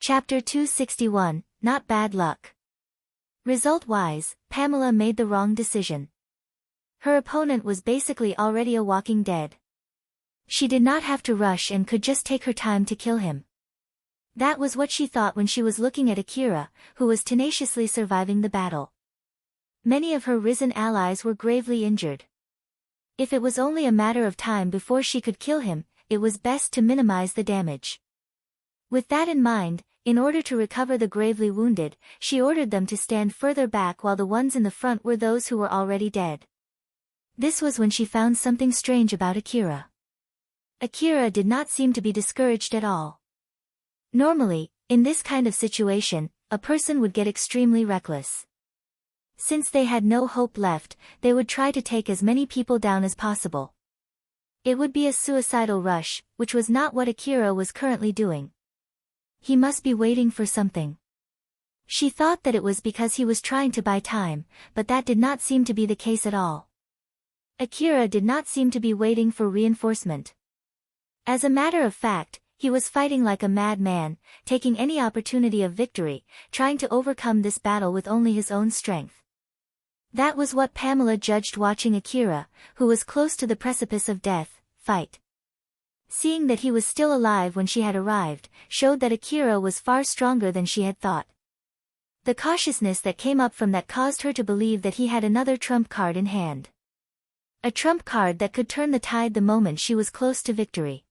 Chapter 261, Not Bad Luck. Result-wise, Pamela made the wrong decision. Her opponent was basically already a walking dead. She did not have to rush and could just take her time to kill him. That was what she thought when she was looking at Akira, who was tenaciously surviving the battle. Many of her risen allies were gravely injured. If it was only a matter of time before she could kill him, it was best to minimize the damage. With that in mind, in order to recover the gravely wounded, she ordered them to stand further back while the ones in the front were those who were already dead. This was when she found something strange about Akira. Akira did not seem to be discouraged at all. Normally, in this kind of situation, a person would get extremely reckless. Since they had no hope left, they would try to take as many people down as possible. It would be a suicidal rush, which was not what Akira was currently doing. He must be waiting for something. She thought that it was because he was trying to buy time, but that did not seem to be the case at all. Akira did not seem to be waiting for reinforcement. As a matter of fact, he was fighting like a madman, taking any opportunity of victory, trying to overcome this battle with only his own strength. That was what Pamela judged watching Akira, who was close to the precipice of death, fight. Seeing that he was still alive when she had arrived, showed that Akira was far stronger than she had thought. The cautiousness that came up from that caused her to believe that he had another trump card in hand. A trump card that could turn the tide the moment she was close to victory.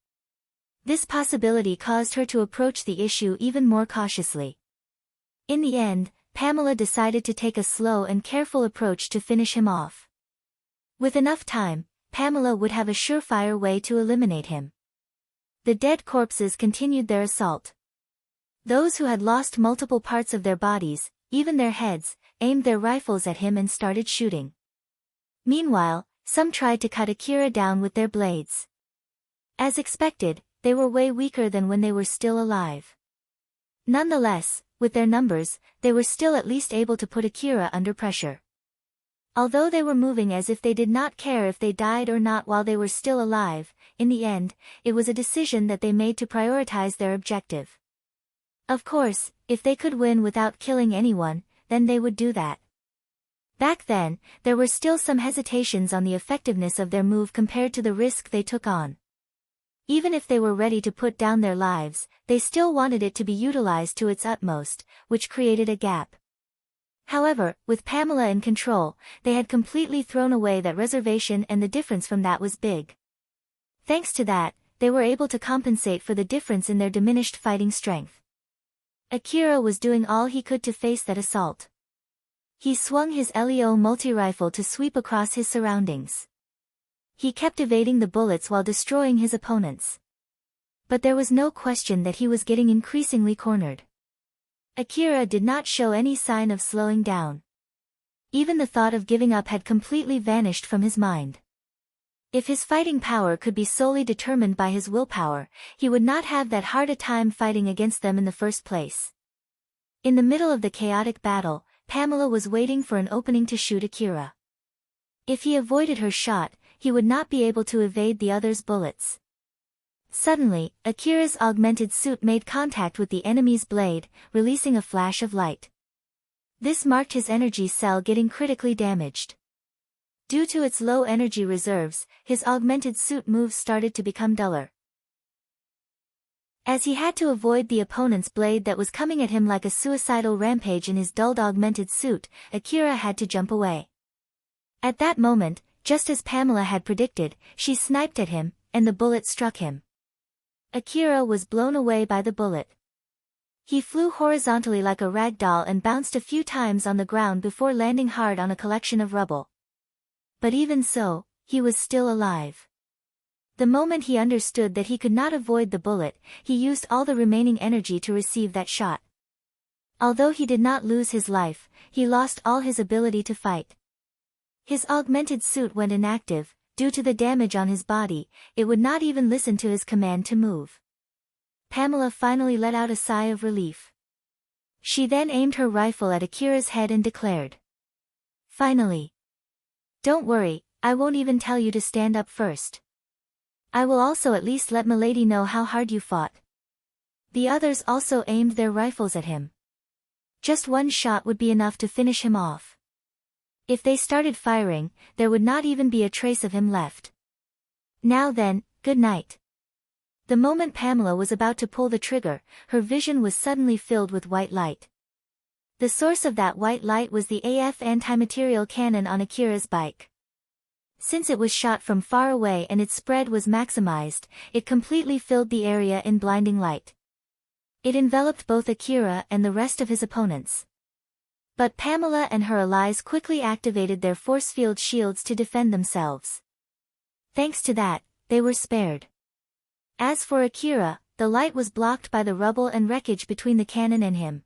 This possibility caused her to approach the issue even more cautiously. In the end, Pamela decided to take a slow and careful approach to finish him off. With enough time, Pamela would have a surefire way to eliminate him. The dead corpses continued their assault. Those who had lost multiple parts of their bodies, even their heads, aimed their rifles at him and started shooting. Meanwhile, some tried to cut Akira down with their blades. As expected, they were way weaker than when they were still alive. Nonetheless, with their numbers, they were still at least able to put Akira under pressure. Although they were moving as if they did not care if they died or not while they were still alive, in the end, it was a decision that they made to prioritize their objective. Of course, if they could win without killing anyone, then they would do that. Back then, there were still some hesitations on the effectiveness of their move compared to the risk they took on. Even if they were ready to put down their lives, they still wanted it to be utilized to its utmost, which created a gap. However, with Pamela in control, they had completely thrown away that reservation and the difference from that was big. Thanks to that, they were able to compensate for the difference in their diminished fighting strength. Akira was doing all he could to face that assault. He swung his LEO multi-rifle to sweep across his surroundings. He kept evading the bullets while destroying his opponents. But there was no question that he was getting increasingly cornered. Akira did not show any sign of slowing down. Even the thought of giving up had completely vanished from his mind. If his fighting power could be solely determined by his willpower, he would not have that hard a time fighting against them in the first place. In the middle of the chaotic battle, Pamela was waiting for an opening to shoot Akira. If he avoided her shot, he would not be able to evade the other's bullets. Suddenly, Akira's augmented suit made contact with the enemy's blade, releasing a flash of light. This marked his energy cell getting critically damaged. Due to its low energy reserves, his augmented suit moves started to become duller. As he had to avoid the opponent's blade that was coming at him like a suicidal rampage in his dulled augmented suit, Akira had to jump away. At that moment, just as Pamela had predicted, she sniped at him, and the bullet struck him. Akira was blown away by the bullet. He flew horizontally like a rag doll and bounced a few times on the ground before landing hard on a collection of rubble. But even so, he was still alive. The moment he understood that he could not avoid the bullet, he used all the remaining energy to receive that shot. Although he did not lose his life, he lost all his ability to fight. His augmented suit went inactive. Due to the damage on his body, it would not even listen to his command to move. Pamela finally let out a sigh of relief. She then aimed her rifle at Akira's head and declared, "Finally. Don't worry, I won't even tell you to stand up first. I will also at least let Milady know how hard you fought." The others also aimed their rifles at him. Just one shot would be enough to finish him off. If they started firing, there would not even be a trace of him left. Now then, good night. The moment Pamela was about to pull the trigger, her vision was suddenly filled with white light. The source of that white light was the AF anti-material cannon on Akira's bike. Since it was shot from far away and its spread was maximized, it completely filled the area in blinding light. It enveloped both Akira and the rest of his opponents. But Pamela and her allies quickly activated their force field shields to defend themselves. Thanks to that, they were spared. As for Akira, the light was blocked by the rubble and wreckage between the cannon and him.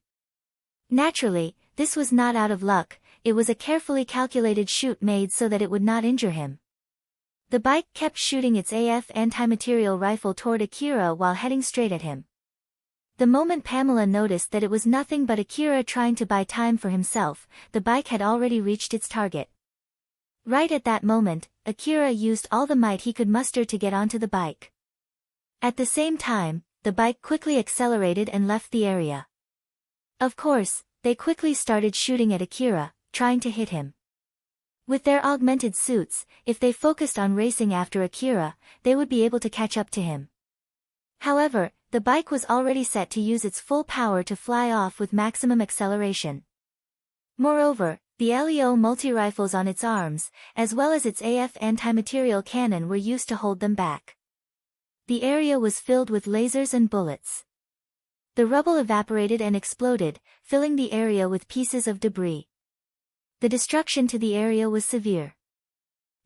Naturally, this was not out of luck, it was a carefully calculated shoot made so that it would not injure him. The bike kept shooting its AF anti-material rifle toward Akira while heading straight at him. The moment Pamela noticed that it was nothing but Akira trying to buy time for himself, the bike had already reached its target. Right at that moment, Akira used all the might he could muster to get onto the bike. At the same time, the bike quickly accelerated and left the area. Of course, they quickly started shooting at Akira, trying to hit him. With their augmented suits, if they focused on racing after Akira, they would be able to catch up to him. However, the bike was already set to use its full power to fly off with maximum acceleration. Moreover, the LEO multi-rifles on its arms, as well as its AF anti-material cannon were used to hold them back. The area was filled with lasers and bullets. The rubble evaporated and exploded, filling the area with pieces of debris. The destruction to the area was severe.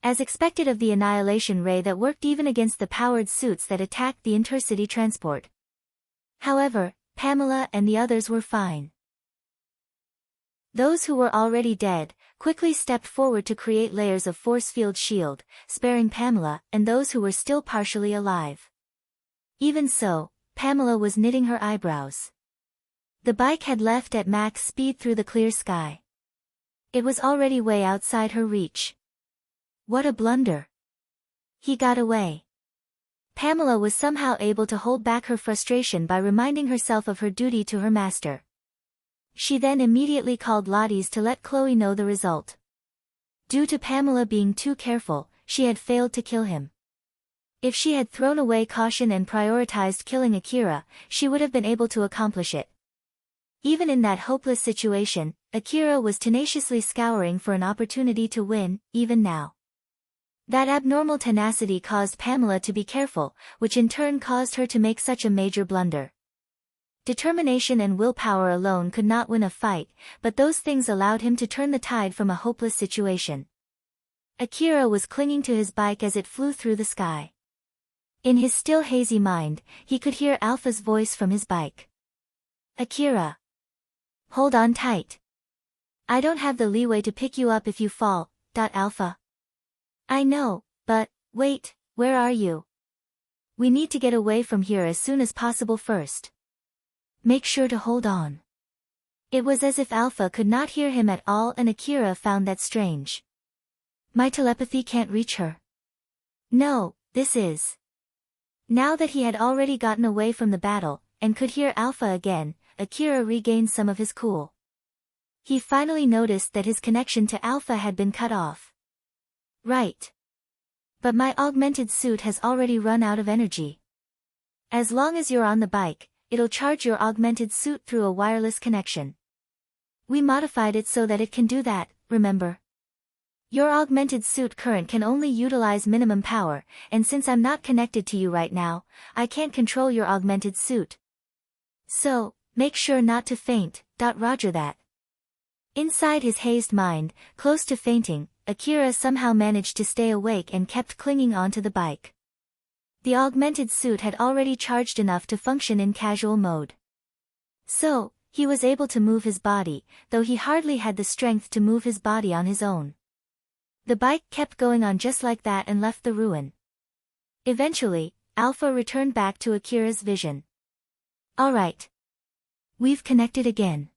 As expected of the annihilation ray that worked even against the powered suits that attacked the intercity transport. However, Pamela and the others were fine. Those who were already dead, quickly stepped forward to create layers of force field shield, sparing Pamela and those who were still partially alive. Even so, Pamela was knitting her eyebrows. The bike had left at max speed through the clear sky. It was already way outside her reach. What a blunder. He got away. Pamela was somehow able to hold back her frustration by reminding herself of her duty to her master. She then immediately called Lottie's to let Chloe know the result. Due to Pamela being too careful, she had failed to kill him. If she had thrown away caution and prioritized killing Akira, she would have been able to accomplish it. Even in that hopeless situation, Akira was tenaciously scouring for an opportunity to win, even now. That abnormal tenacity caused Pamela to be careful, which in turn caused her to make such a major blunder. Determination and willpower alone could not win a fight, but those things allowed him to turn the tide from a hopeless situation. Akira was clinging to his bike as it flew through the sky. In his still hazy mind, he could hear Alpha's voice from his bike. Akira. Hold on tight. I don't have the leeway to pick you up if you fall, Alpha. I know, but, wait, where are you? We need to get away from here as soon as possible first. Make sure to hold on. It was as if Alpha could not hear him at all and Akira found that strange. My telepathy can't reach her. No, this is. Now that he had already gotten away from the battle, and could hear Alpha again, Akira regained some of his cool. He finally noticed that his connection to Alpha had been cut off. Right. But my augmented suit has already run out of energy. As long as you're on the bike, it'll charge your augmented suit through a wireless connection. We modified it so that it can do that, remember? Your augmented suit current can only utilize minimum power, and since I'm not connected to you right now, I can't control your augmented suit. So, make sure not to faint, Roger that. Inside his hazed mind, close to fainting, Akira somehow managed to stay awake and kept clinging onto the bike. The augmented suit had already charged enough to function in casual mode. So, he was able to move his body, though he hardly had the strength to move his body on his own. The bike kept going on just like that and left the ruin. Eventually, Alpha returned back to Akira's vision. Alright. We've connected again.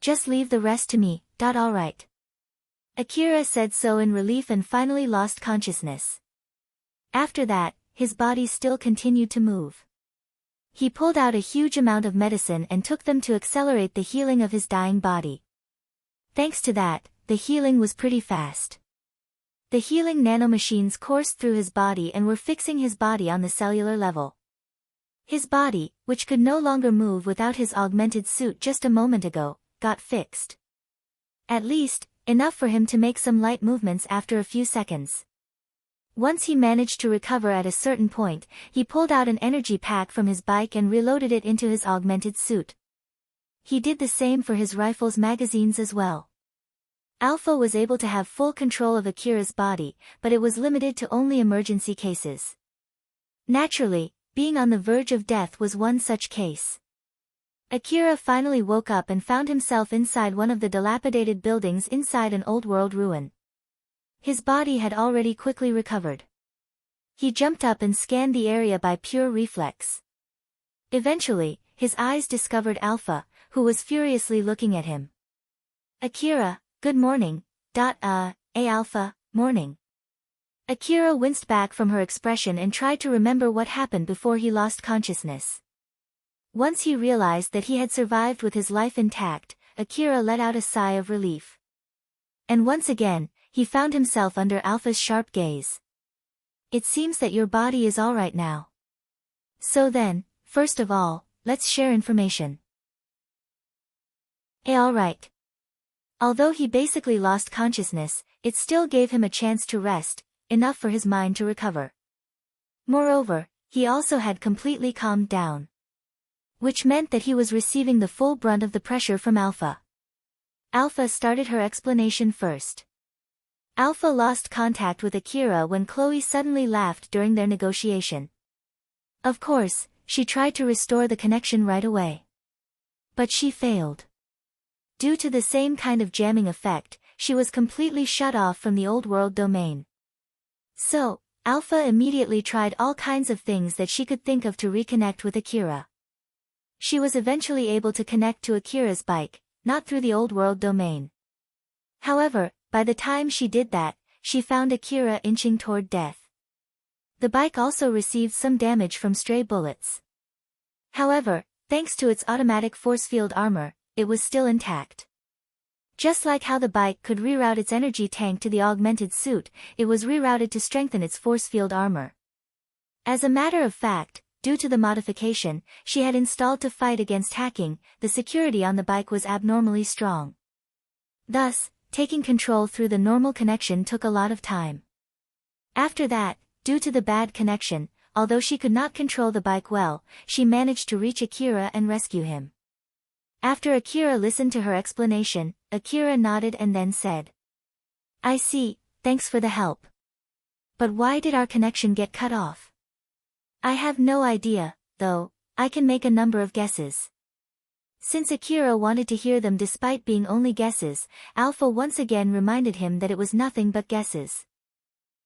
Just leave the rest to me, alright. Akira said so in relief and finally lost consciousness. After that, his body still continued to move. He pulled out a huge amount of medicine and took them to accelerate the healing of his dying body. Thanks to that, the healing was pretty fast. The healing nanomachines coursed through his body and were fixing his body on the cellular level. His body, which could no longer move without his augmented suit just a moment ago, got fixed. At least, enough for him to make some light movements after a few seconds. Once he managed to recover at a certain point, he pulled out an energy pack from his bike and reloaded it into his augmented suit. He did the same for his rifle's magazines as well. Alpha was able to have full control of Akira's body, but it was limited to only emergency cases. Naturally, being on the verge of death was one such case. Akira finally woke up and found himself inside one of the dilapidated buildings inside an old-world ruin. His body had already quickly recovered. He jumped up and scanned the area by pure reflex. Eventually, his eyes discovered Alpha, who was furiously looking at him. Akira, good morning. Alpha, morning. Akira winced back from her expression and tried to remember what happened before he lost consciousness. Once he realized that he had survived with his life intact, Akira let out a sigh of relief. And once again, he found himself under Alpha's sharp gaze. It seems that your body is all right now. So then, first of all, let's share information. All right. Although he basically lost consciousness, it still gave him a chance to rest, enough for his mind to recover. Moreover, he also had completely calmed down. Which meant that he was receiving the full brunt of the pressure from Alpha. Alpha started her explanation first. Alpha lost contact with Akira when Chloe suddenly laughed during their negotiation. Of course, she tried to restore the connection right away. But she failed. Due to the same kind of jamming effect, she was completely shut off from the old world domain. So, Alpha immediately tried all kinds of things that she could think of to reconnect with Akira. She was eventually able to connect to Akira's bike, not through the old world domain. However, by the time she did that, she found Akira inching toward death. The bike also received some damage from stray bullets. However, thanks to its automatic force field armor, it was still intact. Just like how the bike could reroute its energy tank to the augmented suit, it was rerouted to strengthen its force field armor. As a matter of fact, due to the modification she had installed to fight against hacking, the security on the bike was abnormally strong. Thus, taking control through the normal connection took a lot of time. After that, due to the bad connection, although she could not control the bike well, she managed to reach Akira and rescue him. After Akira listened to her explanation, Akira nodded and then said, I see, thanks for the help. But why did our connection get cut off? I have no idea, though. I can make a number of guesses. Since Akira wanted to hear them despite being only guesses, Alpha once again reminded him that it was nothing but guesses.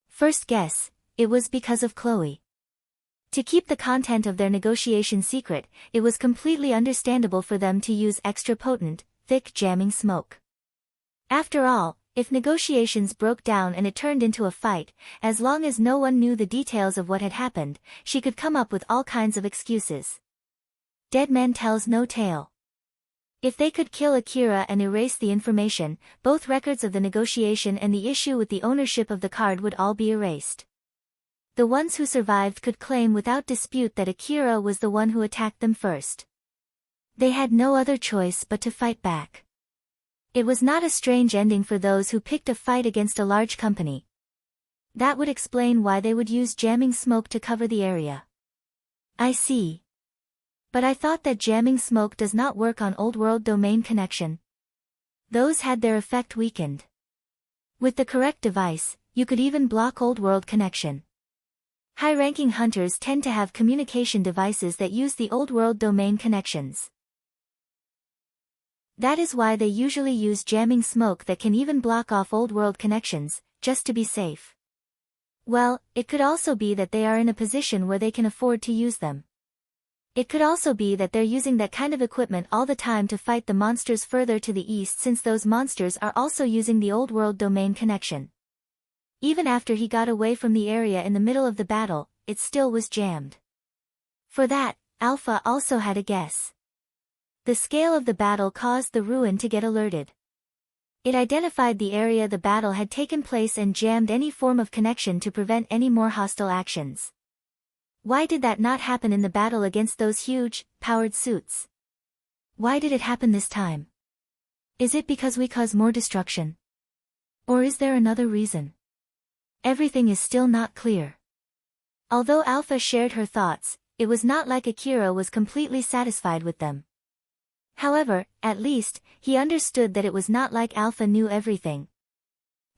First guess, it was because of Chloe. To keep the content of their negotiation secret, it was completely understandable for them to use extra potent, thick jamming smoke. After all, if negotiations broke down and it turned into a fight, as long as no one knew the details of what had happened, she could come up with all kinds of excuses. Dead man tells no tale. If they could kill Akira and erase the information, both records of the negotiation and the issue with the ownership of the card would all be erased. The ones who survived could claim without dispute that Akira was the one who attacked them first. They had no other choice but to fight back. It was not a strange ending for those who picked a fight against a large company. That would explain why they would use jamming smoke to cover the area. I see. But I thought that jamming smoke does not work on old world domain connection. Those had their effect weakened. With the correct device, you could even block old world connection. High-ranking hunters tend to have communication devices that use the old world domain connections. That is why they usually use jamming smoke that can even block off old world connections, just to be safe. Well, it could also be that they are in a position where they can afford to use them. It could also be that they're using that kind of equipment all the time to fight the monsters further to the east, since those monsters are also using the old world domain connection. Even after he got away from the area in the middle of the battle, it still was jammed. For that, Alpha also had a guess. The scale of the battle caused the ruin to get alerted. It identified the area the battle had taken place and jammed any form of connection to prevent any more hostile actions. Why did that not happen in the battle against those huge, powered suits? Why did it happen this time? Is it because we cause more destruction? Or is there another reason? Everything is still not clear. Although Alpha shared her thoughts, it was not like Akira was completely satisfied with them. However, at least, he understood that it was not like Alpha knew everything.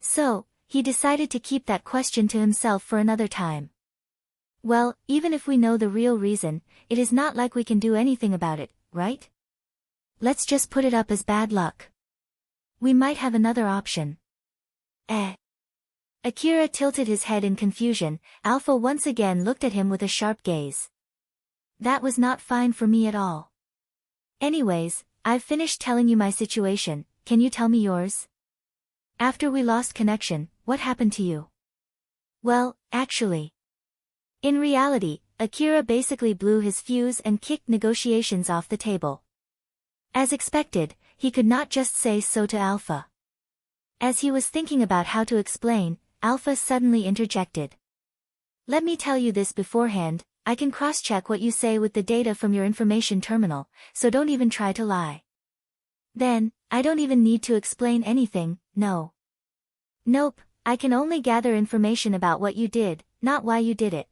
So, he decided to keep that question to himself for another time. Well, even if we know the real reason, it is not like we can do anything about it, right? Let's just put it up as bad luck. We might have another option. Akira tilted his head in confusion. Alpha once again looked at him with a sharp gaze. That was not fine for me at all. Anyways, I've finished telling you my situation, can you tell me yours? After we lost connection, what happened to you? Well, actually. In reality, Akira basically blew his fuse and kicked negotiations off the table. As expected, he could not just say so to Alpha. As he was thinking about how to explain, Alpha suddenly interjected. Let me tell you this beforehand, I can cross-check what you say with the data from your information terminal, so don't even try to lie. Then, I don't even need to explain anything, no. Nope, I can only gather information about what you did, not why you did it.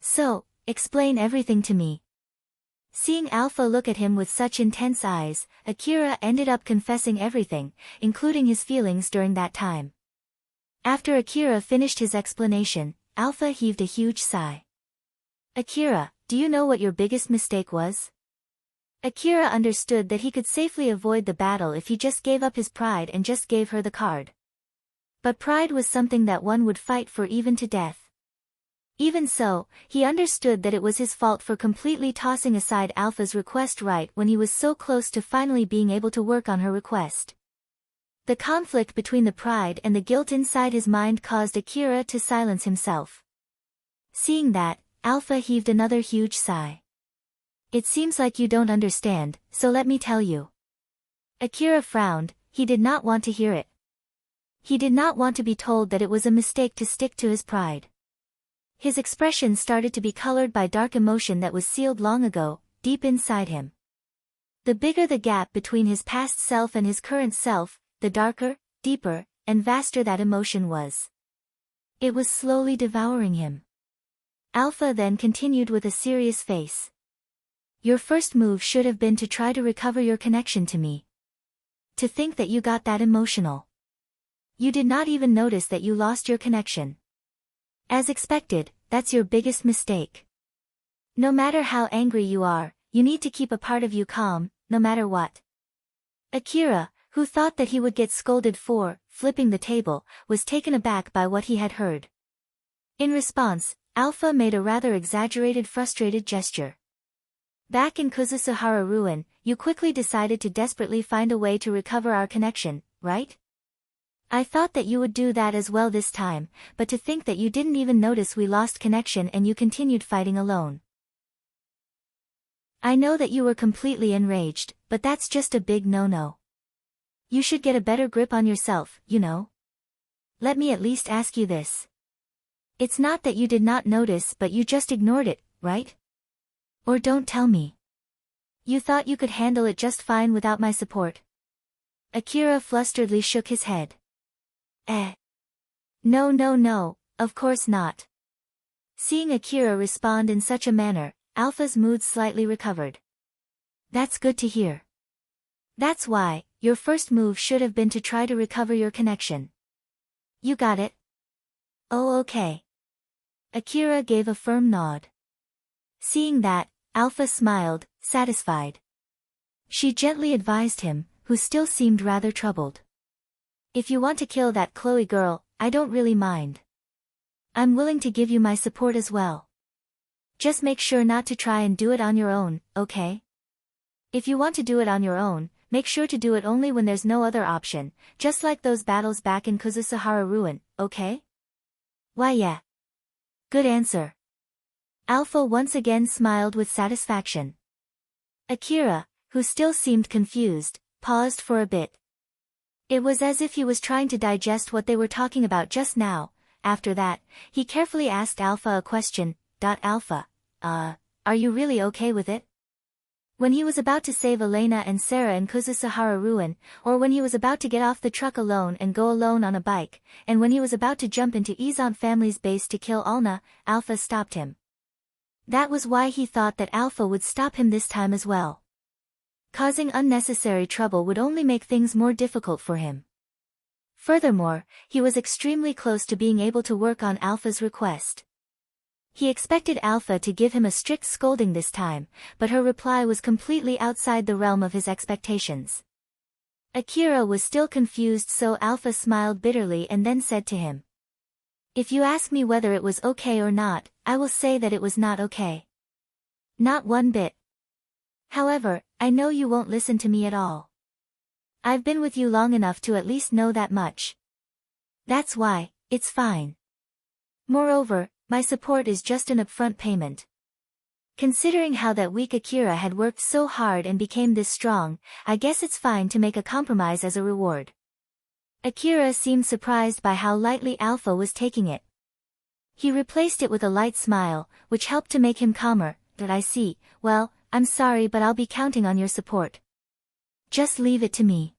So, explain everything to me. Seeing Alpha look at him with such intense eyes, Akira ended up confessing everything, including his feelings during that time. After Akira finished his explanation, Alpha heaved a huge sigh. Akira, do you know what your biggest mistake was? Akira understood that he could safely avoid the battle if he just gave up his pride and just gave her the card. But pride was something that one would fight for even to death. Even so, he understood that it was his fault for completely tossing aside Alpha's request right when he was so close to finally being able to work on her request. The conflict between the pride and the guilt inside his mind caused Akira to silence himself. Seeing that, Alpha heaved another huge sigh. It seems like you don't understand, so let me tell you. Akira frowned, he did not want to hear it. He did not want to be told that it was a mistake to stick to his pride. His expression started to be colored by dark emotion that was sealed long ago, deep inside him. The bigger the gap between his past self and his current self, the darker, deeper, and vaster that emotion was. It was slowly devouring him. Alpha then continued with a serious face. Your first move should have been to try to recover your connection to me. To think that you got that emotional. You did not even notice that you lost your connection. As expected, that's your biggest mistake. No matter how angry you are, you need to keep a part of you calm, no matter what. Akira, who thought that he would get scolded for flipping the table, was taken aback by what he had heard. In response, Alpha made a rather exaggerated frustrated gesture. Back in Kuzusuhara ruin, you quickly decided to desperately find a way to recover our connection, right? I thought that you would do that as well this time, but to think that you didn't even notice we lost connection and you continued fighting alone. I know that you were completely enraged, but that's just a big no-no. You should get a better grip on yourself, you know? Let me at least ask you this. It's not that you did not notice but you just ignored it, right? Or don't tell me. You thought you could handle it just fine without my support? Akira flusteredly shook his head. No, of course not. Seeing Akira respond in such a manner, Alpha's mood slightly recovered. That's good to hear. That's why, your first move should have been to try to recover your connection. You got it? Oh, okay. Akira gave a firm nod. Seeing that, Alpha smiled, satisfied. She gently advised him, who still seemed rather troubled. If you want to kill that Chloe girl, I don't really mind. I'm willing to give you my support as well. Just make sure not to try and do it on your own, okay? If you want to do it on your own, make sure to do it only when there's no other option, just like those battles back in Kuzusuhara ruin, okay? Why yeah. Good answer. Alpha once again smiled with satisfaction. Akira, who still seemed confused, paused for a bit. It was as if he was trying to digest what they were talking about just now. After that, he carefully asked Alpha a question. Alpha, are you really okay with it? When he was about to save Elena and Sarah in Kuzusuhara ruin, or when he was about to get off the truck alone and go alone on a bike, and when he was about to jump into Izant family's base to kill Alna, Alpha stopped him. That was why he thought that Alpha would stop him this time as well. Causing unnecessary trouble would only make things more difficult for him. Furthermore, he was extremely close to being able to work on Alpha's request. He expected Alpha to give him a strict scolding this time, but her reply was completely outside the realm of his expectations. Akira was still confused, so Alpha smiled bitterly and then said to him, "If you ask me whether it was okay or not, I will say that it was not okay. Not one bit. However, I know you won't listen to me at all. I've been with you long enough to at least know that much. That's why, it's fine. Moreover, my support is just an upfront payment. Considering how that weak Akira had worked so hard and became this strong, I guess it's fine to make a compromise as a reward." Akira seemed surprised by how lightly Alpha was taking it. He replaced it with a light smile, which helped to make him calmer. "I see, well, I'm sorry, but I'll be counting on your support. Just leave it to me.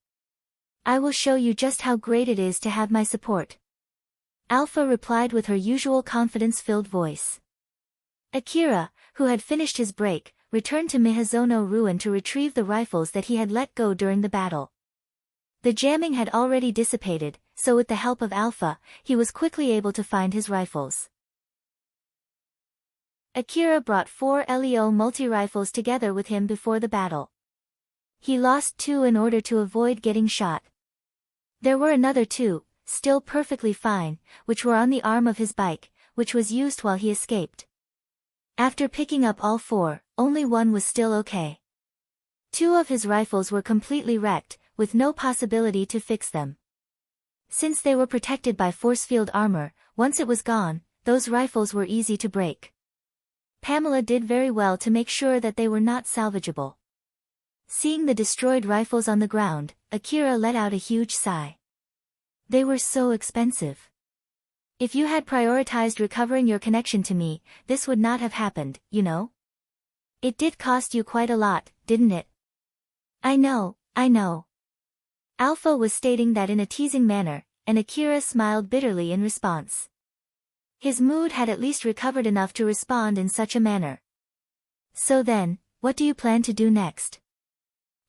I will show you just how great it is to have my support." Alpha replied with her usual confidence-filled voice. Akira, who had finished his break, returned to Mihazono ruin to retrieve the rifles that he had let go during the battle. The jamming had already dissipated, so with the help of Alpha, he was quickly able to find his rifles. Akira brought 4 LEO multi-rifles together with him before the battle. He lost 2 in order to avoid getting shot. There were another 2, still perfectly fine, which were on the arm of his bike, which was used while he escaped. After picking up all 4, only 1 was still okay. 2 of his rifles were completely wrecked, with no possibility to fix them. Since they were protected by force field armor, once it was gone, those rifles were easy to break. Pamela did very well to make sure that they were not salvageable. Seeing the destroyed rifles on the ground, Akira let out a huge sigh. They were so expensive. If you had prioritized recovering your connection to me, this would not have happened, you know? It did cost you quite a lot, didn't it? I know. Alpha was stating that in a teasing manner, and Akira smiled bitterly in response. His mood had at least recovered enough to respond in such a manner. "So then, what do you plan to do next?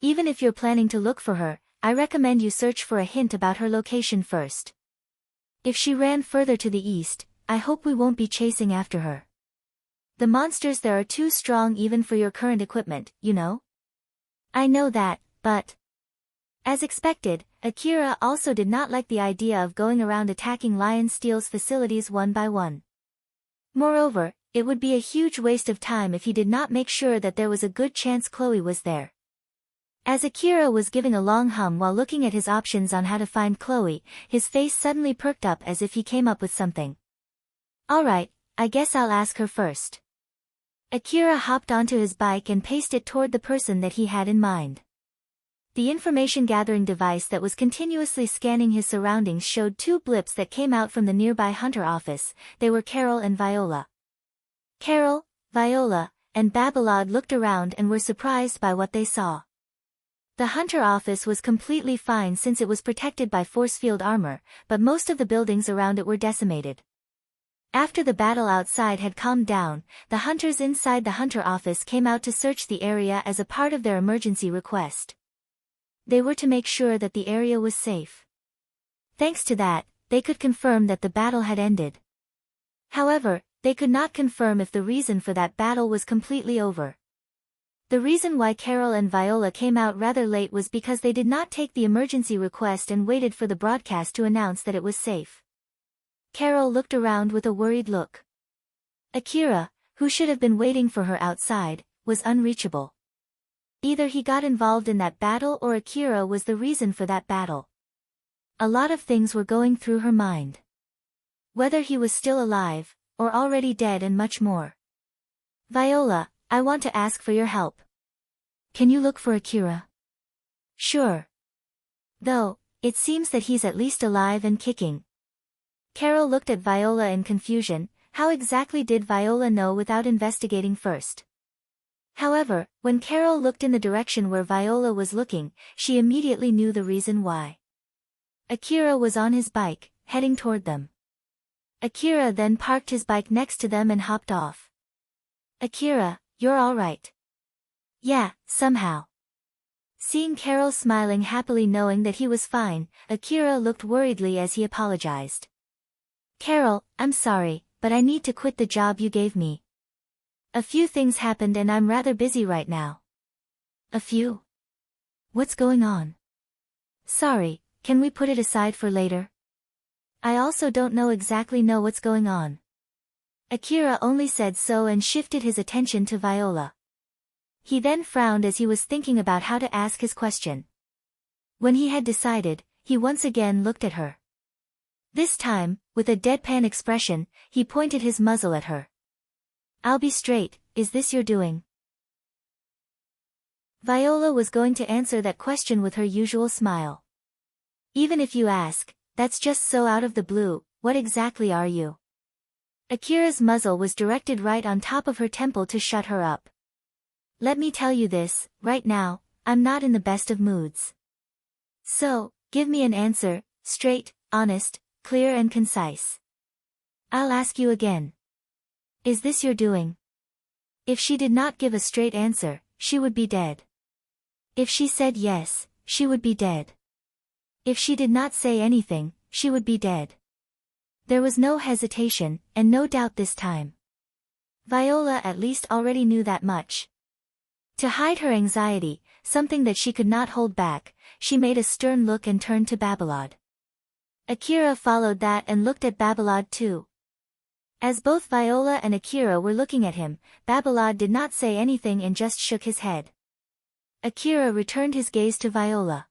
Even if you're planning to look for her, I recommend you search for a hint about her location first. If she ran further to the east, I hope we won't be chasing after her. The monsters there are too strong even for your current equipment, you know?" "I know that, but..." As expected, Akira also did not like the idea of going around attacking Lion Steel's facilities one by one. Moreover, it would be a huge waste of time if he did not make sure that there was a good chance Chloe was there. As Akira was giving a long hum while looking at his options on how to find Chloe, his face suddenly perked up as if he came up with something. "Alright, I guess I'll ask her first." Akira hopped onto his bike and paced it toward the person that he had in mind. The information-gathering device that was continuously scanning his surroundings showed 2 blips that came out from the nearby Hunter office. They were Carol and Viola. Carol, Viola, and Babalod looked around and were surprised by what they saw. The Hunter office was completely fine since it was protected by force field armor, but most of the buildings around it were decimated. After the battle outside had calmed down, the hunters inside the Hunter office came out to search the area as a part of their emergency request. They were to make sure that the area was safe. Thanks to that, they could confirm that the battle had ended. However, they could not confirm if the reason for that battle was completely over. The reason why Carol and Viola came out rather late was because they did not take the emergency request and waited for the broadcast to announce that it was safe. Carol looked around with a worried look. Akira, who should have been waiting for her outside, was unreachable. Either he got involved in that battle or Akira was the reason for that battle. A lot of things were going through her mind. Whether he was still alive, or already dead, and much more. Viola, I want to ask for your help. Can you look for Akira? Sure. Though, it seems that he's at least alive and kicking. Carol looked at Viola in confusion. How exactly did Viola know without investigating first? However, when Carol looked in the direction where Viola was looking, she immediately knew the reason why. Akira was on his bike, heading toward them. Akira then parked his bike next to them and hopped off. Akira, you're all right. Yeah, somehow. Seeing Carol smiling happily knowing that he was fine, Akira looked worriedly as he apologized. Carol, I'm sorry, but I need to quit the job you gave me. A few things happened and I'm rather busy right now. A few? What's going on? Sorry, can we put it aside for later? I also don't exactly know what's going on. Akira only said so and shifted his attention to Viola. He then frowned as he was thinking about how to ask his question. When he had decided, he once again looked at her. This time, with a deadpan expression, he pointed his muzzle at her. I'll be straight, is this your doing? Viola was going to answer that question with her usual smile. Even if you ask, that's just so out of the blue, what exactly are you? Akira's muzzle was directed right on top of her temple to shut her up. Let me tell you this, right now, I'm not in the best of moods. So, give me an answer, straight, honest, clear and concise. I'll ask you again. Is this your doing? If she did not give a straight answer, she would be dead. If she said yes, she would be dead. If she did not say anything, she would be dead. There was no hesitation, and no doubt this time. Viola at least already knew that much. To hide her anxiety, something that she could not hold back, she made a stern look and turned to Babalod. Akira followed that and looked at Babalod too. As both Viola and Akira were looking at him, Babalod did not say anything and just shook his head. Akira returned his gaze to Viola.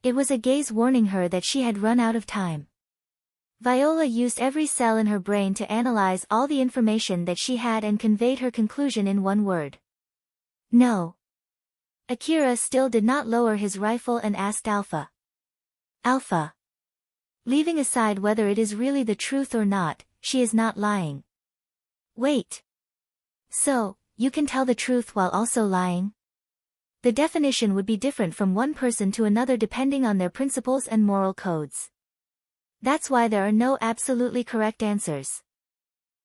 It was a gaze warning her that she had run out of time. Viola used every cell in her brain to analyze all the information that she had and conveyed her conclusion in one word. No. Akira still did not lower his rifle and asked Alpha. Alpha. Leaving aside whether it is really the truth or not, she is not lying. Wait. So, you can tell the truth while also lying? The definition would be different from one person to another depending on their principles and moral codes. That's why there are no absolutely correct answers.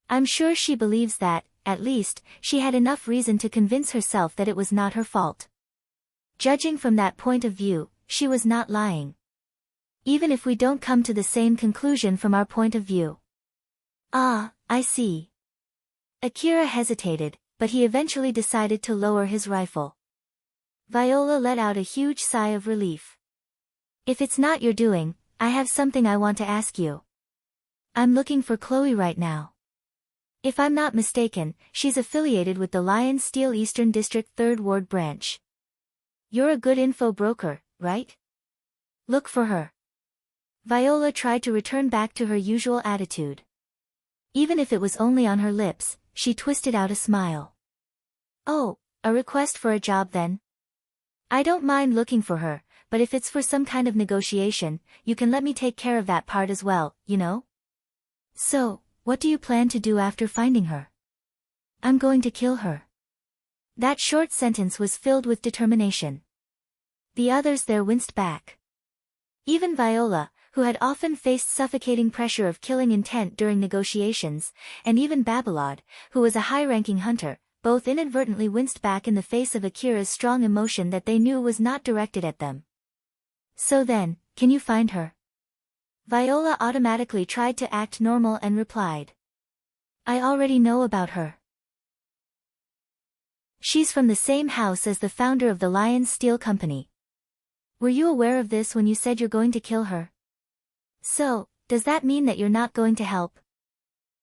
I'm sure she believes that, at least, she had enough reason to convince herself that it was not her fault. Judging from that point of view, she was not lying. Even if we don't come to the same conclusion from our point of view. Ah, I see. Akira hesitated, but he eventually decided to lower his rifle. Viola let out a huge sigh of relief. If it's not your doing, I have something I want to ask you. I'm looking for Chloe right now. If I'm not mistaken, she's affiliated with the Lion Steel Eastern District 3rd Ward branch. You're a good info broker, right? Look for her. Viola tried to return back to her usual attitude. Even if it was only on her lips, she twisted out a smile. Oh, a request for a job then? I don't mind looking for her, but if it's for some kind of negotiation, you can let me take care of that part as well, you know? So, what do you plan to do after finding her? I'm going to kill her. That short sentence was filled with determination. The others there winced back. Even Viola, who had often faced suffocating pressure of killing intent during negotiations, and even Babalod, who was a high-ranking hunter, both inadvertently winced back in the face of Akira's strong emotion that they knew was not directed at them. So then, can you find her? Viola automatically tried to act normal and replied. I already know about her. She's from the same house as the founder of the Lion Steel Company. Were you aware of this when you said you're going to kill her? So, does that mean that you're not going to help?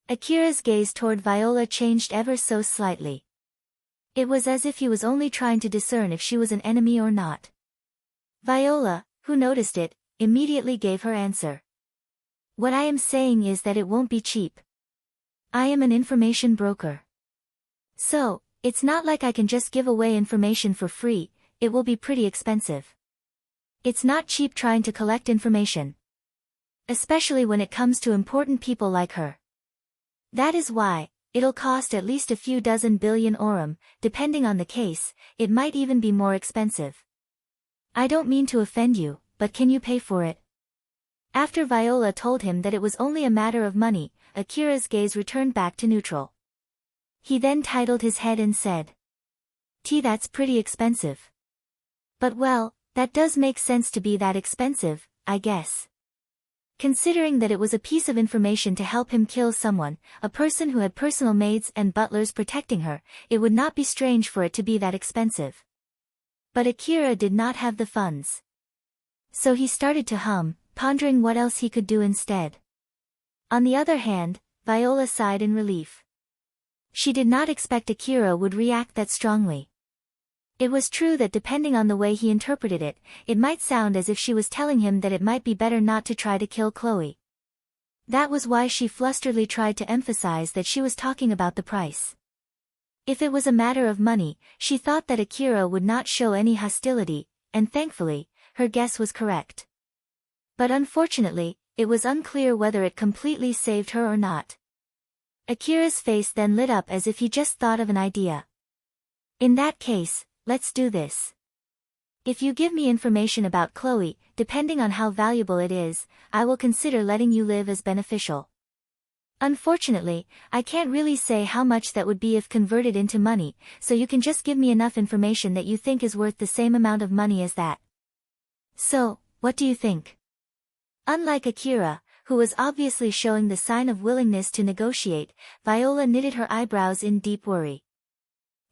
Akira's gaze toward Viola changed ever so slightly. It was as if he was only trying to discern if she was an enemy or not. Viola, who noticed it, immediately gave her answer. What I am saying is that it won't be cheap. I am an information broker. So, it's not like I can just give away information for free, it will be pretty expensive. It's not cheap trying to collect information. Especially when it comes to important people like her. That is why, it'll cost at least a few dozen billion aurum, depending on the case, it might even be more expensive. I don't mean to offend you, but can you pay for it? After Viola told him that it was only a matter of money, Akira's gaze returned back to neutral. He then titled his head and said, That's pretty expensive. But well, that does make sense to be that expensive, I guess. Considering that it was a piece of information to help him kill someone, a person who had personal maids and butlers protecting her, it would not be strange for it to be that expensive. But Akira did not have the funds. So he started to hum, pondering what else he could do instead. On the other hand, Viola sighed in relief. She did not expect Akira would react that strongly. It was true that depending on the way he interpreted it, it might sound as if she was telling him that it might be better not to try to kill Chloe. That was why she flusteredly tried to emphasize that she was talking about the price. If it was a matter of money, she thought that Akira would not show any hostility, and thankfully, her guess was correct. But unfortunately, it was unclear whether it completely saved her or not. Akira's face then lit up as if he just thought of an idea. In that case, let's do this. If you give me information about Chloe, depending on how valuable it is, I will consider letting you live as beneficial. Unfortunately, I can't really say how much that would be if converted into money, so you can just give me enough information that you think is worth the same amount of money as that. So, what do you think? Unlike Akira, who was obviously showing the sign of willingness to negotiate, Viola knitted her eyebrows in deep worry.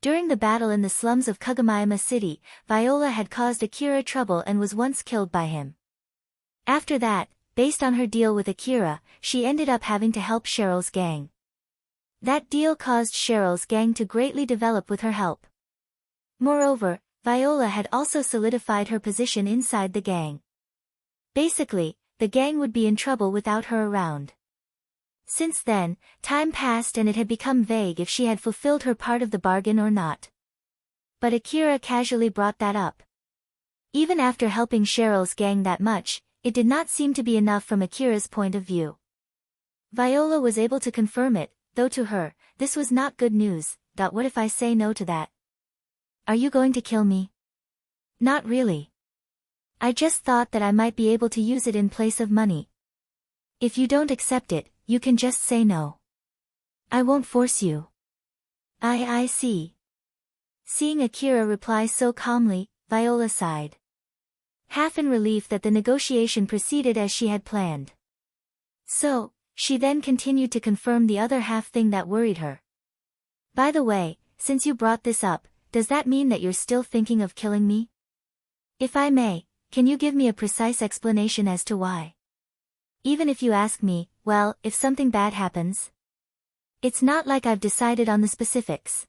During the battle in the slums of Kugamiya City, Viola had caused Akira trouble and was once killed by him. After that, based on her deal with Akira, she ended up having to help Cheryl's gang. That deal caused Cheryl's gang to greatly develop with her help. Moreover, Viola had also solidified her position inside the gang. Basically, the gang would be in trouble without her around. Since then, time passed and it had become vague if she had fulfilled her part of the bargain or not. But Akira casually brought that up. Even after helping Cheryl's gang that much, it did not seem to be enough from Akira's point of view. Viola was able to confirm it, though to her, this was not good news. What if I say no to that? Are you going to kill me? Not really. I just thought that I might be able to use it in place of money. If you don't accept it, you can just say no. I won't force you. I see. Seeing Akira reply so calmly, Viola sighed. Half in relief that the negotiation proceeded as she had planned. So, she then continued to confirm the other half thing that worried her. By the way, since you brought this up, does that mean that you're still thinking of killing me? If I may, can you give me a precise explanation as to why? Even if you ask me, well, if something bad happens? It's not like I've decided on the specifics.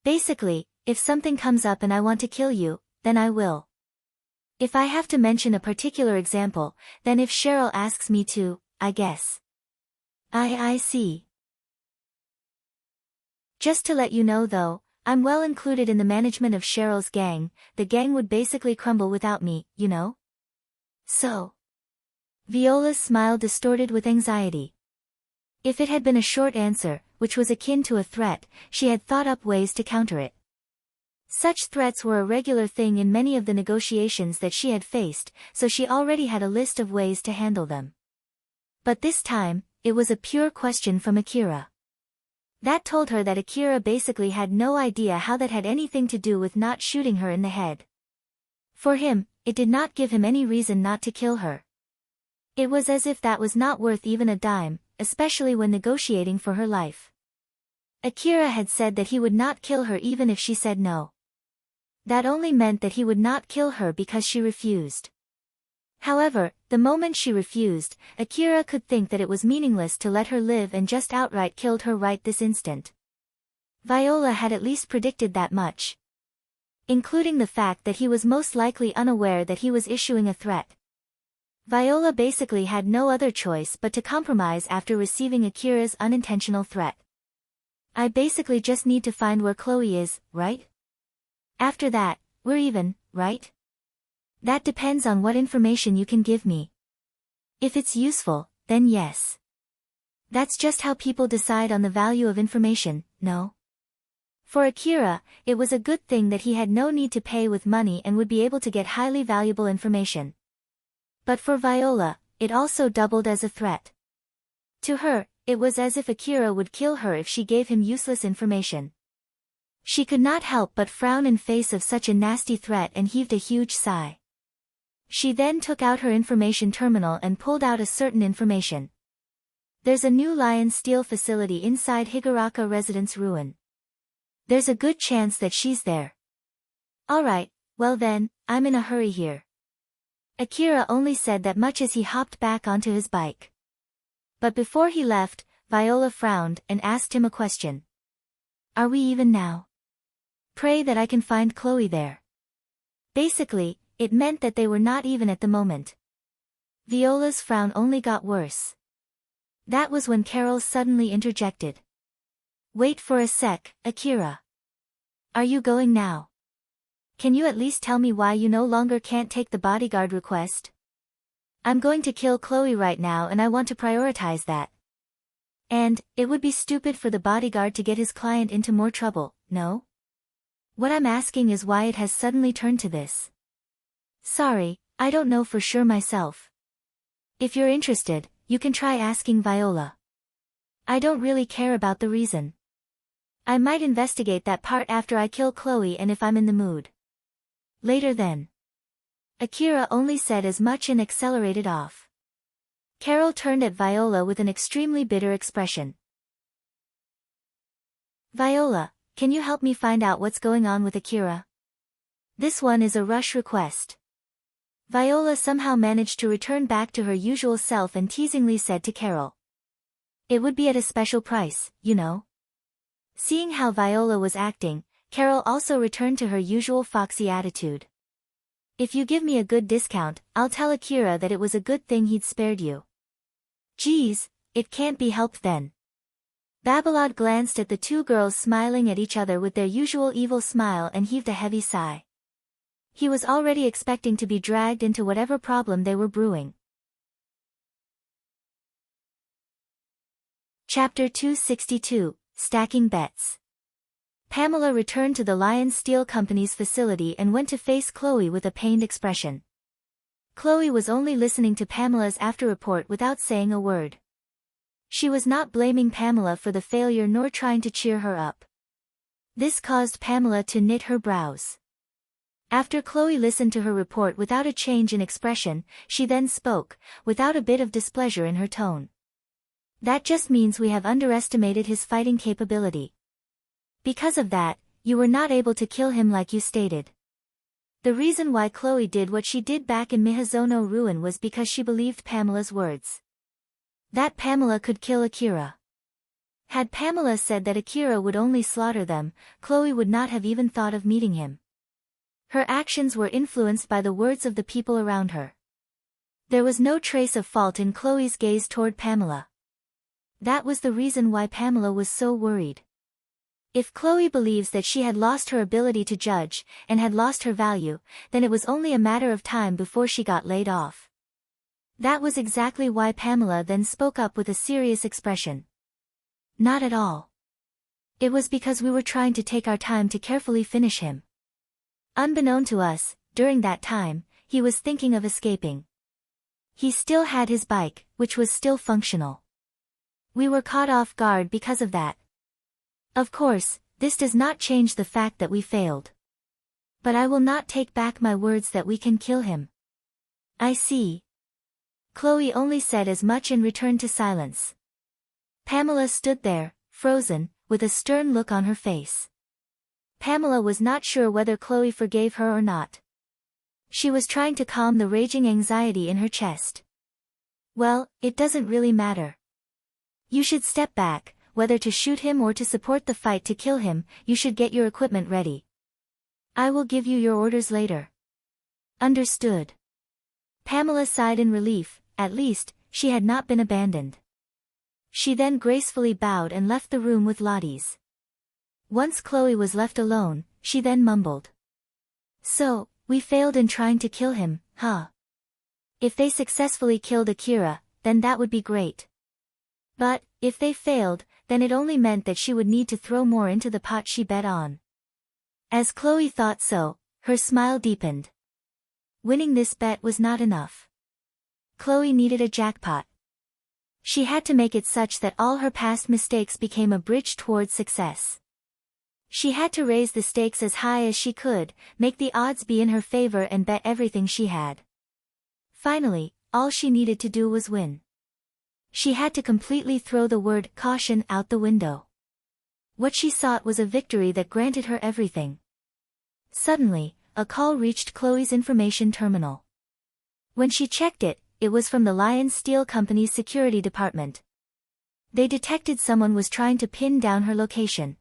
Basically, if something comes up and I want to kill you, then I will. If I have to mention a particular example, then if Cheryl asks me to, I guess. I see. Just to let you know though, I'm well included in the management of Cheryl's gang, the gang would basically crumble without me, you know? So. Viola's smile distorted with anxiety. If it had been a short answer, which was akin to a threat, she had thought up ways to counter it. Such threats were a regular thing in many of the negotiations that she had faced, so she already had a list of ways to handle them. But this time, it was a pure question from Akira. That told her that Akira basically had no idea how that had anything to do with not shooting her in the head. For him, it did not give him any reason not to kill her. It was as if that was not worth even a dime, especially when negotiating for her life. Akira had said that he would not kill her even if she said no. That only meant that he would not kill her because she refused. However, the moment she refused, Akira could think that it was meaningless to let her live and just outright killed her right this instant. Viola had at least predicted that much. Including the fact that he was most likely unaware that he was issuing a threat. Viola basically had no other choice but to compromise after receiving Akira's unintentional threat. I basically just need to find where Chloe is, right? After that, we're even, right? That depends on what information you can give me. If it's useful, then yes. That's just how people decide on the value of information, no? For Akira, it was a good thing that he had no need to pay with money and would be able to get highly valuable information. But for Viola, it also doubled as a threat. To her, it was as if Akira would kill her if she gave him useless information. She could not help but frown in face of such a nasty threat and heaved a huge sigh. She then took out her information terminal and pulled out a certain information. There's a new lion steel facility inside Higuraka residence ruin. There's a good chance that she's there. Alright, well then, I'm in a hurry here. Akira only said that much as he hopped back onto his bike. But before he left, Viola frowned and asked him a question. Are we even now? Pray that I can find Chloe there. Basically, it meant that they were not even at the moment. Viola's frown only got worse. That was when Carol suddenly interjected. Wait for a sec, Akira. Are you going now? Can you at least tell me why you no longer can't take the bodyguard request? I'm going to kill Chloe right now and I want to prioritize that. And, it would be stupid for the bodyguard to get his client into more trouble, no? What I'm asking is why it has suddenly turned to this. Sorry, I don't know for sure myself. If you're interested, you can try asking Viola. I don't really care about the reason. I might investigate that part after I kill Chloe and if I'm in the mood. Later then. Akira only said as much and accelerated off. Carol turned at Viola with an extremely bitter expression. Viola, can you help me find out what's going on with Akira? This one is a rush request. Viola somehow managed to return back to her usual self and teasingly said to Carol. It would be at a special price, you know. Seeing how Viola was acting, Carol also returned to her usual foxy attitude. If you give me a good discount, I'll tell Akira that it was a good thing he'd spared you. Geez, it can't be helped then. Babalod glanced at the two girls smiling at each other with their usual evil smile and heaved a heavy sigh. He was already expecting to be dragged into whatever problem they were brewing. Chapter 262, Stacking Bets. Pamela returned to the Lion Steel Company's facility and went to face Chloe with a pained expression. Chloe was only listening to Pamela's after-report without saying a word. She was not blaming Pamela for the failure nor trying to cheer her up. This caused Pamela to knit her brows. After Chloe listened to her report without a change in expression, she then spoke, without a bit of displeasure in her tone. That just means we have underestimated his fighting capability. Because of that, you were not able to kill him like you stated. The reason why Chloe did what she did back in Mihazono Ruin was because she believed Pamela's words. That Pamela could kill Akira. Had Pamela said that Akira would only slaughter them, Chloe would not have even thought of meeting him. Her actions were influenced by the words of the people around her. There was no trace of fault in Chloe's gaze toward Pamela. That was the reason why Pamela was so worried. If Chloe believes that she had lost her ability to judge, and had lost her value, then it was only a matter of time before she got laid off. That was exactly why Pamela then spoke up with a serious expression. Not at all. It was because we were trying to take our time to carefully finish him. Unbeknown to us, during that time, he was thinking of escaping. He still had his bike, which was still functional. We were caught off guard because of that. Of course, this does not change the fact that we failed. But I will not take back my words that we can kill him. I see. Chloe only said as much and returned to silence. Pamela stood there, frozen, with a stern look on her face. Pamela was not sure whether Chloe forgave her or not. She was trying to calm the raging anxiety in her chest. Well, it doesn't really matter. You should step back. Whether to shoot him or to support the fight to kill him, you should get your equipment ready. I will give you your orders later. Understood. Pamela sighed in relief, at least, she had not been abandoned. She then gracefully bowed and left the room with Lottie's. Once Chloe was left alone, she then mumbled. So, we failed in trying to kill him, huh? If they successfully killed Akira, then that would be great. But, if they failed, then it only meant that she would need to throw more into the pot she bet on. As Chloe thought so, her smile deepened. Winning this bet was not enough. Chloe needed a jackpot. She had to make it such that all her past mistakes became a bridge towards success. She had to raise the stakes as high as she could, make the odds be in her favor and bet everything she had. Finally, all she needed to do was win. She had to completely throw the word caution out the window. What she sought was a victory that granted her everything. Suddenly, a call reached Chloe's information terminal. When she checked it, it was from the Lion Steel Company's security department. They detected someone was trying to pin down her location.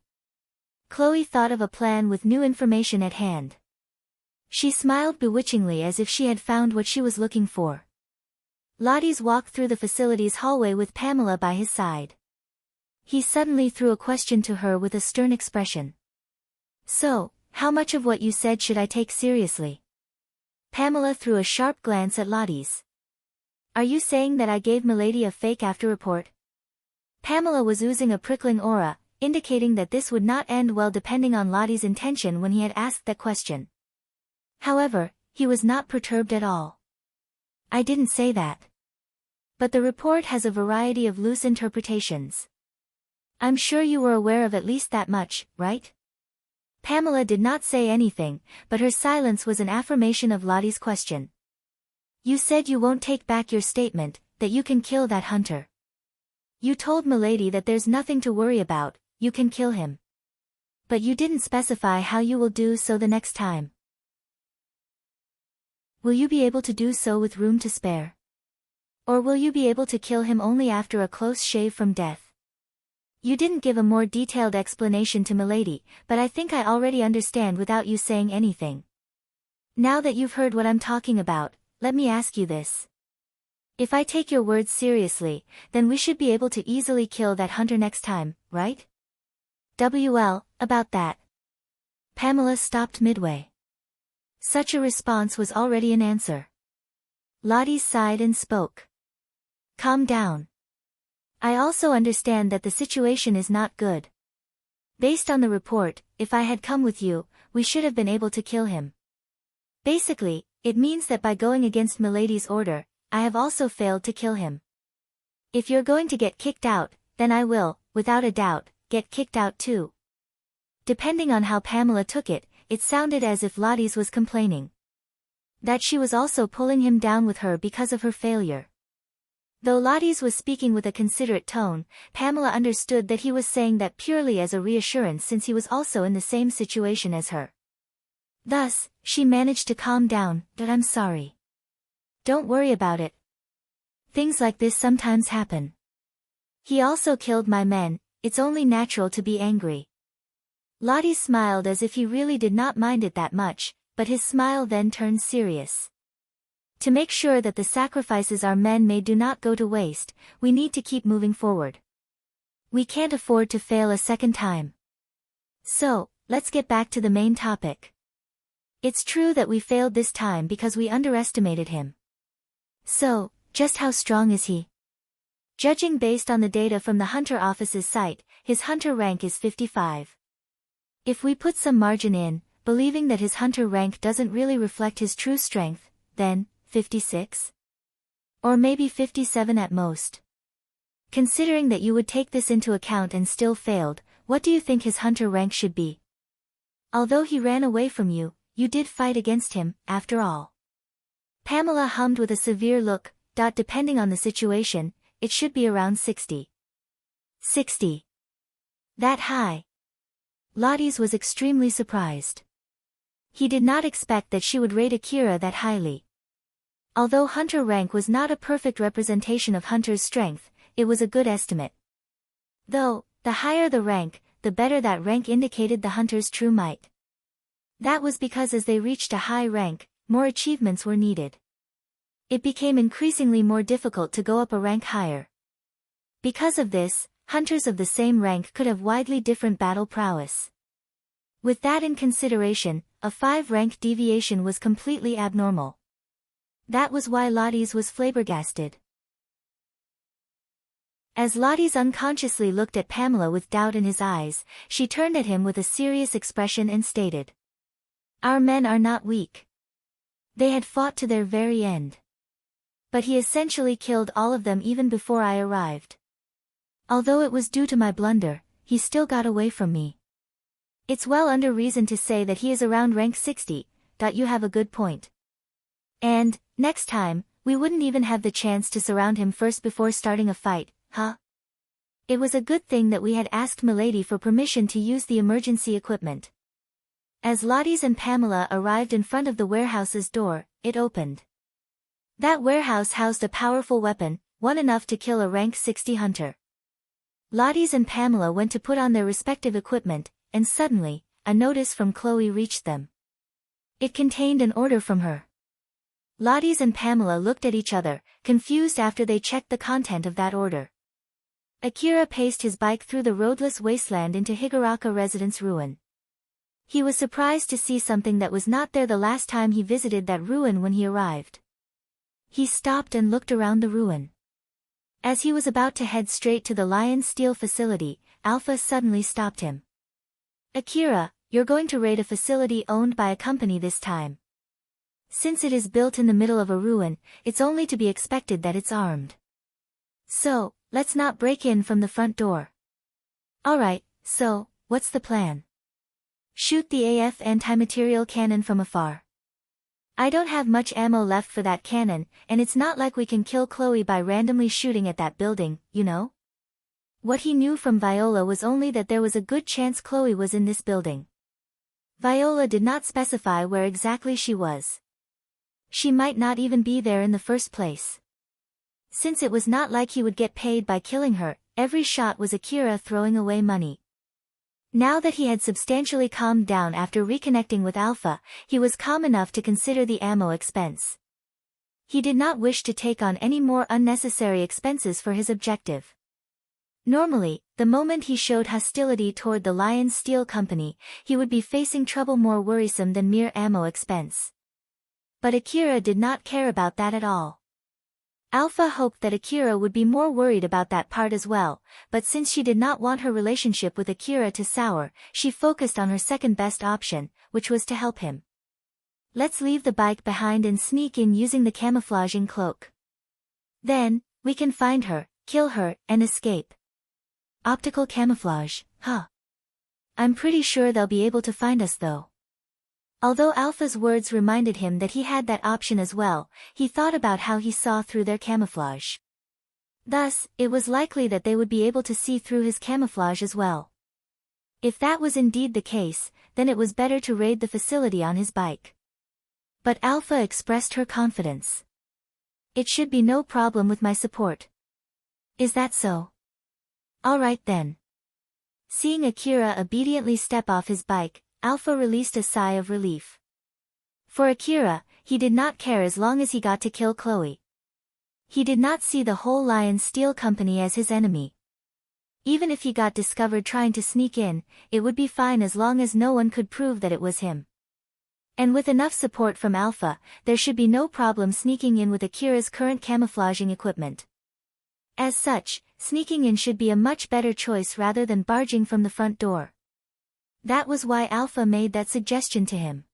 Chloe thought of a plan with new information at hand. She smiled bewitchingly as if she had found what she was looking for. Lottie's walked through the facility's hallway with Pamela by his side. He suddenly threw a question to her with a stern expression. So, how much of what you said should I take seriously? Pamela threw a sharp glance at Lottie's. Are you saying that I gave Milady a fake after report? Pamela was oozing a prickling aura, indicating that this would not end well depending on Lottie's intention when he had asked that question. However, he was not perturbed at all. I didn't say that. But the report has a variety of loose interpretations. I'm sure you were aware of at least that much, right? Pamela did not say anything, but her silence was an affirmation of Lottie's question. You said you won't take back your statement, that you can kill that hunter. You told Milady that there's nothing to worry about, you can kill him. But you didn't specify how you will do so the next time. Will you be able to do so with room to spare? Or will you be able to kill him only after a close shave from death? You didn't give a more detailed explanation to Milady, but I think I already understand without you saying anything. Now that you've heard what I'm talking about, let me ask you this. If I take your words seriously, then we should be able to easily kill that hunter next time, right? Well, about that. Pamela stopped midway. Such a response was already an answer. Lottie sighed and spoke. Calm down. I also understand that the situation is not good. Based on the report, if I had come with you, we should have been able to kill him. Basically, it means that by going against Milady's order, I have also failed to kill him. If you're going to get kicked out, then I will, without a doubt, get kicked out too. Depending on how Pamela took it, it sounded as if Lottie's was complaining. That she was also pulling him down with her because of her failure. Though Lottie's was speaking with a considerate tone, Pamela understood that he was saying that purely as a reassurance since he was also in the same situation as her. Thus, she managed to calm down, but I'm sorry. Don't worry about it. Things like this sometimes happen. He also killed my men, it's only natural to be angry. Lottie smiled as if he really did not mind it that much, but his smile then turned serious. To make sure that the sacrifices our men made do not go to waste, we need to keep moving forward. We can't afford to fail a second time. So, let's get back to the main topic. It's true that we failed this time because we underestimated him. So, just how strong is he? Judging based on the data from the Hunter office's site, his Hunter rank is 55. If we put some margin in, believing that his Hunter rank doesn't really reflect his true strength, then, 56? Or maybe 57 at most. Considering that you would take this into account and still failed, what do you think his Hunter rank should be? Although he ran away from you, you did fight against him, after all. Pamela hummed with a severe look, depending on the situation, it should be around 60. 60. That high. Lottie's was extremely surprised. He did not expect that she would rate Akira that highly. Although Hunter rank was not a perfect representation of Hunter's strength, it was a good estimate. Though, the higher the rank, the better that rank indicated the Hunter's true might. That was because as they reached a high rank, more achievements were needed. It became increasingly more difficult to go up a rank higher. Because of this, Hunters of the same rank could have widely different battle prowess. With that in consideration, a 5-rank deviation was completely abnormal. That was why Lottie's was flabbergasted. As Lottie's unconsciously looked at Pamela with doubt in his eyes, she turned at him with a serious expression and stated, "Our men are not weak. They had fought to their very end. But he essentially killed all of them even before I arrived. Although it was due to my blunder, he still got away from me. It's well under reason to say that he is around rank 60, you have a good point. And, next time, we wouldn't even have the chance to surround him first before starting a fight, huh? It was a good thing that we had asked Milady for permission to use the emergency equipment." As Lottie's and Pamela arrived in front of the warehouse's door, it opened. That warehouse housed a powerful weapon, one enough to kill a rank 60 hunter. Lottie's and Pamela went to put on their respective equipment, and suddenly, a notice from Chloe reached them. It contained an order from her. Lottie's and Pamela looked at each other, confused after they checked the content of that order. Akira paced his bike through the roadless wasteland into Higuraka residence ruin. He was surprised to see something that was not there the last time he visited that ruin when he arrived. He stopped and looked around the ruin. As he was about to head straight to the Lion Steel facility, Alpha suddenly stopped him. "Akira, you're going to raid a facility owned by a company this time. Since it is built in the middle of a ruin, it's only to be expected that it's armed. So, let's not break in from the front door." "Alright, so, what's the plan?" "Shoot the AF anti-material cannon from afar. I don't have much ammo left for that cannon, and it's not like we can kill Chloe by randomly shooting at that building, you know?" What he knew from Viola was only that there was a good chance Chloe was in this building. Viola did not specify where exactly she was. She might not even be there in the first place. Since it was not like he would get paid by killing her, every shot was Akira throwing away money. Now that he had substantially calmed down after reconnecting with Alpha, he was calm enough to consider the ammo expense. He did not wish to take on any more unnecessary expenses for his objective. Normally, the moment he showed hostility toward the Lion Steel Company, he would be facing trouble more worrisome than mere ammo expense. But Akira did not care about that at all. Alpha hoped that Akira would be more worried about that part as well, but since she did not want her relationship with Akira to sour, she focused on her second best option, which was to help him. "Let's leave the bike behind and sneak in using the camouflaging cloak. Then, we can find her, kill her, and escape." "Optical camouflage, huh? I'm pretty sure they'll be able to find us though." Although Alpha's words reminded him that he had that option as well, he thought about how he saw through their camouflage. Thus, it was likely that they would be able to see through his camouflage as well. If that was indeed the case, then it was better to raid the facility on his bike. But Alpha expressed her confidence. "It should be no problem with my support." "Is that so? Alright then." Seeing Akira obediently step off his bike, Alpha released a sigh of relief. For Akira, he did not care as long as he got to kill Chloe. He did not see the whole Lion Steel Company as his enemy. Even if he got discovered trying to sneak in, it would be fine as long as no one could prove that it was him. And with enough support from Alpha, there should be no problem sneaking in with Akira's current camouflaging equipment. As such, sneaking in should be a much better choice rather than barging from the front door. That was why Alpha made that suggestion to him.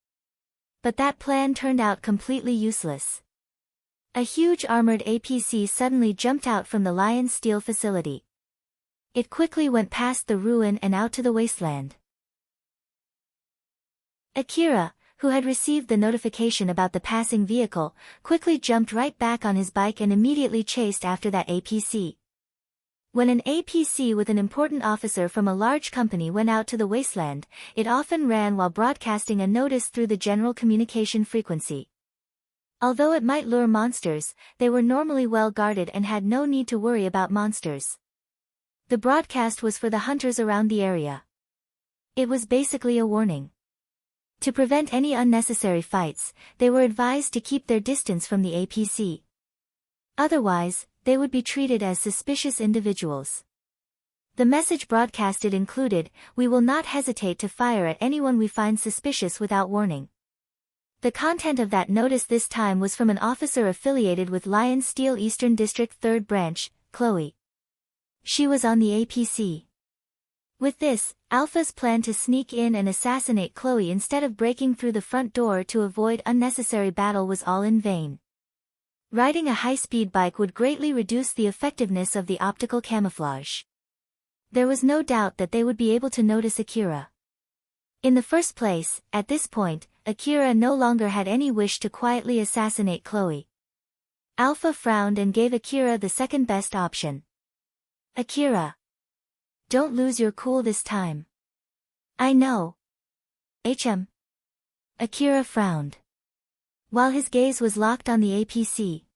But that plan turned out completely useless. A huge armored APC suddenly jumped out from the Lion Steel facility. It quickly went past the ruin and out to the wasteland. Akira, who had received the notification about the passing vehicle, quickly jumped right back on his bike and immediately chased after that APC. When an APC with an important officer from a large company went out to the wasteland, it often ran while broadcasting a notice through the general communication frequency. Although it might lure monsters, they were normally well guarded and had no need to worry about monsters. The broadcast was for the hunters around the area. It was basically a warning. To prevent any unnecessary fights, they were advised to keep their distance from the APC. Otherwise, they would be treated as suspicious individuals. The message broadcasted included, "We will not hesitate to fire at anyone we find suspicious without warning." The content of that notice this time was from an officer affiliated with Lion Steel Eastern District 3rd Branch, Chloe. She was on the APC. With this, Alpha's plan to sneak in and assassinate Chloe instead of breaking through the front door to avoid unnecessary battle was all in vain. Riding a high-speed bike would greatly reduce the effectiveness of the optical camouflage. There was no doubt that they would be able to notice Akira. In the first place, at this point, Akira no longer had any wish to quietly assassinate Chloe. Alpha frowned and gave Akira the second best option. "Akira. Don't lose your cool this time." "I know. HM." Akira frowned, while his gaze was locked on the APC.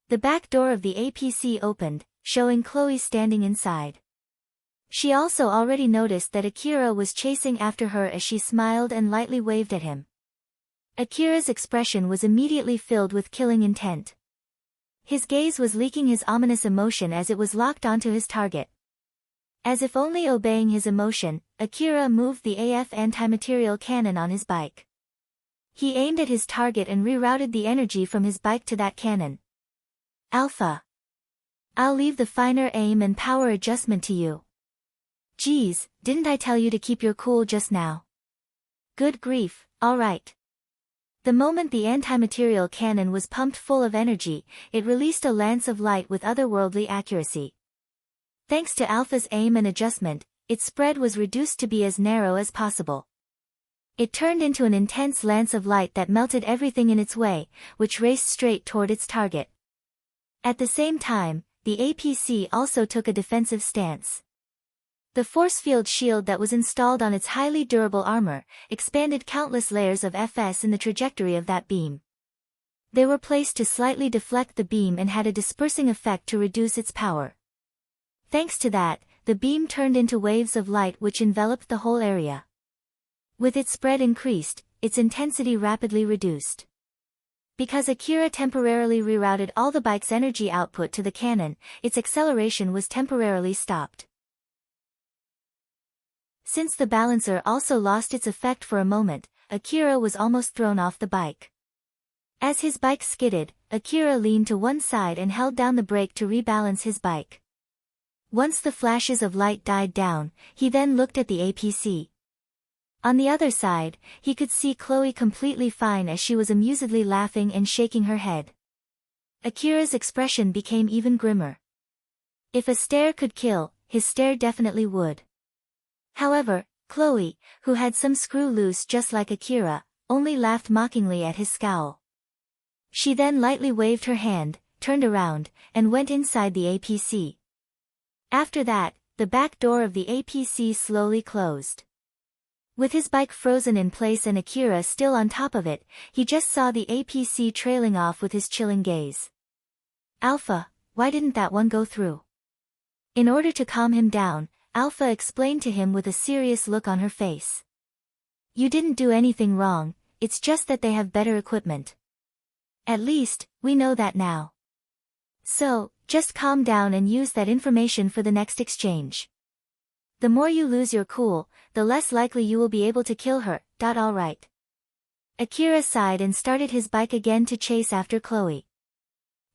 The back door of the APC opened, showing Chloe standing inside. She also already noticed that Akira was chasing after her as she smiled and lightly waved at him. Akira's expression was immediately filled with killing intent. His gaze was leaking his ominous emotion as it was locked onto his target. As if only obeying his emotion, Akira moved the AF anti-material cannon on his bike. He aimed at his target and rerouted the energy from his bike to that cannon. "Alpha. I'll leave the finer aim and power adjustment to you." "Geez, didn't I tell you to keep your cool just now?" "Good grief, alright." The moment the anti-material cannon was pumped full of energy, it released a lance of light with otherworldly accuracy. Thanks to Alpha's aim and adjustment, its spread was reduced to be as narrow as possible. It turned into an intense lance of light that melted everything in its way, which raced straight toward its target. At the same time, the APC also took a defensive stance. The force field shield that was installed on its highly durable armor expanded countless layers of FS in the trajectory of that beam. They were placed to slightly deflect the beam and had a dispersing effect to reduce its power. Thanks to that, the beam turned into waves of light which enveloped the whole area. With its spread increased, its intensity rapidly reduced. Because Akira temporarily rerouted all the bike's energy output to the cannon, its acceleration was temporarily stopped. Since the balancer also lost its effect for a moment, Akira was almost thrown off the bike. As his bike skidded, Akira leaned to one side and held down the brake to rebalance his bike. Once the flashes of light died down, he then looked at the APC. On the other side, he could see Chloe completely fine as she was amusedly laughing and shaking her head. Akira's expression became even grimmer. If a stare could kill, his stare definitely would. However, Chloe, who had some screw loose just like Akira, only laughed mockingly at his scowl. She then lightly waved her hand, turned around, and went inside the APC. After that, the back door of the APC slowly closed. With his bike frozen in place and Akira still on top of it, he just saw the APC trailing off with his chilling gaze. "Alpha, why didn't that one go through?" In order to calm him down, Alpha explained to him with a serious look on her face. "You didn't do anything wrong, it's just that they have better equipment. At least, we know that now. So, just calm down and use that information for the next exchange. The more you lose your cool, the less likely you will be able to kill her. Alright." Akira sighed and started his bike again to chase after Chloe.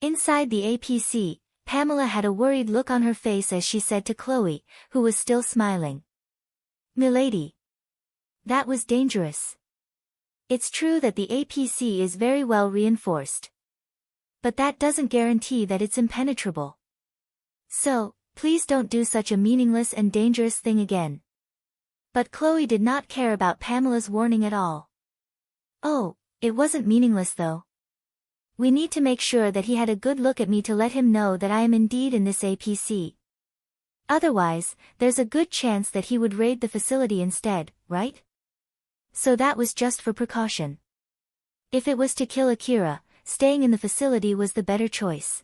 Inside the APC, Pamela had a worried look on her face as she said to Chloe, who was still smiling. "Milady. That was dangerous. It's true that the APC is very well reinforced. But that doesn't guarantee that it's impenetrable. So, please don't do such a meaningless and dangerous thing again." But Chloe did not care about Pamela's warning at all. "Oh, it wasn't meaningless though. We need to make sure that he had a good look at me to let him know that I am indeed in this APC. Otherwise, there's a good chance that he would raid the facility instead, right? So that was just for precaution. If it was to kill Akira, staying in the facility was the better choice.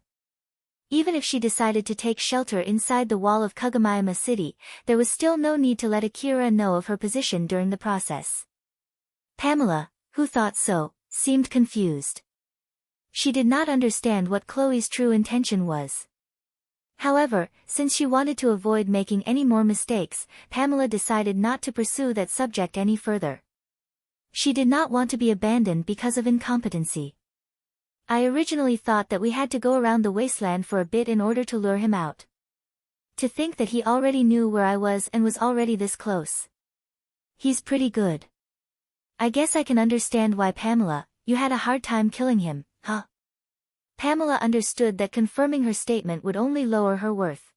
Even if she decided to take shelter inside the wall of Kagamayama City, there was still no need to let Akira know of her position during the process." Pamela, who thought so, seemed confused. She did not understand what Chloe's true intention was. However, since she wanted to avoid making any more mistakes, Pamela decided not to pursue that subject any further. She did not want to be abandoned because of incompetency. I originally thought that we had to go around the wasteland for a bit in order to lure him out. To think that he already knew where I was and was already this close. He's pretty good. I guess I can understand why Pamela, you had a hard time killing him, huh? Pamela understood that confirming her statement would only lower her worth.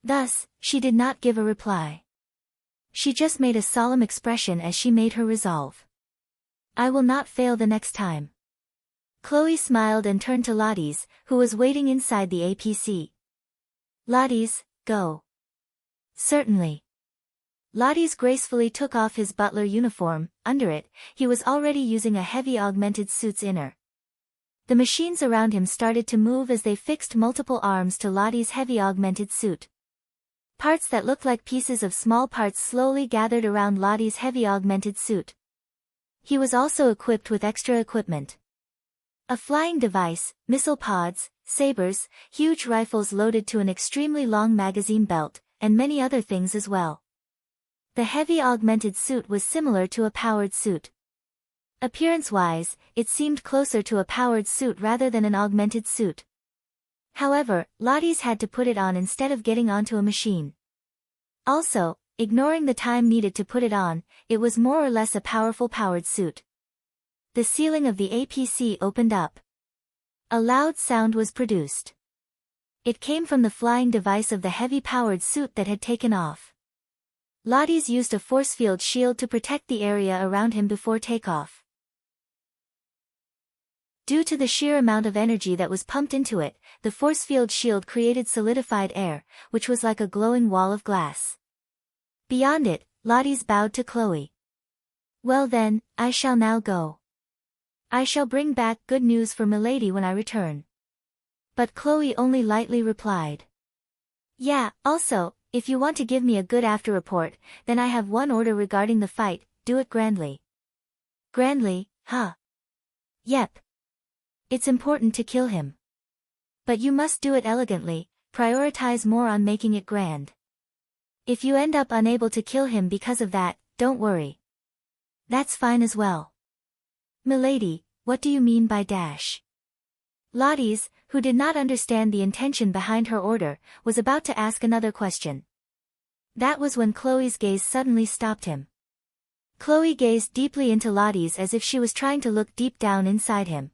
Thus, she did not give a reply. She just made a solemn expression as she made her resolve. I will not fail the next time. Chloe smiled and turned to Lotties, who was waiting inside the APC. Lotties, go. Certainly. Lotties gracefully took off his butler uniform. Under it, he was already using a heavy augmented suit's inner. The machines around him started to move as they fixed multiple arms to Lottie's heavy augmented suit. Parts that looked like pieces of small parts slowly gathered around Lottie's heavy augmented suit. He was also equipped with extra equipment. A flying device, missile pods, sabers, huge rifles loaded to an extremely long magazine belt, and many other things as well. The heavy augmented suit was similar to a powered suit. Appearance-wise, it seemed closer to a powered suit rather than an augmented suit. However, Lotties had to put it on instead of getting onto a machine. Also, ignoring the time needed to put it on, it was more or less a powerful powered suit. The ceiling of the APC opened up. A loud sound was produced. It came from the flying device of the heavy powered suit that had taken off. Lotties used a force field shield to protect the area around him before takeoff. Due to the sheer amount of energy that was pumped into it, the force field shield created solidified air, which was like a glowing wall of glass. Beyond it, Lotties bowed to Chloe. Well then, I shall now go. I shall bring back good news for Milady when I return. But Chloe only lightly replied. Yeah, also, if you want to give me a good after report, then I have one order regarding the fight, do it grandly. Grandly, huh? Yep. It's important to kill him. But you must do it elegantly, prioritize more on making it grand. If you end up unable to kill him because of that, don't worry. That's fine as well. Milady, what do you mean by dash? Lotties, who did not understand the intention behind her order, was about to ask another question. That was when Chloe's gaze suddenly stopped him. Chloe gazed deeply into Lotties as if she was trying to look deep down inside him.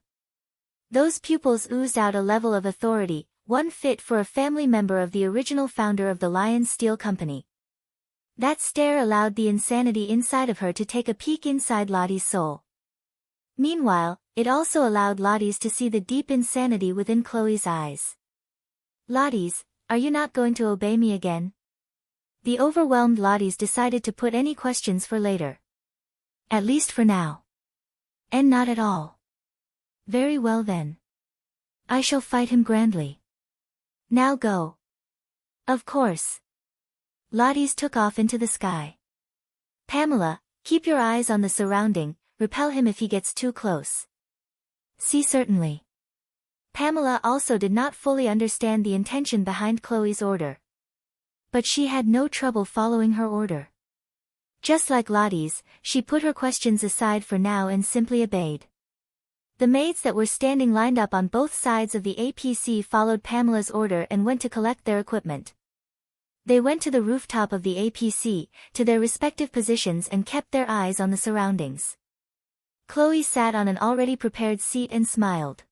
Those pupils oozed out a level of authority, one fit for a family member of the original founder of the Lion Steel Company. That stare allowed the insanity inside of her to take a peek inside Lottie's soul. Meanwhile, it also allowed Lotties to see the deep insanity within Chloe's eyes. Lotties, are you not going to obey me again? The overwhelmed Lotties decided to put any questions for later. At least for now. And not at all. Very well then. I shall fight him grandly. Now go. Of course. Lotties took off into the sky. Pamela, keep your eyes on the surrounding, repel him if he gets too close. See certainly. Pamela also did not fully understand the intention behind Chloe's order. But she had no trouble following her order. Just like Lotties, she put her questions aside for now and simply obeyed. The maids that were standing lined up on both sides of the APC followed Pamela's order and went to collect their equipment. They went to the rooftop of the APC, to their respective positions and kept their eyes on the surroundings. Chloe sat on an already prepared seat and smiled.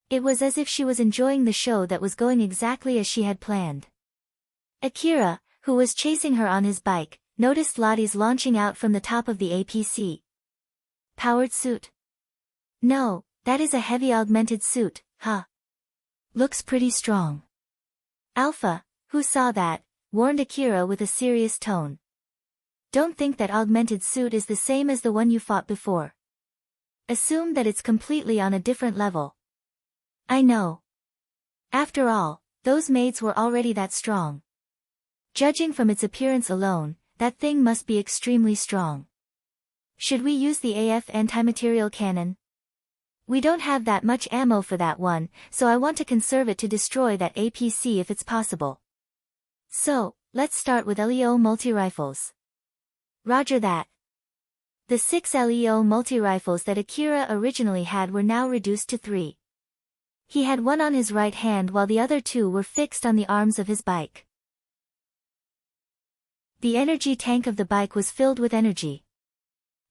It was as if she was enjoying the show that was going exactly as she had planned. Akira, who was chasing her on his bike, noticed Lottie's launching out from the top of the APC. Powered suit? No, that is a heavy augmented suit, huh? Looks pretty strong. Alpha, who saw that, warned Akira with a serious tone. Don't think that augmented suit is the same as the one you fought before. Assume that it's completely on a different level. I know. After all, those maids were already that strong. Judging from its appearance alone, that thing must be extremely strong. Should we use the AF antimaterial cannon? We don't have that much ammo for that one, so I want to conserve it to destroy that APC if it's possible. So, let's start with LEO multi-rifles. Roger that. The 6 LEO multi-rifles that Akira originally had were now reduced to 3. He had one on his right hand while the other 2 were fixed on the arms of his bike. The energy tank of the bike was filled with energy.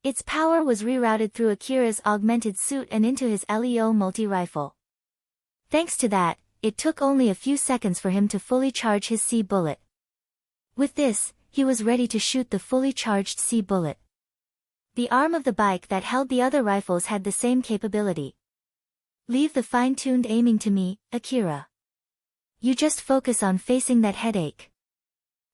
Its power was rerouted through Akira's augmented suit and into his LEO multi-rifle. Thanks to that, it took only a few seconds for him to fully charge his C bullet. With this, he was ready to shoot the fully charged C bullet. The arm of the bike that held the other rifles had the same capability. Leave the fine-tuned aiming to me, Akira. You just focus on facing that headache.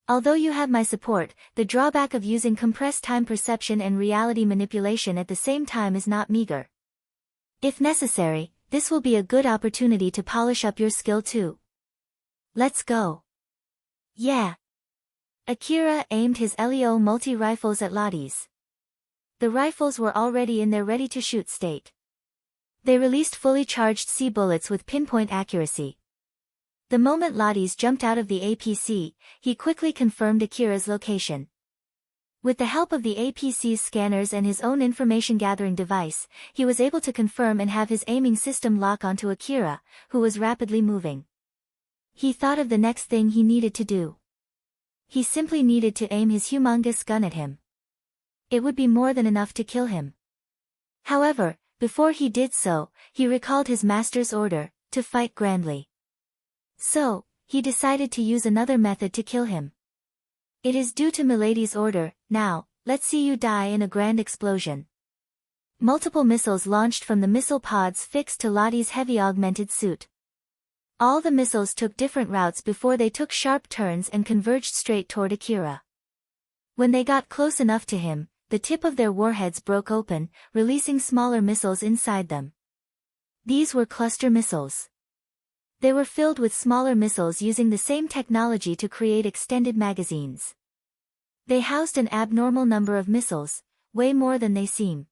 Although you have my support, the drawback of using compressed time perception and reality manipulation at the same time is not meager. If necessary, this will be a good opportunity to polish up your skill too. Let's go. Yeah. Akira aimed his LEO multi-rifles at Lottie's. The rifles were already in their ready-to-shoot state. They released fully charged C bullets with pinpoint accuracy. The moment Lottie's jumped out of the APC, he quickly confirmed Akira's location. With the help of the APC's scanners and his own information-gathering device, he was able to confirm and have his aiming system lock onto Akira, who was rapidly moving. He thought of the next thing he needed to do. He simply needed to aim his humongous gun at him. It would be more than enough to kill him. However, before he did so, he recalled his master's order, to fight grandly. So, he decided to use another method to kill him. It is due to Milady's order. Now, let's see you die in a grand explosion. Multiple missiles launched from the missile pods fixed to Lottie's heavy augmented suit. All the missiles took different routes before they took sharp turns and converged straight toward Akira. When they got close enough to him, the tip of their warheads broke open, releasing smaller missiles inside them. These were cluster missiles. They were filled with smaller missiles using the same technology to create extended magazines. They housed an abnormal number of missiles, way more than they seem.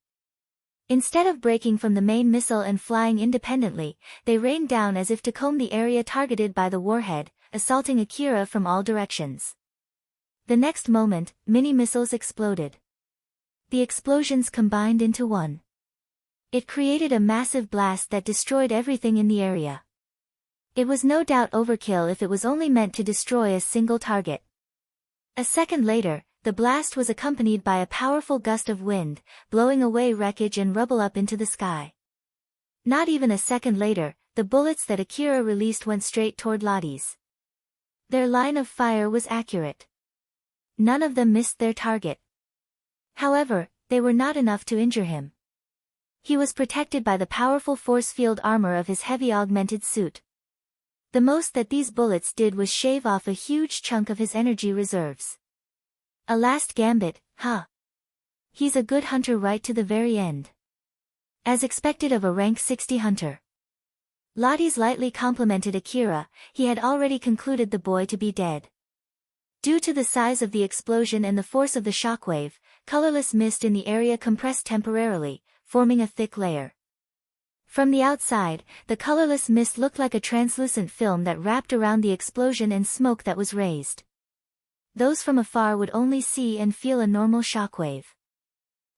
Instead of breaking from the main missile and flying independently, they rained down as if to comb the area targeted by the warhead, assaulting Akira from all directions. The next moment, mini-missiles exploded. The explosions combined into one. It created a massive blast that destroyed everything in the area. It was no doubt overkill if it was only meant to destroy a single target. A second later, the blast was accompanied by a powerful gust of wind, blowing away wreckage and rubble up into the sky. Not even a second later, the bullets that Akira released went straight toward Lottie's. Their line of fire was accurate. None of them missed their target. However, they were not enough to injure him. He was protected by the powerful force field armor of his heavy augmented suit. The most that these bullets did was shave off a huge chunk of his energy reserves. A last gambit, huh? He's a good hunter right to the very end. As expected of a rank 60 hunter. Lottie's lightly complimented Akira. He had already concluded the boy to be dead. Due to the size of the explosion and the force of the shockwave, colorless mist in the area compressed temporarily, forming a thick layer. From the outside, the colorless mist looked like a translucent film that wrapped around the explosion and smoke that was raised. Those from afar would only see and feel a normal shockwave.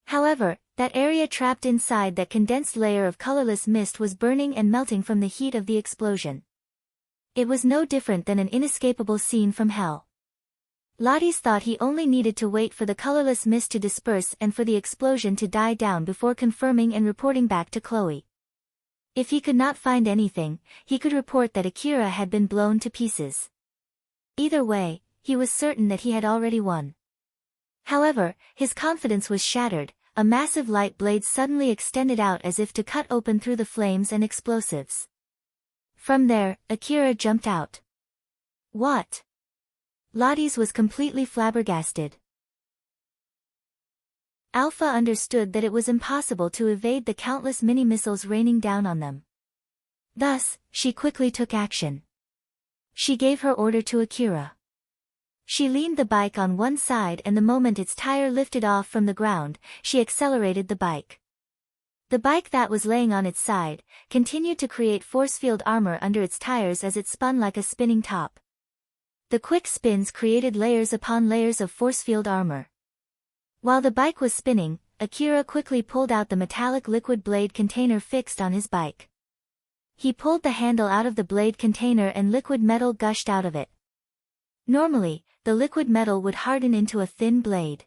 However, that area trapped inside that condensed layer of colorless mist was burning and melting from the heat of the explosion. It was no different than an inescapable scene from hell. Lottie's thought he only needed to wait for the colorless mist to disperse and for the explosion to die down before confirming and reporting back to Chloe. If he could not find anything, he could report that Akira had been blown to pieces. Either way, he was certain that he had already won. However, his confidence was shattered. A massive light blade suddenly extended out as if to cut open through the flames and explosives. From there, Akira jumped out. What? Lottie's was completely flabbergasted. Alpha understood that it was impossible to evade the countless mini-missiles raining down on them. Thus, she quickly took action. She gave her order to Akira. She leaned the bike on one side and the moment its tire lifted off from the ground, she accelerated the bike. The bike that was laying on its side continued to create force field armor under its tires as it spun like a spinning top. The quick spins created layers upon layers of force field armor. While the bike was spinning, Akira quickly pulled out the metallic liquid blade container fixed on his bike. He pulled the handle out of the blade container and liquid metal gushed out of it. Normally, the liquid metal would harden into a thin blade.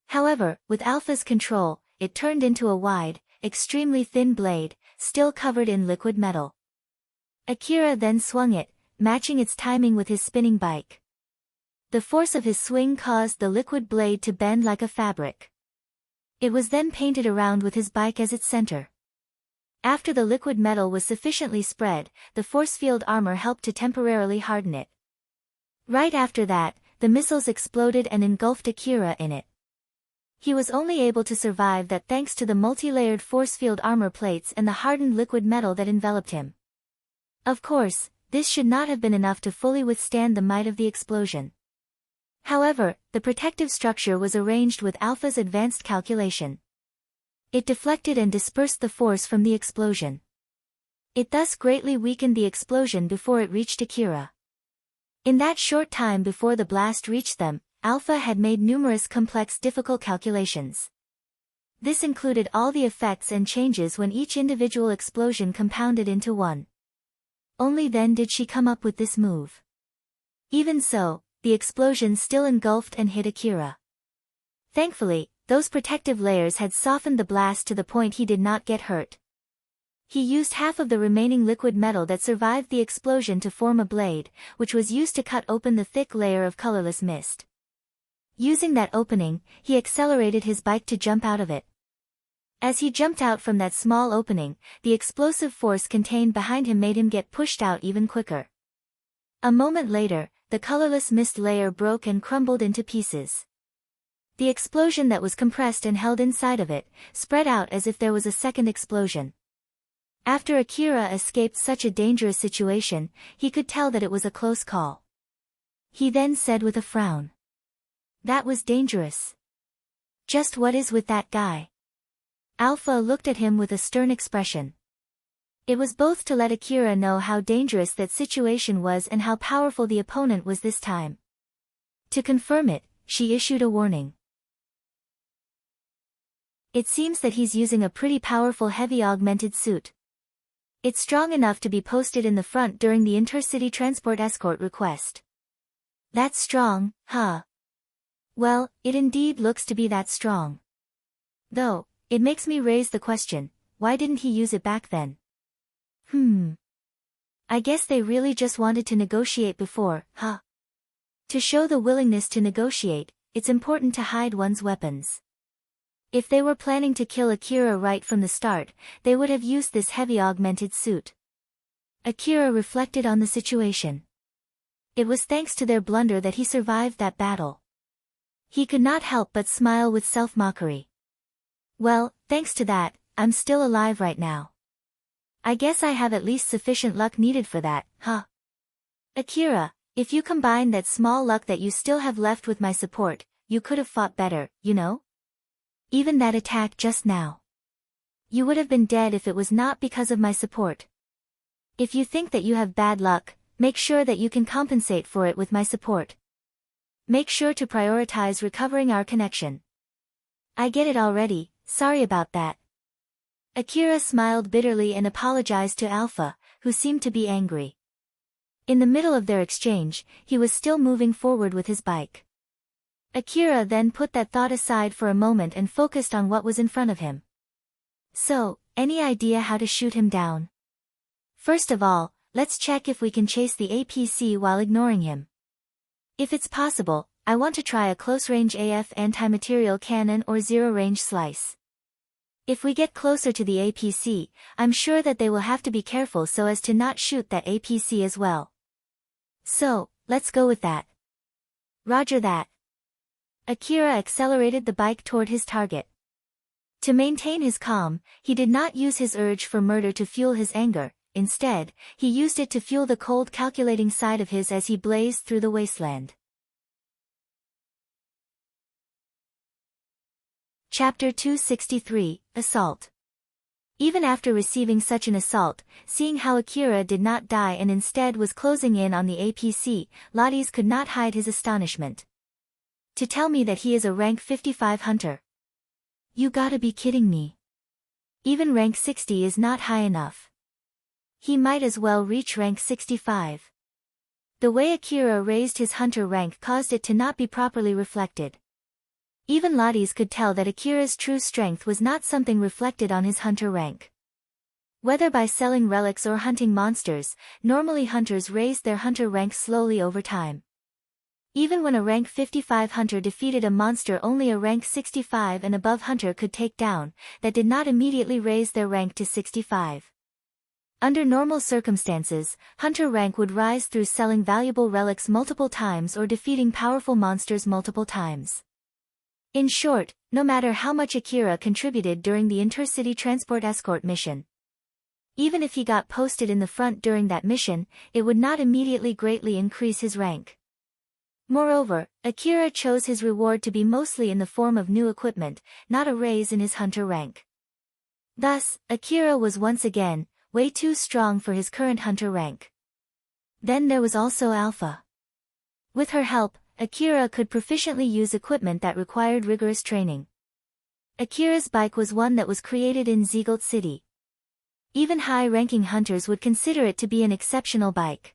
However, with Alpha's control, it turned into a wide, extremely thin blade, still covered in liquid metal. Akira then swung it, matching its timing with his spinning bike. The force of his swing caused the liquid blade to bend like a fabric. It was then painted around with his bike as its center. After the liquid metal was sufficiently spread, the force field armor helped to temporarily harden it. Right after that, the missiles exploded and engulfed Akira in it. He was only able to survive that thanks to the multi-layered force field armor plates and the hardened liquid metal that enveloped him. Of course, this should not have been enough to fully withstand the might of the explosion. However, the protective structure was arranged with Alpha's advanced calculation. It deflected and dispersed the force from the explosion. It thus greatly weakened the explosion before it reached Akira. In that short time before the blast reached them, Alpha had made numerous complex difficult calculations. This included all the effects and changes when each individual explosion compounded into one. Only then did she come up with this move. Even so, the explosion still engulfed and hit Akira. Thankfully, those protective layers had softened the blast to the point he did not get hurt. He used half of the remaining liquid metal that survived the explosion to form a blade, which was used to cut open the thick layer of colorless mist. Using that opening, he accelerated his bike to jump out of it. As he jumped out from that small opening, the explosive force contained behind him made him get pushed out even quicker. A moment later, the colorless mist layer broke and crumbled into pieces. The explosion that was compressed and held inside of it spread out as if there was a second explosion. After Akira escaped such a dangerous situation, he could tell that it was a close call. He then said with a frown, "That was dangerous. Just what is with that guy?" Alpha looked at him with a stern expression. It was both to let Akira know how dangerous that situation was and how powerful the opponent was this time. To confirm it, she issued a warning. "It seems that he's using a pretty powerful heavy augmented suit. It's strong enough to be posted in the front during the intercity transport escort request." "That's strong, huh?" "Well, it indeed looks to be that strong. Though, it makes me raise the question, why didn't he use it back then?" I guess they really just wanted to negotiate before, huh? To show the willingness to negotiate, it's important to hide one's weapons. If they were planning to kill Akira right from the start, they would have used this heavy augmented suit. Akira reflected on the situation. It was thanks to their blunder that he survived that battle. He could not help but smile with self-mockery. "Well, thanks to that, I'm still alive right now. I guess I have at least sufficient luck needed for that, huh? Akira, if you combine that small luck that you still have left with my support, you could have fought better, you know? Even that attack just now. You would have been dead if it was not because of my support. If you think that you have bad luck, make sure that you can compensate for it with my support. Make sure to prioritize recovering our connection." "I get it already, sorry about that." Akira smiled bitterly and apologized to Alpha, who seemed to be angry. In the middle of their exchange, he was still moving forward with his bike. Akira then put that thought aside for a moment and focused on what was in front of him. "So, any idea how to shoot him down? First of all, let's check if we can chase the APC while ignoring him. If it's possible, I want to try a close-range AF anti-material cannon or zero-range slice. If we get closer to the APC, I'm sure that they will have to be careful so as to not shoot that APC as well. So, let's go with that." "Roger that." Akira accelerated the bike toward his target. To maintain his calm, he did not use his urge for murder to fuel his anger. Instead, he used it to fuel the cold calculating side of his as he blazed through the wasteland. Chapter 263, Assault. Even after receiving such an assault, seeing how Akira did not die and instead was closing in on the APC, Lotties could not hide his astonishment. To tell me that he is a rank 55 hunter. You gotta be kidding me. Even rank 60 is not high enough. He might as well reach rank 65. The way Akira raised his hunter rank caused it to not be properly reflected. Even Lotties could tell that Akira's true strength was not something reflected on his hunter rank. Whether by selling relics or hunting monsters, normally hunters raised their hunter rank slowly over time. Even when a rank 55 hunter defeated a monster only a rank 65 and above hunter could take down, that did not immediately raise their rank to 65. Under normal circumstances, hunter rank would rise through selling valuable relics multiple times or defeating powerful monsters multiple times. In short, no matter how much Akira contributed during the intercity transport escort mission, even if he got posted in the front during that mission, it would not immediately greatly increase his rank. Moreover, Akira chose his reward to be mostly in the form of new equipment, not a raise in his hunter rank. Thus, Akira was once again, way too strong for his current hunter rank. Then there was also Alpha. With her help, Akira could proficiently use equipment that required rigorous training. Akira's bike was one that was created in Ziegelt City. Even high-ranking hunters would consider it to be an exceptional bike.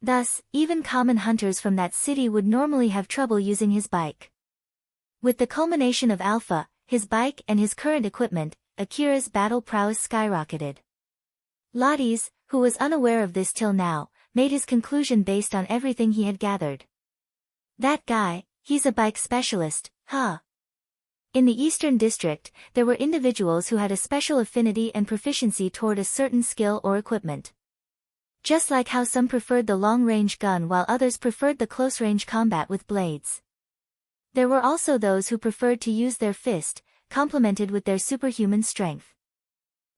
Thus, even common hunters from that city would normally have trouble using his bike. With the culmination of Alpha, his bike and his current equipment, Akira's battle prowess skyrocketed. Lotties, who was unaware of this till now, made his conclusion based on everything he had gathered. That guy, he's a bike specialist, huh? In the Eastern District, there were individuals who had a special affinity and proficiency toward a certain skill or equipment. Just like how some preferred the long-range gun while others preferred the close-range combat with blades. There were also those who preferred to use their fist, complemented with their superhuman strength.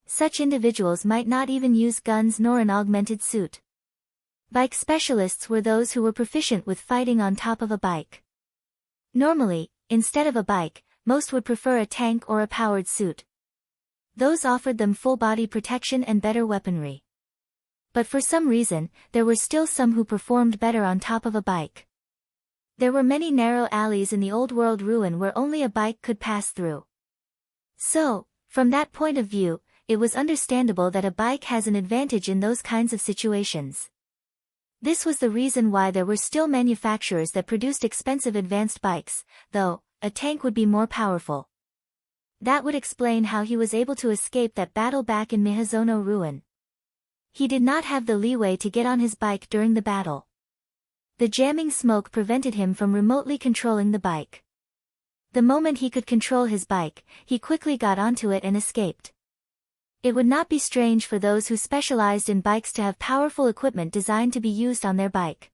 Such individuals might not even use guns nor an augmented suit. Bike specialists were those who were proficient with fighting on top of a bike. Normally, instead of a bike, most would prefer a tank or a powered suit. Those offered them full body protection and better weaponry. But for some reason, there were still some who performed better on top of a bike. There were many narrow alleys in the old world ruin where only a bike could pass through. So, from that point of view, it was understandable that a bike has an advantage in those kinds of situations. This was the reason why there were still manufacturers that produced expensive advanced bikes, though, a tank would be more powerful. That would explain how he was able to escape that battle back in Mihazono ruin. He did not have the leeway to get on his bike during the battle. The jamming smoke prevented him from remotely controlling the bike. The moment he could control his bike, he quickly got onto it and escaped. It would not be strange for those who specialized in bikes to have powerful equipment designed to be used on their bike.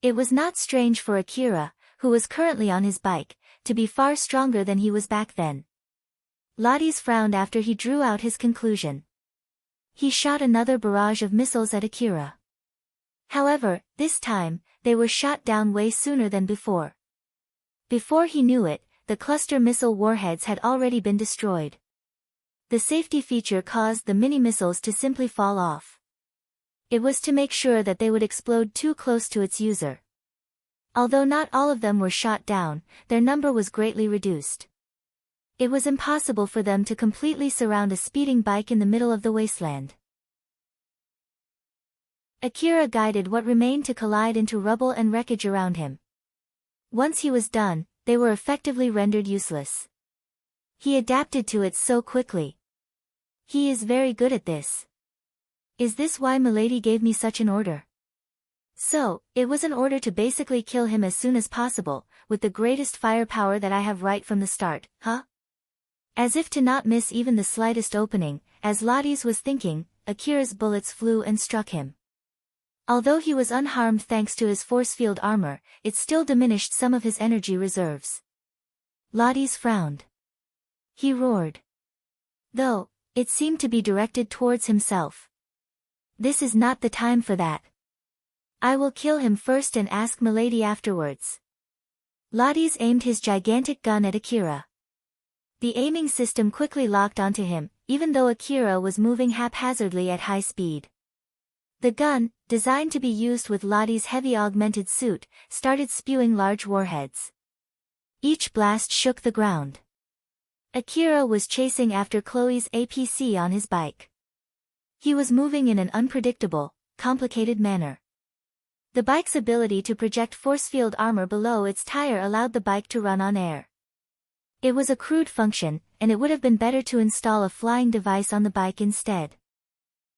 It was not strange for Akira, who was currently on his bike, to be far stronger than he was back then. Lotties frowned after he drew out his conclusion. He shot another barrage of missiles at Akira. However, this time, they were shot down way sooner than before. Before he knew it, the cluster missile warheads had already been destroyed. The safety feature caused the mini-missiles to simply fall off. It was to make sure that they would explode too close to its user. Although not all of them were shot down, their number was greatly reduced. It was impossible for them to completely surround a speeding bike in the middle of the wasteland. Akira guided what remained to collide into rubble and wreckage around him. Once he was done, they were effectively rendered useless. He adapted to it so quickly. He is very good at this. Is this why Milady gave me such an order? So, it was an order to basically kill him as soon as possible, with the greatest firepower that I have right from the start, huh? As if to not miss even the slightest opening, as Lotties was thinking, Akira's bullets flew and struck him. Although he was unharmed thanks to his force field armor, it still diminished some of his energy reserves. Lotties frowned. He roared. Though, it seemed to be directed towards himself. This is not the time for that. I will kill him first and ask Milady afterwards. Lotties aimed his gigantic gun at Akira. The aiming system quickly locked onto him, even though Akira was moving haphazardly at high speed. The gun, designed to be used with Lottie's heavy augmented suit, started spewing large warheads. Each blast shook the ground. Akira was chasing after Chloe's APC on his bike. He was moving in an unpredictable, complicated manner. The bike's ability to project force field armor below its tire allowed the bike to run on air. It was a crude function, and it would have been better to install a flying device on the bike instead.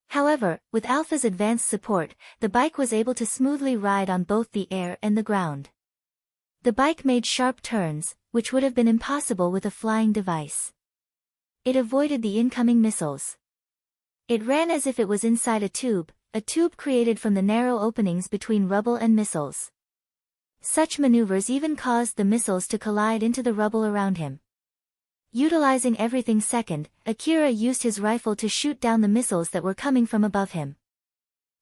However, with Alpha's advanced support, the bike was able to smoothly ride on both the air and the ground. The bike made sharp turns, which would have been impossible with a flying device. It avoided the incoming missiles. It ran as if it was inside a tube created from the narrow openings between rubble and missiles. Such maneuvers even caused the missiles to collide into the rubble around him. Utilizing everything second, Akira used his rifle to shoot down the missiles that were coming from above him.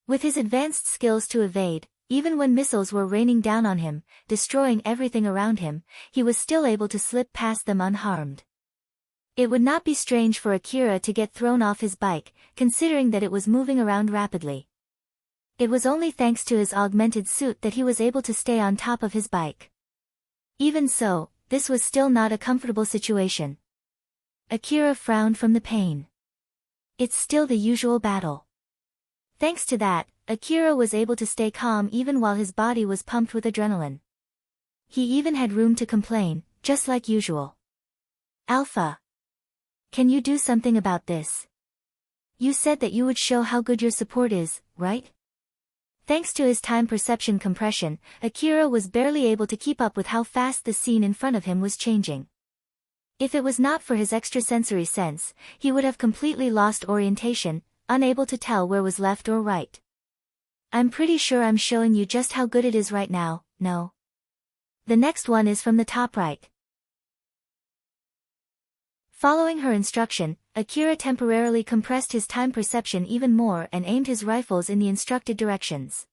With his advanced skills to evade, even when missiles were raining down on him, destroying everything around him, he was still able to slip past them unharmed. It would not be strange for Akira to get thrown off his bike, considering that it was moving around rapidly. It was only thanks to his augmented suit that he was able to stay on top of his bike. Even so, this was still not a comfortable situation. Akira frowned from the pain. It's still the usual battle. Thanks to that, Akira was able to stay calm even while his body was pumped with adrenaline. He even had room to complain, just like usual. Alpha. Can you do something about this? You said that you would show how good your support is, right? Thanks to his time perception compression, Akira was barely able to keep up with how fast the scene in front of him was changing. If it was not for his extrasensory sense, he would have completely lost orientation, unable to tell where was left or right. I'm pretty sure I'm showing you just how good it is right now, no? The next one is from the top right. Following her instruction, Akira temporarily compressed his time perception even more and aimed his rifles in the instructed directions.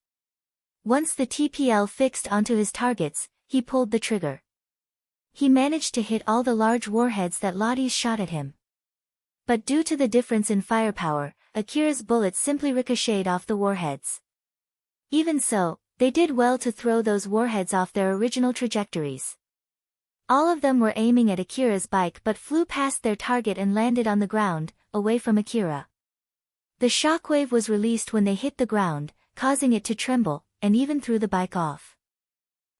Once the TPL fixed onto his targets, he pulled the trigger. He managed to hit all the large warheads that Lottie shot at him. But due to the difference in firepower, Akira's bullets simply ricocheted off the warheads. Even so, they did well to throw those warheads off their original trajectories. All of them were aiming at Akira's bike but flew past their target and landed on the ground, away from Akira. The shockwave was released when they hit the ground, causing it to tremble, and even threw the bike off.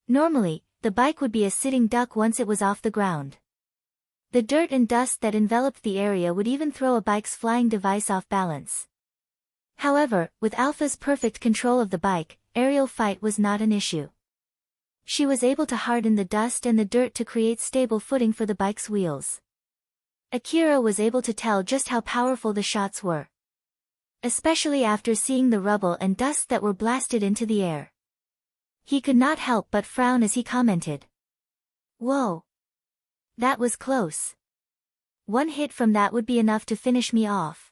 Normally, the bike would be a sitting duck once it was off the ground. The dirt and dust that enveloped the area would even throw a bike's flying device off balance. However, with Alpha's perfect control of the bike, aerial fight was not an issue. She was able to harden the dust and the dirt to create stable footing for the bike's wheels. Akira was able to tell just how powerful the shots were. Especially after seeing the rubble and dust that were blasted into the air. He could not help but frown as he commented. Whoa! That was close. One hit from that would be enough to finish me off.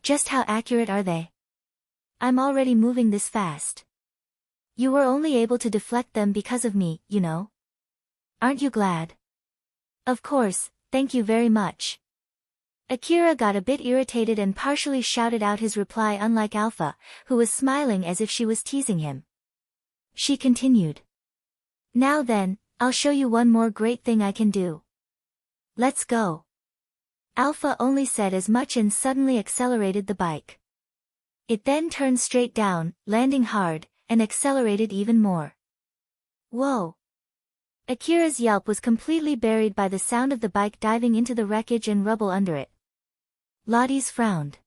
Just how accurate are they? I'm already moving this fast. You were only able to deflect them because of me, you know? Aren't you glad? Of course, thank you very much. Akira got a bit irritated and partially shouted out his reply, unlike Alpha, who was smiling as if she was teasing him. She continued. Now then, I'll show you one more great thing I can do. Let's go. Alpha only said as much and suddenly accelerated the bike. It then turned straight down, landing hard, and accelerated even more. Whoa! Akira's yelp was completely buried by the sound of the bike diving into the wreckage and rubble under it. Lottie's frowned.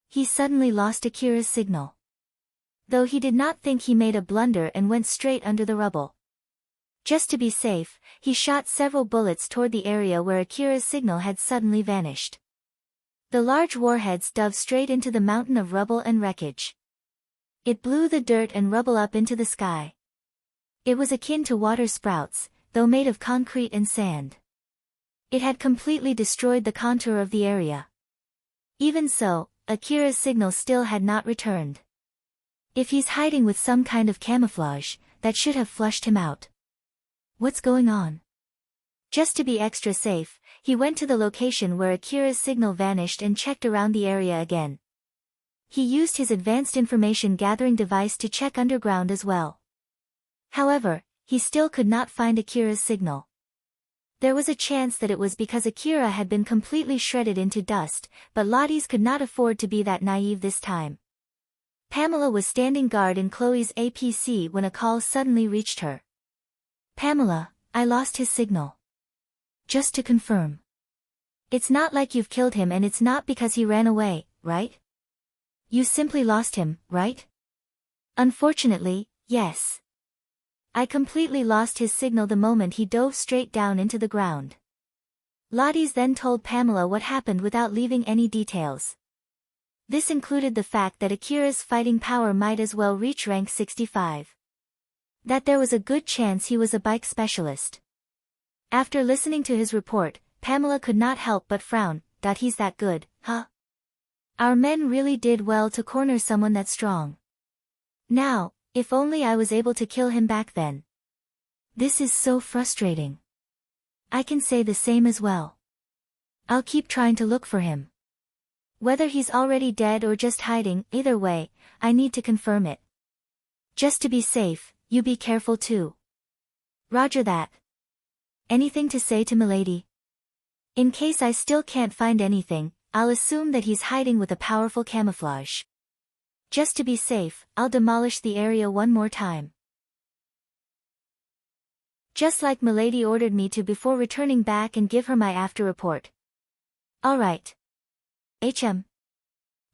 He suddenly lost Akira's signal. Though he did not think he made a blunder and went straight under the rubble. Just to be safe, he shot several bullets toward the area where Akira's signal had suddenly vanished. The large warheads dove straight into the mountain of rubble and wreckage. It blew the dirt and rubble up into the sky. It was akin to water sprouts, though made of concrete and sand. It had completely destroyed the contour of the area. Even so, Akira's signal still had not returned. If he's hiding with some kind of camouflage, that should have flushed him out. What's going on? Just to be extra safe, he went to the location where Akira's signal vanished and checked around the area again. He used his advanced information-gathering device to check underground as well. However, he still could not find Akira's signal. There was a chance that it was because Akira had been completely shredded into dust, but Lottie's could not afford to be that naive this time. Pamela was standing guard in Chloe's APC when a call suddenly reached her. "Pamela, I lost his signal. Just to confirm. It's not like you've killed him and it's not because he ran away, right? You simply lost him, right?" "Unfortunately, yes. I completely lost his signal the moment he dove straight down into the ground." Lottie's then told Pamela what happened without leaving any details. This included the fact that Akira's fighting power might as well reach rank 65. That there was a good chance he was a bike specialist. After listening to his report, Pamela could not help but frown. "He's that good, huh? Our men really did well to corner someone that strong. Now, if only I was able to kill him back then. This is so frustrating. I can say the same as well. I'll keep trying to look for him. Whether he's already dead or just hiding, either way, I need to confirm it. Just to be safe, you be careful too." "Roger that. Anything to say to Milady?" "In case I still can't find anything, I'll assume that he's hiding with a powerful camouflage. Just to be safe, I'll demolish the area one more time. Just like Milady ordered me to before returning back and give her my after report." "Alright. HM."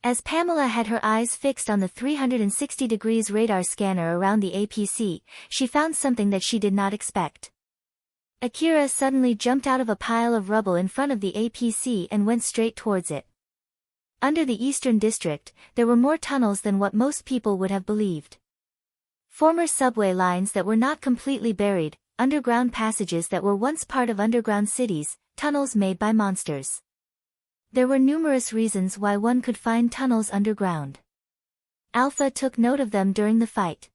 As Pamela had her eyes fixed on the 360 degrees radar scanner around the APC, she found something that she did not expect. Akira suddenly jumped out of a pile of rubble in front of the APC and went straight towards it. Under the Eastern District, there were more tunnels than what most people would have believed. Former subway lines that were not completely buried, underground passages that were once part of underground cities, tunnels made by monsters. There were numerous reasons why one could find tunnels underground. Alpha took note of them during the fight.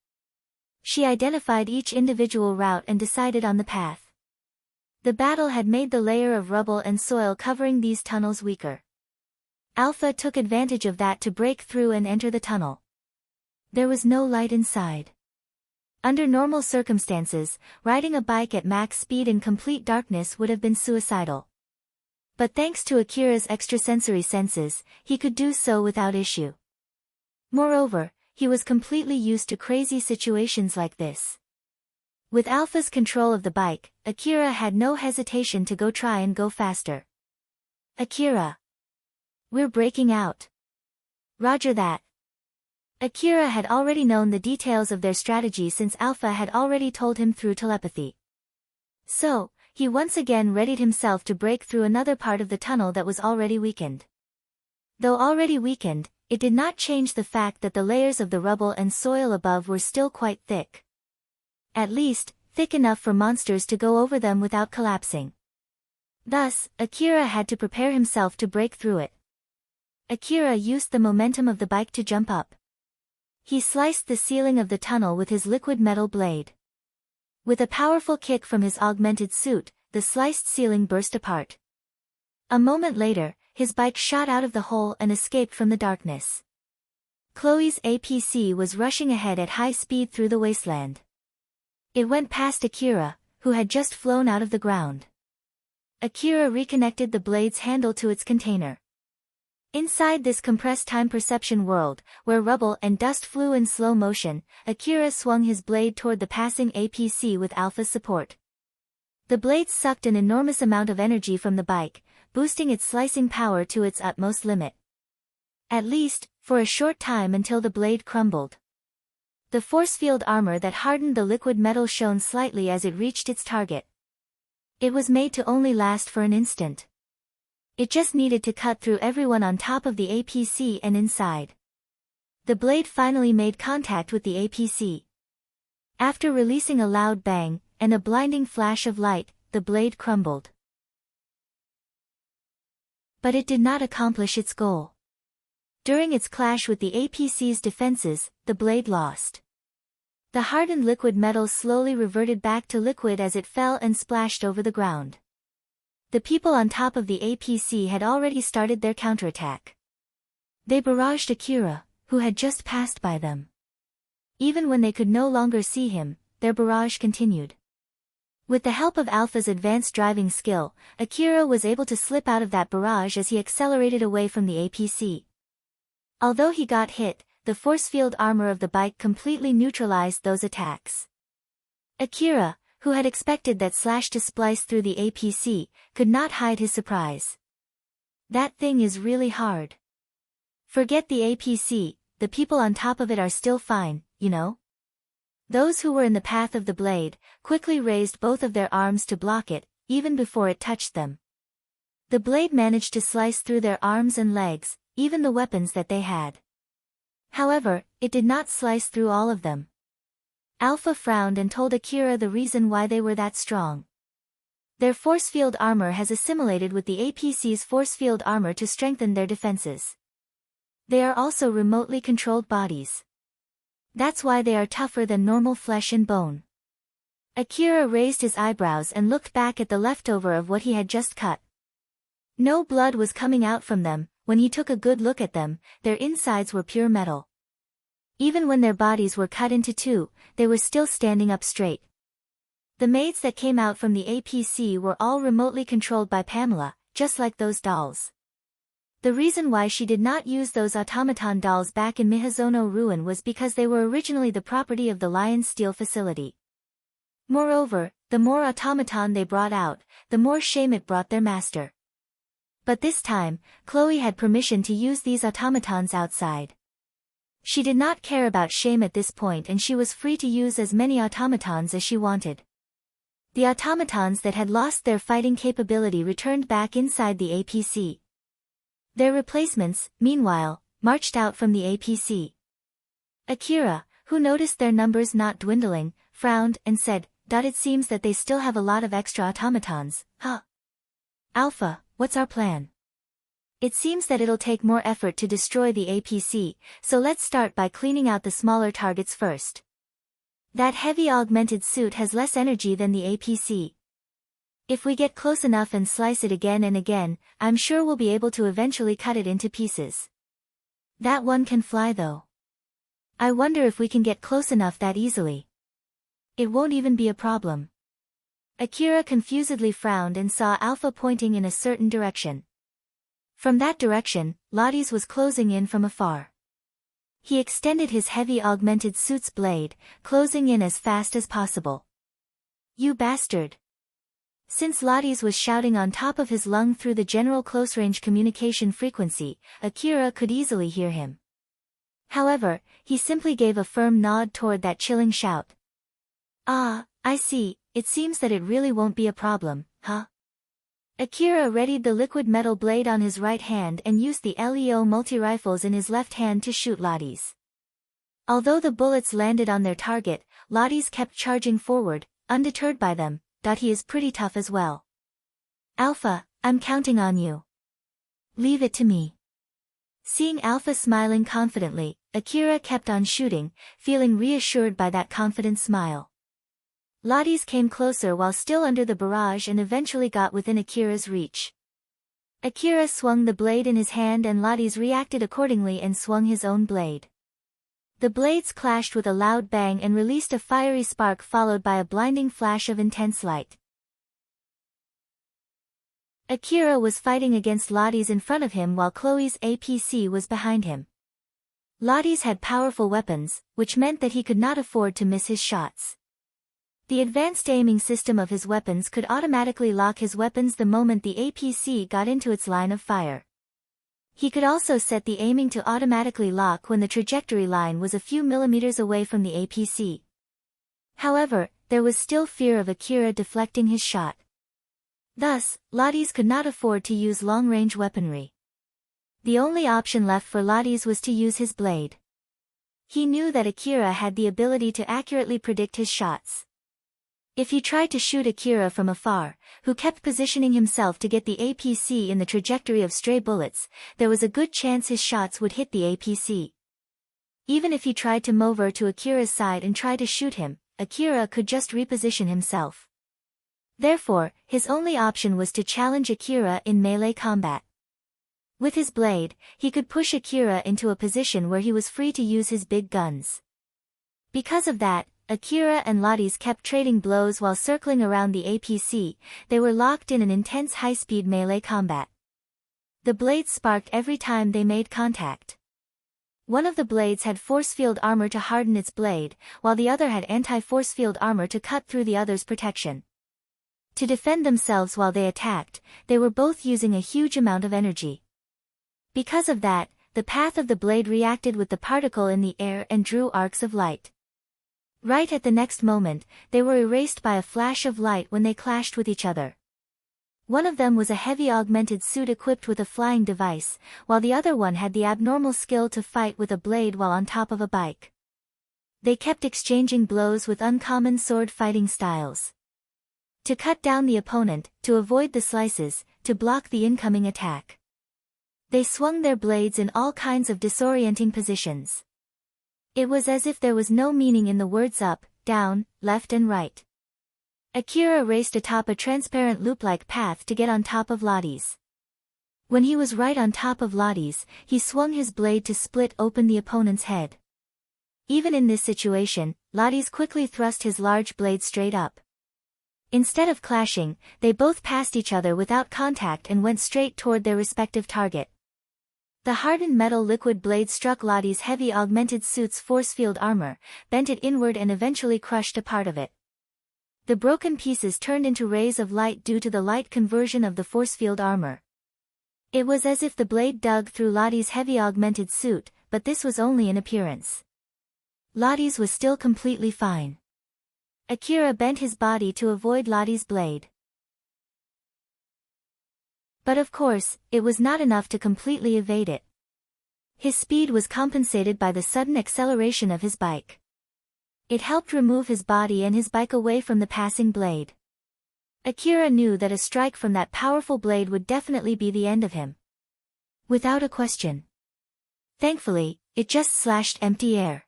She identified each individual route and decided on the path. The battle had made the layer of rubble and soil covering these tunnels weaker. Alpha took advantage of that to break through and enter the tunnel. There was no light inside. Under normal circumstances, riding a bike at max speed in complete darkness would have been suicidal. But thanks to Akira's extrasensory senses, he could do so without issue. Moreover, he was completely used to crazy situations like this. With Alpha's control of the bike, Akira had no hesitation to try and go faster. "Akira. We're breaking out." "Roger that." Akira had already known the details of their strategy since Alpha had already told him through telepathy. So, he once again readied himself to break through another part of the tunnel that was already weakened. Though already weakened, it did not change the fact that the layers of the rubble and soil above were still quite thick. At least, thick enough for monsters to go over them without collapsing. Thus, Akira had to prepare himself to break through it. Akira used the momentum of the bike to jump up. He sliced the ceiling of the tunnel with his liquid metal blade. With a powerful kick from his augmented suit, the sliced ceiling burst apart. A moment later, his bike shot out of the hole and escaped from the darkness. Chloe's APC was rushing ahead at high speed through the wasteland. It went past Akira, who had just flown out of the ground. Akira reconnected the blade's handle to its container. Inside this compressed time perception world, where rubble and dust flew in slow motion, Akira swung his blade toward the passing APC with Alpha's support. The blade sucked an enormous amount of energy from the bike, boosting its slicing power to its utmost limit. At least, for a short time until the blade crumbled. The force field armor that hardened the liquid metal shone slightly as it reached its target. It was made to only last for an instant. It just needed to cut through everyone on top of the APC and inside. The blade finally made contact with the APC. After releasing a loud bang, and a blinding flash of light, the blade crumbled. But it did not accomplish its goal. During its clash with the APC's defenses, the blade lost. The hardened liquid metal slowly reverted back to liquid as it fell and splashed over the ground. The people on top of the APC had already started their counterattack. They barraged Akira, who had just passed by them. Even when they could no longer see him, their barrage continued. With the help of Alpha's advanced driving skill, Akira was able to slip out of that barrage as he accelerated away from the APC. Although he got hit, the force field armor of the bike completely neutralized those attacks. Akira, who had expected that slash to splice through the APC, could not hide his surprise. That thing is really hard. Forget the APC, the people on top of it are still fine, you know? Those who were in the path of the blade quickly raised both of their arms to block it, even before it touched them. The blade managed to slice through their arms and legs, even the weapons that they had. However, it did not slice through all of them. Alpha frowned and told Akira the reason why they were that strong. Their force field armor has assimilated with the APC's force field armor to strengthen their defenses. They are also remotely controlled bodies. That's why they are tougher than normal flesh and bone. Akira raised his eyebrows and looked back at the leftover of what he had just cut. No blood was coming out from them. When he took a good look at them, their insides were pure metal. Even when their bodies were cut into two, they were still standing up straight. The maids that came out from the APC were all remotely controlled by Pamela, just like those dolls. The reason why she did not use those automaton dolls back in Mihazono Ruin was because they were originally the property of the Lion's Steel facility. Moreover, the more automaton they brought out, the more shame it brought their master. But this time, Chloe had permission to use these automatons outside. She did not care about shame at this point and she was free to use as many automatons as she wanted. The automatons that had lost their fighting capability returned back inside the APC. Their replacements, meanwhile, marched out from the APC. Akira, who noticed their numbers not dwindling, frowned and said, "It seems that they still have a lot of extra automatons, huh? Alpha, what's our plan? It seems that it'll take more effort to destroy the APC, so let's start by cleaning out the smaller targets first. That heavy augmented suit has less energy than the APC. If we get close enough and slice it again and again, I'm sure we'll be able to eventually cut it into pieces. That one can fly though. I wonder if we can get close enough that easily. It won't even be a problem." Akira confusedly frowned and saw Alpha pointing in a certain direction. From that direction, Lottie's was closing in from afar. He extended his heavy augmented suit's blade, closing in as fast as possible. "You bastard!" Since Lottie's was shouting on top of his lung through the general close-range communication frequency, Akira could easily hear him. However, he simply gave a firm nod toward that chilling shout. "Ah, I see, it seems that it really won't be a problem, huh?" Akira readied the liquid metal blade on his right hand and used the LEO multi-rifles in his left hand to shoot Lottie's. Although the bullets landed on their target, Lottie's kept charging forward, undeterred by them. He is pretty tough as well. "Alpha, I'm counting on you. Leave it to me." Seeing Alpha smiling confidently, Akira kept on shooting, feeling reassured by that confident smile. Lottie's came closer while still under the barrage and eventually got within Akira's reach. Akira swung the blade in his hand and Lottie's reacted accordingly and swung his own blade. The blades clashed with a loud bang and released a fiery spark followed by a blinding flash of intense light. Akira was fighting against Lottie's in front of him while Chloe's APC was behind him. Lottie's had powerful weapons, which meant that he could not afford to miss his shots. The advanced aiming system of his weapons could automatically lock his weapons the moment the APC got into its line of fire. He could also set the aiming to automatically lock when the trajectory line was a few millimeters away from the APC. However, there was still fear of Akira deflecting his shot. Thus, Lottie's could not afford to use long-range weaponry. The only option left for Lottie's was to use his blade. He knew that Akira had the ability to accurately predict his shots. If he tried to shoot Akira from afar, who kept positioning himself to get the APC in the trajectory of stray bullets, there was a good chance his shots would hit the APC. Even if he tried to move over to Akira's side and try to shoot him, Akira could just reposition himself. Therefore, his only option was to challenge Akira in melee combat. With his blade, he could push Akira into a position where he was free to use his big guns. Because of that, Akira and Lotties kept trading blows while circling around the APC. They were locked in an intense high-speed melee combat. The blades sparked every time they made contact. One of the blades had force field armor to harden its blade, while the other had anti-force field armor to cut through the other's protection. To defend themselves while they attacked, they were both using a huge amount of energy. Because of that, the path of the blade reacted with the particle in the air and drew arcs of light. Right at the next moment, they were erased by a flash of light when they clashed with each other. One of them was a heavy augmented suit equipped with a flying device, while the other one had the abnormal skill to fight with a blade while on top of a bike. They kept exchanging blows with uncommon sword fighting styles. To cut down the opponent, to avoid the slices, to block the incoming attack. They swung their blades in all kinds of disorienting positions. It was as if there was no meaning in the words up, down, left and right. Akira raced atop a transparent loop-like path to get on top of Lotties. When he was right on top of Lotties, he swung his blade to split open the opponent's head. Even in this situation, Lotties quickly thrust his large blade straight up. Instead of clashing, they both passed each other without contact and went straight toward their respective target. The hardened metal liquid blade struck Lottie's heavy augmented suit's force field armor, bent it inward and eventually crushed a part of it. The broken pieces turned into rays of light due to the light conversion of the force field armor. It was as if the blade dug through Lottie's heavy augmented suit, but this was only an appearance. Lottie's was still completely fine. Akira bent his body to avoid Lottie's blade. But of course, it was not enough to completely evade it. His speed was compensated by the sudden acceleration of his bike. It helped remove his body and his bike away from the passing blade. Akira knew that a strike from that powerful blade would definitely be the end of him. Without a question. Thankfully, it just slashed empty air.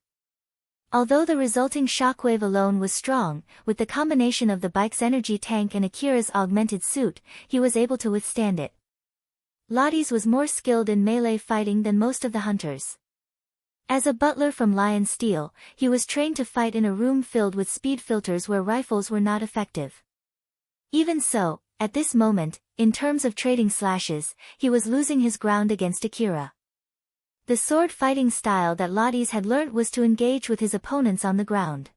Although the resulting shockwave alone was strong, with the combination of the bike's energy tank and Akira's augmented suit, he was able to withstand it. Lotties was more skilled in melee fighting than most of the hunters. As a butler from Lion Steel, he was trained to fight in a room filled with speed filters where rifles were not effective. Even so, at this moment, in terms of trading slashes, he was losing his ground against Akira. The sword fighting style that Lotties had learnt was to engage with his opponents on the ground.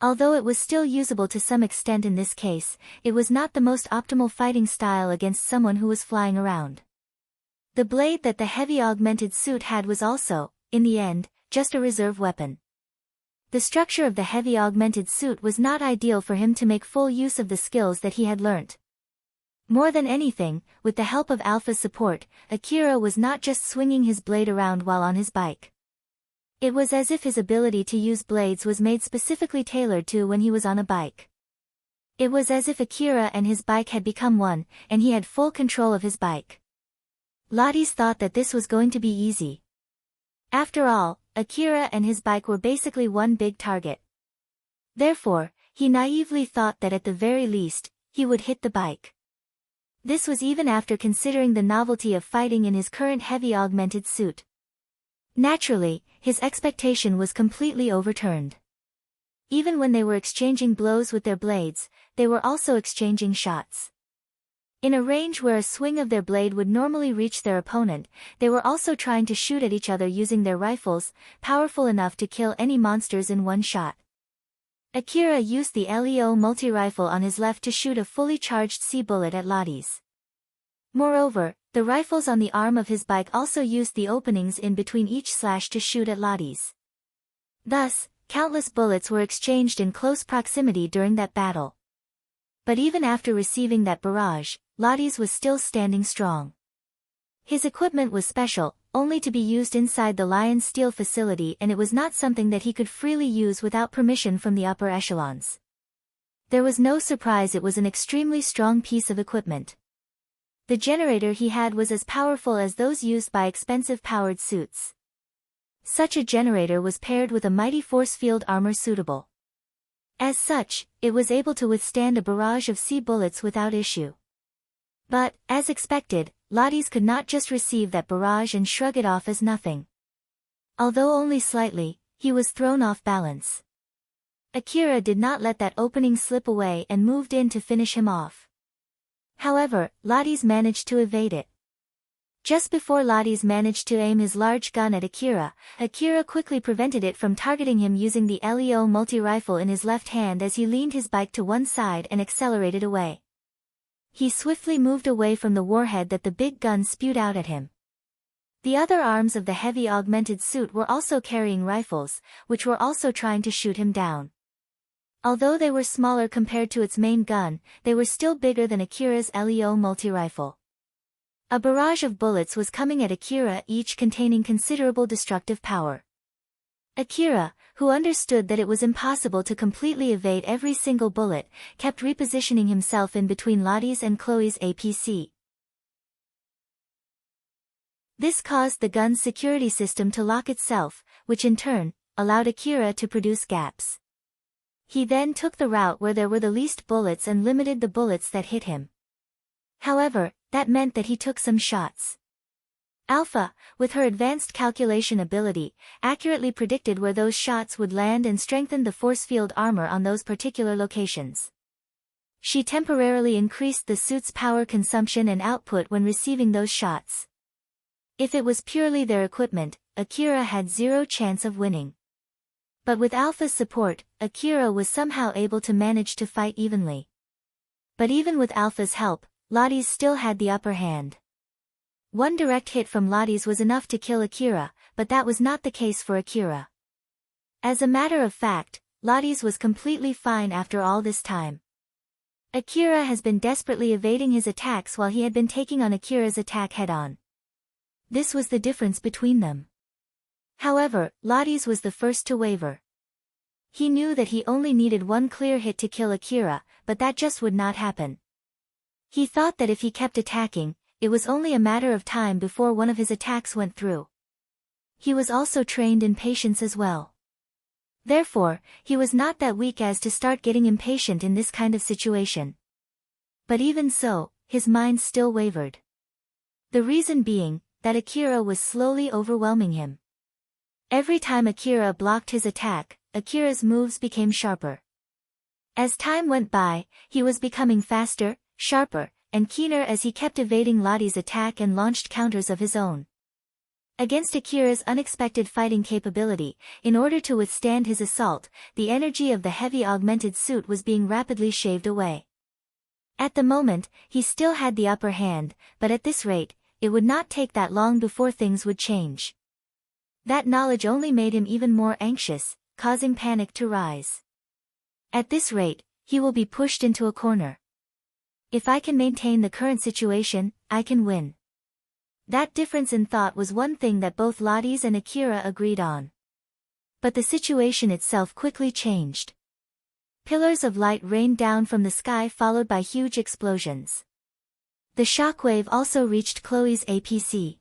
Although it was still usable to some extent in this case, it was not the most optimal fighting style against someone who was flying around. The blade that the heavy augmented suit had was also, in the end, just a reserve weapon. The structure of the heavy augmented suit was not ideal for him to make full use of the skills that he had learnt. More than anything, with the help of Alpha's support, Akira was not just swinging his blade around while on his bike. It was as if his ability to use blades was made specifically tailored to when he was on a bike. It was as if Akira and his bike had become one, and he had full control of his bike. Lotties thought that this was going to be easy. After all, Akira and his bike were basically one big target. Therefore, he naively thought that at the very least, he would hit the bike. This was even after considering the novelty of fighting in his current heavy augmented suit. Naturally, his expectation was completely overturned. Even when they were exchanging blows with their blades, they were also exchanging shots. In a range where a swing of their blade would normally reach their opponent, they were also trying to shoot at each other using their rifles, powerful enough to kill any monsters in one shot. Akira used the LEO multi-rifle on his left to shoot a fully charged C bullet at Lotties. Moreover, the rifles on the arm of his bike also used the openings in between each slash to shoot at Lotties. Thus, countless bullets were exchanged in close proximity during that battle. But even after receiving that barrage, Lotties was still standing strong. His equipment was special, only to be used inside the Lion Steel facility, and it was not something that he could freely use without permission from the upper echelons. There was no surprise it was an extremely strong piece of equipment. The generator he had was as powerful as those used by expensive powered suits. Such a generator was paired with a mighty force field armor suitable. As such, it was able to withstand a barrage of sea bullets without issue. But, as expected, Lotties could not just receive that barrage and shrug it off as nothing. Although only slightly, he was thrown off balance. Akira did not let that opening slip away and moved in to finish him off. However, Lotties managed to evade it. Just before Lotties managed to aim his large gun at Akira, Akira quickly prevented it from targeting him using the LEO multi-rifle in his left hand as he leaned his bike to one side and accelerated away. He swiftly moved away from the warhead that the big gun spewed out at him. The other arms of the heavy augmented suit were also carrying rifles, which were also trying to shoot him down. Although they were smaller compared to its main gun, they were still bigger than Akira's LEO multi-rifle. A barrage of bullets was coming at Akira, each containing considerable destructive power. Akira, who understood that it was impossible to completely evade every single bullet, kept repositioning himself in between Lottie's and Chloe's APC. This caused the gun's security system to lock itself, which in turn, allowed Akira to produce gaps. He then took the route where there were the least bullets and limited the bullets that hit him. However, that meant that he took some shots. Alpha, with her advanced calculation ability, accurately predicted where those shots would land and strengthened the force field armor on those particular locations. She temporarily increased the suit's power consumption and output when receiving those shots. If it was purely their equipment, Akira had zero chance of winning. But with Alpha's support, Akira was somehow able to manage to fight evenly. But even with Alpha's help, Lottie's still had the upper hand. One direct hit from Lottie's was enough to kill Akira, but that was not the case for Akira. As a matter of fact, Lottie's was completely fine after all this time. Akira has been desperately evading his attacks while he had been taking on Akira's attack head-on. This was the difference between them. However, Lottie's was the first to waver. He knew that he only needed one clear hit to kill Akira, but that just would not happen. He thought that if he kept attacking, it was only a matter of time before one of his attacks went through. He was also trained in patience as well. Therefore, he was not that weak as to start getting impatient in this kind of situation. But even so, his mind still wavered. The reason being, that Akira was slowly overwhelming him. Every time Akira blocked his attack, Akira's moves became sharper. As time went by, he was becoming faster, sharper, and keener as he kept evading Lottie's attack and launched counters of his own. Against Akira's unexpected fighting capability, in order to withstand his assault, the energy of the heavy augmented suit was being rapidly shaved away. At the moment, he still had the upper hand, but at this rate, it would not take that long before things would change. That knowledge only made him even more anxious, causing panic to rise. At this rate, he will be pushed into a corner. If I can maintain the current situation, I can win. That difference in thought was one thing that both Lottie's and Akira agreed on. But the situation itself quickly changed. Pillars of light rained down from the sky followed by huge explosions. The shockwave also reached Chloe's APC.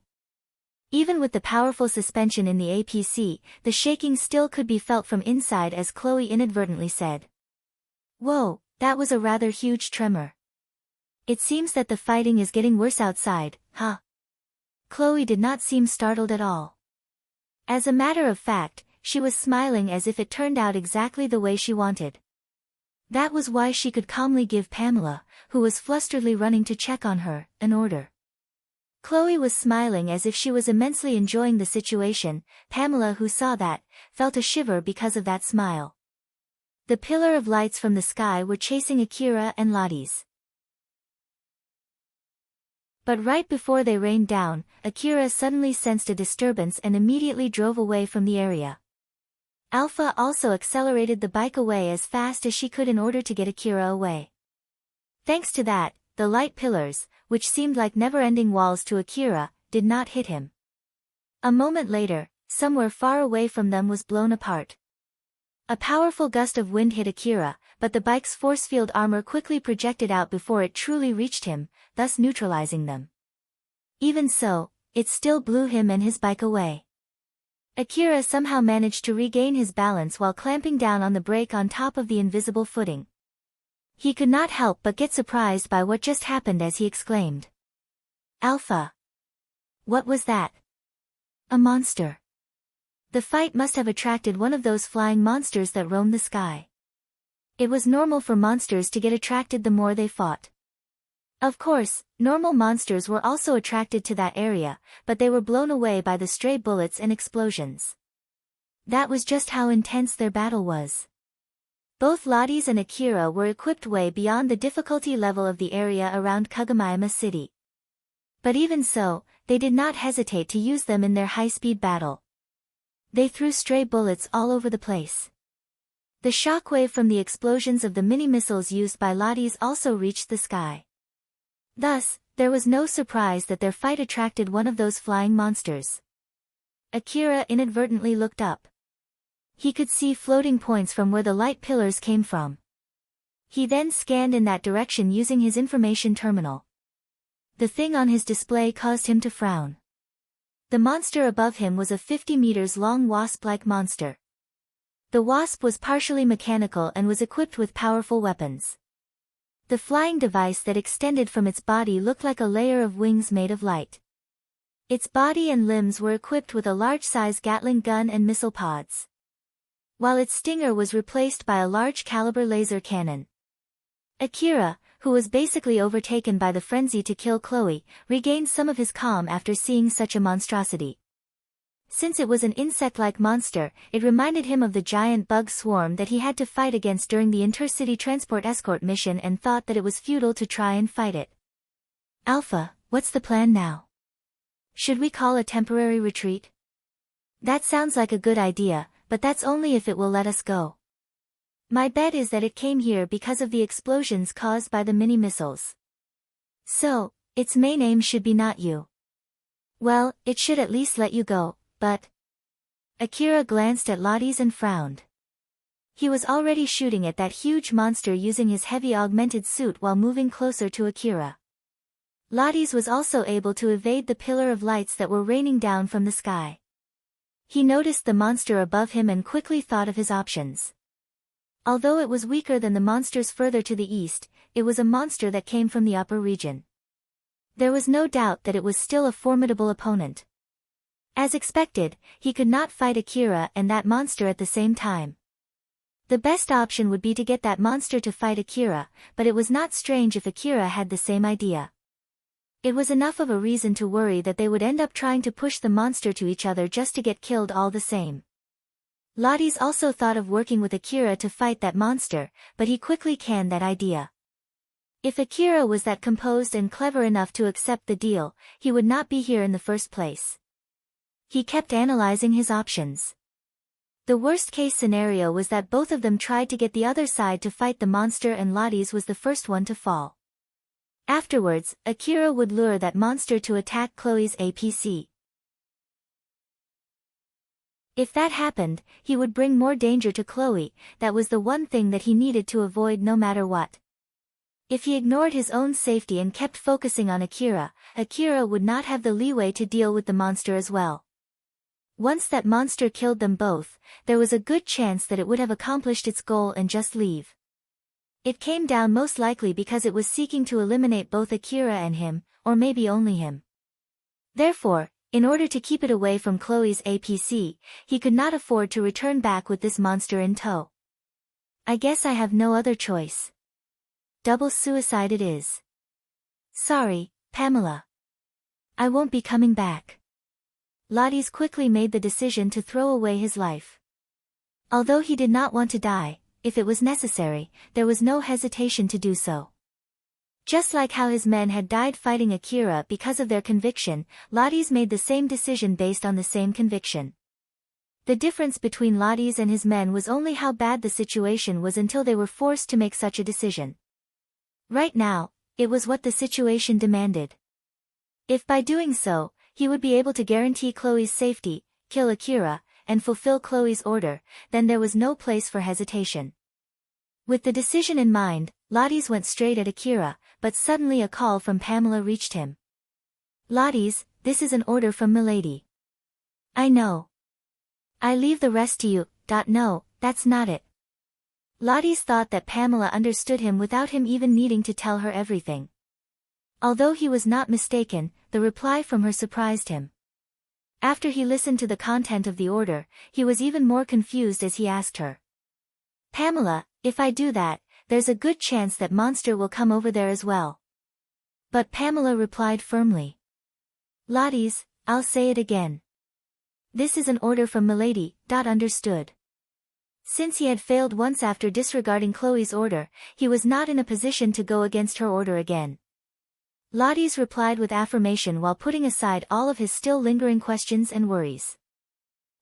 Even with the powerful suspension in the APC, the shaking still could be felt from inside as Chloe inadvertently said, "Whoa, that was a rather huge tremor. It seems that the fighting is getting worse outside, huh?" Chloe did not seem startled at all. As a matter of fact, she was smiling as if it turned out exactly the way she wanted. That was why she could calmly give Pamela, who was flusteredly running to check on her, an order. Chloe was smiling as if she was immensely enjoying the situation. Pamela, who saw that, felt a shiver because of that smile. The pillar of lights from the sky were chasing Akira and Lottie's. But right before they rained down, Akira suddenly sensed a disturbance and immediately drove away from the area. Alpha also accelerated the bike away as fast as she could in order to get Akira away. Thanks to that, the light pillars, which seemed like never-ending walls to Akira, did not hit him. A moment later, somewhere far away from them was blown apart. A powerful gust of wind hit Akira, but the bike's force field armor quickly projected out before it truly reached him, thus neutralizing them. Even so, it still blew him and his bike away. Akira somehow managed to regain his balance while clamping down on the brake on top of the invisible footing. He could not help but get surprised by what just happened as he exclaimed. Alpha! What was that? A monster. The fight must have attracted one of those flying monsters that roam the sky. It was normal for monsters to get attracted the more they fought. Of course, normal monsters were also attracted to that area, but they were blown away by the stray bullets and explosions. That was just how intense their battle was. Both Lotties and Akira were equipped way beyond the difficulty level of the area around Kagomayama City. But even so, they did not hesitate to use them in their high-speed battle. They threw stray bullets all over the place. The shockwave from the explosions of the mini-missiles used by Lotties also reached the sky. Thus, there was no surprise that their fight attracted one of those flying monsters. Akira inadvertently looked up. He could see floating points from where the light pillars came from. He then scanned in that direction using his information terminal. The thing on his display caused him to frown. The monster above him was a 50 meters long wasp-like monster. The wasp was partially mechanical and was equipped with powerful weapons. The flying device that extended from its body looked like a layer of wings made of light. Its body and limbs were equipped with a large-size Gatling gun and missile pods, while its stinger was replaced by a large-caliber laser cannon. Akira, who was basically overtaken by the frenzy to kill Chloe, regained some of his calm after seeing such a monstrosity. Since it was an insect-like monster, it reminded him of the giant bug swarm that he had to fight against during the intercity transport escort mission and thought that it was futile to try and fight it. Alpha, what's the plan now? Should we call a temporary retreat? That sounds like a good idea, but that's only if it will let us go. My bet is that it came here because of the explosions caused by the mini-missiles. So, its main aim should be not you. Well, it should at least let you go, but... Akira glanced at Lotties and frowned. He was already shooting at that huge monster using his heavy augmented suit while moving closer to Akira. Lotties was also able to evade the pillar of lights that were raining down from the sky. He noticed the monster above him and quickly thought of his options. Although it was weaker than the monsters further to the east, it was a monster that came from the upper region. There was no doubt that it was still a formidable opponent. As expected, he could not fight Akira and that monster at the same time. The best option would be to get that monster to fight Akira, but it was not strange if Akira had the same idea. It was enough of a reason to worry that they would end up trying to push the monster to each other just to get killed all the same. Lotties also thought of working with Akira to fight that monster, but he quickly canned that idea. If Akira was that composed and clever enough to accept the deal, he would not be here in the first place. He kept analyzing his options. The worst-case scenario was that both of them tried to get the other side to fight the monster and Lotties was the first one to fall. Afterwards, Akira would lure that monster to attack Chloe's APC. If that happened, he would bring more danger to Chloe. That was the one thing that he needed to avoid no matter what. If he ignored his own safety and kept focusing on Akira, Akira would not have the leeway to deal with the monster as well. Once that monster killed them both, there was a good chance that it would have accomplished its goal and just leave. It came down most likely because it was seeking to eliminate both Akira and him, or maybe only him. Therefore, in order to keep it away from Chloe's APC, he could not afford to return back with this monster in tow. I guess I have no other choice. Double suicide it is. Sorry, Pamela. I won't be coming back. Lotties quickly made the decision to throw away his life. Although he did not want to die, if it was necessary, there was no hesitation to do so. Just like how his men had died fighting Akira because of their conviction, Lotties made the same decision based on the same conviction. The difference between Lotties and his men was only how bad the situation was until they were forced to make such a decision. Right now, it was what the situation demanded. If by doing so, he would be able to guarantee Chloe's safety, kill Akira, and fulfill Chloe's order, then there was no place for hesitation. With the decision in mind, Lotties went straight at Akira, but suddenly a call from Pamela reached him. Lotties, this is an order from Milady. I know. I leave the rest to you. No, that's not it. Lottie's thought that Pamela understood him without him even needing to tell her everything. Although he was not mistaken, the reply from her surprised him. After he listened to the content of the order, he was even more confused as he asked her. Pamela, if I do that, there's a good chance that monster will come over there as well. But Pamela replied firmly. Lottie's, I'll say it again. This is an order from Milady. Understood. Since he had failed once after disregarding Chloe's order, he was not in a position to go against her order again. Lottie's replied with affirmation while putting aside all of his still lingering questions and worries.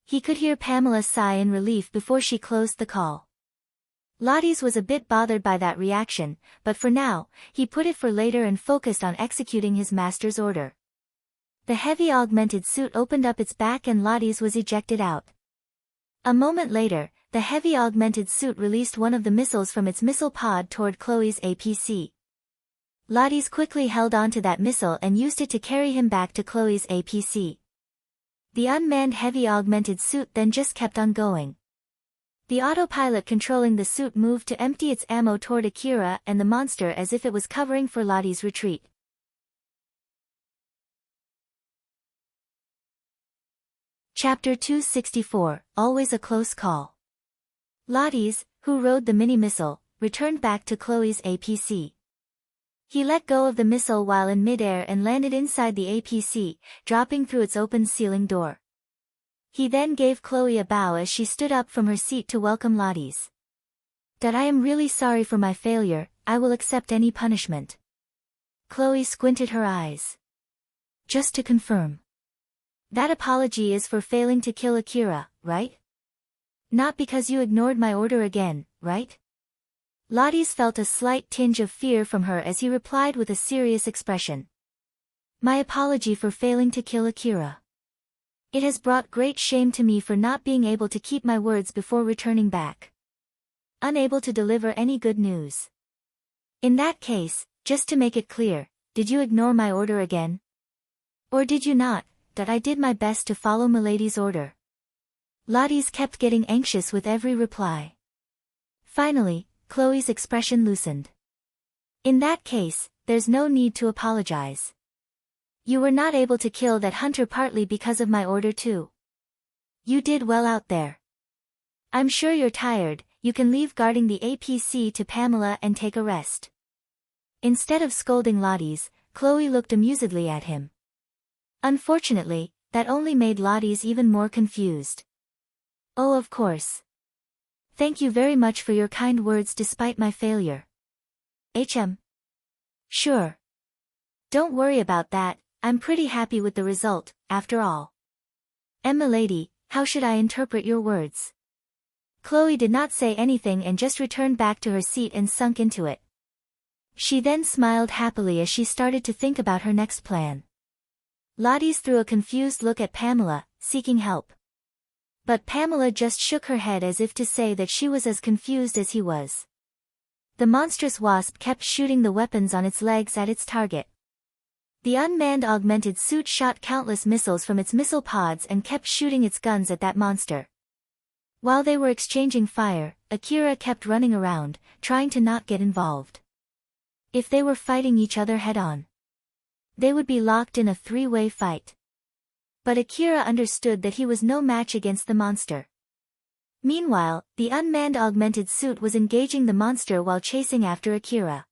He could hear Pamela sigh in relief before she closed the call. Lottie's was a bit bothered by that reaction, but for now, he put it for later and focused on executing his master's order. The heavy augmented suit opened up its back and Lottie's was ejected out. A moment later, the heavy augmented suit released one of the missiles from its missile pod toward Chloe's APC. Lottie's quickly held onto that missile and used it to carry him back to Chloe's APC. The unmanned heavy augmented suit then just kept on going. The autopilot controlling the suit moved to empty its ammo toward Akira and the monster as if it was covering for Lottie's retreat. Chapter 264, Always a Close Call. Lottie's, who rode the mini-missile, returned back to Chloe's APC. He let go of the missile while in midair and landed inside the APC, dropping through its open ceiling door. He then gave Chloe a bow as she stood up from her seat to welcome Lottie's. I am really sorry for my failure, I will accept any punishment. Chloe squinted her eyes. Just to confirm. That apology is for failing to kill Akira, right? Not because you ignored my order again, right? Lottie's felt a slight tinge of fear from her as he replied with a serious expression. My apology for failing to kill Akira. It has brought great shame to me for not being able to keep my words before returning back. Unable to deliver any good news. In that case, just to make it clear, did you ignore my order again? Or did you not? That I did my best to follow Milady's order. Lottie's kept getting anxious with every reply. Finally, Chloe's expression loosened. In that case, there's no need to apologize. You were not able to kill that hunter partly because of my order too. You did well out there. I'm sure you're tired, you can leave guarding the APC to Pamela and take a rest. Instead of scolding Lottie's, Chloe looked amusedly at him. Unfortunately, that only made Lottie's even more confused. Oh, of course. Thank you very much for your kind words despite my failure. Sure. Don't worry about that, I'm pretty happy with the result, after all. Milady, how should I interpret your words? Chloe did not say anything and just returned back to her seat and sunk into it. She then smiled happily as she started to think about her next plan. Lottie's threw a confused look at Pamela, seeking help. But Pamela just shook her head as if to say that she was as confused as he was. The monstrous wasp kept shooting the weapons on its legs at its target. The unmanned augmented suit shot countless missiles from its missile pods and kept shooting its guns at that monster. While they were exchanging fire, Akira kept running around, trying to not get involved. If they were fighting each other head-on, they would be locked in a three-way fight. But Akira understood that he was no match against the monster. Meanwhile, the unmanned augmented suit was engaging the monster while chasing after Akira.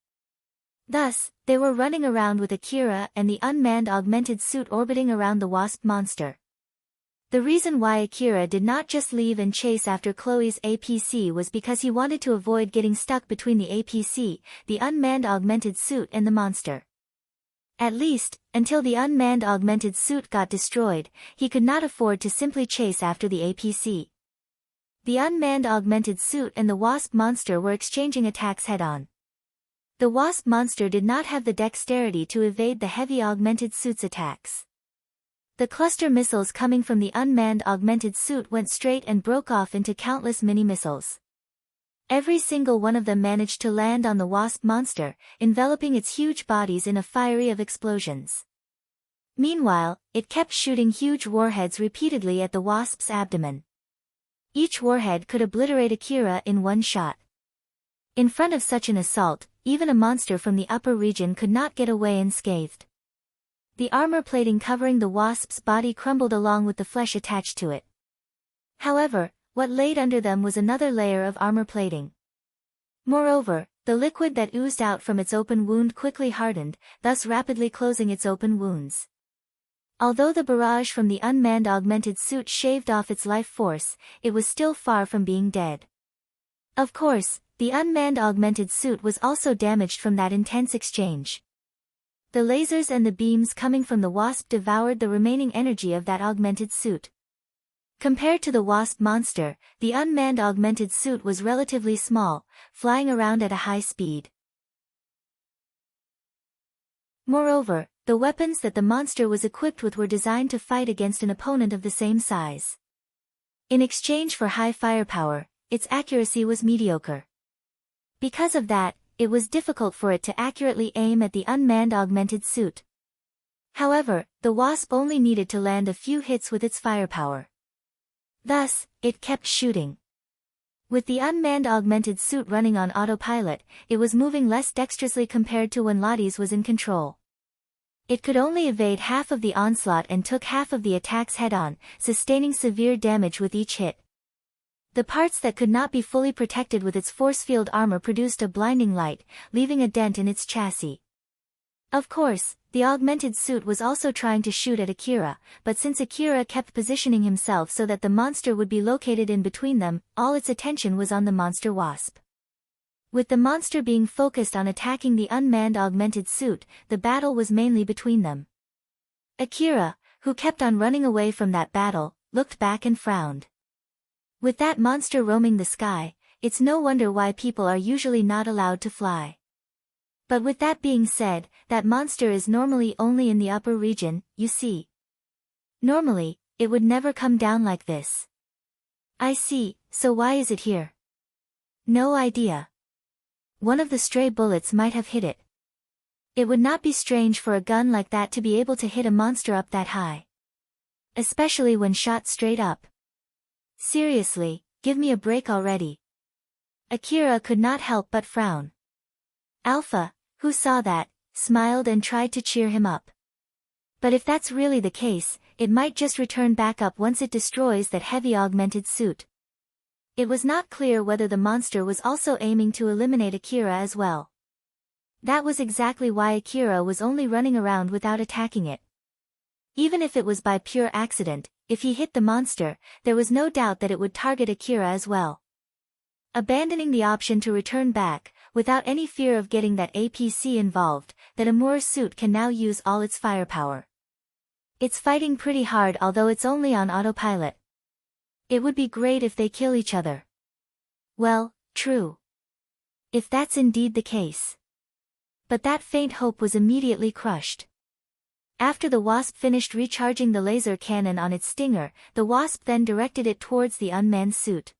Thus, they were running around with Akira and the unmanned augmented suit orbiting around the wasp monster. The reason why Akira did not just leave and chase after Chloe's APC was because he wanted to avoid getting stuck between the APC, the unmanned augmented suit and the monster. At least, until the unmanned augmented suit got destroyed, he could not afford to simply chase after the APC. The unmanned augmented suit and the wasp monster were exchanging attacks head-on. The wasp monster did not have the dexterity to evade the heavy augmented suit's attacks. The cluster missiles coming from the unmanned augmented suit went straight and broke off into countless mini-missiles. Every single one of them managed to land on the wasp monster, enveloping its huge bodies in a fiery of explosions. Meanwhile, it kept shooting huge warheads repeatedly at the wasp's abdomen. Each warhead could obliterate Akira in one shot. In front of such an assault, even a monster from the upper region could not get away unscathed. The armor plating covering the wasp's body crumbled along with the flesh attached to it. However, what laid under them was another layer of armor plating. Moreover, the liquid that oozed out from its open wound quickly hardened, thus rapidly closing its open wounds. Although the barrage from the unmanned augmented suit shaved off its life force, it was still far from being dead. Of course, the unmanned augmented suit was also damaged from that intense exchange. The lasers and the beams coming from the wasp devoured the remaining energy of that augmented suit. Compared to the wasp monster, the unmanned augmented suit was relatively small, flying around at a high speed. Moreover, the weapons that the monster was equipped with were designed to fight against an opponent of the same size. In exchange for high firepower, its accuracy was mediocre. Because of that, it was difficult for it to accurately aim at the unmanned augmented suit. However, the wasp only needed to land a few hits with its firepower. Thus, it kept shooting. With the unmanned augmented suit running on autopilot, it was moving less dexterously compared to when Lottie's was in control. It could only evade half of the onslaught and took half of the attacks head-on, sustaining severe damage with each hit. The parts that could not be fully protected with its force field armor produced a blinding light, leaving a dent in its chassis. Of course, the augmented suit was also trying to shoot at Akira, but since Akira kept positioning himself so that the monster would be located in between them, all its attention was on the monster wasp. With the monster being focused on attacking the unmanned augmented suit, the battle was mainly between them. Akira, who kept on running away from that battle, looked back and frowned. With that monster roaming the sky, it's no wonder why people are usually not allowed to fly. But with that being said, that monster is normally only in the upper region, you see. Normally, it would never come down like this. I see, so why is it here? No idea. One of the stray bullets might have hit it. It would not be strange for a gun like that to be able to hit a monster up that high. Especially when shot straight up. Seriously, give me a break already. Akira could not help but frown. Alpha, who saw that, smiled and tried to cheer him up. But if that's really the case, it might just return back up once it destroys that heavy augmented suit. It was not clear whether the monster was also aiming to eliminate Akira as well. That was exactly why Akira was only running around without attacking it. Even if it was by pure accident, if he hit the monster, there was no doubt that it would target Akira as well. Abandoning the option to return back, without any fear of getting that APC involved, that Amura's suit can now use all its firepower. It's fighting pretty hard although it's only on autopilot. It would be great if they kill each other. Well, true. If that's indeed the case. But that faint hope was immediately crushed. After the wasp finished recharging the laser cannon on its stinger, the wasp then directed it towards the unmanned suit.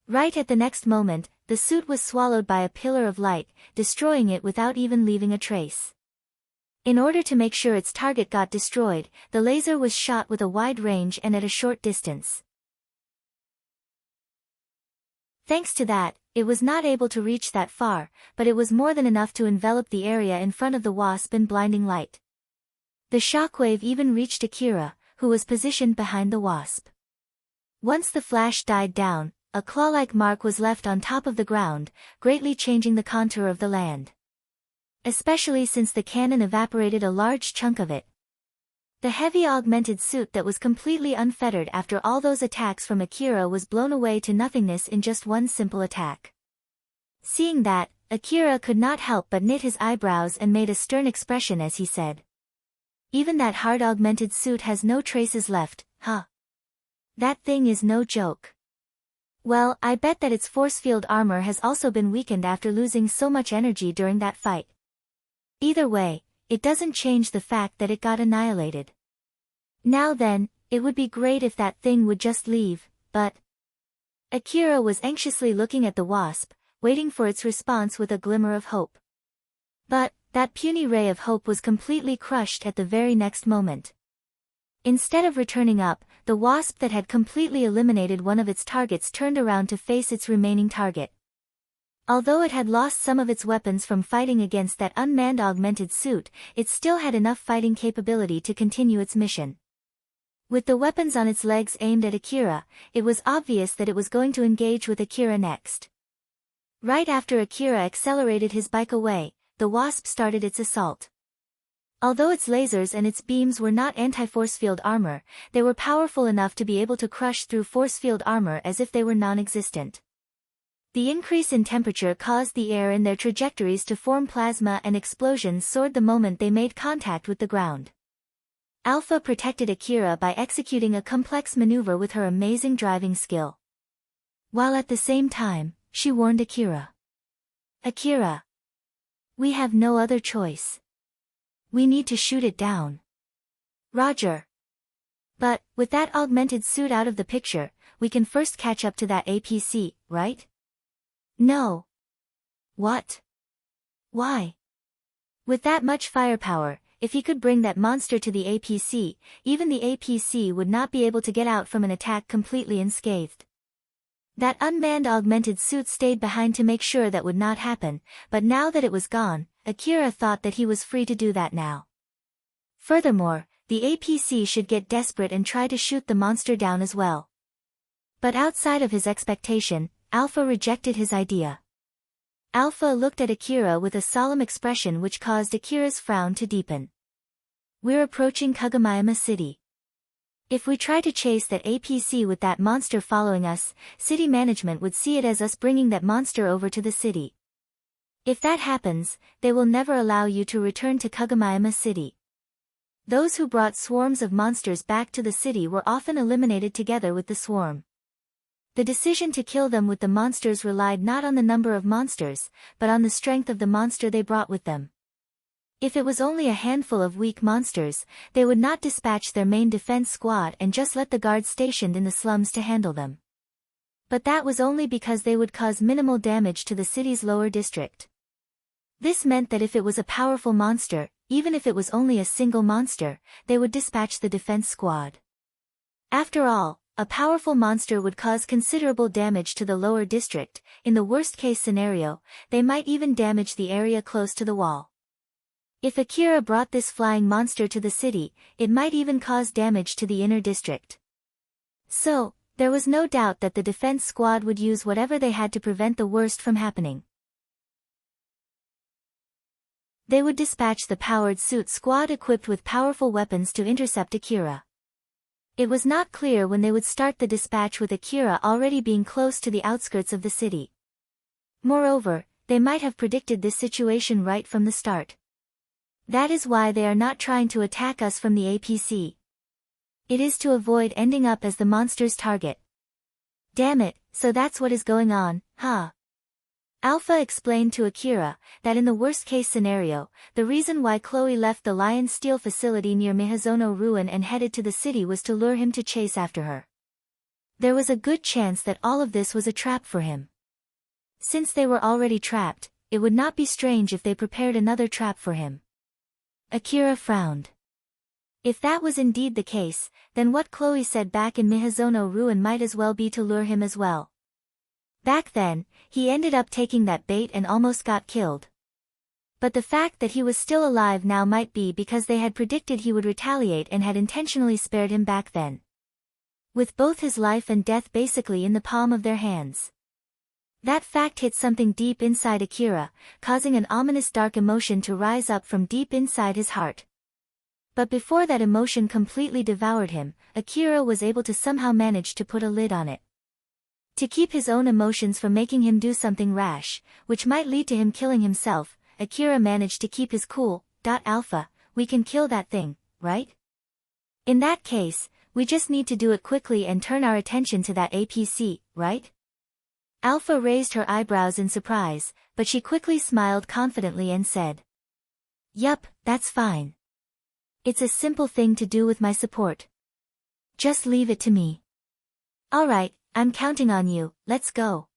Right at the next moment, the suit was swallowed by a pillar of light, destroying it without even leaving a trace. In order to make sure its target got destroyed, the laser was shot with a wide range and at a short distance. Thanks to that, it was not able to reach that far, but it was more than enough to envelop the area in front of the wasp in blinding light. The shockwave even reached Akira, who was positioned behind the wasp. Once the flash died down, a claw-like mark was left on top of the ground, greatly changing the contour of the land. Especially since the cannon evaporated a large chunk of it. The heavy augmented suit that was completely unfettered after all those attacks from Akira was blown away to nothingness in just one simple attack. Seeing that, Akira could not help but knit his eyebrows and made a stern expression as he said. Even that hard augmented suit has no traces left, huh? That thing is no joke. Well, I bet that its force field armor has also been weakened after losing so much energy during that fight. Either way, it doesn't change the fact that it got annihilated. Now then, it would be great if that thing would just leave, but... Akira was anxiously looking at the wasp, waiting for its response with a glimmer of hope. But, that puny ray of hope was completely crushed at the very next moment. Instead of returning up, the wasp that had completely eliminated one of its targets turned around to face its remaining target. Although it had lost some of its weapons from fighting against that unmanned augmented suit, it still had enough fighting capability to continue its mission. With the weapons on its legs aimed at Akira, it was obvious that it was going to engage with Akira next. Right after Akira accelerated his bike away, the wasp started its assault. Although its lasers and its beams were not anti-force field armor, they were powerful enough to be able to crush through force field armor as if they were non-existent. The increase in temperature caused the air in their trajectories to form plasma, and explosions soared the moment they made contact with the ground. Alpha protected Akira by executing a complex maneuver with her amazing driving skill. While at the same time, she warned Akira. "Akira, we have no other choice. We need to shoot it down." "Roger. But, with that augmented suit out of the picture, we can first catch up to that APC, right?" "No." "What? Why?" "With that much firepower, if he could bring that monster to the APC, even the APC would not be able to get out from an attack completely unscathed. That unmanned augmented suit stayed behind to make sure that would not happen, but now that it was gone, Akira thought that he was free to do that now. Furthermore, the APC should get desperate and try to shoot the monster down as well. But outside of his expectation, Alpha rejected his idea. Alpha looked at Akira with a solemn expression which caused Akira's frown to deepen. "We're approaching Kagomayama City. If we try to chase that APC with that monster following us, city management would see it as us bringing that monster over to the city. If that happens, they will never allow you to return to Kagomayama City." Those who brought swarms of monsters back to the city were often eliminated together with the swarm. The decision to kill them with the monsters relied not on the number of monsters, but on the strength of the monster they brought with them. If it was only a handful of weak monsters, they would not dispatch their main defense squad and just let the guards stationed in the slums to handle them. But that was only because they would cause minimal damage to the city's lower district. This meant that if it was a powerful monster, even if it was only a single monster, they would dispatch the defense squad. After all, a powerful monster would cause considerable damage to the lower district. In the worst-case scenario, they might even damage the area close to the wall. If Akira brought this flying monster to the city, it might even cause damage to the inner district. So, there was no doubt that the defense squad would use whatever they had to prevent the worst from happening. They would dispatch the powered suit squad equipped with powerful weapons to intercept Akira. It was not clear when they would start the dispatch, with Akira already being close to the outskirts of the city. Moreover, they might have predicted this situation right from the start. That is why they are not trying to attack us from the APC. It is to avoid ending up as the monster's target. Damn it, so that's what is going on, huh? Alpha explained to Akira that in the worst-case scenario, the reason why Chloe left the Lion Steel facility near Miyazono Ruin and headed to the city was to lure him to chase after her. There was a good chance that all of this was a trap for him. Since they were already trapped, it would not be strange if they prepared another trap for him. Akira frowned. If that was indeed the case, then what Chloe said back in Miyazono Ruin might as well be to lure him as well. Back then, he ended up taking that bait and almost got killed. But the fact that he was still alive now might be because they had predicted he would retaliate and had intentionally spared him back then. With both his life and death basically in the palm of their hands. That fact hit something deep inside Akira, causing an ominous dark emotion to rise up from deep inside his heart. But before that emotion completely devoured him, Akira was able to somehow manage to put a lid on it. To keep his own emotions from making him do something rash, which might lead to him killing himself, Akira managed to keep his cool. Alpha, we can kill that thing, right? In that case, we just need to do it quickly and turn our attention to that APC, right? Alpha raised her eyebrows in surprise, but she quickly smiled confidently and said, "Yup, that's fine. It's a simple thing to do with my support. Just leave it to me." "Alright, I'm counting on you, let's go."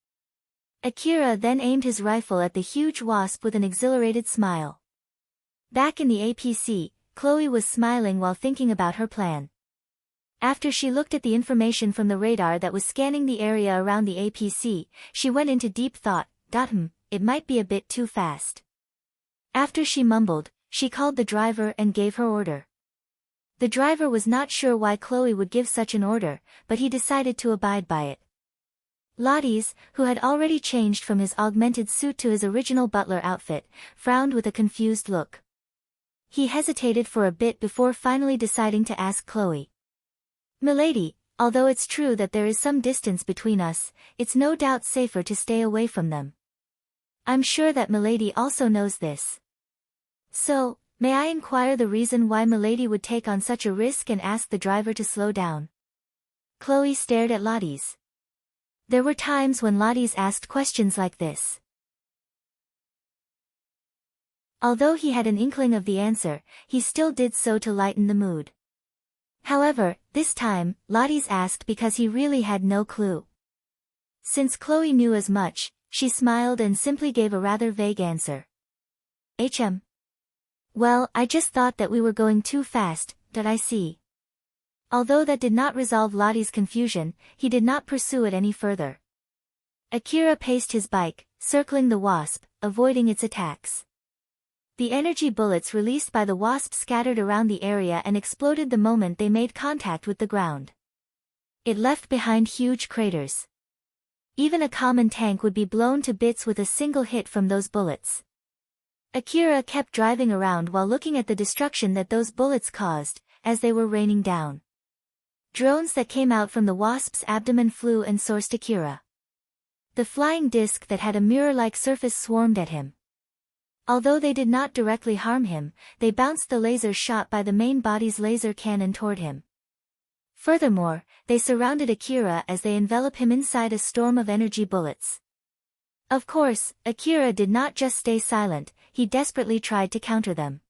Akira then aimed his rifle at the huge wasp with an exhilarated smile. Back in the APC, Chloe was smiling while thinking about her plan. After she looked at the information from the radar that was scanning the area around the APC, she went into deep thought. It might be a bit too fast. After she mumbled, she called the driver and gave her order. The driver was not sure why Chloe would give such an order, but he decided to abide by it. Lottie's, who had already changed from his augmented suit to his original butler outfit, frowned with a confused look. He hesitated for a bit before finally deciding to ask Chloe. "Milady, although it's true that there is some distance between us, it's no doubt safer to stay away from them. I'm sure that Milady also knows this. So, may I inquire the reason why Milady would take on such a risk and ask the driver to slow down?" Chloe stared at Lottie's. There were times when Lottie's asked questions like this. Although he had an inkling of the answer, he still did so to lighten the mood. However, this time, Lottie's asked because he really had no clue. Since Chloe knew as much, she smiled and simply gave a rather vague answer. Well, I just thought that we were going too fast, I see. Although that did not resolve Lottie's confusion, he did not pursue it any further. Akira paced his bike, circling the wasp, avoiding its attacks. The energy bullets released by the wasp scattered around the area and exploded the moment they made contact with the ground. It left behind huge craters. Even a common tank would be blown to bits with a single hit from those bullets. Akira kept driving around while looking at the destruction that those bullets caused, as they were raining down. Drones that came out from the wasp's abdomen flew and sourced Akira. The flying disc that had a mirror-like surface swarmed at him. Although they did not directly harm him, they bounced the laser shot by the main body's laser cannon toward him. Furthermore, they surrounded Akira as they envelop him inside a storm of energy bullets. Of course, Akira did not just stay silent, he desperately tried to counter them.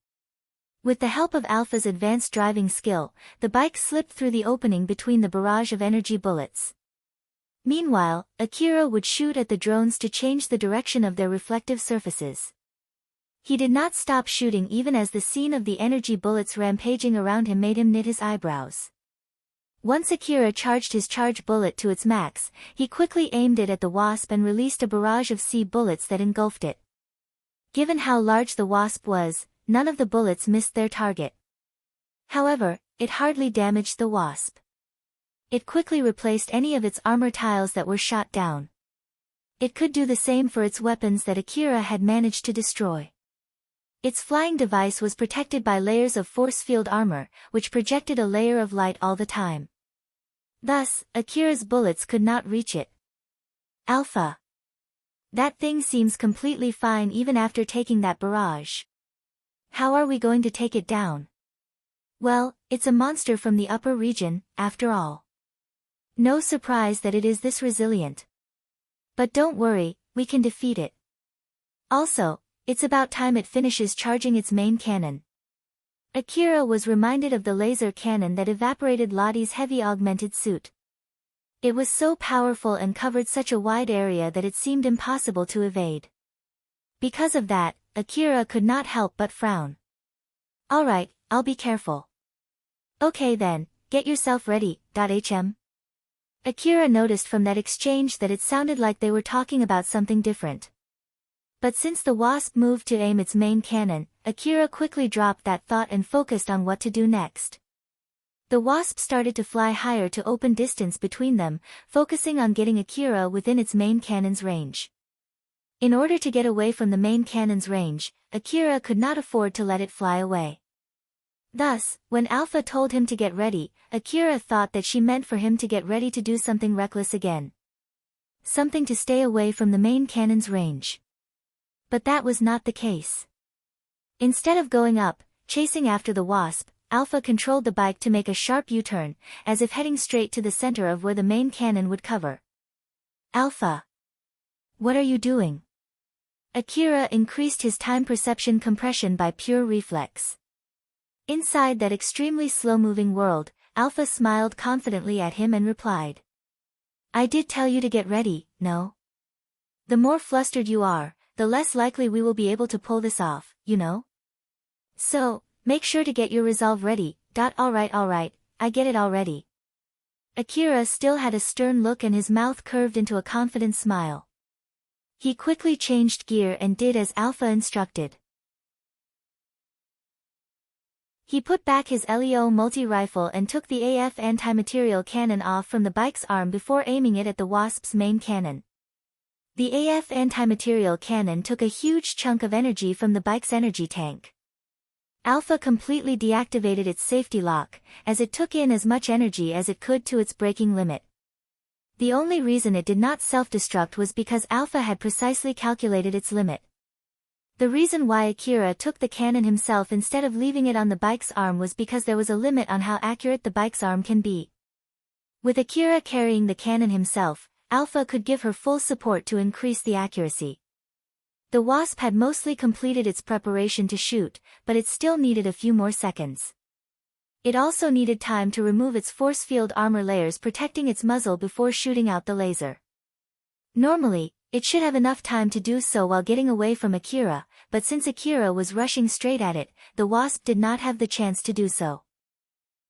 With the help of Alpha's advanced driving skill, the bike slipped through the opening between the barrage of energy bullets. Meanwhile, Akira would shoot at the drones to change the direction of their reflective surfaces. He did not stop shooting even as the scene of the energy bullets rampaging around him made him knit his eyebrows. Once Akira charged his charge bullet to its max, he quickly aimed it at the wasp and released a barrage of sea bullets that engulfed it. Given how large the wasp was, none of the bullets missed their target. However, it hardly damaged the wasp. It quickly replaced any of its armor tiles that were shot down. It could do the same for its weapons that Akira had managed to destroy. Its flying device was protected by layers of force field armor, which projected a layer of light all the time. Thus, Akira's bullets could not reach it. Alpha. That thing seems completely fine even after taking that barrage. How are we going to take it down? Well, it's a monster from the upper region, after all. No surprise that it is this resilient. But don't worry, we can defeat it. Also, it's about time it finishes charging its main cannon. Akira was reminded of the laser cannon that evaporated Lottie's heavy augmented suit. It was so powerful and covered such a wide area that it seemed impossible to evade. Because of that, Akira could not help but frown. Alright, I'll be careful. Okay then, get yourself ready, Akira noticed from that exchange that it sounded like they were talking about something different. But since the wasp moved to aim its main cannon, Akira quickly dropped that thought and focused on what to do next. The wasp started to fly higher to open distance between them, focusing on getting Akira within its main cannon's range. In order to get away from the main cannon's range, Akira could not afford to let it fly away. Thus, when Alpha told him to get ready, Akira thought that she meant for him to get ready to do something reckless again. Something to stay away from the main cannon's range. But that was not the case. Instead of going up, chasing after the wasp, Alpha controlled the bike to make a sharp U-turn, as if heading straight to the center of where the main cannon would cover. Alpha! What are you doing? Akira increased his time perception compression by pure reflex. Inside that extremely slow-moving world, Alpha smiled confidently at him and replied. I did tell you to get ready, no? The more flustered you are, the less likely we will be able to pull this off, you know? So, make sure to get your resolve ready. Alright, I get it already. Akira still had a stern look and his mouth curved into a confident smile. He quickly changed gear and did as Alpha instructed. He put back his LEO multi-rifle and took the AF anti-material cannon off from the bike's arm before aiming it at the Wasp's main cannon. The AF anti-material cannon took a huge chunk of energy from the bike's energy tank. Alpha completely deactivated its safety lock, as it took in as much energy as it could to its braking limit. The only reason it did not self-destruct was because Alpha had precisely calculated its limit. The reason why Akira took the cannon himself instead of leaving it on the bike's arm was because there was a limit on how accurate the bike's arm can be. With Akira carrying the cannon himself, Alpha could give her full support to increase the accuracy. The Wasp had mostly completed its preparation to shoot, but it still needed a few more seconds. It also needed time to remove its force field armor layers protecting its muzzle before shooting out the laser. Normally, it should have enough time to do so while getting away from Akira, but since Akira was rushing straight at it, the Wasp did not have the chance to do so.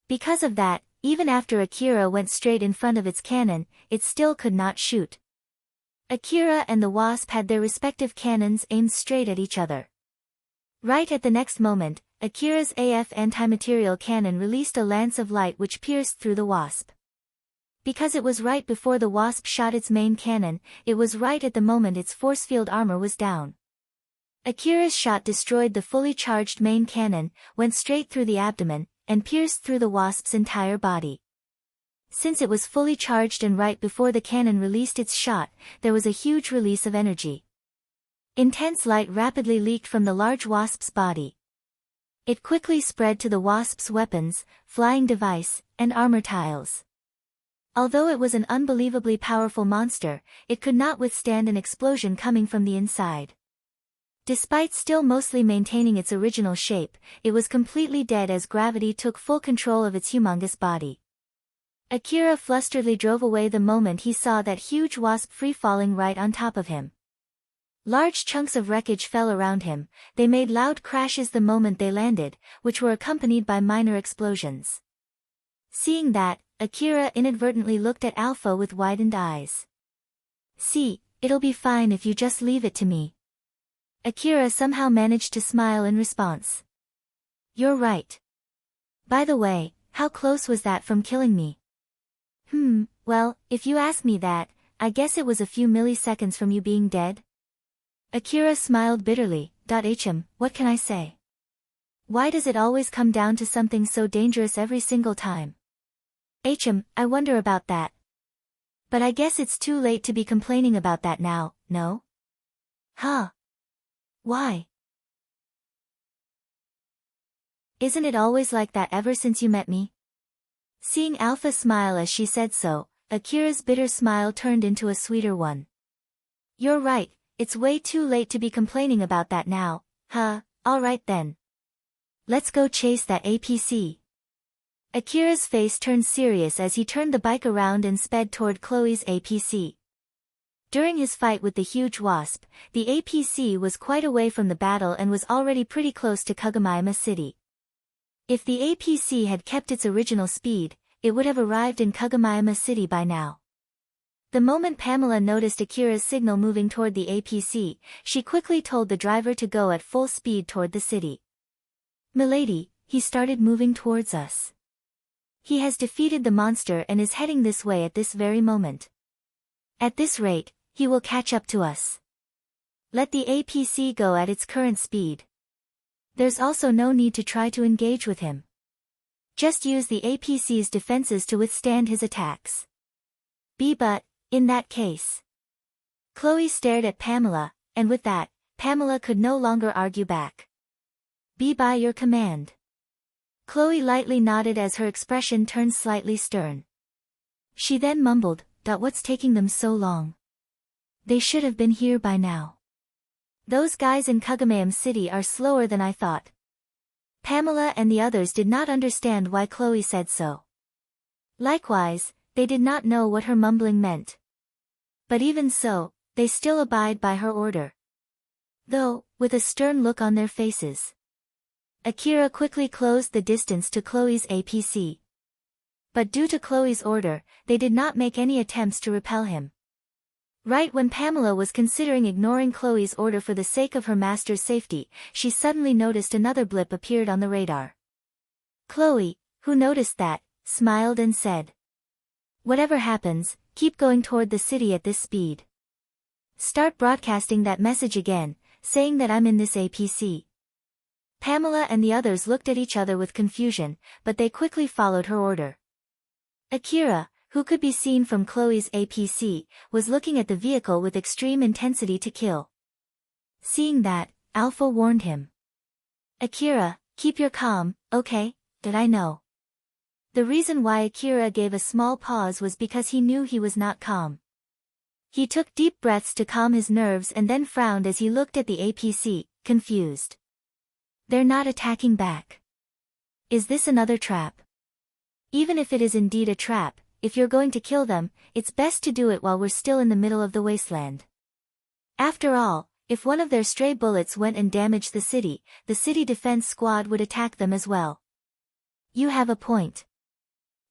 Because of that, even after Akira went straight in front of its cannon, it still could not shoot. Akira and the Wasp had their respective cannons aimed straight at each other. Right at the next moment, Akira's AF anti-material cannon released a lance of light which pierced through the Wasp. Because it was right before the Wasp shot its main cannon, it was right at the moment its force field armor was down. Akira's shot destroyed the fully charged main cannon, went straight through the abdomen, and pierced through the Wasp's entire body. Since it was fully charged and right before the cannon released its shot, there was a huge release of energy. Intense light rapidly leaked from the large Wasp's body. It quickly spread to the Wasp's weapons, flying device, and armor tiles. Although it was an unbelievably powerful monster, it could not withstand an explosion coming from the inside. Despite still mostly maintaining its original shape, it was completely dead as gravity took full control of its humongous body. Akira flusteredly drove away the moment he saw that huge Wasp free-falling right on top of him. Large chunks of wreckage fell around him, they made loud crashes the moment they landed, which were accompanied by minor explosions. Seeing that, Akira inadvertently looked at Alpha with widened eyes. "See, it'll be fine if you just leave it to me." Akira somehow managed to smile in response. "You're right. By the way, how close was that from killing me?" Well, if you ask me that, I guess it was a few milliseconds from you being dead." Akira smiled bitterly. What can I say? Why does it always come down to something so dangerous every single time? I wonder about that. But I guess it's too late to be complaining about that now, no? Huh? Why? Isn't it always like that ever since you met me? Seeing Alpha smile as she said so, Akira's bitter smile turned into a sweeter one. "You're right, it's way too late to be complaining about that now, huh? Alright then. Let's go chase that APC." Akira's face turned serious as he turned the bike around and sped toward Chloe's APC. During his fight with the huge Wasp, the APC was quite away from the battle and was already pretty close to Kagamaima City. If the APC had kept its original speed, it would have arrived in Kagamaima City by now. The moment Pamela noticed Akira's signal moving toward the APC, she quickly told the driver to go at full speed toward the city. "Milady, he started moving towards us. He has defeated the monster and is heading this way at this very moment. At this rate, he will catch up to us. Let the APC go at its current speed. There's also no need to try to engage with him. Just use the APC's defenses to withstand his attacks." But, in that case. Chloe stared at Pamela, and with that, Pamela could no longer argue back. "Be by your command." Chloe lightly nodded as her expression turned slightly stern. She then mumbled, "What's taking them so long? They should have been here by now. Those guys in Kagamaima City are slower than I thought." Pamela and the others did not understand why Chloe said so. Likewise, they did not know what her mumbling meant. But even so, they still abide by her order. Though, with a stern look on their faces. Akira quickly closed the distance to Chloe's APC. But due to Chloe's order, they did not make any attempts to repel him. Right when Pamela was considering ignoring Chloe's order for the sake of her master's safety, she suddenly noticed another blip appeared on the radar. Chloe, who noticed that, smiled and said, "Whatever happens, keep going toward the city at this speed. Start broadcasting that message again, saying that I'm in this APC." Pamela and the others looked at each other with confusion, but they quickly followed her order. Akira, who could be seen from Chloe's APC, was looking at the vehicle with extreme intensity to kill. Seeing that, Alpha warned him. "Akira, keep your calm, okay? Did I know?" The reason why Akira gave a small pause was because he knew he was not calm. He took deep breaths to calm his nerves and then frowned as he looked at the APC, confused. They're not attacking back. Is this another trap? Even if it is indeed a trap, if you're going to kill them, it's best to do it while we're still in the middle of the wasteland. After all, if one of their stray bullets went and damaged the city defense squad would attack them as well. You have a point.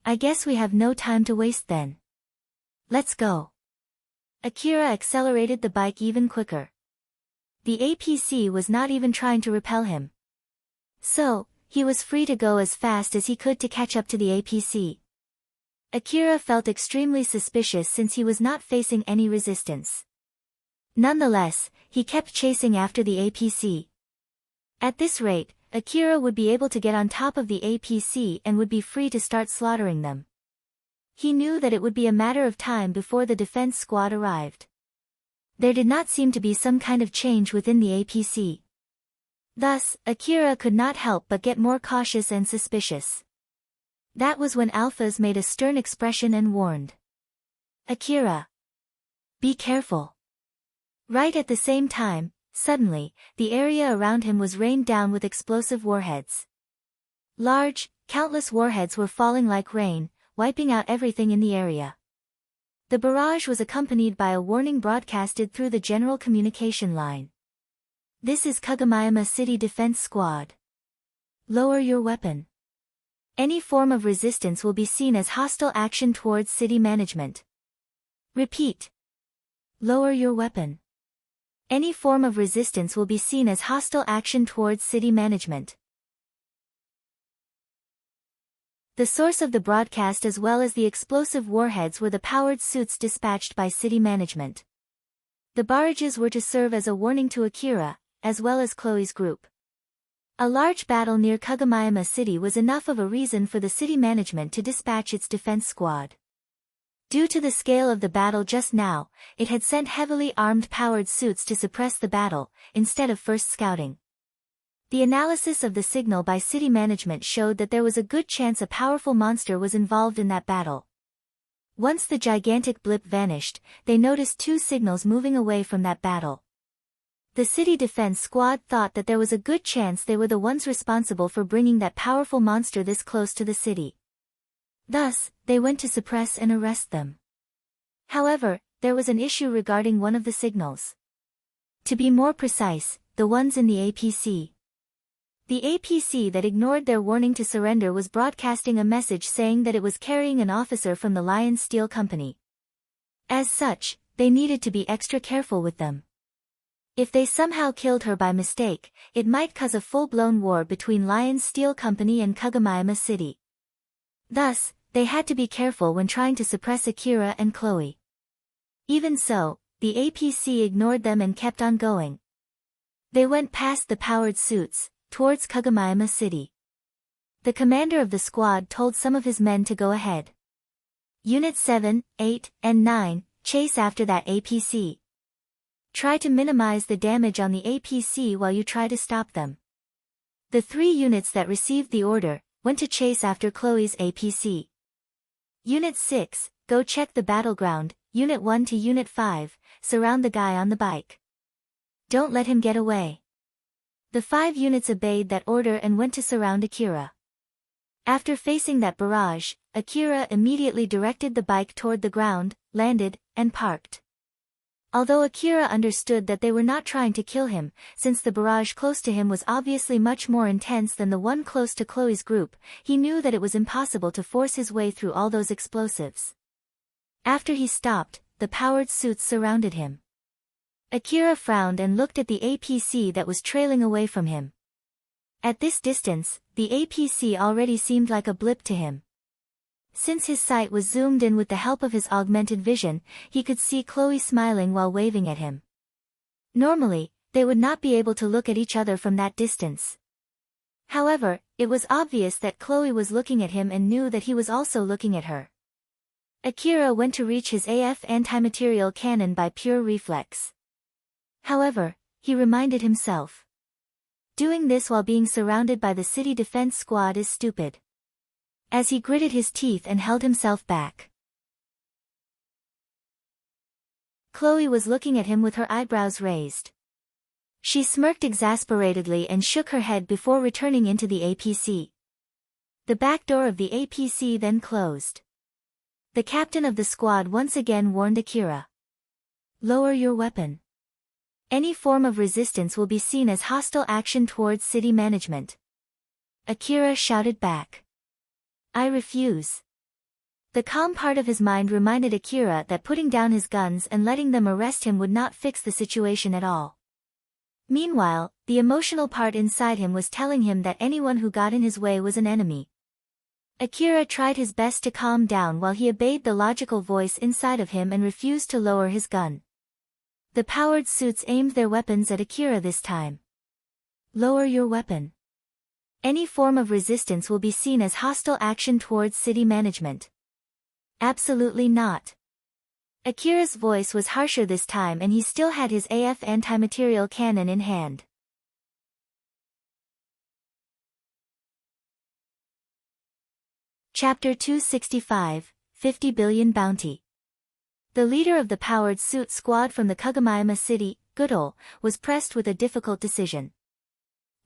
I guess we have no time to waste then. Let's go. Akira accelerated the bike even quicker. The APC was not even trying to repel him. So, he was free to go as fast as he could to catch up to the APC. Akira felt extremely suspicious since he was not facing any resistance. Nonetheless, he kept chasing after the APC. At this rate, Akira would be able to get on top of the APC and would be free to start slaughtering them. He knew that it would be a matter of time before the defense squad arrived. There did not seem to be some kind of change within the APC. Thus, Akira could not help but get more cautious and suspicious. That was when Alphas made a stern expression and warned. "Akira, be careful." Right at the same time, suddenly, the area around him was rained down with explosive warheads. Large, countless warheads were falling like rain, wiping out everything in the area. The barrage was accompanied by a warning broadcasted through the general communication line. "This is Kagomayama City Defense Squad. Lower your weapon. Any form of resistance will be seen as hostile action towards city management. Repeat. Lower your weapon. Any form of resistance will be seen as hostile action towards city management." The source of the broadcast as well as the explosive warheads were the powered suits dispatched by city management. The barrages were to serve as a warning to Akira, as well as Chloe's group. A large battle near Kagomayama City was enough of a reason for the city management to dispatch its defense squad. Due to the scale of the battle just now, it had sent heavily armed powered suits to suppress the battle, instead of first scouting. The analysis of the signal by city management showed that there was a good chance a powerful monster was involved in that battle. Once the gigantic blip vanished, they noticed two signals moving away from that battle. The city defense squad thought that there was a good chance they were the ones responsible for bringing that powerful monster this close to the city. Thus, they went to suppress and arrest them. However, there was an issue regarding one of the signals. To be more precise, the ones in the APC. The APC that ignored their warning to surrender was broadcasting a message saying that it was carrying an officer from the Lion Steel Company. As such, they needed to be extra careful with them. If they somehow killed her by mistake, it might cause a full-blown war between Lion Steel Company and Kagomayama City. Thus, they had to be careful when trying to suppress Akira and Chloe. Even so, the APC ignored them and kept on going. They went past the powered suits, towards Kagomayama City. The commander of the squad told some of his men to go ahead. Units 7, 8, and 9, chase after that APC. Try to minimize the damage on the APC while you try to stop them. The 3 units that received the order went to chase after Chloe's APC. Unit 6, go check the battleground. Unit 1 to Unit 5, surround the guy on the bike. Don't let him get away. The 5 units obeyed that order and went to surround Akira. After facing that barrage, Akira immediately directed the bike toward the ground, landed, and parked. Although Akira understood that they were not trying to kill him, since the barrage close to him was obviously much more intense than the one close to Chloe's group, he knew that it was impossible to force his way through all those explosives. After he stopped, the powered suits surrounded him. Akira frowned and looked at the APC that was trailing away from him. At this distance, the APC already seemed like a blip to him. Since his sight was zoomed in with the help of his augmented vision, he could see Chloe smiling while waving at him. Normally, they would not be able to look at each other from that distance. However, it was obvious that Chloe was looking at him and knew that he was also looking at her. Akira went to reach his AF antimaterial cannon by pure reflex. However, he reminded himself. Doing this while being surrounded by the city defense squad is stupid. As he gritted his teeth and held himself back. Chloe was looking at him with her eyebrows raised. She smirked exasperatedly and shook her head before returning into the APC. The back door of the APC then closed. The captain of the squad once again warned Akira. Lower your weapon. Any form of resistance will be seen as hostile action towards city management. Akira shouted back. I refuse. The calm part of his mind reminded Akira that putting down his guns and letting them arrest him would not fix the situation at all. Meanwhile, the emotional part inside him was telling him that anyone who got in his way was an enemy. Akira tried his best to calm down while he obeyed the logical voice inside of him and refused to lower his gun. The powered suits aimed their weapons at Akira this time. Lower your weapon. Any form of resistance will be seen as hostile action towards city management. Absolutely not. Akira's voice was harsher this time and he still had his AF antimaterial cannon in hand. Chapter 265, 50 Billion Bounty. The leader of the powered suit squad from the Kagomiyama city, Goodall, was pressed with a difficult decision.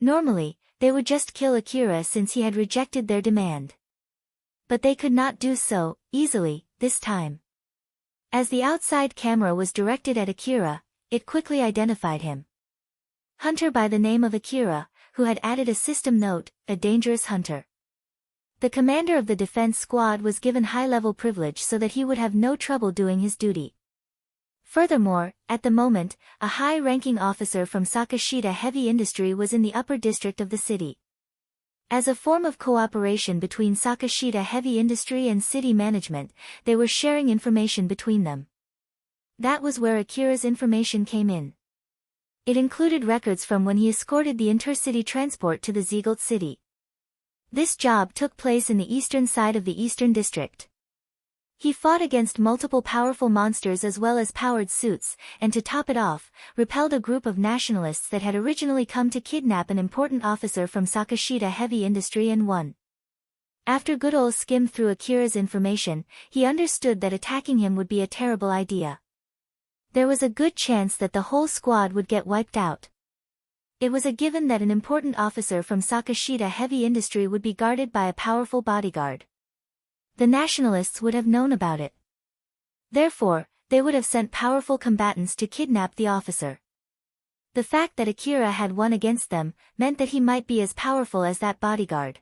Normally, they would just kill Akira since he had rejected their demand. But they could not do so easily this time. As the outside camera was directed at Akira, it quickly identified him. Hunter by the name of Akira, who had added a system note, a dangerous hunter. The commander of the defense squad was given high-level privilege so that he would have no trouble doing his duty. Furthermore, at the moment, a high-ranking officer from Sakashita Heavy Industry was in the upper district of the city. As a form of cooperation between Sakashita Heavy Industry and city management, they were sharing information between them. That was where Akira's information came in. It included records from when he escorted the intercity transport to the Ziegelt city. This job took place in the eastern side of the Eastern District. He fought against multiple powerful monsters as well as powered suits, and to top it off, repelled a group of nationalists that had originally come to kidnap an important officer from Sakashita Heavy Industry and won. After Goodall skimmed through Akira's information, he understood that attacking him would be a terrible idea. There was a good chance that the whole squad would get wiped out. It was a given that an important officer from Sakashita Heavy Industry would be guarded by a powerful bodyguard. The nationalists would have known about it. Therefore, they would have sent powerful combatants to kidnap the officer. The fact that Akira had won against them meant that he might be as powerful as that bodyguard.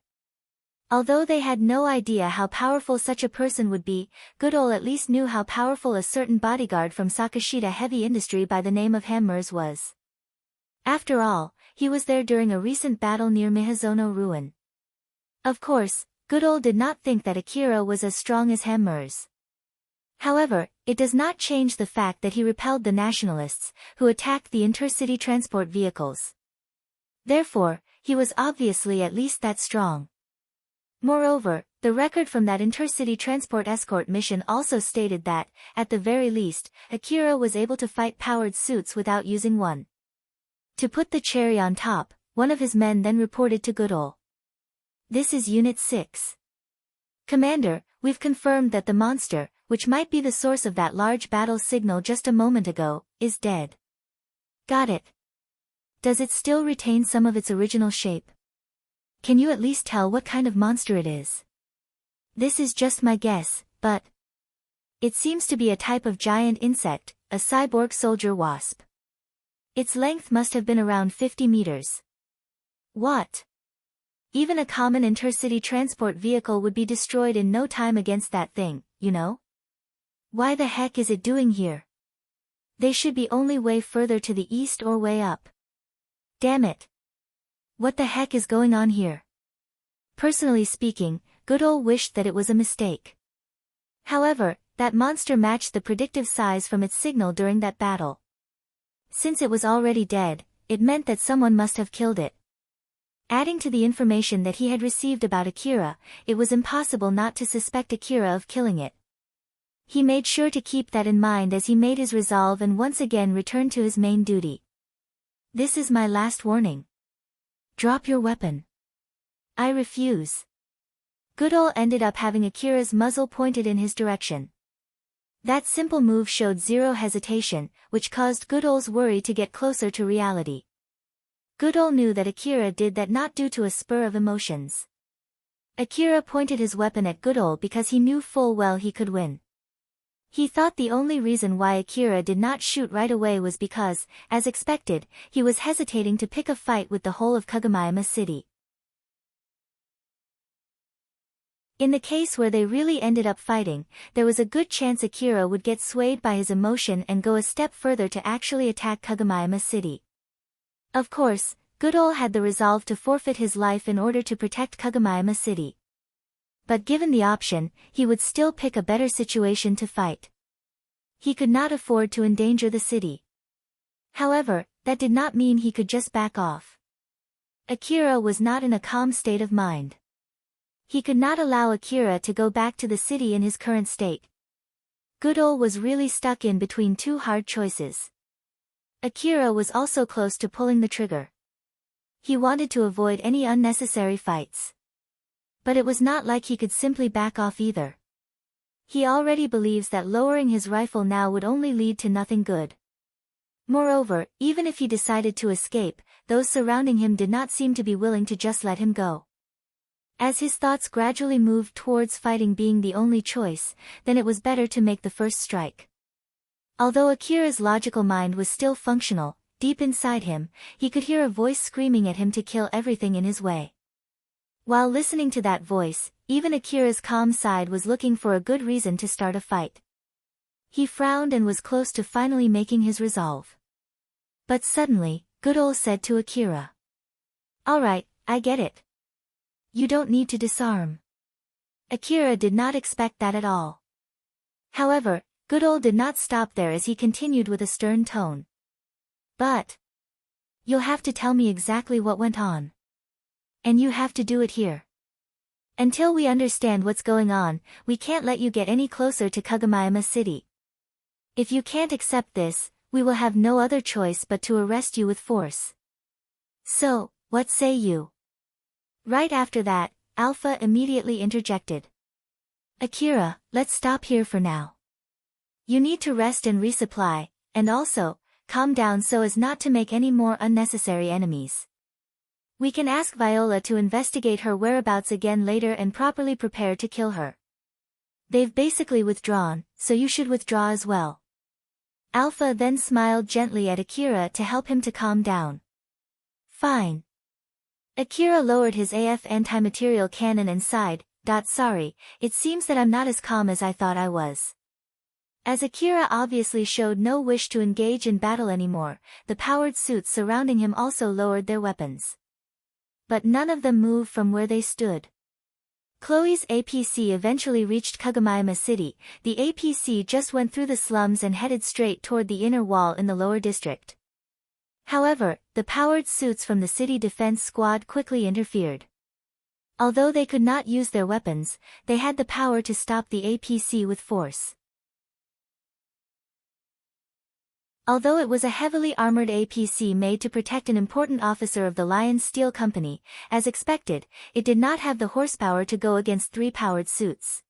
Although they had no idea how powerful such a person would be, Goodall at least knew how powerful a certain bodyguard from Sakashita Heavy Industry by the name of Hammers was. After all, he was there during a recent battle near Mihazono Ruin. Of course, Goodall did not think that Akira was as strong as Hammers. However, it does not change the fact that he repelled the nationalists, who attacked the intercity transport vehicles. Therefore, he was obviously at least that strong. Moreover, the record from that intercity transport escort mission also stated that, at the very least, Akira was able to fight powered suits without using one. To put the cherry on top, one of his men then reported to Goodall. This is Unit 6. Commander, we've confirmed that the monster, which might be the source of that large battle signal just a moment ago, is dead. Got it. Does it still retain some of its original shape? Can you at least tell what kind of monster it is? This is just my guess, but... It seems to be a type of giant insect, a cyborg soldier wasp. Its length must have been around 50 meters. What? Even a common intercity transport vehicle would be destroyed in no time against that thing, you know? Why the heck is it doing here? They should be only way further to the east or way up. Damn it. What the heck is going on here? Personally speaking, Goodall wished that it was a mistake. However, that monster matched the predictive size from its signal during that battle. Since it was already dead, it meant that someone must have killed it. Adding to the information that he had received about Akira, it was impossible not to suspect Akira of killing it. He made sure to keep that in mind as he made his resolve and once again returned to his main duty. This is my last warning. Drop your weapon. I refuse. Goodall ended up having Akira's muzzle pointed in his direction. That simple move showed zero hesitation, which caused Goodall's worry to get closer to reality. Goodall knew that Akira did that not due to a spur of emotions. Akira pointed his weapon at Goodall because he knew full well he could win. He thought the only reason why Akira did not shoot right away was because, as expected, he was hesitating to pick a fight with the whole of Kagami City. In the case where they really ended up fighting, there was a good chance Akira would get swayed by his emotion and go a step further to actually attack Kagami City. Of course, Goodall had the resolve to forfeit his life in order to protect Kagami City. But given the option, he would still pick a better situation to fight. He could not afford to endanger the city. However, that did not mean he could just back off. Akira was not in a calm state of mind. He could not allow Akira to go back to the city in his current state. Goodall was really stuck in between two hard choices. Akira was also close to pulling the trigger. He wanted to avoid any unnecessary fights. But it was not like he could simply back off either. He already believes that lowering his rifle now would only lead to nothing good. Moreover, even if he decided to escape, those surrounding him did not seem to be willing to just let him go. As his thoughts gradually moved towards fighting being the only choice, then it was better to make the first strike. Although Akira's logical mind was still functional, deep inside him, he could hear a voice screaming at him to kill everything in his way. While listening to that voice, even Akira's calm side was looking for a good reason to start a fight. He frowned and was close to finally making his resolve. But suddenly, Goodall said to Akira. "Alright, I get it. You don't need to disarm." Akira did not expect that at all. However, Goodall did not stop there as he continued with a stern tone. "But you'll have to tell me exactly what went on. And you have to do it here. Until we understand what's going on, we can't let you get any closer to Kagami City. If you can't accept this, we will have no other choice but to arrest you with force. So, what say you?" Right after that, Alpha immediately interjected. "Akira, let's stop here for now. You need to rest and resupply, and also, calm down so as not to make any more unnecessary enemies. We can ask Viola to investigate her whereabouts again later and properly prepare to kill her. They've basically withdrawn, so you should withdraw as well." Alpha then smiled gently at Akira to help him to calm down. "Fine." Akira lowered his AF anti-material cannon and sighed, "Sorry, it seems that I'm not as calm as I thought I was." As Akira obviously showed no wish to engage in battle anymore, the powered suits surrounding him also lowered their weapons. But none of them moved from where they stood. Chloe's APC eventually reached Kagami City. The APC just went through the slums and headed straight toward the inner wall in the lower district. However, the powered suits from the city defense squad quickly interfered. Although they could not use their weapons, they had the power to stop the APC with force. Although it was a heavily armored APC made to protect an important officer of the Lion Steel Company, as expected, it did not have the horsepower to go against 3 powered suits.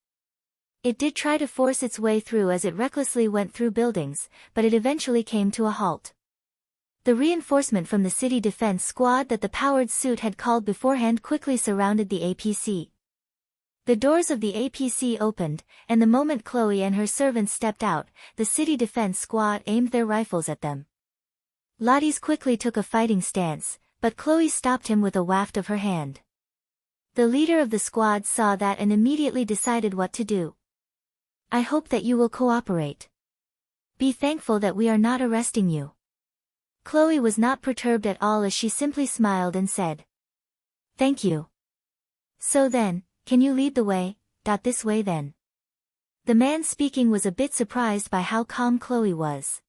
It did try to force its way through as it recklessly went through buildings, but it eventually came to a halt. The reinforcement from the city defense squad that the powered suit had called beforehand quickly surrounded the APC. The doors of the APC opened, and the moment Chloe and her servants stepped out, the city defense squad aimed their rifles at them. Lottie's quickly took a fighting stance, but Chloe stopped him with a waft of her hand. The leader of the squad saw that and immediately decided what to do. I hope that you will cooperate. Be thankful that we are not arresting you. Chloe was not perturbed at all as she simply smiled and said, Thank you. So then, can you lead the way? This way then. The man speaking was a bit surprised by how calm Chloe was.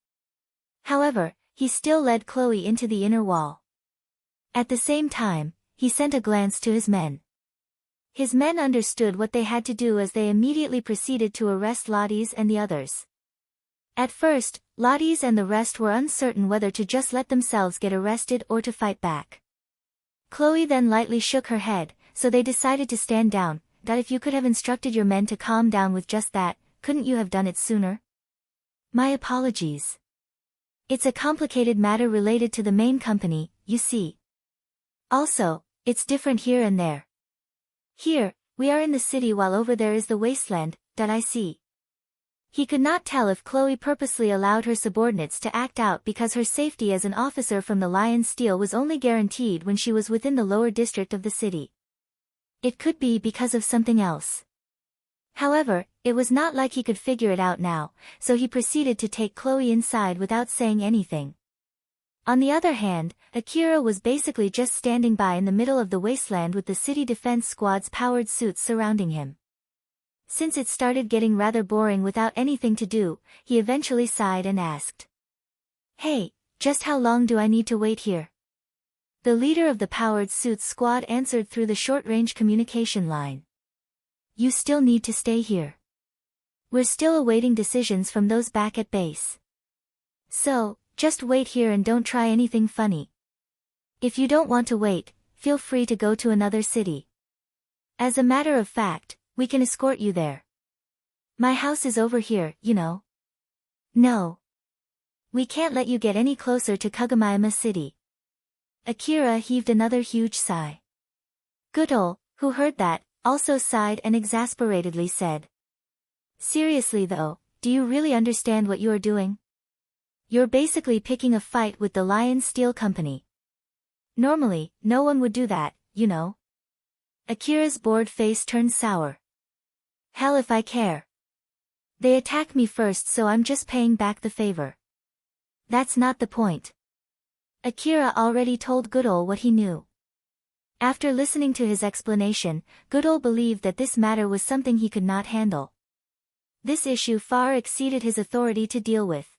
However, he still led Chloe into the inner wall. At the same time, he sent a glance to his men. His men understood what they had to do as they immediately proceeded to arrest Lottie's and the others. At first, Lottie's and the rest were uncertain whether to just let themselves get arrested or to fight back. Chloe then lightly shook her head, so they decided to stand down. If you could have instructed your men to calm down with just that, couldn't you have done it sooner? My apologies. It's a complicated matter related to the main company, you see. Also, it's different here and there. Here, we are in the city while over there is the wasteland, I see. He could not tell if Chloe purposely allowed her subordinates to act out because her safety as an officer from the Lion's Steel was only guaranteed when she was within the lower district of the city. It could be because of something else. However, it was not like he could figure it out now, so he proceeded to take Chloe inside without saying anything. On the other hand, Akira was basically just standing by in the middle of the wasteland with the city defense squad's powered suits surrounding him. Since it started getting rather boring without anything to do, he eventually sighed and asked, Hey, just how long do I need to wait here? The leader of the powered suits squad answered through the short-range communication line. You still need to stay here. We're still awaiting decisions from those back at base. So, just wait here and don't try anything funny. If you don't want to wait, feel free to go to another city. As a matter of fact, we can escort you there. My house is over here, you know. No. We can't let you get any closer to Kagami City. Akira heaved another huge sigh. Goodall, who heard that, also sighed and exasperatedly said. Seriously though, do you really understand what you are doing? You're basically picking a fight with the Lion's Steel Company. Normally, no one would do that, you know. Akira's bored face turned sour. Hell if I care. They attacked me first, so I'm just paying back the favor. That's not the point. Akira already told Goodall what he knew. After listening to his explanation, Goodall believed that this matter was something he could not handle. This issue far exceeded his authority to deal with.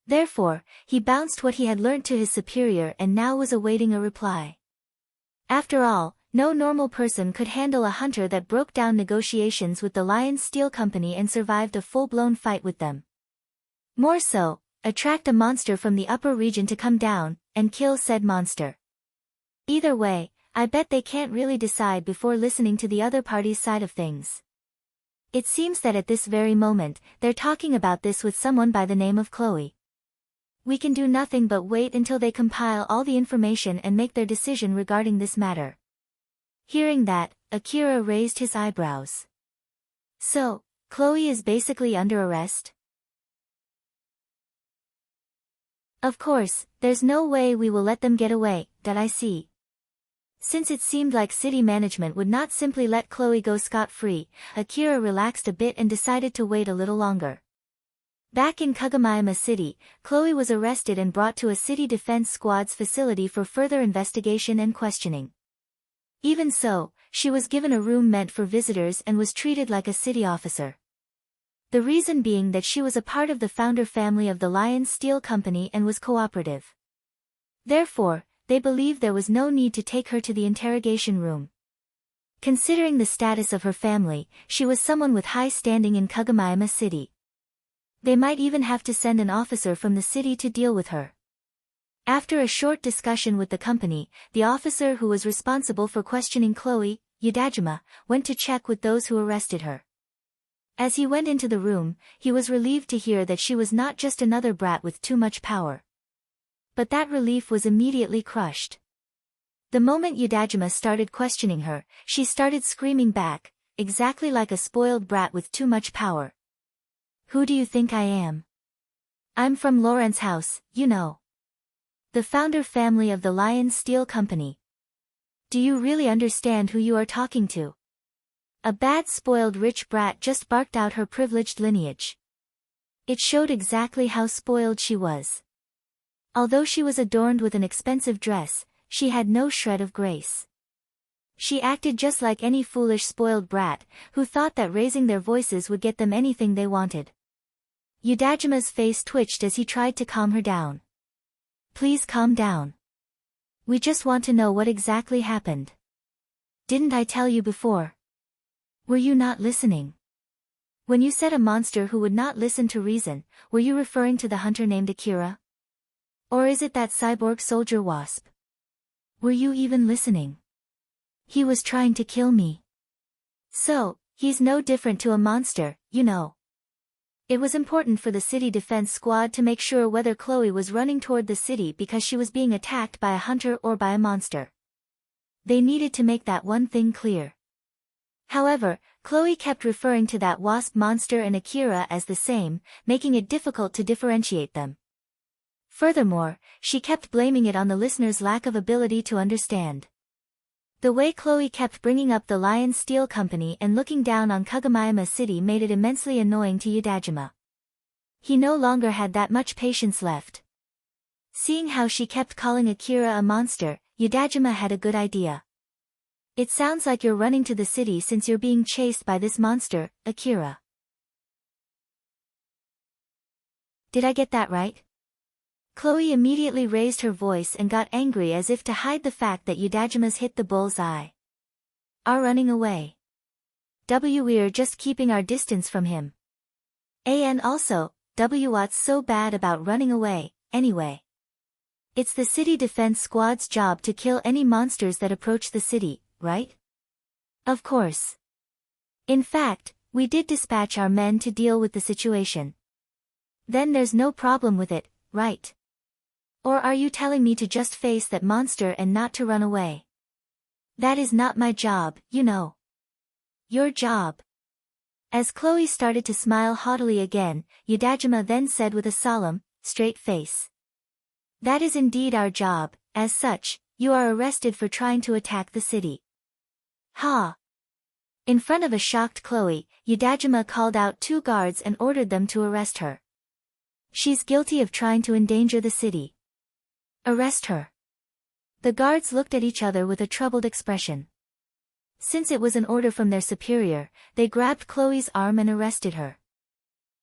Therefore, he bounced what he had learnt to his superior and now was awaiting a reply. After all, no normal person could handle a hunter that broke down negotiations with the Lion's Steel Company and survived a full-blown fight with them. More so, attract a monster from the upper region to come down and kill said monster. Either way, I bet they can't really decide before listening to the other party's side of things. It seems that at this very moment, they're talking about this with someone by the name of Chloe. We can do nothing but wait until they compile all the information and make their decision regarding this matter. Hearing that, Akira raised his eyebrows. So, Chloe is basically under arrest? Of course, there's no way we will let them get away, I see. Since it seemed like city management would not simply let Chloe go scot-free, Akira relaxed a bit and decided to wait a little longer. Back in Kagami City, Chloe was arrested and brought to a city defense squad's facility for further investigation and questioning. Even so, she was given a room meant for visitors and was treated like a city officer. The reason being that she was a part of the founder family of the Lion's Steel Company and was cooperative. Therefore, they believed there was no need to take her to the interrogation room. Considering the status of her family, she was someone with high standing in Kagami City. They might even have to send an officer from the city to deal with her. After a short discussion with the company, the officer who was responsible for questioning Chloe, Yudajima, went to check with those who arrested her. As he went into the room, he was relieved to hear that she was not just another brat with too much power. But that relief was immediately crushed. The moment Yudajima started questioning her, she started screaming back, exactly like a spoiled brat with too much power. Who do you think I am? I'm from Lawrence House, you know. The founder family of the Lion Steel Company. Do you really understand who you are talking to? A bad spoiled rich brat just barked out her privileged lineage. It showed exactly how spoiled she was. Although she was adorned with an expensive dress, she had no shred of grace. She acted just like any foolish spoiled brat, who thought that raising their voices would get them anything they wanted. Udajima's face twitched as he tried to calm her down. Please calm down. We just want to know what exactly happened. Didn't I tell you before? Were you not listening? When you said a monster who would not listen to reason, were you referring to the hunter named Akira? Or is it that cyborg soldier Wasp? Were you even listening? He was trying to kill me. So, he's no different to a monster, you know. It was important for the city defense squad to make sure whether Chloe was running toward the city because she was being attacked by a hunter or by a monster. They needed to make that one thing clear. However, Chloe kept referring to that wasp monster and Akira as the same, making it difficult to differentiate them. Furthermore, she kept blaming it on the listener's lack of ability to understand. The way Chloe kept bringing up the Lion Steel Company and looking down on Kagomayama City made it immensely annoying to Udajima. He no longer had that much patience left. Seeing how she kept calling Akira a monster, Udajima had a good idea. It sounds like you're running to the city since you're being chased by this monster, Akira. Did I get that right? Chloe immediately raised her voice and got angry as if to hide the fact that Udajima's hit the bull's eye. Are running away. We're just keeping our distance from him. And also, what's so bad about running away, anyway? It's the city defense squad's job to kill any monsters that approach the city, right? Of course. In fact, we did dispatch our men to deal with the situation. Then there's no problem with it, right? Or are you telling me to just face that monster and not to run away? That is not my job, you know. Your job. As Chloe started to smile haughtily again, Udajima then said with a solemn, straight face. That is indeed our job. As such, you are arrested for trying to attack the city. Ha! In front of a shocked Chloe, Udajima called out 2 guards and ordered them to arrest her. She's guilty of trying to endanger the city. Arrest her. The guards looked at each other with a troubled expression. Since it was an order from their superior, they grabbed Chloe's arm and arrested her.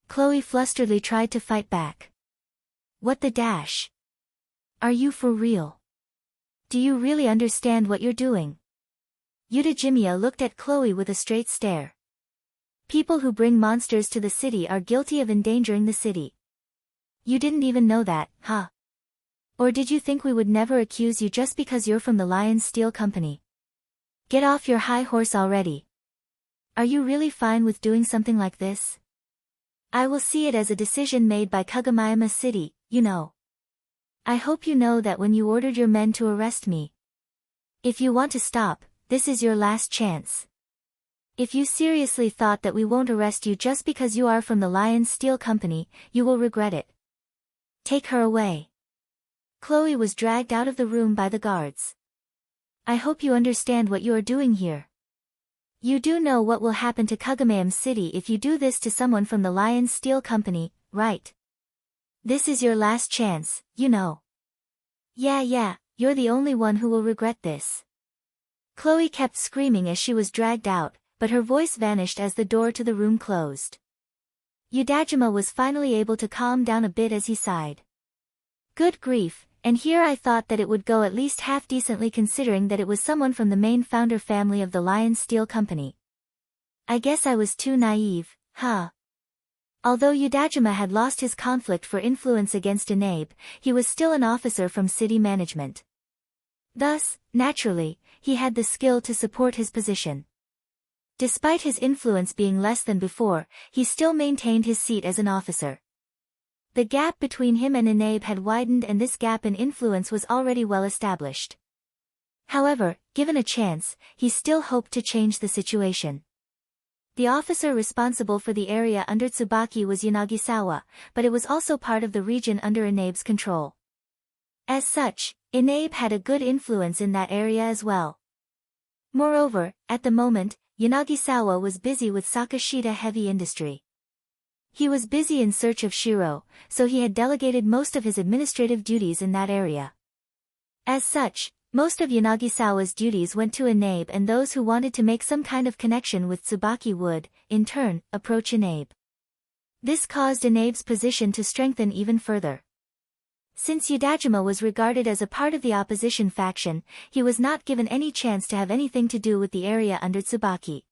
Chloe flusteredly tried to fight back. What the dash? Are you for real? Do you really understand what you're doing? Udajima looked at Chloe with a straight stare. People who bring monsters to the city are guilty of endangering the city. You didn't even know that, huh? Or did you think we would never accuse you just because you're from the Lion Steel Company? Get off your high horse already. Are you really fine with doing something like this? I will see it as a decision made by Kagomayama City, you know. I hope you know that when you ordered your men to arrest me. If you want to stop, this is your last chance. If you seriously thought that we won't arrest you just because you are from the Lion Steel Company, you will regret it. Take her away. Chloe was dragged out of the room by the guards. I hope you understand what you are doing here. You do know what will happen to Kagomayama City if you do this to someone from the Lion Steel Company, right? This is your last chance, you know. Yeah, you're the only one who will regret this. Chloe kept screaming as she was dragged out, but her voice vanished as the door to the room closed. Udajima was finally able to calm down a bit as he sighed. Good grief, and here I thought that it would go at least half decently considering that it was someone from the main founder family of the Lion Steel Company. I guess I was too naive, huh? Although Udajima had lost his conflict for influence against Inabe, he was still an officer from city management. Thus, naturally, he had the skill to support his position. Despite his influence being less than before, he still maintained his seat as an officer. The gap between him and Inabe had widened and this gap in influence was already well established. However, given a chance, he still hoped to change the situation. The officer responsible for the area under Tsubaki was Yanagisawa, but it was also part of the region under Inabe's control. As such, Inabe had a good influence in that area as well. Moreover, at the moment, Yanagisawa was busy with Sakashita heavy industry. He was busy in search of Shiro, so he had delegated most of his administrative duties in that area. As such, most of Yanagisawa's duties went to Inabe, and those who wanted to make some kind of connection with Tsubaki would, in turn, approach Inabe. This caused Inabe's position to strengthen even further. Since Yudajima was regarded as a part of the opposition faction, he was not given any chance to have anything to do with the area under Tsubaki.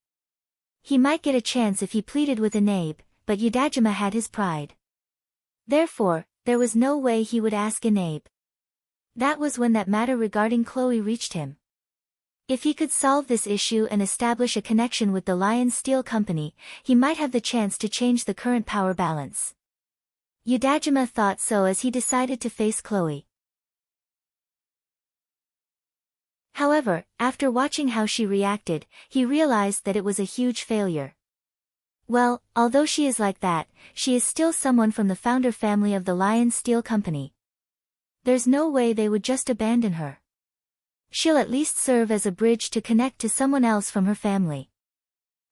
He might get a chance if he pleaded with Inabe, but Yudajima had his pride. Therefore, there was no way he would ask Inabe. That was when that matter regarding Chloe reached him. If he could solve this issue and establish a connection with the Lion Steel Company, he might have the chance to change the current power balance. Yudajima thought so as he decided to face Chloe. However, after watching how she reacted, he realized that it was a huge failure. Well, although she is like that, she is still someone from the founder family of the Lion Steel Company. There's no way they would just abandon her. She'll at least serve as a bridge to connect to someone else from her family.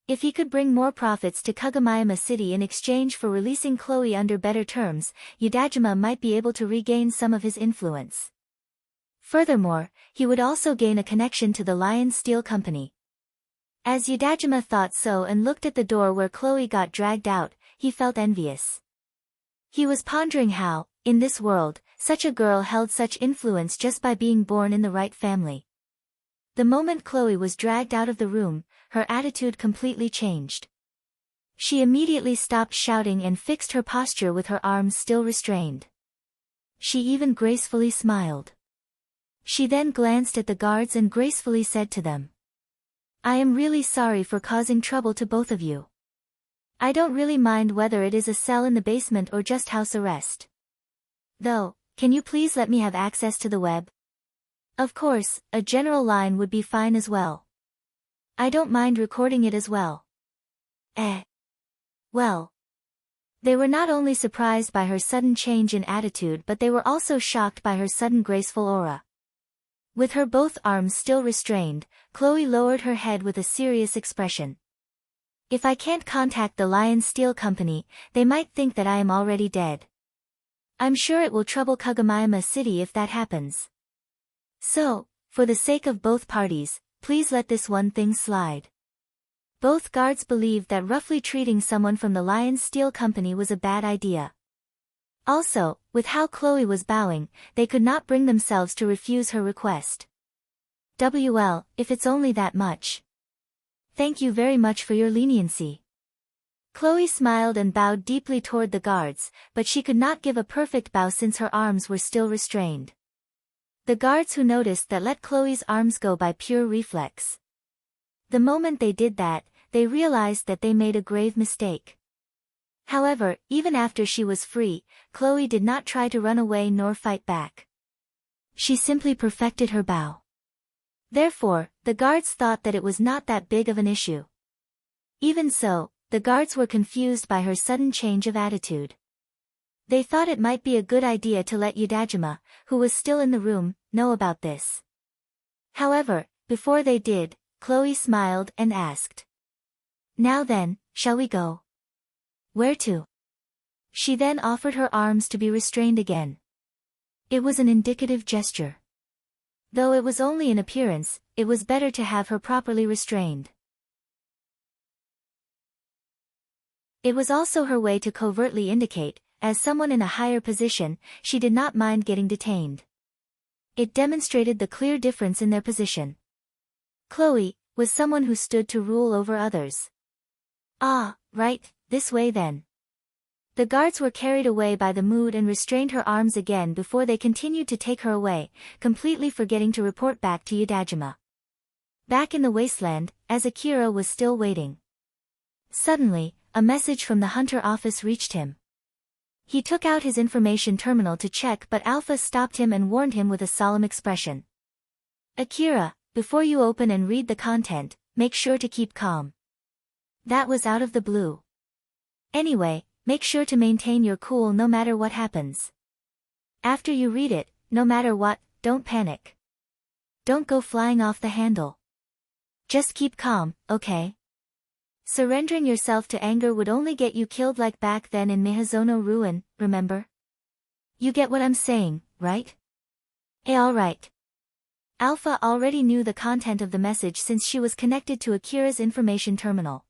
If he could bring more profits to Kagomayama City in exchange for releasing Chloe under better terms, Yudajima might be able to regain some of his influence. Furthermore, he would also gain a connection to the Lion Steel Company. As Yudajima thought so and looked at the door where Chloe got dragged out, he felt envious. He was pondering how, in this world, such a girl held such influence just by being born in the right family. The moment Chloe was dragged out of the room, her attitude completely changed. She immediately stopped shouting and fixed her posture with her arms still restrained. She even gracefully smiled. She then glanced at the guards and gracefully said to them, "I am really sorry for causing trouble to both of you. I don't really mind whether it is a cell in the basement or just house arrest. Though, can you please let me have access to the web? Of course, a general line would be fine as well. I don't mind recording it as well." Well. They were not only surprised by her sudden change in attitude, but they were also shocked by her sudden graceful aura. With her both arms still restrained, Chloe lowered her head with a serious expression. "If I can't contact the Lion Steel Company, they might think that I am already dead. I'm sure it will trouble Kagomayama City if that happens. So, for the sake of both parties, please let this one thing slide." Both guards believed that roughly treating someone from the Lion Steel Company was a bad idea. Also, with how Chloe was bowing, they could not bring themselves to refuse her request. "Well, if it's only that much. Thank you very much for your leniency." Chloe smiled and bowed deeply toward the guards, but she could not give a perfect bow since her arms were still restrained. The guards who noticed that let Chloe's arms go by pure reflex. The moment they did that, they realized that they made a grave mistake. However, even after she was free, Chloe did not try to run away nor fight back. She simply perfected her bow. Therefore, the guards thought that it was not that big of an issue. Even so, the guards were confused by her sudden change of attitude. They thought it might be a good idea to let Yudajima, who was still in the room, know about this. However, before they did, Chloe smiled and asked, "Now then, shall we go?" "Where to?" She then offered her arms to be restrained again. It was an indicative gesture. Though it was only in appearance, it was better to have her properly restrained. It was also her way to covertly indicate, as someone in a higher position, she did not mind getting detained. It demonstrated the clear difference in their position. Chloe was someone who stood to rule over others. "Ah, right, this way then." The guards were carried away by the mood and restrained her arms again before they continued to take her away, completely forgetting to report back to Yudajima. Back in the wasteland, as Akira was still waiting. Suddenly, a message from the Hunter office reached him. He took out his information terminal to check, but Alpha stopped him and warned him with a solemn expression. "Akira, before you open and read the content, make sure to keep calm. That was out of the blue. Anyway, make sure to maintain your cool no matter what happens. After you read it, no matter what, don't panic. Don't go flying off the handle. Just keep calm, okay? Surrendering yourself to anger would only get you killed like back then in Miyazono Ruin, remember? You get what I'm saying, right? Alright. Alpha already knew the content of the message since she was connected to Akira's information terminal.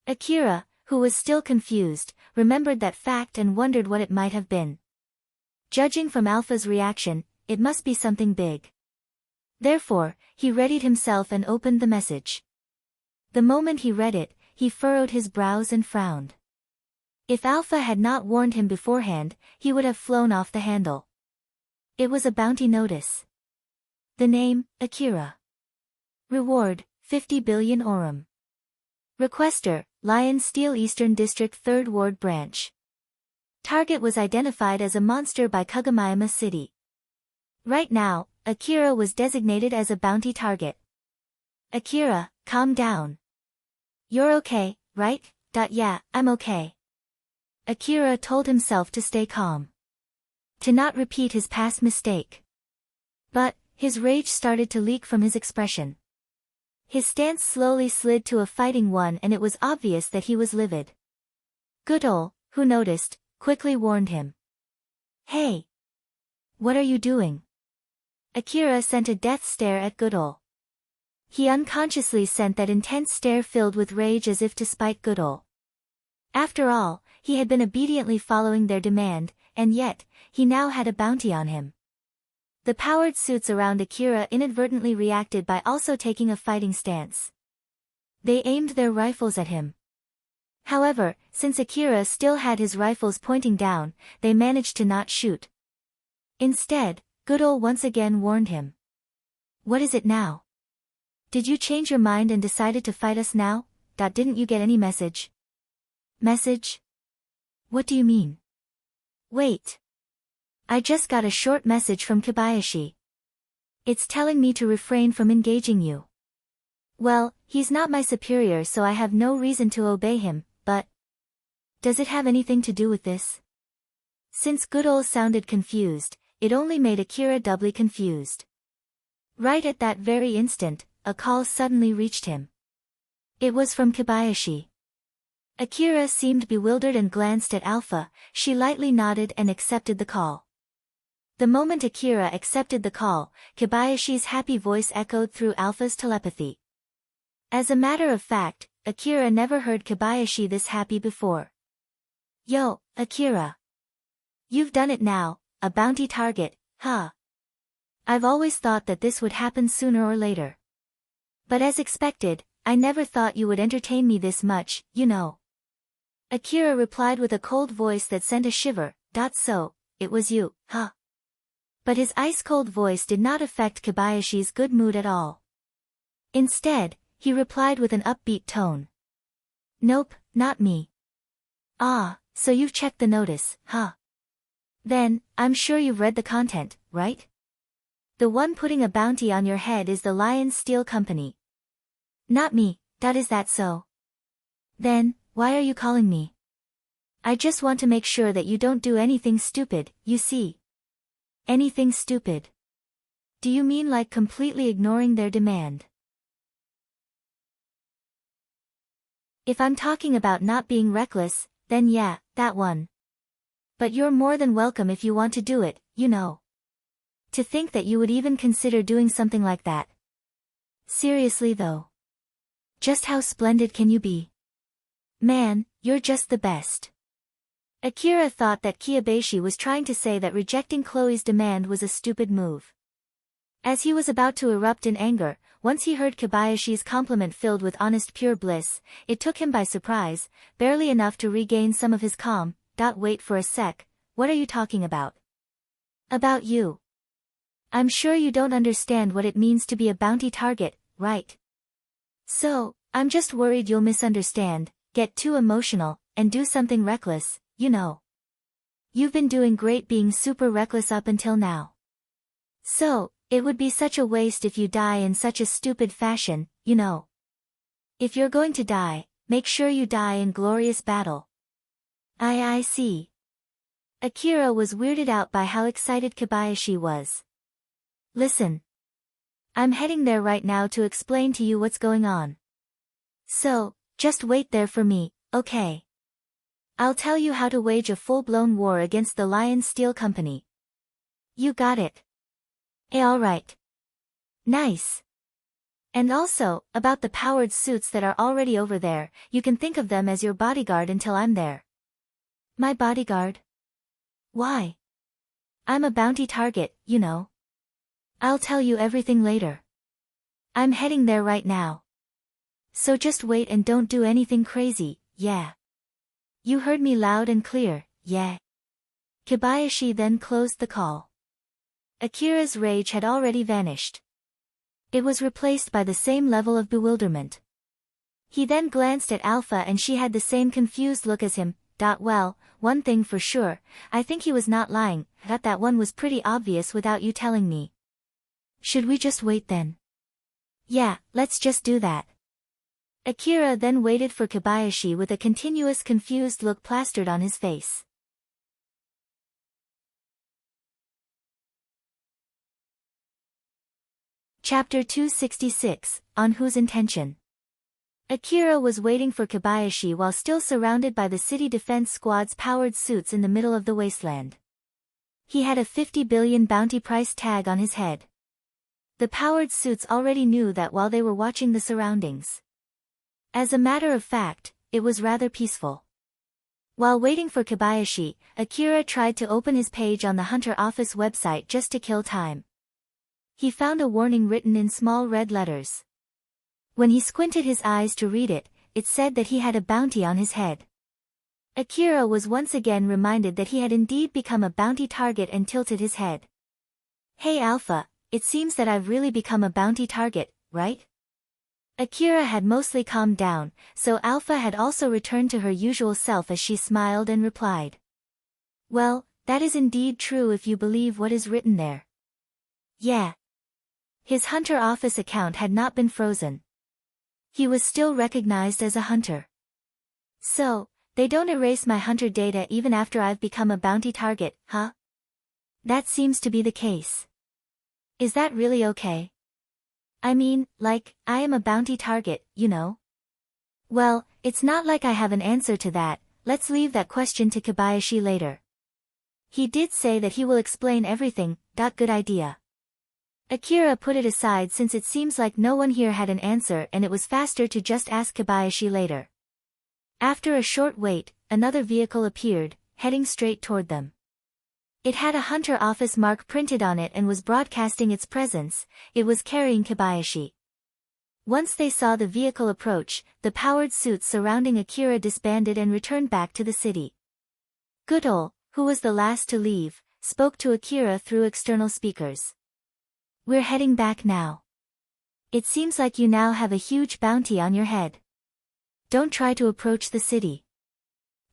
Akira, who was still confused, remembered that fact and wondered what it might have been. Judging from Alpha's reaction, it must be something big. Therefore, he readied himself and opened the message. The moment he read it, he furrowed his brows and frowned. If Alpha had not warned him beforehand, he would have flown off the handle. It was a bounty notice. The name, Akira. Reward, 50 billion Aurum. Requester, Lion Steel Eastern District 3rd Ward Branch. Target was identified as a monster by Kagamayama City. Right now, Akira was designated as a bounty target. Akira, calm down. You're okay, right? Yeah, I'm okay. Akira told himself to stay calm. To not repeat his past mistake. But, his rage started to leak from his expression. His stance slowly slid to a fighting one and it was obvious that he was livid. Goodall, who noticed, quickly warned him. Hey! What are you doing? Akira sent a death stare at Goodall. He unconsciously sent that intense stare filled with rage as if to spite Goodall. After all, he had been obediently following their demand, and yet, he now had a bounty on him. The powered suits around Akira inadvertently reacted by also taking a fighting stance. They aimed their rifles at him. However, since Akira still had his rifles pointing down, they managed to not shoot. Instead, Goodall once again warned him. What is it now? Did you change your mind and decided to fight us now? Didn't you get any message? Message? What do you mean? Wait. I just got a short message from Kobayashi. It's telling me to refrain from engaging you. Well, he's not my superior so I have no reason to obey him, but... Does it have anything to do with this? Since Goodall sounded confused, it only made Akira doubly confused. Right at that very instant, a call suddenly reached him. It was from Kobayashi. Akira seemed bewildered and glanced at Alpha. She lightly nodded and accepted the call. The moment Akira accepted the call, Kobayashi's happy voice echoed through Alpha's telepathy. As a matter of fact, Akira never heard Kobayashi this happy before. Yo, Akira. You've done it now, a bounty target, huh? I've always thought that this would happen sooner or later. But as expected, I never thought you would entertain me this much, you know. Akira replied with a cold voice that sent a shiver. So, it was you, huh? But his ice-cold voice did not affect Kobayashi's good mood at all. Instead, he replied with an upbeat tone. Nope, not me. Ah, so you've checked the notice, huh? Then, I'm sure you've read the content, right? The one putting a bounty on your head is the Lion Steel Company. Not me, is that so? Then, why are you calling me? I just want to make sure that you don't do anything stupid, you see. Anything stupid? Do you mean like completely ignoring their demand? If I'm talking about not being reckless, then yeah, that one. But you're more than welcome if you want to do it, you know. To think that you would even consider doing something like that. Seriously though. Just how splendid can you be? Man, you're just the best. Akira thought that Kobayashi was trying to say that rejecting Chloe's demand was a stupid move. As he was about to erupt in anger, once he heard Kobayashi's compliment filled with honest pure bliss, it took him by surprise, barely enough to regain some of his calm. Wait for a sec, what are you talking about? About you. I'm sure you don't understand what it means to be a bounty target, right? So, I'm just worried you'll misunderstand, get too emotional, and do something reckless, you know. You've been doing great being super reckless up until now. So, it would be such a waste if you die in such a stupid fashion, you know. If you're going to die, make sure you die in glorious battle. I see. Akira was weirded out by how excited Kobayashi was. Listen. I'm heading there right now to explain to you what's going on. So, just wait there for me, okay? I'll tell you how to wage a full-blown war against the Lion Steel Company. You got it. Alright. Nice. And also, about the powered suits that are already over there, you can think of them as your bodyguard until I'm there. My bodyguard? Why? I'm a bounty target, you know. I'll tell you everything later. I'm heading there right now. So just wait and don't do anything crazy, yeah. You heard me loud and clear, yeah. Kobayashi then closed the call. Akira's rage had already vanished. It was replaced by the same level of bewilderment. He then glanced at Alpha and she had the same confused look as him. Well, one thing for sure, I think he was not lying, that one was pretty obvious without you telling me. Should we just wait then? Yeah, let's just do that. Akira then waited for Kobayashi with a continuous confused look plastered on his face. Chapter 266, On Whose Intention? Akira was waiting for Kobayashi while still surrounded by the city defense squad's powered suits in the middle of the wasteland. He had a 50 billion bounty price tag on his head. The powered suits already knew that while they were watching the surroundings. As a matter of fact, it was rather peaceful. While waiting for Kobayashi, Akira tried to open his page on the Hunter Office website just to kill time. He found a warning written in small red letters. When he squinted his eyes to read it, it said that he had a bounty on his head. Akira was once again reminded that he had indeed become a bounty target and tilted his head. Hey Alpha, it seems that I've really become a bounty target, right? Akira had mostly calmed down, so Alpha had also returned to her usual self as she smiled and replied. Well, that is indeed true if you believe what is written there. Yeah. His Hunter Office account had not been frozen. He was still recognized as a hunter. So, they don't erase my hunter data even after I've become a bounty target, huh? That seems to be the case. Is that really okay? I mean, like, I am a bounty target, you know? Well, it's not like I have an answer to that, let's leave that question to Kobayashi later. He did say that he will explain everything, good idea. Akira put it aside since it seems like no one here had an answer and it was faster to just ask Kobayashi later. After a short wait, another vehicle appeared, heading straight toward them. It had a Hunter Office mark printed on it and was broadcasting its presence. It was carrying Kobayashi. Once they saw the vehicle approach, the powered suits surrounding Akira disbanded and returned back to the city. Goodall, who was the last to leave, spoke to Akira through external speakers. We're heading back now. It seems like you now have a huge bounty on your head. Don't try to approach the city.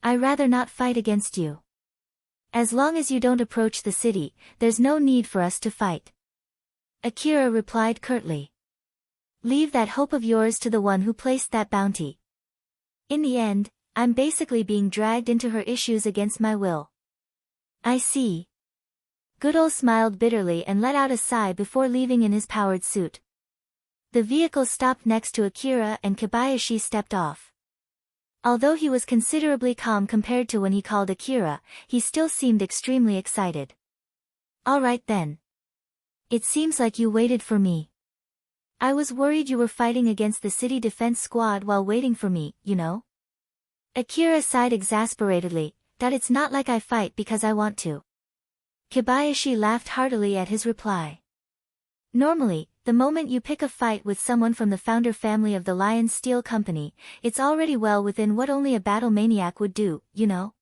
I'd rather not fight against you. As long as you don't approach the city, there's no need for us to fight. Akira replied curtly. Leave that hope of yours to the one who placed that bounty. In the end, I'm basically being dragged into her issues against my will. I see. Goodall smiled bitterly and let out a sigh before leaving in his powered suit. The vehicle stopped next to Akira and Kobayashi stepped off. Although he was considerably calm compared to when he called Akira, he still seemed extremely excited. All right then. It seems like you waited for me. I was worried you were fighting against the city defense squad while waiting for me, you know? Akira sighed exasperatedly, that it's not like I fight because I want to. Kobayashi laughed heartily at his reply. Normally, the moment you pick a fight with someone from the founder family of the Lion Steel Company, it's already well within what only a battle maniac would do, you know?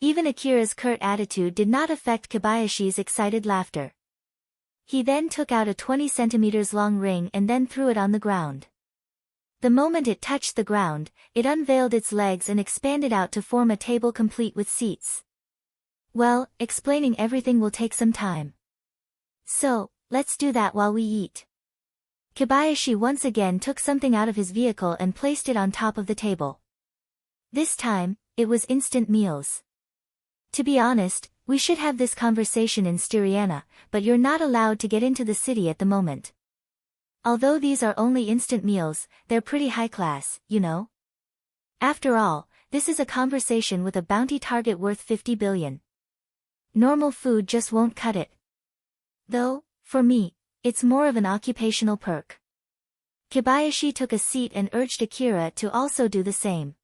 Even Akira's curt attitude did not affect Kobayashi's excited laughter. He then took out a 20 centimeters long ring and then threw it on the ground. The moment it touched the ground, it unveiled its legs and expanded out to form a table complete with seats. Well, explaining everything will take some time. So, let's do that while we eat. Kobayashi once again took something out of his vehicle and placed it on top of the table. This time, it was instant meals. To be honest, we should have this conversation in Styriana, but you're not allowed to get into the city at the moment. Although these are only instant meals, they're pretty high class, you know? After all, this is a conversation with a bounty target worth 50 billion. Normal food just won't cut it. Though, for me, it's more of an occupational perk. Kobayashi took a seat and urged Akira to also do the same.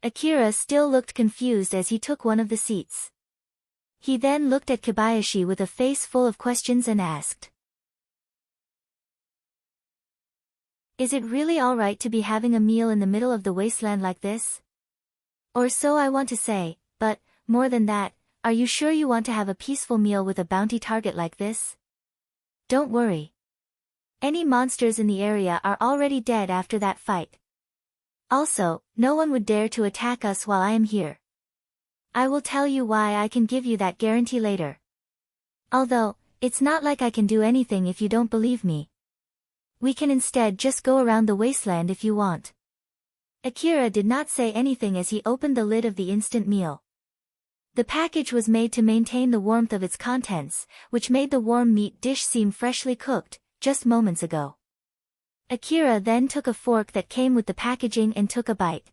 Akira still looked confused as he took one of the seats. He then looked at Kobayashi with a face full of questions and asked, "Is it really alright to be having a meal in the middle of the wasteland like this? Or so I want to say, but, more than that, are you sure you want to have a peaceful meal with a bounty target like this? Don't worry. Any monsters in the area are already dead after that fight. Also, no one would dare to attack us while I am here. I will tell you why I can give you that guarantee later. Although, it's not like I can do anything if you don't believe me. We can instead just go around the wasteland if you want." Akira did not say anything as he opened the lid of the instant meal. The package was made to maintain the warmth of its contents, which made the warm meat dish seem freshly cooked, just moments ago. Akira then took a fork that came with the packaging and took a bite.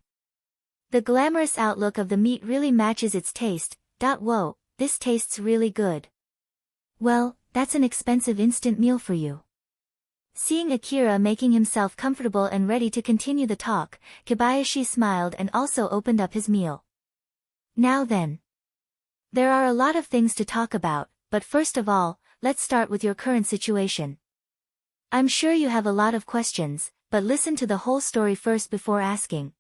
The glamorous outlook of the meat really matches its taste. Whoa, this tastes really good. Well, that's an expensive instant meal for you. Seeing Akira making himself comfortable and ready to continue the talk, Kobayashi smiled and also opened up his meal. "Now then. There are a lot of things to talk about, but first of all, let's start with your current situation. I'm sure you have a lot of questions, but listen to the whole story first before asking."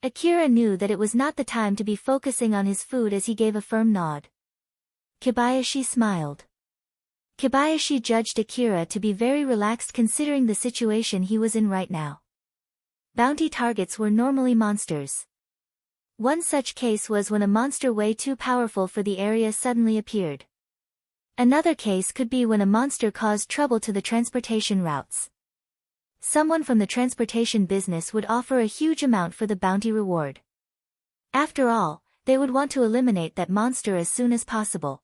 Akira knew that it was not the time to be focusing on his food as he gave a firm nod. Kobayashi smiled. Kobayashi judged Akira to be very relaxed considering the situation he was in right now. Bounty targets were normally monsters. One such case was when a monster way too powerful for the area suddenly appeared. Another case could be when a monster caused trouble to the transportation routes. Someone from the transportation business would offer a huge amount for the bounty reward. After all, they would want to eliminate that monster as soon as possible.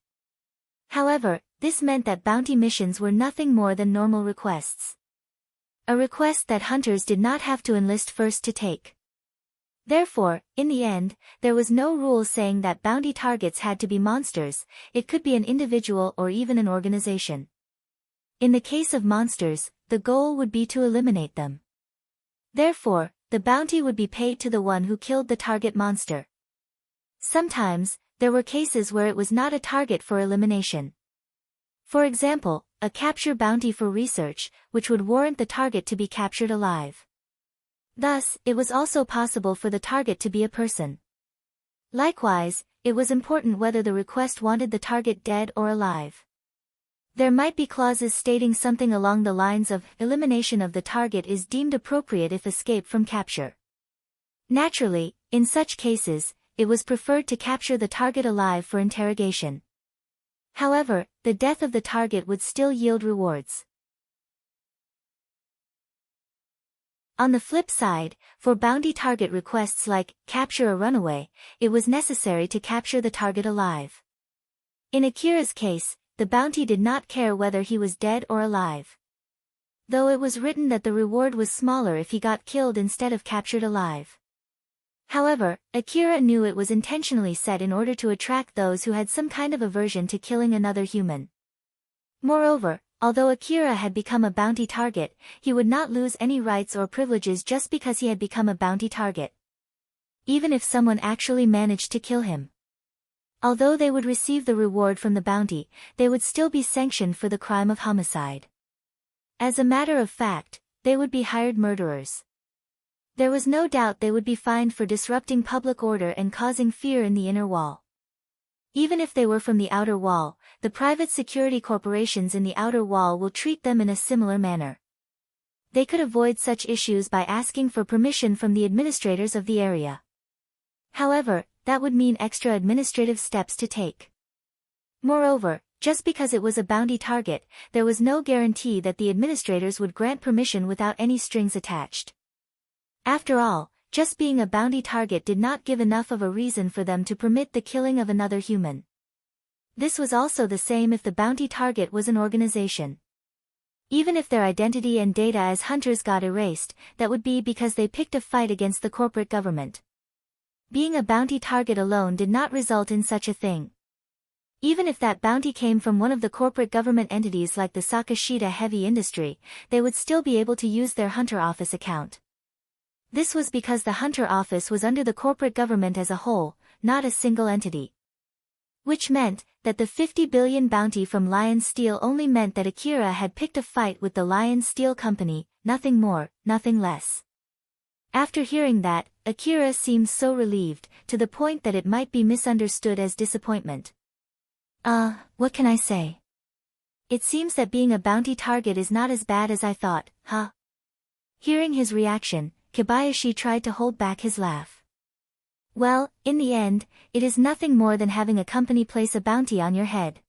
However, this meant that bounty missions were nothing more than normal requests. A request that hunters did not have to enlist first to take. Therefore, in the end, there was no rule saying that bounty targets had to be monsters. It could be an individual or even an organization. In the case of monsters, the goal would be to eliminate them. Therefore, the bounty would be paid to the one who killed the target monster. Sometimes, there were cases where it was not a target for elimination. For example, a capture bounty for research, which would warrant the target to be captured alive. Thus, it was also possible for the target to be a person. Likewise, it was important whether the request wanted the target dead or alive. There might be clauses stating something along the lines of, elimination of the target is deemed appropriate if escape from capture. Naturally, in such cases, it was preferred to capture the target alive for interrogation. However, the death of the target would still yield rewards. On the flip side, for bounty target requests like, capture a runaway, it was necessary to capture the target alive. In Akira's case, the bounty did not care whether he was dead or alive. Though it was written that the reward was smaller if he got killed instead of captured alive. However, Akira knew it was intentionally set in order to attract those who had some kind of aversion to killing another human. Moreover, although Akira had become a bounty target, he would not lose any rights or privileges just because he had become a bounty target. Even if someone actually managed to kill him. Although they would receive the reward from the bounty, they would still be sanctioned for the crime of homicide. As a matter of fact, they would be hired murderers. There was no doubt they would be fined for disrupting public order and causing fear in the inner wall. Even if they were from the outer wall, the private security corporations in the outer wall will treat them in a similar manner. They could avoid such issues by asking for permission from the administrators of the area. However, that would mean extra administrative steps to take. Moreover, just because it was a bounty target, there was no guarantee that the administrators would grant permission without any strings attached. After all, just being a bounty target did not give enough of a reason for them to permit the killing of another human. This was also the same if the bounty target was an organization. Even if their identity and data as hunters got erased, that would be because they picked a fight against the corporate government. Being a bounty target alone did not result in such a thing. Even if that bounty came from one of the corporate government entities like the Sakashita Heavy Industry, they would still be able to use their Hunter Office account. This was because the Hunter Office was under the corporate government as a whole, not a single entity. Which meant that the 50 billion bounty from Lion Steel only meant that Akira had picked a fight with the Lion Steel Company, nothing more, nothing less. After hearing that, Akira seemed so relieved, to the point that it might be misunderstood as disappointment. What can I say? It seems that being a bounty target is not as bad as I thought, huh? Hearing his reaction, Kobayashi tried to hold back his laugh. Well, in the end, it is nothing more than having a company place a bounty on your head.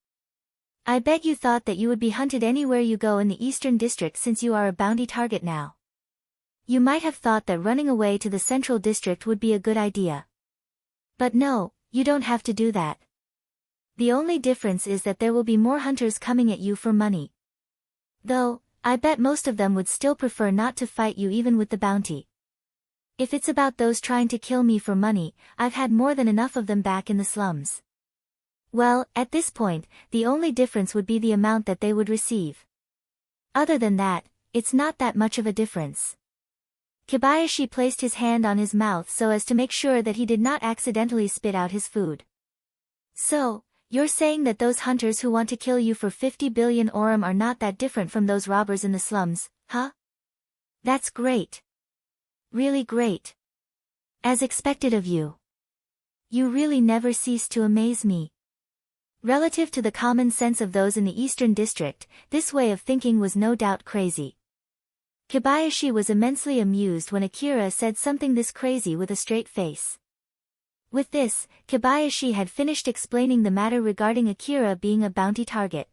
I bet you thought that you would be hunted anywhere you go in the Eastern District since you are a bounty target now. You might have thought that running away to the Central District would be a good idea. But no, you don't have to do that. The only difference is that there will be more hunters coming at you for money. Though, I bet most of them would still prefer not to fight you even with the bounty. If it's about those trying to kill me for money, I've had more than enough of them back in the slums. Well, at this point, the only difference would be the amount that they would receive. Other than that, it's not that much of a difference. Kobayashi placed his hand on his mouth so as to make sure that he did not accidentally spit out his food. So, you're saying that those hunters who want to kill you for 50 billion orum are not that different from those robbers in the slums, huh? That's great. Really great. As expected of you. You really never cease to amaze me. Relative to the common sense of those in the Eastern District, this way of thinking was no doubt crazy. Kobayashi was immensely amused when Akira said something this crazy with a straight face. With this, Kobayashi had finished explaining the matter regarding Akira being a bounty target.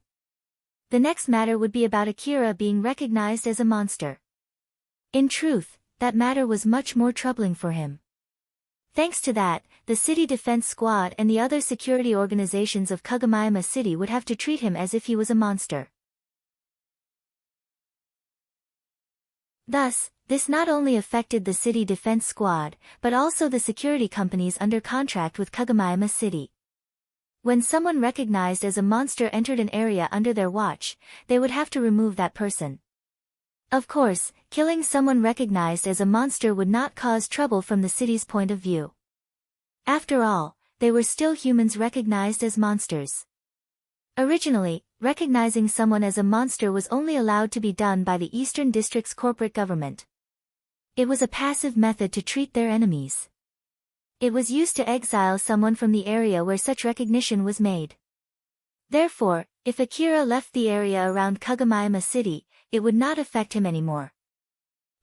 The next matter would be about Akira being recognized as a monster. In truth, that matter was much more troubling for him. Thanks to that, the City Defense Squad and the other security organizations of Kagamaima City would have to treat him as if he was a monster. Thus, this not only affected the City Defense Squad, but also the security companies under contract with Kagamaima City. When someone recognized as a monster entered an area under their watch, they would have to remove that person. Of course, killing someone recognized as a monster would not cause trouble from the city's point of view. After all, they were still humans recognized as monsters. Originally, recognizing someone as a monster was only allowed to be done by the Eastern District's corporate government. It was a passive method to treat their enemies. It was used to exile someone from the area where such recognition was made. Therefore, if Akira left the area around Kagamaima City, it would not affect him anymore.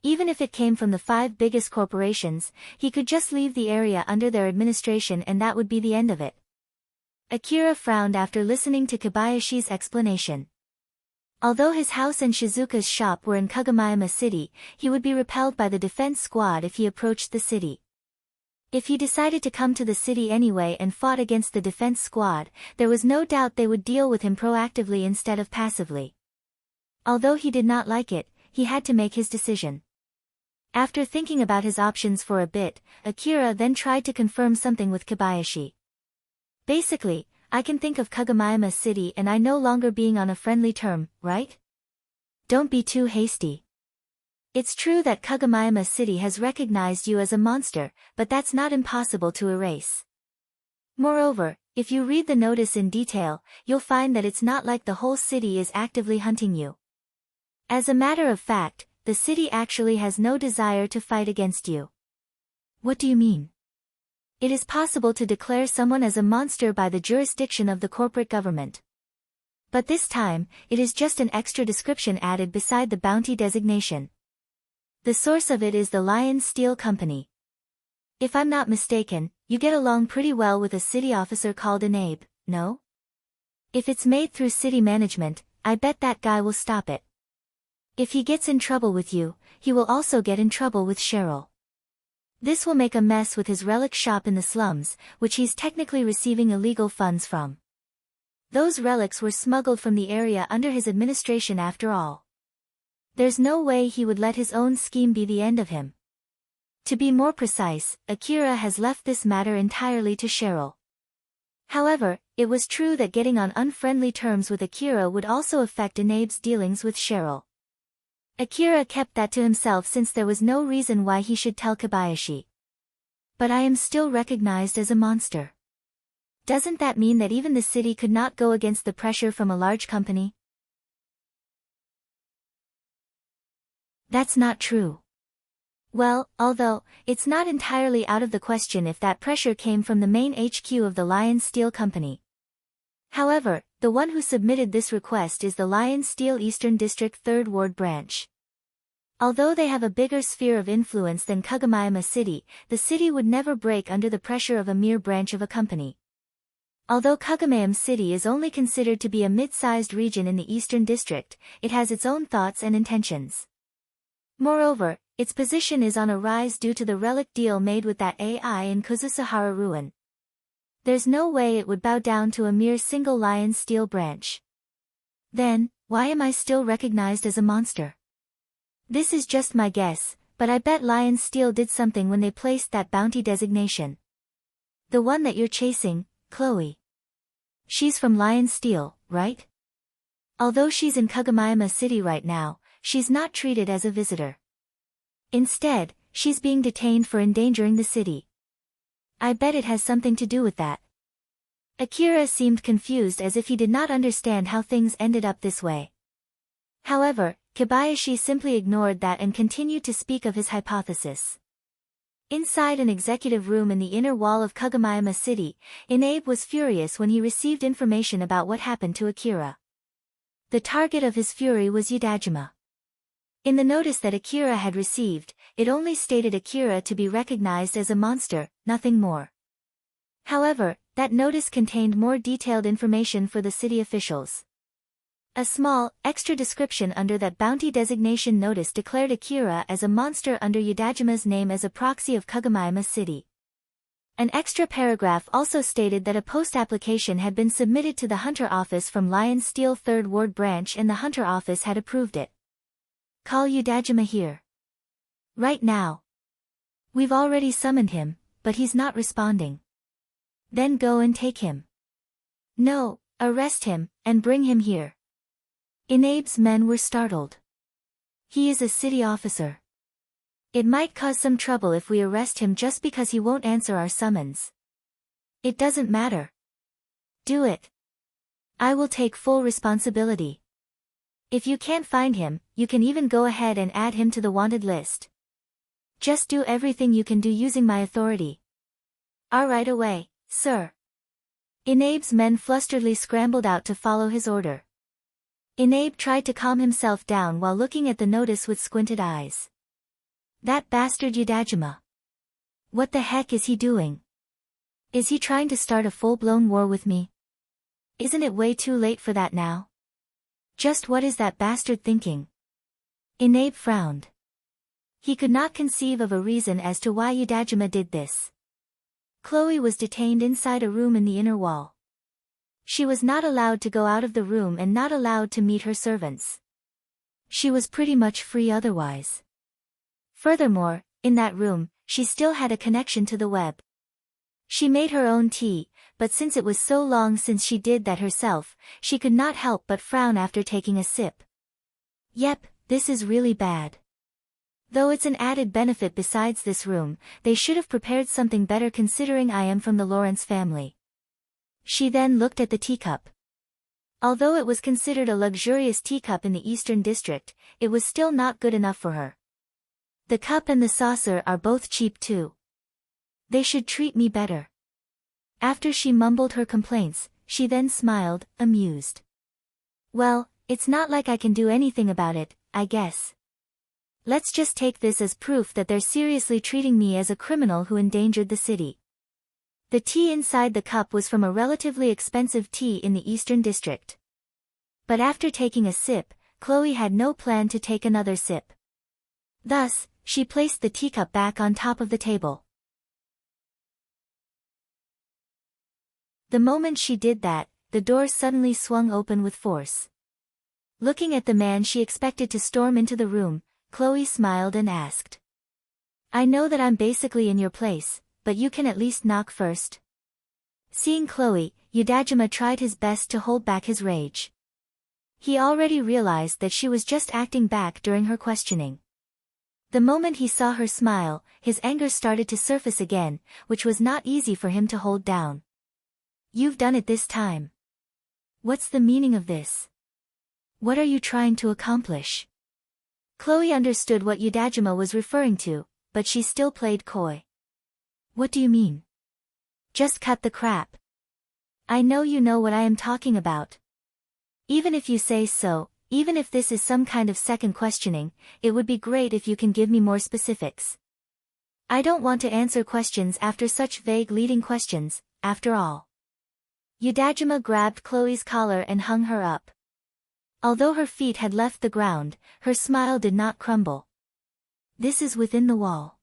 Even if it came from the 5 biggest corporations, he could just leave the area under their administration and that would be the end of it. Akira frowned after listening to Kobayashi's explanation. Although his house and Shizuka's shop were in Kagamaima City, he would be repelled by the defense squad if he approached the city. If he decided to come to the city anyway and fought against the defense squad, there was no doubt they would deal with him proactively instead of passively. Although he did not like it, he had to make his decision. After thinking about his options for a bit, Akira then tried to confirm something with Kobayashi. Basically, I can think of Kagamaima City and I no longer being on a friendly term, right? Don't be too hasty. It's true that Kagamaima City has recognized you as a monster, but that's not impossible to erase. Moreover, if you read the notice in detail, you'll find that it's not like the whole city is actively hunting you. As a matter of fact, the city actually has no desire to fight against you. What do you mean? It is possible to declare someone as a monster by the jurisdiction of the corporate government. But this time, it is just an extra description added beside the bounty designation. The source of it is the Lion Steel Company. If I'm not mistaken, you get along pretty well with a city officer called Anabe, no? If it's made through city management, I bet that guy will stop it. If he gets in trouble with you, he will also get in trouble with Cheryl. This will make a mess with his relic shop in the slums, which he's technically receiving illegal funds from. Those relics were smuggled from the area under his administration after all. There's no way he would let his own scheme be the end of him. To be more precise, Akira has left this matter entirely to Cheryl. However, it was true that getting on unfriendly terms with Akira would also affect Inabe's dealings with Cheryl. Akira kept that to himself since there was no reason why he should tell Kobayashi. But I am still recognized as a monster. Doesn't that mean that even the city could not go against the pressure from a large company? That's not true. Well, although, it's not entirely out of the question if that pressure came from the main HQ of the Lion Steel Company. However, the one who submitted this request is the Lion Steel Eastern District 3rd Ward Branch. Although they have a bigger sphere of influence than Kagomayama City, the city would never break under the pressure of a mere branch of a company. Although Kagomayama City is only considered to be a mid-sized region in the Eastern District, it has its own thoughts and intentions. Moreover, its position is on a rise due to the relic deal made with that AI in Kozusahara ruin. There's no way it would bow down to a mere single Lion Steel branch. Then, why am I still recognized as a monster? This is just my guess, but I bet Lion Steel did something when they placed that bounty designation. The one that you're chasing, Chloe. She's from Lion Steel, right? Although she's in Kagomayama City right now, she's not treated as a visitor. Instead, she's being detained for endangering the city. I bet it has something to do with that. Akira seemed confused as if he did not understand how things ended up this way. However, Kobayashi simply ignored that and continued to speak of his hypothesis. Inside an executive room in the inner wall of Kagomayama City, Inabe was furious when he received information about what happened to Akira. The target of his fury was Yudajima. In the notice that Akira had received, it only stated Akira to be recognized as a monster, nothing more. However, that notice contained more detailed information for the city officials. A small, extra description under that bounty designation notice declared Akira as a monster under Yudajima's name as a proxy of Kagomayama City. An extra paragraph also stated that a post-application had been submitted to the Hunter Office from Lion Steel 3rd Ward Branch and the Hunter Office had approved it. Call Yudajima here. Right now. We've already summoned him, but he's not responding. Then go and take him. No, arrest him, and bring him here. Inabe's men were startled. He is a city officer. It might cause some trouble if we arrest him just because he won't answer our summons. It doesn't matter. Do it. I will take full responsibility. If you can't find him, you can even go ahead and add him to the wanted list. Just do everything you can do using my authority. Right away, sir. Inabe's men flusteredly scrambled out to follow his order. Inabe tried to calm himself down while looking at the notice with squinted eyes. That bastard Yudajima. What the heck is he doing? Is he trying to start a full-blown war with me? Isn't it way too late for that now? Just what is that bastard thinking? Inabe frowned. He could not conceive of a reason as to why Yudajima did this. Chloe was detained inside a room in the inner wall. She was not allowed to go out of the room and not allowed to meet her servants. She was pretty much free otherwise. Furthermore, in that room, she still had a connection to the web. She made her own tea, but since it was so long since she did that herself, she could not help but frown after taking a sip. Yep, this is really bad. Though it's an added benefit besides this room, they should have prepared something better considering I am from the Lawrence family. She then looked at the teacup. Although it was considered a luxurious teacup in the Eastern District, it was still not good enough for her. The cup and the saucer are both cheap too. They should treat me better. After she mumbled her complaints, she then smiled, amused. Well, it's not like I can do anything about it, I guess. Let's just take this as proof that they're seriously treating me as a criminal who endangered the city. The tea inside the cup was from a relatively expensive tea in the Eastern District. But after taking a sip, Chloe had no plan to take another sip. Thus, she placed the teacup back on top of the table. The moment she did that, the door suddenly swung open with force. Looking at the man she expected to storm into the room, Chloe smiled and asked. "I know that I'm basically in your place, but you can at least knock first." Seeing Chloe, Yudajima tried his best to hold back his rage. He already realized that she was just acting back during her questioning. The moment he saw her smile, his anger started to surface again, which was not easy for him to hold down. "You've done it this time. What's the meaning of this? What are you trying to accomplish?" Chloe understood what Yudajima was referring to, but she still played coy. "What do you mean? Just cut the crap. I know you know what I am talking about. Even if you say so, even if this is some kind of second questioning, it would be great if you can give me more specifics. I don't want to answer questions after such vague leading questions, after all." Yudajima grabbed Chloe's collar and hung her up. Although her feet had left the ground, her smile did not crumble. "This is within the wall.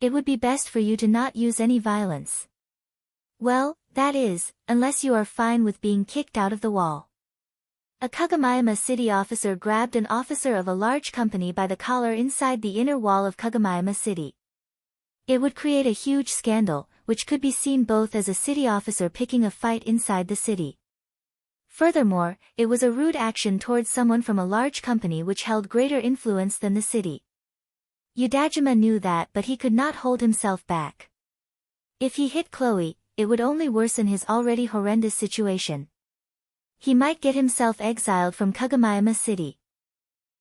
It would be best for you to not use any violence. Well, that is, unless you are fine with being kicked out of the wall." A Kagamayama city officer grabbed an officer of a large company by the collar inside the inner wall of Kagamayama City. It would create a huge scandal, which could be seen both as a city officer picking a fight inside the city. Furthermore, it was a rude action towards someone from a large company which held greater influence than the city. Yudajima knew that, but he could not hold himself back. If he hit Chloe, it would only worsen his already horrendous situation. He might get himself exiled from Kagamayama City.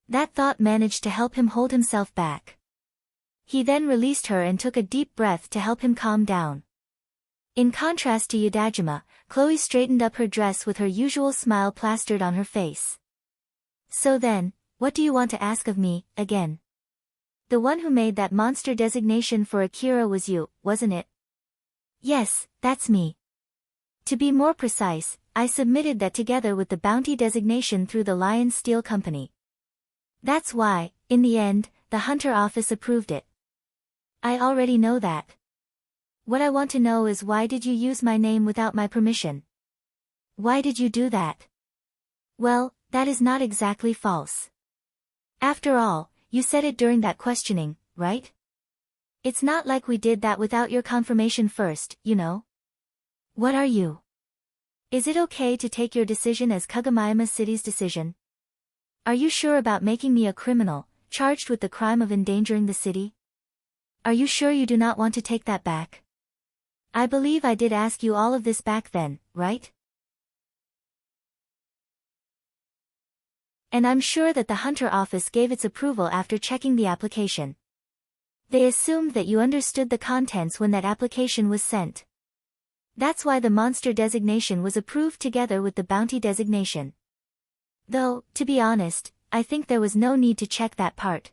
That thought managed to help him hold himself back. He then released her and took a deep breath to help him calm down. In contrast to Yudajima, Chloe straightened up her dress with her usual smile plastered on her face. "So then, what do you want to ask of me, again? The one who made that monster designation for Akira was you, wasn't it?" "Yes, that's me. To be more precise, I submitted that together with the bounty designation through the Lion Steel Company. That's why, in the end, the Hunter office approved it." "I already know that. What I want to know is why did you use my name without my permission? Why did you do that?" "Well, that is not exactly false. After all, you said it during that questioning, right? It's not like we did that without your confirmation first, you know." "What are you? Is it okay to take your decision as Kagamayama City's decision? Are you sure about making me a criminal, charged with the crime of endangering the city? Are you sure you do not want to take that back? I believe I did ask you all of this back then, right? And I'm sure that the Hunter office gave its approval after checking the application. They assumed that you understood the contents when that application was sent. That's why the monster designation was approved together with the bounty designation. Though, to be honest, I think there was no need to check that part."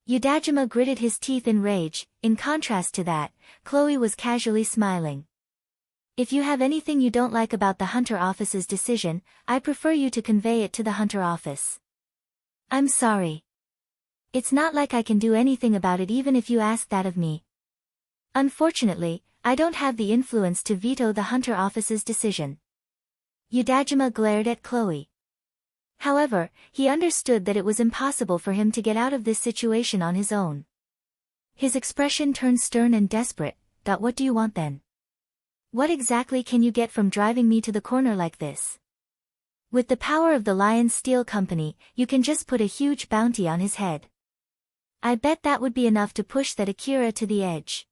Yudajima gritted his teeth in rage. In contrast to that, Chloe was casually smiling. "If you have anything you don't like about the Hunter office's decision, I prefer you to convey it to the Hunter office." "I'm sorry. It's not like I can do anything about it even if you ask that of me. Unfortunately, I don't have the influence to veto the Hunter office's decision." Yudajima glared at Chloe. However, he understood that it was impossible for him to get out of this situation on his own. His expression turned stern and desperate. "What do you want then? What exactly can you get from driving me to the corner like this? With the power of the Lion Steel Company, you can just put a huge bounty on his head. I bet that would be enough to push that Akira to the edge.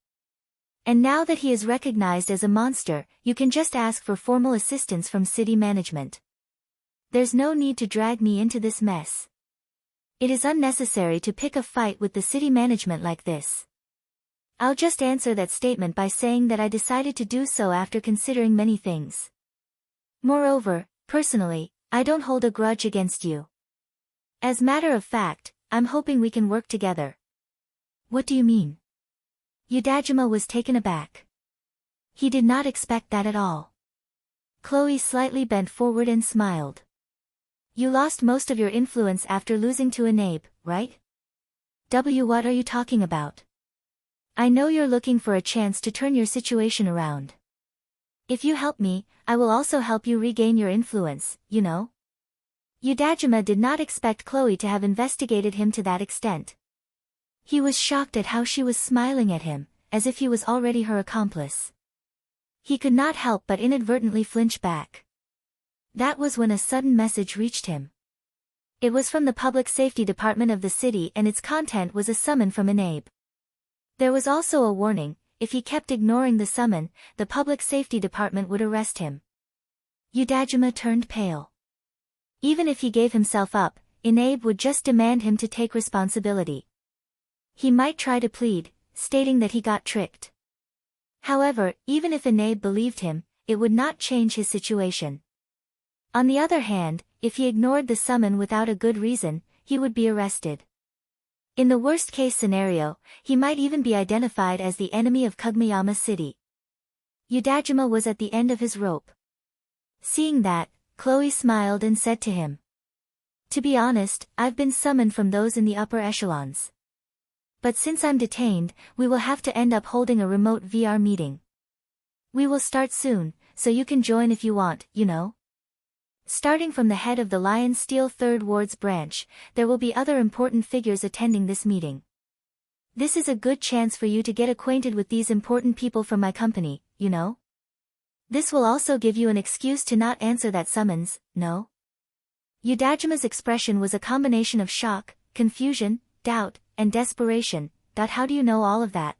And now that he is recognized as a monster, you can just ask for formal assistance from city management. There's no need to drag me into this mess. It is unnecessary to pick a fight with the city management like this. I'll just answer that statement by saying that I decided to do so after considering many things. Moreover, personally, I don't hold a grudge against you. As matter of fact, I'm hoping we can work together." "What do you mean?" Yudajima was taken aback. He did not expect that at all. Chloe slightly bent forward and smiled. You lost most of your influence after losing to Enabe, right? What are you talking about? I know you're looking for a chance to turn your situation around. If you help me, I will also help you regain your influence, you know? Udajima did not expect Chloe to have investigated him to that extent. He was shocked at how she was smiling at him, as if he was already her accomplice. He could not help but inadvertently flinch back. That was when a sudden message reached him. It was from the Public Safety Department of the city and its content was a summon from Enabe. There was also a warning: if he kept ignoring the summon, the Public Safety Department would arrest him. Udajima turned pale. Even if he gave himself up, Enabe would just demand him to take responsibility. He might try to plead, stating that he got tricked. However, even if Enabe believed him, it would not change his situation. On the other hand, if he ignored the summon without a good reason, he would be arrested. In the worst-case scenario, he might even be identified as the enemy of Kugmiyama City. Udajima was at the end of his rope. Seeing that, Chloe smiled and said to him, "To be honest, I've been summoned from those in the upper echelons. But since I'm detained, we will have to end up holding a remote VR meeting. We will start soon, so you can join if you want, you know. Starting from the head of the Lion Steel 3rd Ward's branch, there will be other important figures attending this meeting. This is a good chance for you to get acquainted with these important people from my company, you know. This will also give you an excuse to not answer that summons, no?" Udajima's expression was a combination of shock, confusion, doubt, and desperation. How do you know all of that?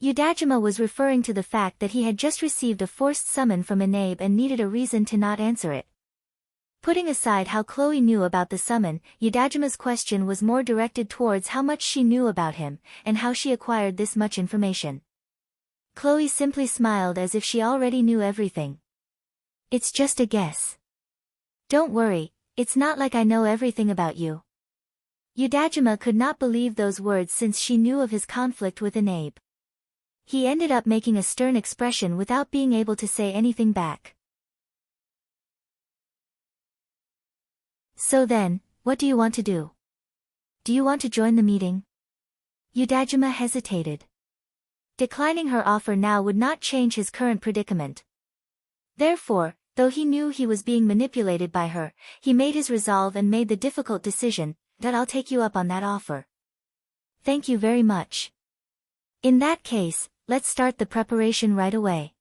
Udajima was referring to the fact that he had just received a forced summon from Enabe and needed a reason to not answer it. Putting aside how Chloe knew about the summon, Udajima's question was more directed towards how much she knew about him, and how she acquired this much information. Chloe simply smiled as if she already knew everything. "It's just a guess. Don't worry, it's not like I know everything about you." Udajima could not believe those words since she knew of his conflict with Enabe. He ended up making a stern expression without being able to say anything back. "So then, what do you want to do? Do you want to join the meeting?" Udajima hesitated. Declining her offer now would not change his current predicament. Therefore, though he knew he was being manipulated by her, he made his resolve and made the difficult decision: that I'll take you up on that offer. "Thank you very much. In that case, let's start the preparation right away.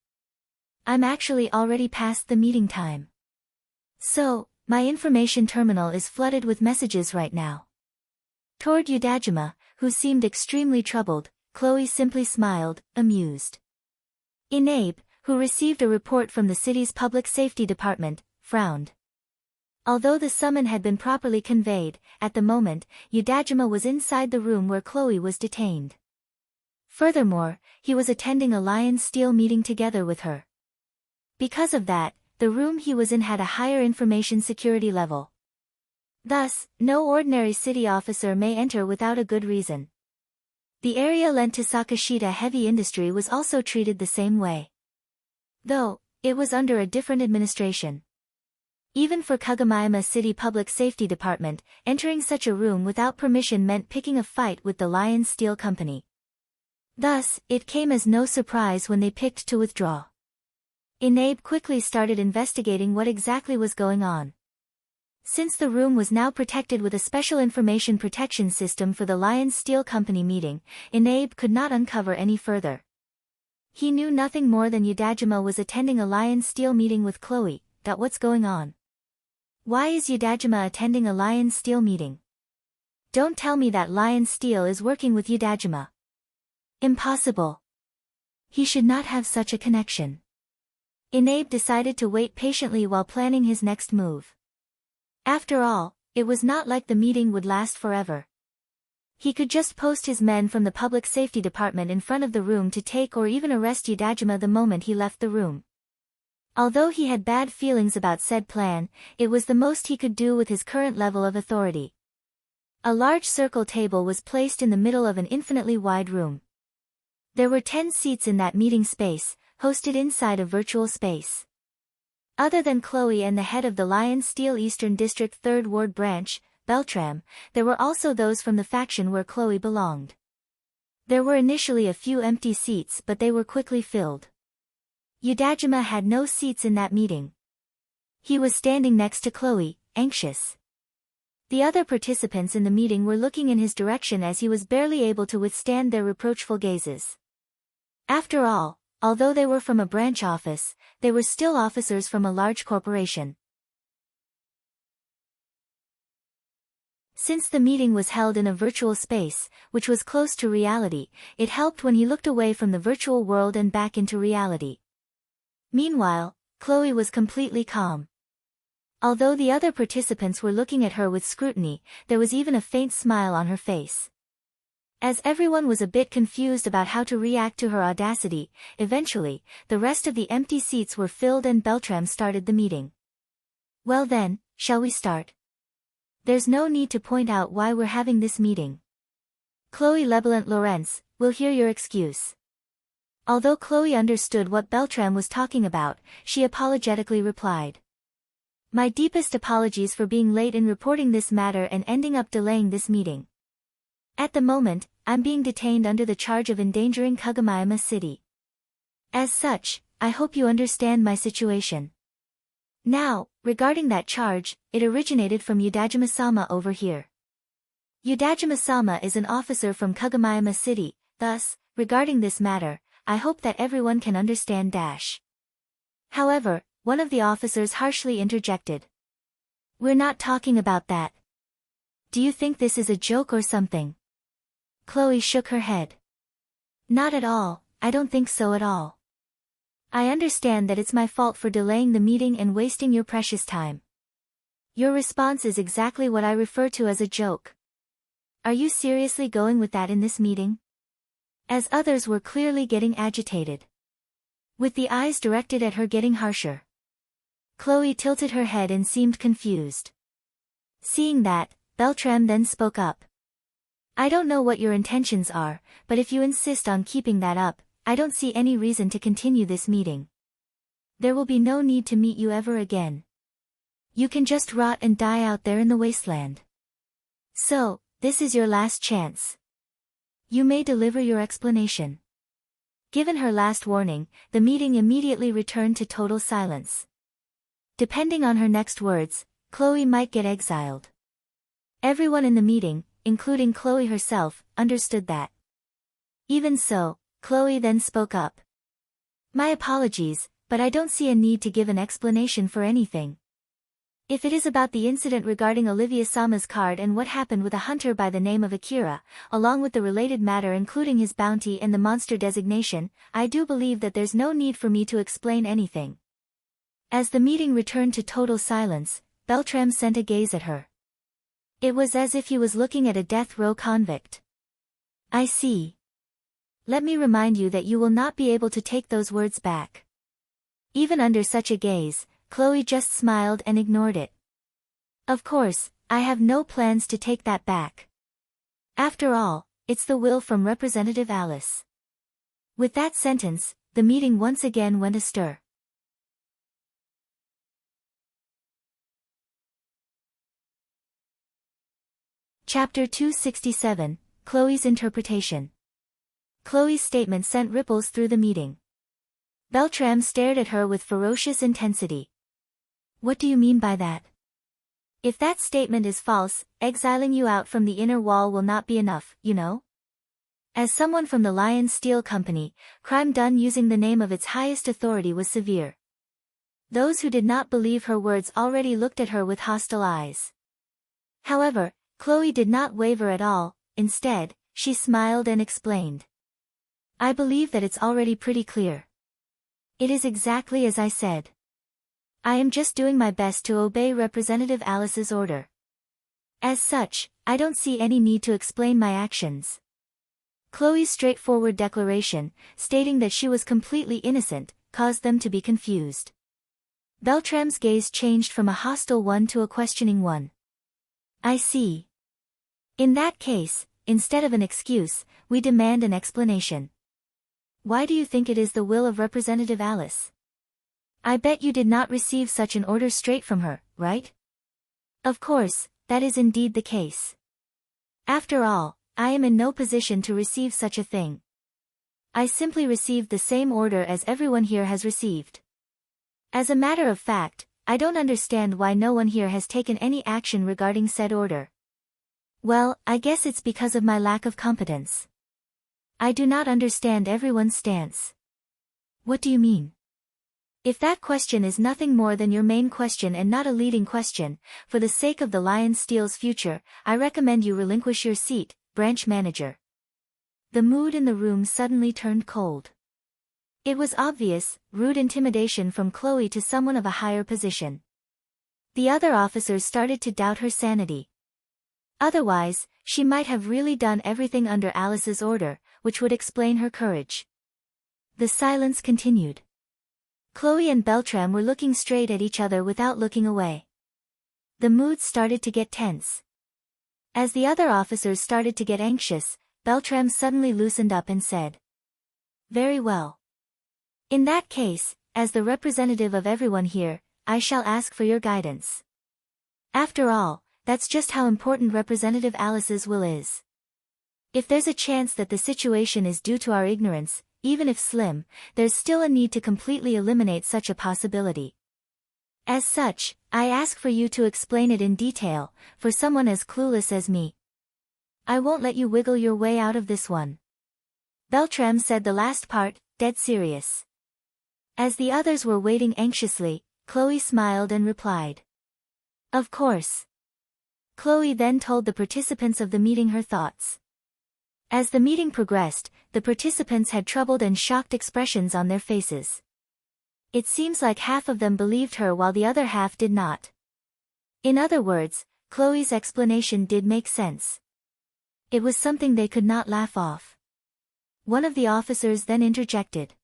I'm actually already past the meeting time. So, my information terminal is flooded with messages right now." Toward Udajima, who seemed extremely troubled, Chloe simply smiled, amused. Enabe, who received a report from the city's public safety department, frowned. Although the summon had been properly conveyed, at the moment, Udajima was inside the room where Chloe was detained. Furthermore, he was attending a Lion Steel meeting together with her. Because of that, the room he was in had a higher information security level. Thus, no ordinary city officer may enter without a good reason. The area lent to Sakashita Heavy Industry was also treated the same way. Though, it was under a different administration. Even for Kugmiyama City Public Safety Department, entering such a room without permission meant picking a fight with the Lion Steel Company. Thus, it came as no surprise when they picked to withdraw. Enabe quickly started investigating what exactly was going on. Since the room was now protected with a special information protection system for the Lion Steel Company meeting, Enabe could not uncover any further. He knew nothing more than Udajima was attending a Lion Steel meeting with Chloe. What's going on? Why is Udajima attending a Lion Steel meeting? Don't tell me that Lion Steel is working with Udajima. Impossible. He should not have such a connection. Enabe decided to wait patiently while planning his next move. After all, it was not like the meeting would last forever. He could just post his men from the Public Safety Department in front of the room to take or even arrest Udajima the moment he left the room. Although he had bad feelings about said plan, it was the most he could do with his current level of authority. A large circle table was placed in the middle of an infinitely wide room. There were 10 seats in that meeting space, hosted inside a virtual space. Other than Chloe and the head of the Lion Steel Eastern District 3rd Ward Branch, Beltram, there were also those from the faction where Chloe belonged. There were initially a few empty seats, but they were quickly filled. Udajima had no seats in that meeting. He was standing next to Chloe, anxious. The other participants in the meeting were looking in his direction as he was barely able to withstand their reproachful gazes. After all, although they were from a branch office, they were still officers from a large corporation. Since the meeting was held in a virtual space, which was close to reality, it helped when he looked away from the virtual world and back into reality. Meanwhile, Chloe was completely calm. Although the other participants were looking at her with scrutiny, there was even a faint smile on her face. As everyone was a bit confused about how to react to her audacity, eventually, the rest of the empty seats were filled and Beltram started the meeting. Well then, shall we start? There's no need to point out why we're having this meeting. Chloe Lebelant Lawrence, we'll hear your excuse. Although Chloe understood what Beltram was talking about, she apologetically replied. My deepest apologies for being late in reporting this matter and ending up delaying this meeting. At the moment, I'm being detained under the charge of endangering Kagamayama City. As such, I hope you understand my situation. Now, regarding that charge, it originated from Udajima-sama over here. Udajima-sama is an officer from Kagamayama City, thus, regarding this matter, I hope that everyone can understand. However, one of the officers harshly interjected. We're not talking about that. Do you think this is a joke or something? Chloe shook her head. Not at all, I don't think so at all. I understand that it's my fault for delaying the meeting and wasting your precious time. Your response is exactly what I refer to as a joke. Are you seriously going with that in this meeting? As others were clearly getting agitated. With the eyes directed at her getting harsher. Chloe tilted her head and seemed confused. Seeing that, Beltram then spoke up. I don't know what your intentions are, but if you insist on keeping that up, I don't see any reason to continue this meeting. There will be no need to meet you ever again. You can just rot and die out there in the wasteland. So, this is your last chance. You may deliver your explanation. Given her last warning, the meeting immediately returned to total silence. Depending on her next words, Chloe might get exiled. Everyone in the meeting, including Chloe herself, understood that. Even so, Chloe then spoke up. My apologies, but I don't see a need to give an explanation for anything. If it is about the incident regarding Olivia-sama's card and what happened with a hunter by the name of Akira, along with the related matter including his bounty and the monster designation, I do believe that there's no need for me to explain anything. As the meeting returned to total silence, Beltram sent a gaze at her. It was as if he was looking at a death row convict. I see. Let me remind you that you will not be able to take those words back. Even under such a gaze, Chloe just smiled and ignored it. Of course, I have no plans to take that back. After all, it's the will from Representative Alice. With that sentence, the meeting once again went astir. Chapter 267, Chloe's Interpretation. Chloe's statement sent ripples through the meeting. Beltram stared at her with ferocious intensity. What do you mean by that? If that statement is false, exiling you out from the inner wall will not be enough, you know? As someone from the Lion Steel Company, crime done using the name of its highest authority was severe. Those who did not believe her words already looked at her with hostile eyes. However, Chloe did not waver at all, instead, she smiled and explained. I believe that it's already pretty clear. It is exactly as I said. I am just doing my best to obey Representative Alice's order. As such, I don't see any need to explain my actions. Chloe's straightforward declaration, stating that she was completely innocent, caused them to be confused. Beltram's gaze changed from a hostile one to a questioning one. I see. In that case, instead of an excuse, we demand an explanation. Why do you think it is the will of Representative Alice? I bet you did not receive such an order straight from her, right? Of course, that is indeed the case. After all, I am in no position to receive such a thing. I simply received the same order as everyone here has received. As a matter of fact, I don't understand why no one here has taken any action regarding said order. Well, I guess it's because of my lack of competence. I do not understand everyone's stance. What do you mean? If that question is nothing more than your main question and not a leading question, for the sake of the Lion Steel's future, I recommend you relinquish your seat, branch manager. The mood in the room suddenly turned cold. It was obvious, rude intimidation from Chloe to someone of a higher position. The other officers started to doubt her sanity. Otherwise, she might have really done everything under Alice's order, which would explain her courage. The silence continued. Chloe and Beltram were looking straight at each other without looking away. The mood started to get tense. As the other officers started to get anxious, Beltram suddenly loosened up and said, "Very well. In that case, as the representative of everyone here, I shall ask for your guidance. After all, that's just how important Representative Alice's will is. If there's a chance that the situation is due to our ignorance, even if slim, there's still a need to completely eliminate such a possibility. As such, I ask for you to explain it in detail, for someone as clueless as me. I won't let you wiggle your way out of this one." Beltram said the last part, dead serious. As the others were waiting anxiously, Chloe smiled and replied, "Of course." Chloe then told the participants of the meeting her thoughts. As the meeting progressed, the participants had troubled and shocked expressions on their faces. It seems like half of them believed her while the other half did not. In other words, Chloe's explanation did make sense. It was something they could not laugh off. One of the officers then interjected.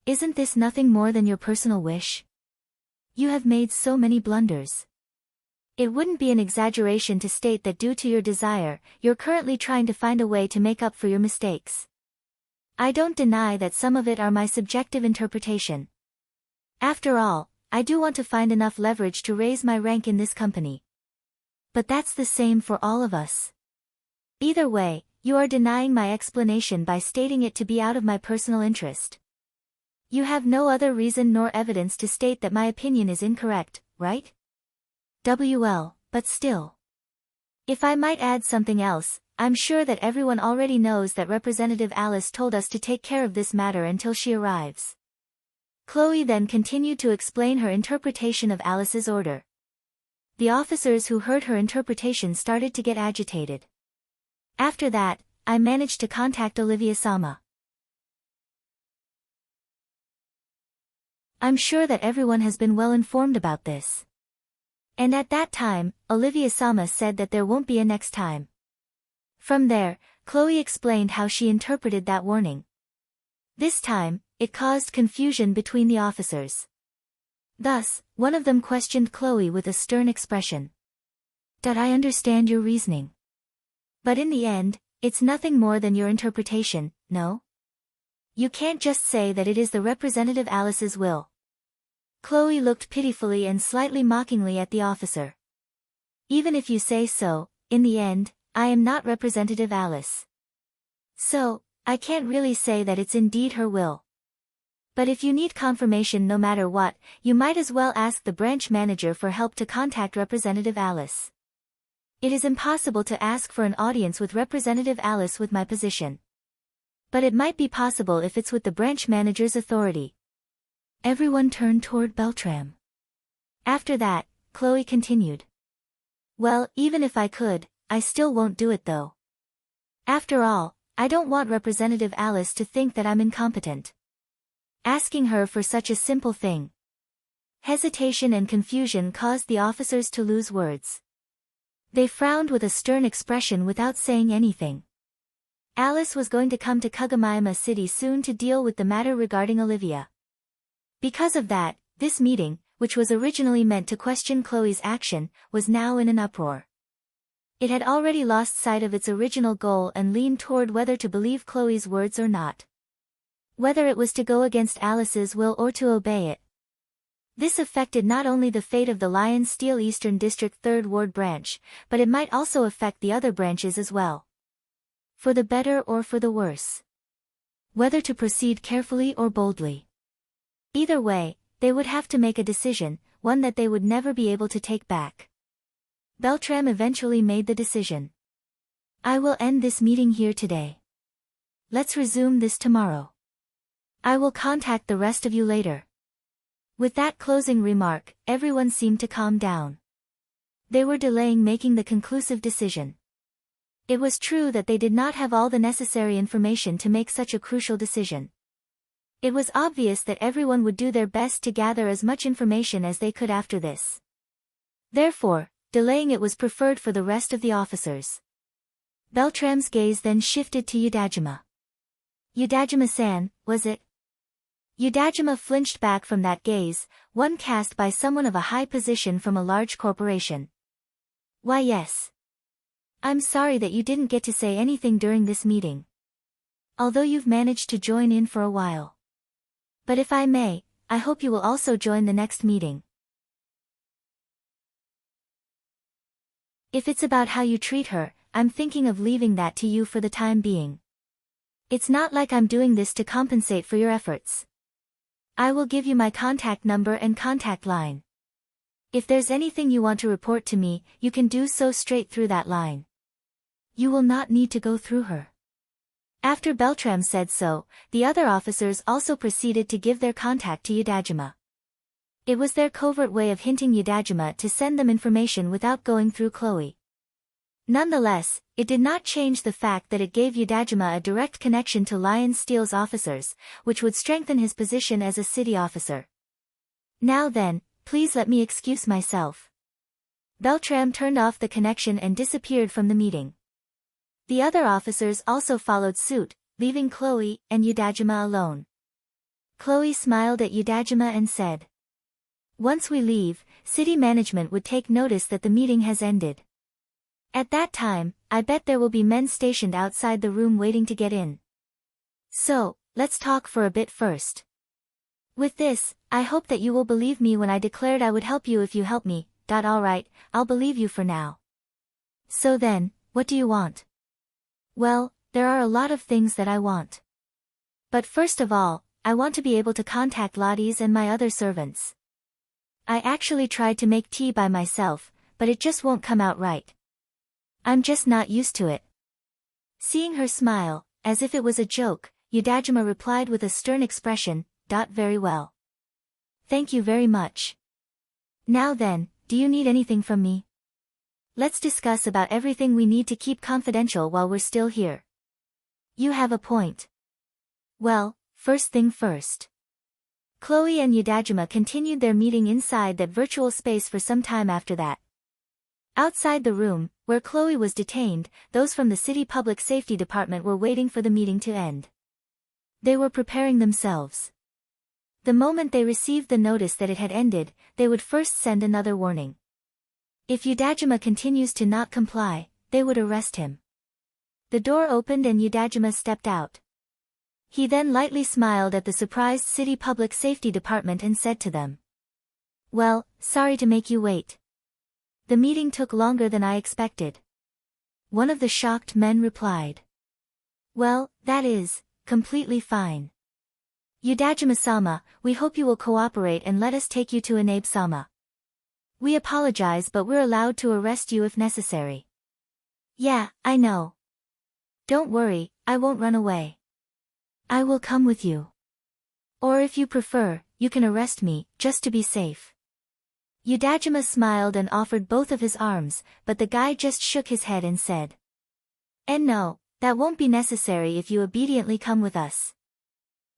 "Isn't this nothing more than your personal wish? You have made so many blunders. It wouldn't be an exaggeration to state that due to your desire, you're currently trying to find a way to make up for your mistakes. I don't deny that some of it are my subjective interpretation. After all, I do want to find enough leverage to raise my rank in this company. But that's the same for all of us. Either way, you are denying my explanation by stating it to be out of my personal interest. You have no other reason nor evidence to state that my opinion is incorrect, right? But still. If I might add something else, I'm sure that everyone already knows that Representative Alice told us to take care of this matter until she arrives." Chloe then continued to explain her interpretation of Alice's order. The officers who heard her interpretation started to get agitated. After that, I managed to contact Olivia-sama. I'm sure that everyone has been well informed about this. And at that time, Olivia-sama said that there won't be a next time. From there, Chloe explained how she interpreted that warning. This time, it caused confusion between the officers. Thus, one of them questioned Chloe with a stern expression. "Did I understand your reasoning? But in the end, it's nothing more than your interpretation, no? You can't just say that it is the Representative Alice's will." Chloe looked pitifully and slightly mockingly at the officer. "Even if you say so, in the end, I am not Representative Alice. So, I can't really say that it's indeed her will. But if you need confirmation no matter what, you might as well ask the branch manager for help to contact Representative Alice. It is impossible to ask for an audience with Representative Alice with my position. But it might be possible if it's with the branch manager's authority." Everyone turned toward Beltram. After that, Chloe continued. "Well, even if I could, I still won't do it though. After all, I don't want Representative Alice to think that I'm incompetent. Asking her for such a simple thing." Hesitation and confusion caused the officers to lose words. They frowned with a stern expression without saying anything. Alice was going to come to Kagamaima City soon to deal with the matter regarding Olivia. Because of that, this meeting, which was originally meant to question Chloe's action, was now in an uproar. It had already lost sight of its original goal and leaned toward whether to believe Chloe's words or not. whether it was to go against Alice's will or to obey it. This affected not only the fate of the Lion Steel Eastern District 3rd Ward branch, but it might also affect the other branches as well. For the better or for the worse. Whether to proceed carefully or boldly. Either way, they would have to make a decision, one that they would never be able to take back. Beltram eventually made the decision. I will end this meeting here today. Let's resume this tomorrow. I will contact the rest of you later. With that closing remark, everyone seemed to calm down. They were delaying making the conclusive decision. It was true that they did not have all the necessary information to make such a crucial decision. It was obvious that everyone would do their best to gather as much information as they could after this. Therefore, delaying it was preferred for the rest of the officers. Beltram's gaze then shifted to Yudajima. Yudajima-san, was it? Yudajima flinched back from that gaze, one cast by someone of a high position from a large corporation. Why yes. I'm sorry that you didn't get to say anything during this meeting. Although you've managed to join in for a while. But if I may, I hope you will also join the next meeting. If it's about how you treat her, I'm thinking of leaving that to you for the time being. It's not like I'm doing this to compensate for your efforts. I will give you my contact number and contact line. If there's anything you want to report to me, you can do so straight through that line. You will not need to go through her. After Beltram said so, the other officers also proceeded to give their contact to Yudajima. It was their covert way of hinting Yudajima to send them information without going through Chloe. Nonetheless, it did not change the fact that it gave Yudajima a direct connection to Lion Steel's officers, which would strengthen his position as a city officer. Now then, please let me excuse myself. Beltram turned off the connection and disappeared from the meeting. The other officers also followed suit, leaving Chloe and Yudajima alone. Chloe smiled at Yudajima and said, "Once we leave, city management would take notice that the meeting has ended. At that time, I bet there will be men stationed outside the room waiting to get in. So, let's talk for a bit first. With this, I hope that you will believe me when I declared I would help you if you help me. Alright, I'll believe you for now. So then, what do you want?" Well, there are a lot of things that I want. But first of all, I want to be able to contact Lottie's and my other servants. I actually tried to make tea by myself, but it just won't come out right. I'm just not used to it. Seeing her smile, as if it was a joke, Yudajima replied with a stern expression, "Very well. Thank you very much. Now then, do you need anything from me? Let's discuss about everything we need to keep confidential while we're still here." You have a point. Well, first thing first. Chloe and Yudajima continued their meeting inside that virtual space for some time after that. Outside the room, where Chloe was detained, those from the City Public Safety Department were waiting for the meeting to end. They were preparing themselves. The moment they received the notice that it had ended, they would first send another warning. If Yudajima continues to not comply, they would arrest him. The door opened and Yudajima stepped out. He then lightly smiled at the surprised City Public Safety Department and said to them, "Well, sorry to make you wait. The meeting took longer than I expected." One of the shocked men replied, "Well, that is completely fine. Yudajima-sama, we hope you will cooperate and let us take you to Inabe-sama. We apologize but we're allowed to arrest you if necessary." "Yeah, I know. Don't worry, I won't run away. I will come with you. Or if you prefer, you can arrest me, just to be safe." Yudajima smiled and offered both of his arms, but the guy just shook his head and said, "And no, that won't be necessary if you obediently come with us."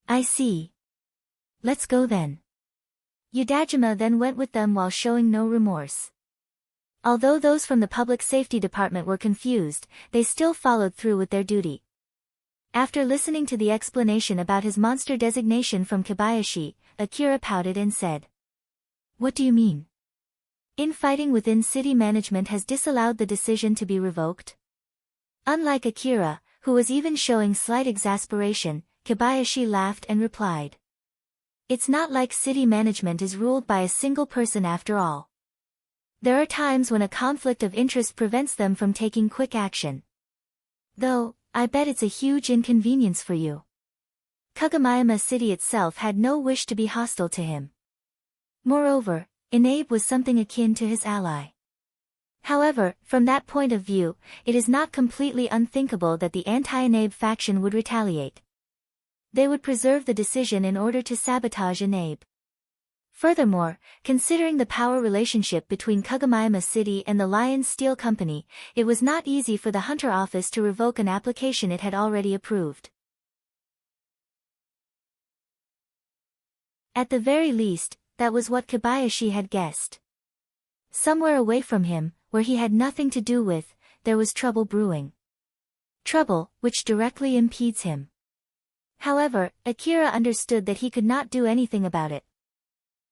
"I see. Let's go then." Yudajima then went with them while showing no remorse. Although those from the Public Safety Department were confused, they still followed through with their duty. After listening to the explanation about his monster designation from Kobayashi, Akira pouted and said, "What do you mean? Infighting within city management has disallowed the decision to be revoked?" Unlike Akira, who was even showing slight exasperation, Kobayashi laughed and replied. It's not like city management is ruled by a single person after all. There are times when a conflict of interest prevents them from taking quick action. Though, I bet it's a huge inconvenience for you. Kagamayama City itself had no wish to be hostile to him. Moreover, Inabe was something akin to his ally. However, from that point of view, it is not completely unthinkable that the anti-Inabe faction would retaliate. They would preserve the decision in order to sabotage Inabe. Furthermore, considering the power relationship between Kagamayama City and the Lion Steel Company, it was not easy for the Hunter Office to revoke an application it had already approved. At the very least, that was what Kobayashi had guessed. Somewhere away from him, where he had nothing to do with, there was trouble brewing. Trouble, which directly impedes him. However, Akira understood that he could not do anything about it.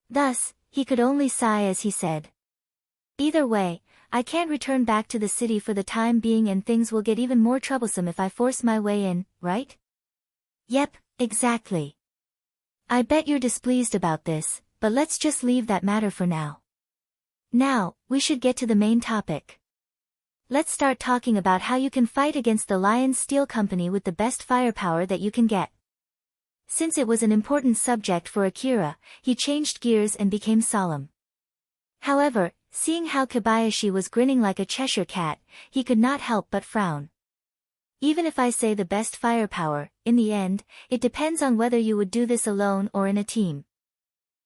Thus, he could only sigh as he said. Either way, I can't return back to the city for the time being and things will get even more troublesome if I force my way in, right? Yep, exactly. I bet you're displeased about this, but let's just leave that matter for now. Now, we should get to the main topic. Let's start talking about how you can fight against the Lion Steel Company with the best firepower that you can get. Since it was an important subject for Akira, he changed gears and became solemn. However, seeing how Kobayashi was grinning like a Cheshire cat, he could not help but frown. Even if I say the best firepower, in the end, it depends on whether you would do this alone or in a team.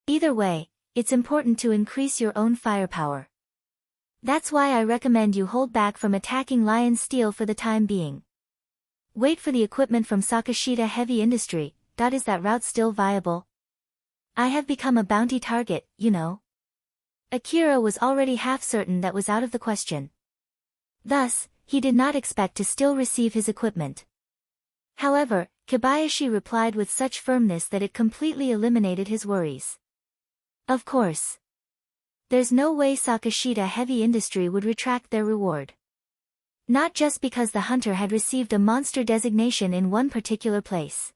Either way, it's important to increase your own firepower. That's why I recommend you hold back from attacking Lion Steel for the time being. Wait for the equipment from Sakashita Heavy Industry. Is that route still viable? I have become a bounty target, you know. Akira was already half certain that was out of the question. Thus, he did not expect to still receive his equipment. However, Kobayashi replied with such firmness that it completely eliminated his worries. Of course. There's no way Sakashita Heavy Industry would retract their reward. Not just because the hunter had received a monster designation in one particular place.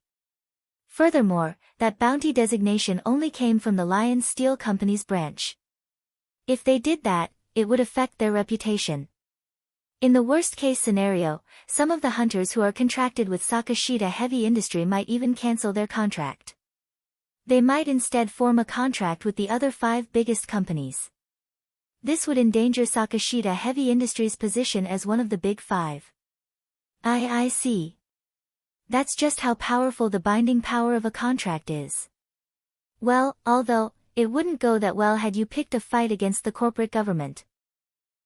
Furthermore, that bounty designation only came from the Lion Steel Company's branch. If they did that, it would affect their reputation. In the worst-case scenario, some of the hunters who are contracted with Sakashita Heavy Industry might even cancel their contract. They might instead form a contract with the other 5 biggest companies. This would endanger Sakashita Heavy Industry's position as one of the big 5. I see. That's just how powerful the binding power of a contract is. Well, although, it wouldn't go that well had you picked a fight against the corporate government.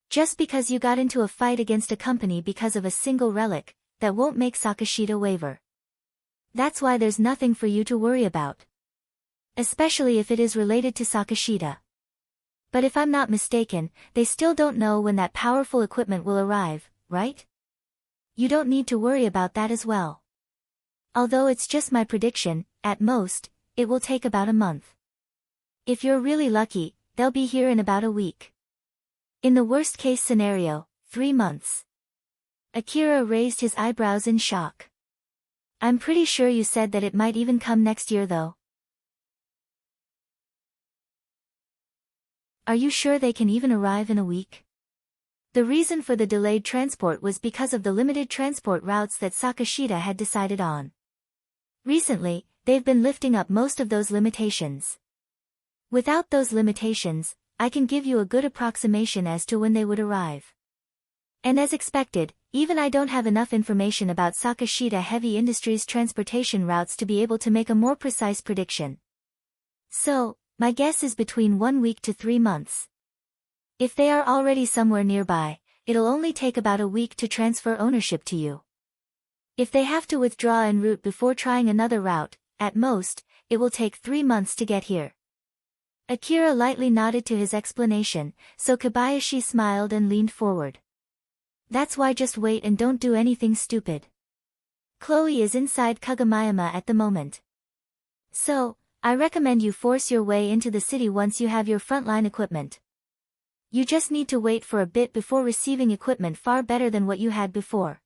Just because you got into a fight against a company because of a single relic, that won't make Sakashita waver. That's why there's nothing for you to worry about. Especially if it is related to Sakashita. But if I'm not mistaken, they still don't know when that powerful equipment will arrive, right? You don't need to worry about that as well. Although it's just my prediction, at most, it will take about a month. If you're really lucky, they'll be here in about a week. In the worst-case scenario, 3 months. Akira raised his eyebrows in shock. I'm pretty sure you said that it might even come next year though. Are you sure they can even arrive in a week? The reason for the delayed transport was because of the limited transport routes that Sakashita had decided on. Recently, they've been lifting up most of those limitations. Without those limitations, I can give you a good approximation as to when they would arrive. And as expected, even I don't have enough information about Sakashita Heavy Industries' transportation routes to be able to make a more precise prediction. So, my guess is between 1 week to 3 months. If they are already somewhere nearby, it'll only take about a week to transfer ownership to you. If they have to withdraw en route before trying another route, at most, it will take 3 months to get here. Akira lightly nodded to his explanation, so Kobayashi smiled and leaned forward. That's why just wait and don't do anything stupid. Chloe is inside Kagamayama at the moment. So, I recommend you force your way into the city once you have your frontline equipment. You just need to wait for a bit before receiving equipment far better than what you had before.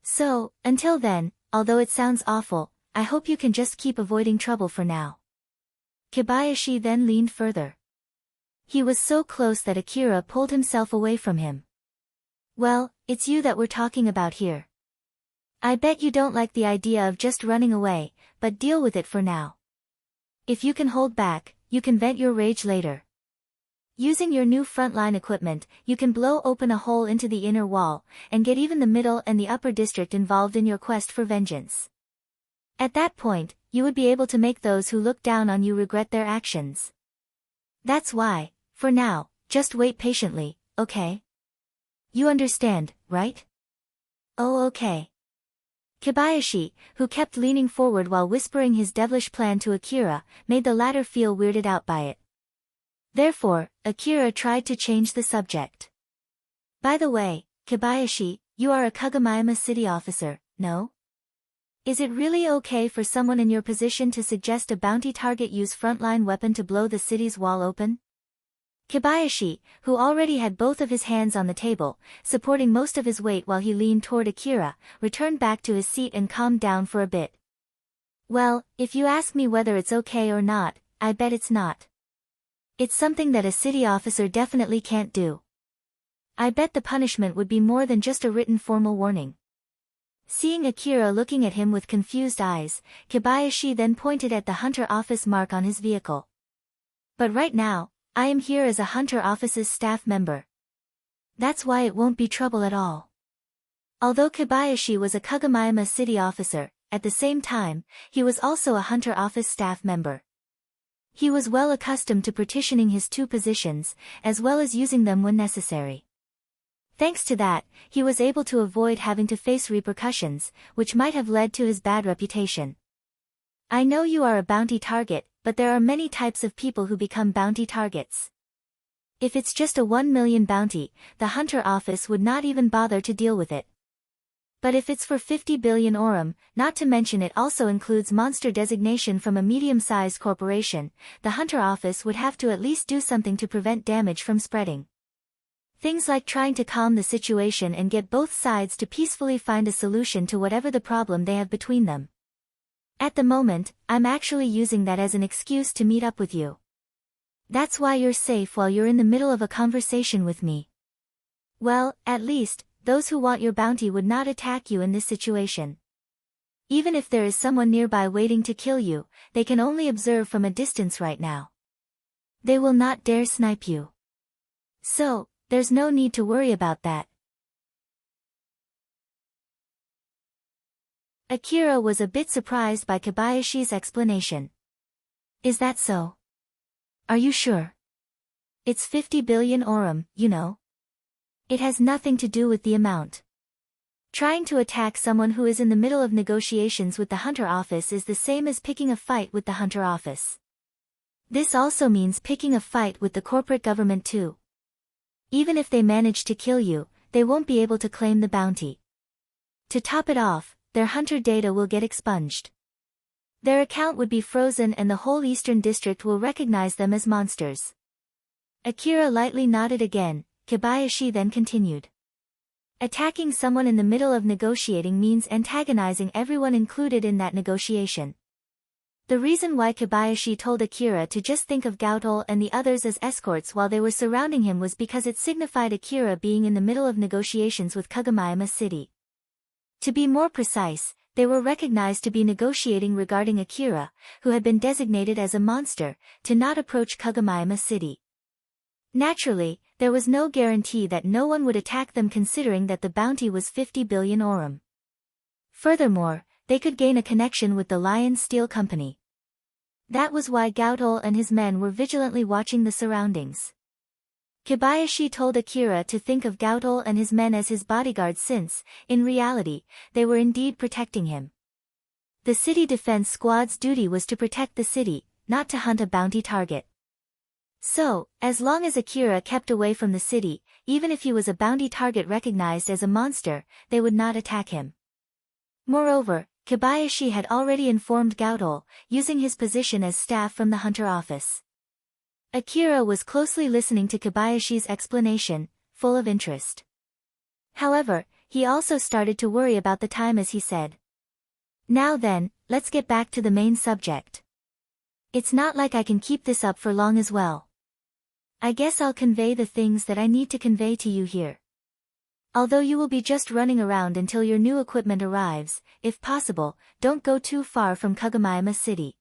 So, until then, although it sounds awful, I hope you can just keep avoiding trouble for now. Kobayashi then leaned further. He was so close that Akira pulled himself away from him. Well, it's you that we're talking about here. I bet you don't like the idea of just running away, but deal with it for now. If you can hold back, you can vent your rage later. Using your new frontline equipment, you can blow open a hole into the inner wall, and get even the middle and the upper district involved in your quest for vengeance. At that point, you would be able to make those who look down on you regret their actions. That's why, for now, just wait patiently, okay? You understand, right? Oh, okay. Kobayashi, who kept leaning forward while whispering his devilish plan to Akira, made the latter feel weirded out by it. Therefore, Akira tried to change the subject. By the way, Kobayashi, you are a Kagomayama city officer, no? Is it really okay for someone in your position to suggest a bounty target use frontline weapon to blow the city's wall open? Kobayashi, who already had both of his hands on the table, supporting most of his weight while he leaned toward Akira, returned back to his seat and calmed down for a bit. Well, if you ask me whether it's okay or not, I bet it's not. It's something that a city officer definitely can't do. I bet the punishment would be more than just a written formal warning. Seeing Akira looking at him with confused eyes, Kobayashi then pointed at the Hunter Office mark on his vehicle. But right now, I am here as a Hunter Office's staff member. That's why it won't be trouble at all. Although Kobayashi was a Kagomayama city officer, at the same time, he was also a Hunter Office staff member. He was well accustomed to partitioning his two positions, as well as using them when necessary. Thanks to that, he was able to avoid having to face repercussions, which might have led to his bad reputation. I know you are a bounty target, but there are many types of people who become bounty targets. If it's just a 1 million bounty, the Hunter Office would not even bother to deal with it. But if it's for 50 billion orum, not to mention it also includes monster designation from a medium-sized corporation, the Hunter Office would have to at least do something to prevent damage from spreading. Things like trying to calm the situation and get both sides to peacefully find a solution to whatever the problem they have between them. At the moment, I'm actually using that as an excuse to meet up with you. That's why you're safe while you're in the middle of a conversation with me. Well, at least, those who want your bounty would not attack you in this situation. Even if there is someone nearby waiting to kill you, they can only observe from a distance right now. They will not dare snipe you. So, there's no need to worry about that. Akira was a bit surprised by Kobayashi's explanation. Is that so? Are you sure? It's 50 billion orum, you know. It has nothing to do with the amount. Trying to attack someone who is in the middle of negotiations with the Hunter Office is the same as picking a fight with the Hunter Office. This also means picking a fight with the corporate government too. Even if they manage to kill you, they won't be able to claim the bounty. To top it off, their hunter data will get expunged. Their account would be frozen and the whole Eastern District will recognize them as monsters. Akira lightly nodded again. Kobayashi then continued. Attacking someone in the middle of negotiating means antagonizing everyone included in that negotiation. The reason why Kobayashi told Akira to just think of Gautol and the others as escorts while they were surrounding him was because it signified Akira being in the middle of negotiations with Kagomayama City. To be more precise, they were recognized to be negotiating regarding Akira, who had been designated as a monster, to not approach Kagomayama City. Naturally, there was no guarantee that no one would attack them considering that the bounty was 50 billion orum. Furthermore, they could gain a connection with the Lion Steel Company. That was why Gautol and his men were vigilantly watching the surroundings. Kobayashi told Akira to think of Gautol and his men as his bodyguards since, in reality, they were indeed protecting him. The city defense squad's duty was to protect the city, not to hunt a bounty target. So, as long as Akira kept away from the city, even if he was a bounty target recognized as a monster, they would not attack him. Moreover, Kobayashi had already informed Gautol, using his position as staff from the Hunter Office. Akira was closely listening to Kobayashi's explanation, full of interest. However, he also started to worry about the time as he said. Now then, let's get back to the main subject. It's not like I can keep this up for long as well. I guess I'll convey the things that I need to convey to you here. Although you will be just running around until your new equipment arrives, if possible, don't go too far from Kagomayama City.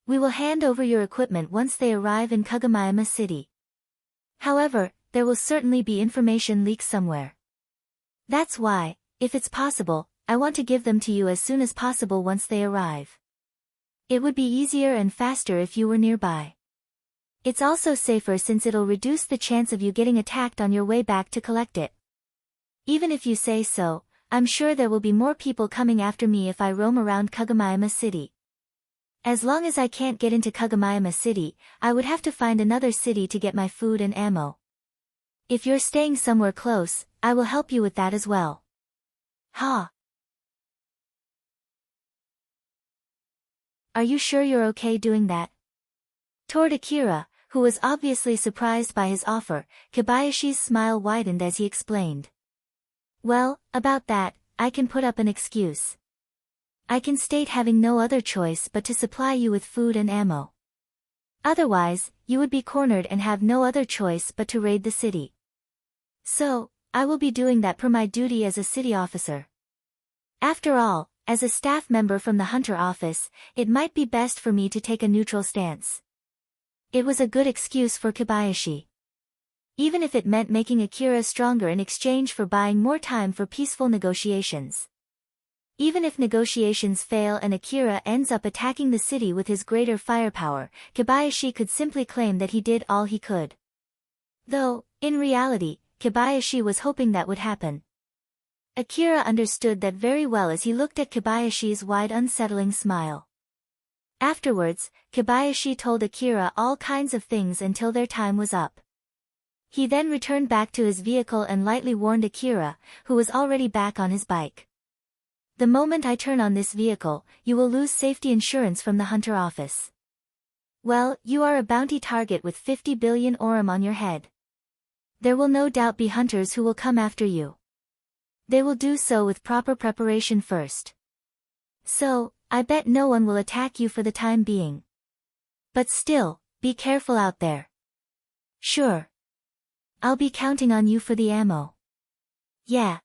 We will hand over your equipment once they arrive in Kagomayama City. However, there will certainly be information leaks somewhere. That's why, if it's possible, I want to give them to you as soon as possible once they arrive. It would be easier and faster if you were nearby. It's also safer since it'll reduce the chance of you getting attacked on your way back to collect it. Even if you say so, I'm sure there will be more people coming after me if I roam around Kagomayama City. As long as I can't get into Kagomayama City, I would have to find another city to get my food and ammo. If you're staying somewhere close, I will help you with that as well. Ha! Are you sure you're okay doing that? Toward Akira, who was obviously surprised by his offer, Kobayashi's smile widened as he explained. Well, about that, I can put up an excuse. I can state having no other choice but to supply you with food and ammo. Otherwise, you would be cornered and have no other choice but to raid the city. So, I will be doing that per my duty as a city officer. After all, as a staff member from the Hunter office, it might be best for me to take a neutral stance. It was a good excuse for Kobayashi. Even if it meant making Akira stronger in exchange for buying more time for peaceful negotiations. Even if negotiations fail and Akira ends up attacking the city with his greater firepower, Kobayashi could simply claim that he did all he could. Though, in reality, Kobayashi was hoping that would happen. Akira understood that very well as he looked at Kobayashi's wide unsettling smile. Afterwards, Kobayashi told Akira all kinds of things until their time was up. He then returned back to his vehicle and lightly warned Akira, who was already back on his bike. The moment I turn on this vehicle, you will lose safety insurance from the Hunter office. Well, you are a bounty target with 50 billion orum on your head. There will no doubt be hunters who will come after you. They will do so with proper preparation first. So, I bet no one will attack you for the time being. But still, be careful out there. Sure. I'll be counting on you for the ammo. Yeah.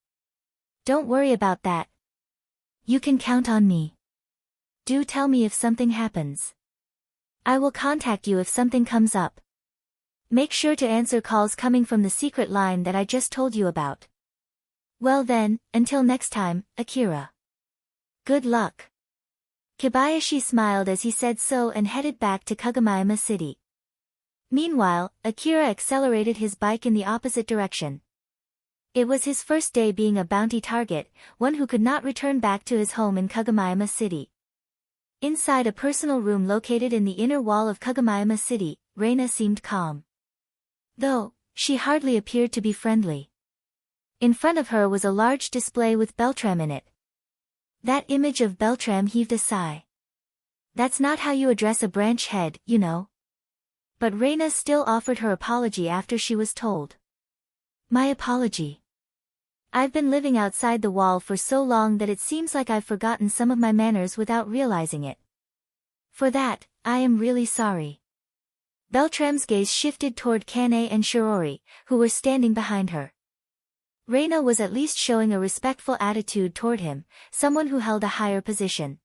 Don't worry about that. You can count on me. Do tell me if something happens. I will contact you if something comes up. Make sure to answer calls coming from the secret line that I just told you about. Well then, until next time, Akira. Good luck. Kobayashi smiled as he said so and headed back to Kagomayama City. Meanwhile, Akira accelerated his bike in the opposite direction. It was his first day being a bounty target, one who could not return back to his home in Kagomayama City. Inside a personal room located in the inner wall of Kagomayama City, Reina seemed calm. Though, she hardly appeared to be friendly. In front of her was a large display with Beltram in it. That image of Beltram heaved a sigh. That's not how you address a branch head, you know. But Reina still offered her apology after she was told. My apology. I've been living outside the wall for so long that it seems like I've forgotten some of my manners without realizing it. For that, I am really sorry. Beltram's gaze shifted toward Kane and Shirori, who were standing behind her. Reina was at least showing a respectful attitude toward him, someone who held a higher position.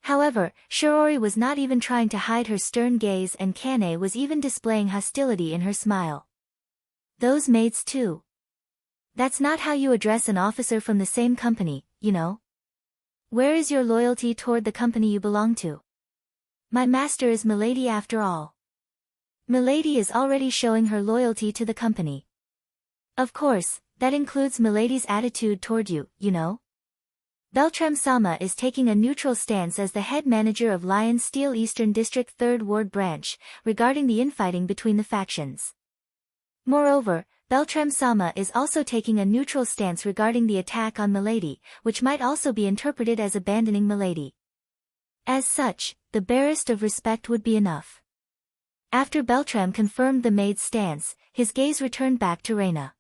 However, Shirori was not even trying to hide her stern gaze and Kane was even displaying hostility in her smile. Those maids too. That's not how you address an officer from the same company, you know. Where is your loyalty toward the company you belong to? My master is Milady after all. Milady is already showing her loyalty to the company. Of course, that includes Milady's attitude toward you, you know. Beltram-sama is taking a neutral stance as the head manager of Lion Steel Eastern District 3rd Ward Branch, regarding the infighting between the factions. Moreover, Beltram-sama is also taking a neutral stance regarding the attack on Milady, which might also be interpreted as abandoning Milady. As such, the barest of respect would be enough. After Beltram confirmed the maid's stance, his gaze returned back to Reina.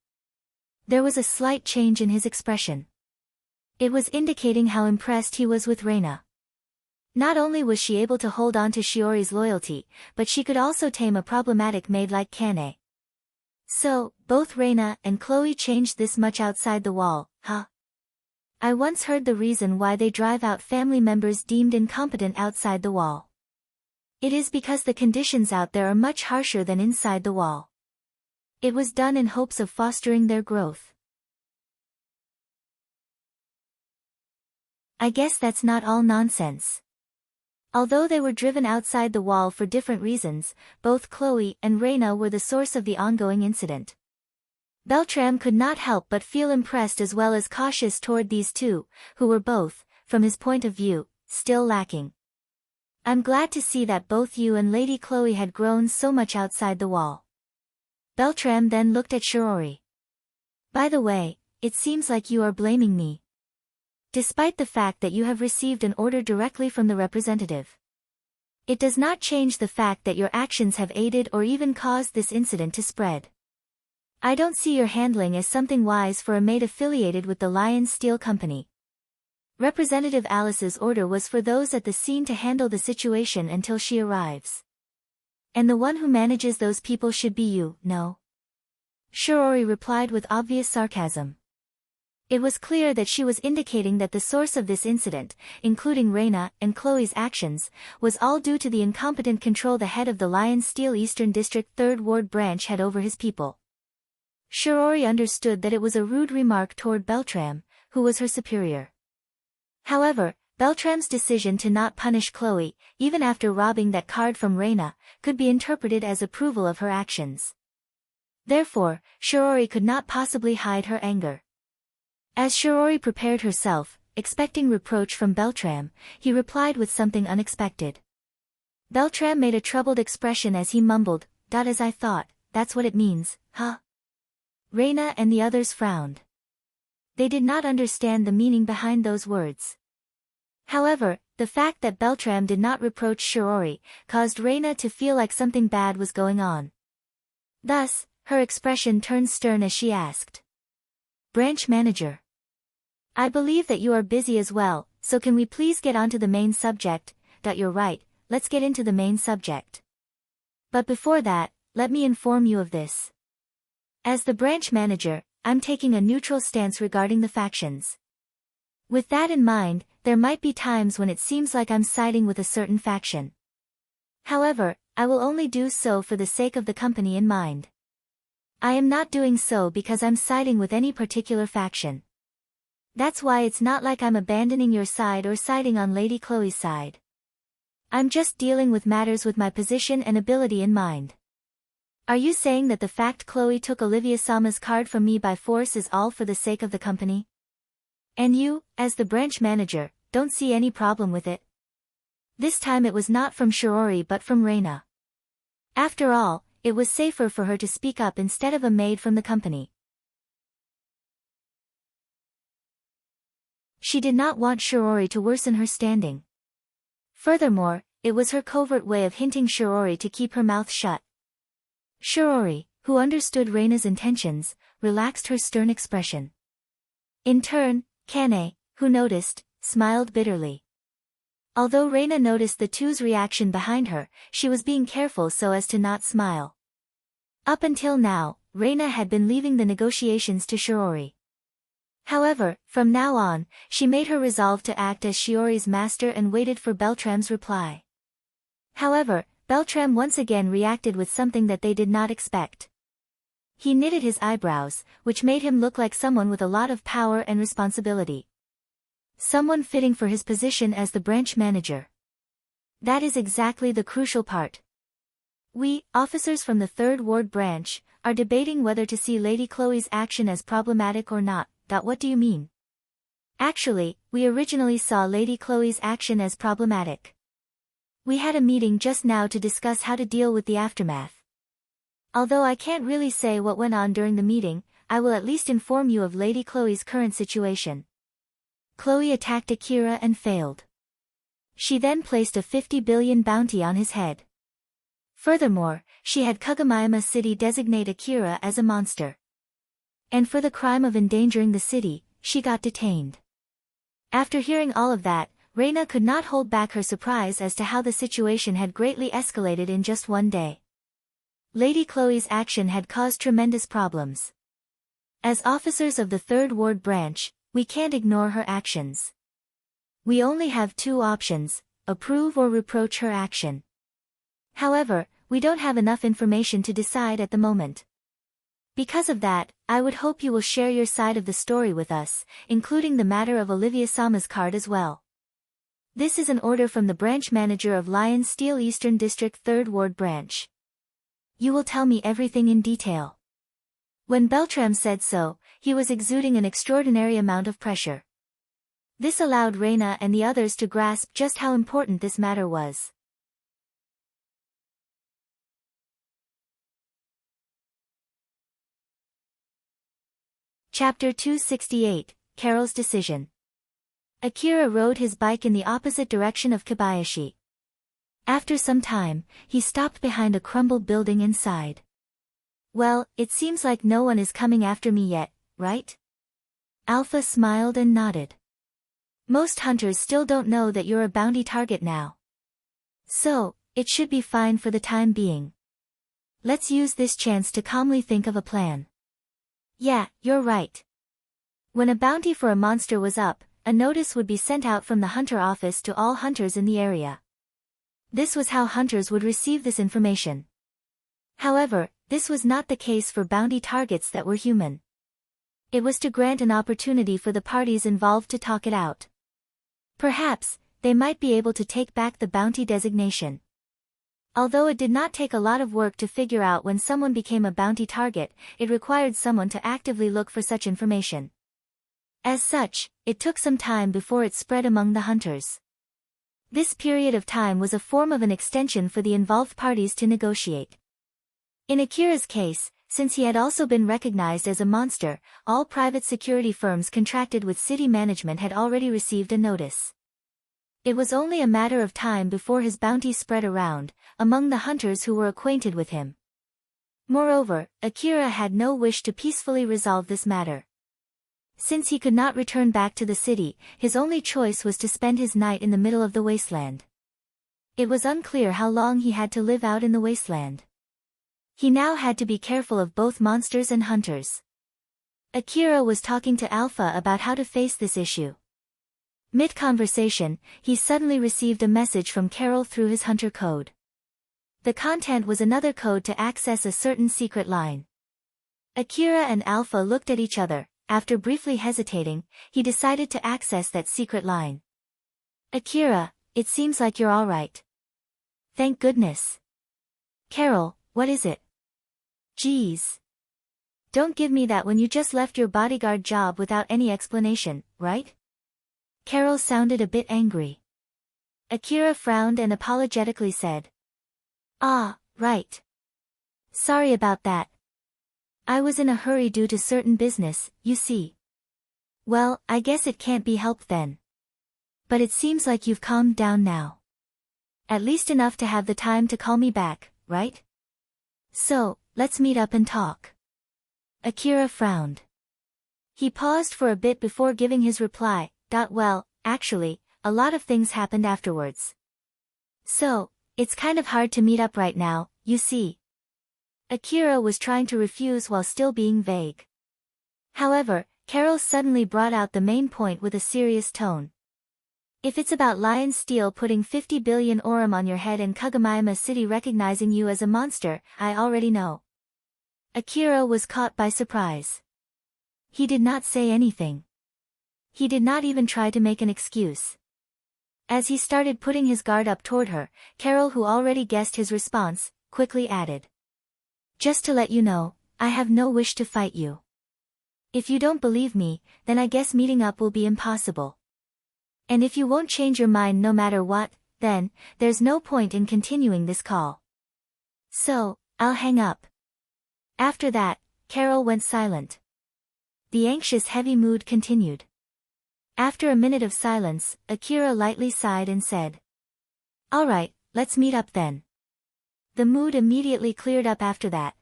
There was a slight change in his expression. It was indicating how impressed he was with Reina. Not only was she able to hold on to Shiori's loyalty, but she could also tame a problematic maid like Kane. So, both Reina and Chloe changed this much outside the wall, huh? I once heard the reason why they drive out family members deemed incompetent outside the wall. It is because the conditions out there are much harsher than inside the wall. It was done in hopes of fostering their growth. I guess that's not all nonsense. Although they were driven outside the wall for different reasons, both Chloe and Reina were the source of the ongoing incident. Beltram could not help but feel impressed as well as cautious toward these two, who were both, from his point of view, still lacking. I'm glad to see that both you and Lady Chloe had grown so much outside the wall. Beltram then looked at Shiori. By the way, it seems like you are blaming me. Despite the fact that you have received an order directly from the representative. It does not change the fact that your actions have aided or even caused this incident to spread. I don't see your handling as something wise for a maid affiliated with the Lion Steel Company. Representative Alice's order was for those at the scene to handle the situation until she arrives. And the one who manages those people should be you, no? Shiori replied with obvious sarcasm. It was clear that she was indicating that the source of this incident, including Reina and Chloe's actions, was all due to the incompetent control the head of the Lion Steel Eastern District 3rd Ward branch had over his people. Shiori understood that it was a rude remark toward Beltram, who was her superior. However, Beltram's decision to not punish Chloe, even after robbing that card from Reina, could be interpreted as approval of her actions. Therefore, Shiori could not possibly hide her anger. As Shiori prepared herself, expecting reproach from Beltram, he replied with something unexpected. Beltram made a troubled expression as he mumbled, "As I thought, that's what it means, huh?" Reina and the others frowned. They did not understand the meaning behind those words. However, the fact that Beltram did not reproach Shiori caused Reina to feel like something bad was going on. Thus, her expression turned stern as she asked. "Branch manager. I believe that you are busy as well, so can we please get on to the main subject?" You're right, let's get into the main subject. But before that, let me inform you of this. As the branch manager, I'm taking a neutral stance regarding the factions. With that in mind, there might be times when it seems like I'm siding with a certain faction. However, I will only do so for the sake of the company in mind. I am not doing so because I'm siding with any particular faction. That's why it's not like I'm abandoning your side or siding on Lady Chloe's side. I'm just dealing with matters with my position and ability in mind. Are you saying that the fact Chloe took Olivia-sama's card from me by force is all for the sake of the company? And you, as the branch manager, don't see any problem with it? This time it was not from Shiori but from Reina. After all, it was safer for her to speak up instead of a maid from the company. She did not want Shiori to worsen her standing. Furthermore, it was her covert way of hinting Shiori to keep her mouth shut. Shiori, who understood Reina's intentions, relaxed her stern expression. In turn, Kane, who noticed, smiled bitterly. Although Reina noticed the two's reaction behind her, she was being careful so as to not smile. Up until now, Reina had been leaving the negotiations to Shiori. However, from now on, she made her resolve to act as Shiori's master and waited for Beltram's reply. However, Beltram once again reacted with something that they did not expect. He knitted his eyebrows, which made him look like someone with a lot of power and responsibility. Someone fitting for his position as the branch manager. That is exactly the crucial part. We, officers from the 3rd Ward branch, are debating whether to see Lady Chloe's action as problematic or not. What do you mean? Actually, we originally saw Lady Chloe's action as problematic. We had a meeting just now to discuss how to deal with the aftermath. Although I can't really say what went on during the meeting, I will at least inform you of Lady Chloe's current situation. Chloe attacked Akira and failed. She then placed a 50 billion bounty on his head. Furthermore, she had Kagomiyama City designate Akira as a monster. And for the crime of endangering the city, she got detained. After hearing all of that, Reina could not hold back her surprise as to how the situation had greatly escalated in just one day. Lady Chloe's action had caused tremendous problems. As officers of the 3rd Ward branch, we can't ignore her actions. We only have 2 options, approve or reproach her action. However, we don't have enough information to decide at the moment. Because of that, I would hope you will share your side of the story with us, including the matter of Olivia Sama's card as well. This is an order from the branch manager of Lion Steel Eastern District 3rd Ward branch. You will tell me everything in detail. When Beltram said so, he was exuding an extraordinary amount of pressure. This allowed Reina and the others to grasp just how important this matter was. Chapter 268, Carol's Decision. Akira rode his bike in the opposite direction of Kobayashi. After some time, he stopped behind a crumbled building inside. Well, it seems like no one is coming after me yet, right? Alpha smiled and nodded. Most hunters still don't know that you're a bounty target now. So, it should be fine for the time being. Let's use this chance to calmly think of a plan. Yeah, you're right. When a bounty for a monster was up, a notice would be sent out from the hunter office to all hunters in the area. This was how hunters would receive this information. However, this was not the case for bounty targets that were human. It was to grant an opportunity for the parties involved to talk it out. Perhaps, they might be able to take back the bounty designation. Although it did not take a lot of work to figure out when someone became a bounty target, it required someone to actively look for such information. As such, it took some time before it spread among the hunters. This period of time was a form of an extension for the involved parties to negotiate. In Akira's case, since he had also been recognized as a monster, all private security firms contracted with city management had already received a notice. It was only a matter of time before his bounty spread around, among the hunters who were acquainted with him. Moreover, Akira had no wish to peacefully resolve this matter. Since he could not return back to the city, his only choice was to spend his night in the middle of the wasteland. It was unclear how long he had to live out in the wasteland. He now had to be careful of both monsters and hunters. Akira was talking to Alpha about how to face this issue. Mid-conversation, he suddenly received a message from Carol through his hunter code. The content was another code to access a certain secret line. Akira and Alpha looked at each other. After briefly hesitating, he decided to access that secret line. Akira, it seems like you're all right. Thank goodness. Carol, what is it? Geez. Don't give me that when you just left your bodyguard job without any explanation, right? Carol sounded a bit angry. Akira frowned and apologetically said. Ah, right. Sorry about that. I was in a hurry due to certain business, you see. Well, I guess it can't be helped then. But it seems like you've calmed down now. At least enough to have the time to call me back, right? So, let's meet up and talk. Akira frowned. He paused for a bit before giving his reply. Well, actually, a lot of things happened afterwards. So, it's kind of hard to meet up right now, you see. Akira was trying to refuse while still being vague. However, Carol suddenly brought out the main point with a serious tone. If it's about Lion Steel putting 50 billion orum on your head and Kagamayama City recognizing you as a monster, I already know. Akira was caught by surprise. He did not say anything. He did not even try to make an excuse. As he started putting his guard up toward her, Carol, who already guessed his response, quickly added. Just to let you know, I have no wish to fight you. If you don't believe me, then I guess meeting up will be impossible. And if you won't change your mind no matter what, then, there's no point in continuing this call. So, I'll hang up. After that, Carol went silent. The anxious heavy mood continued. After a minute of silence, Akira lightly sighed and said. All right, let's meet up then. The mood immediately cleared up after that.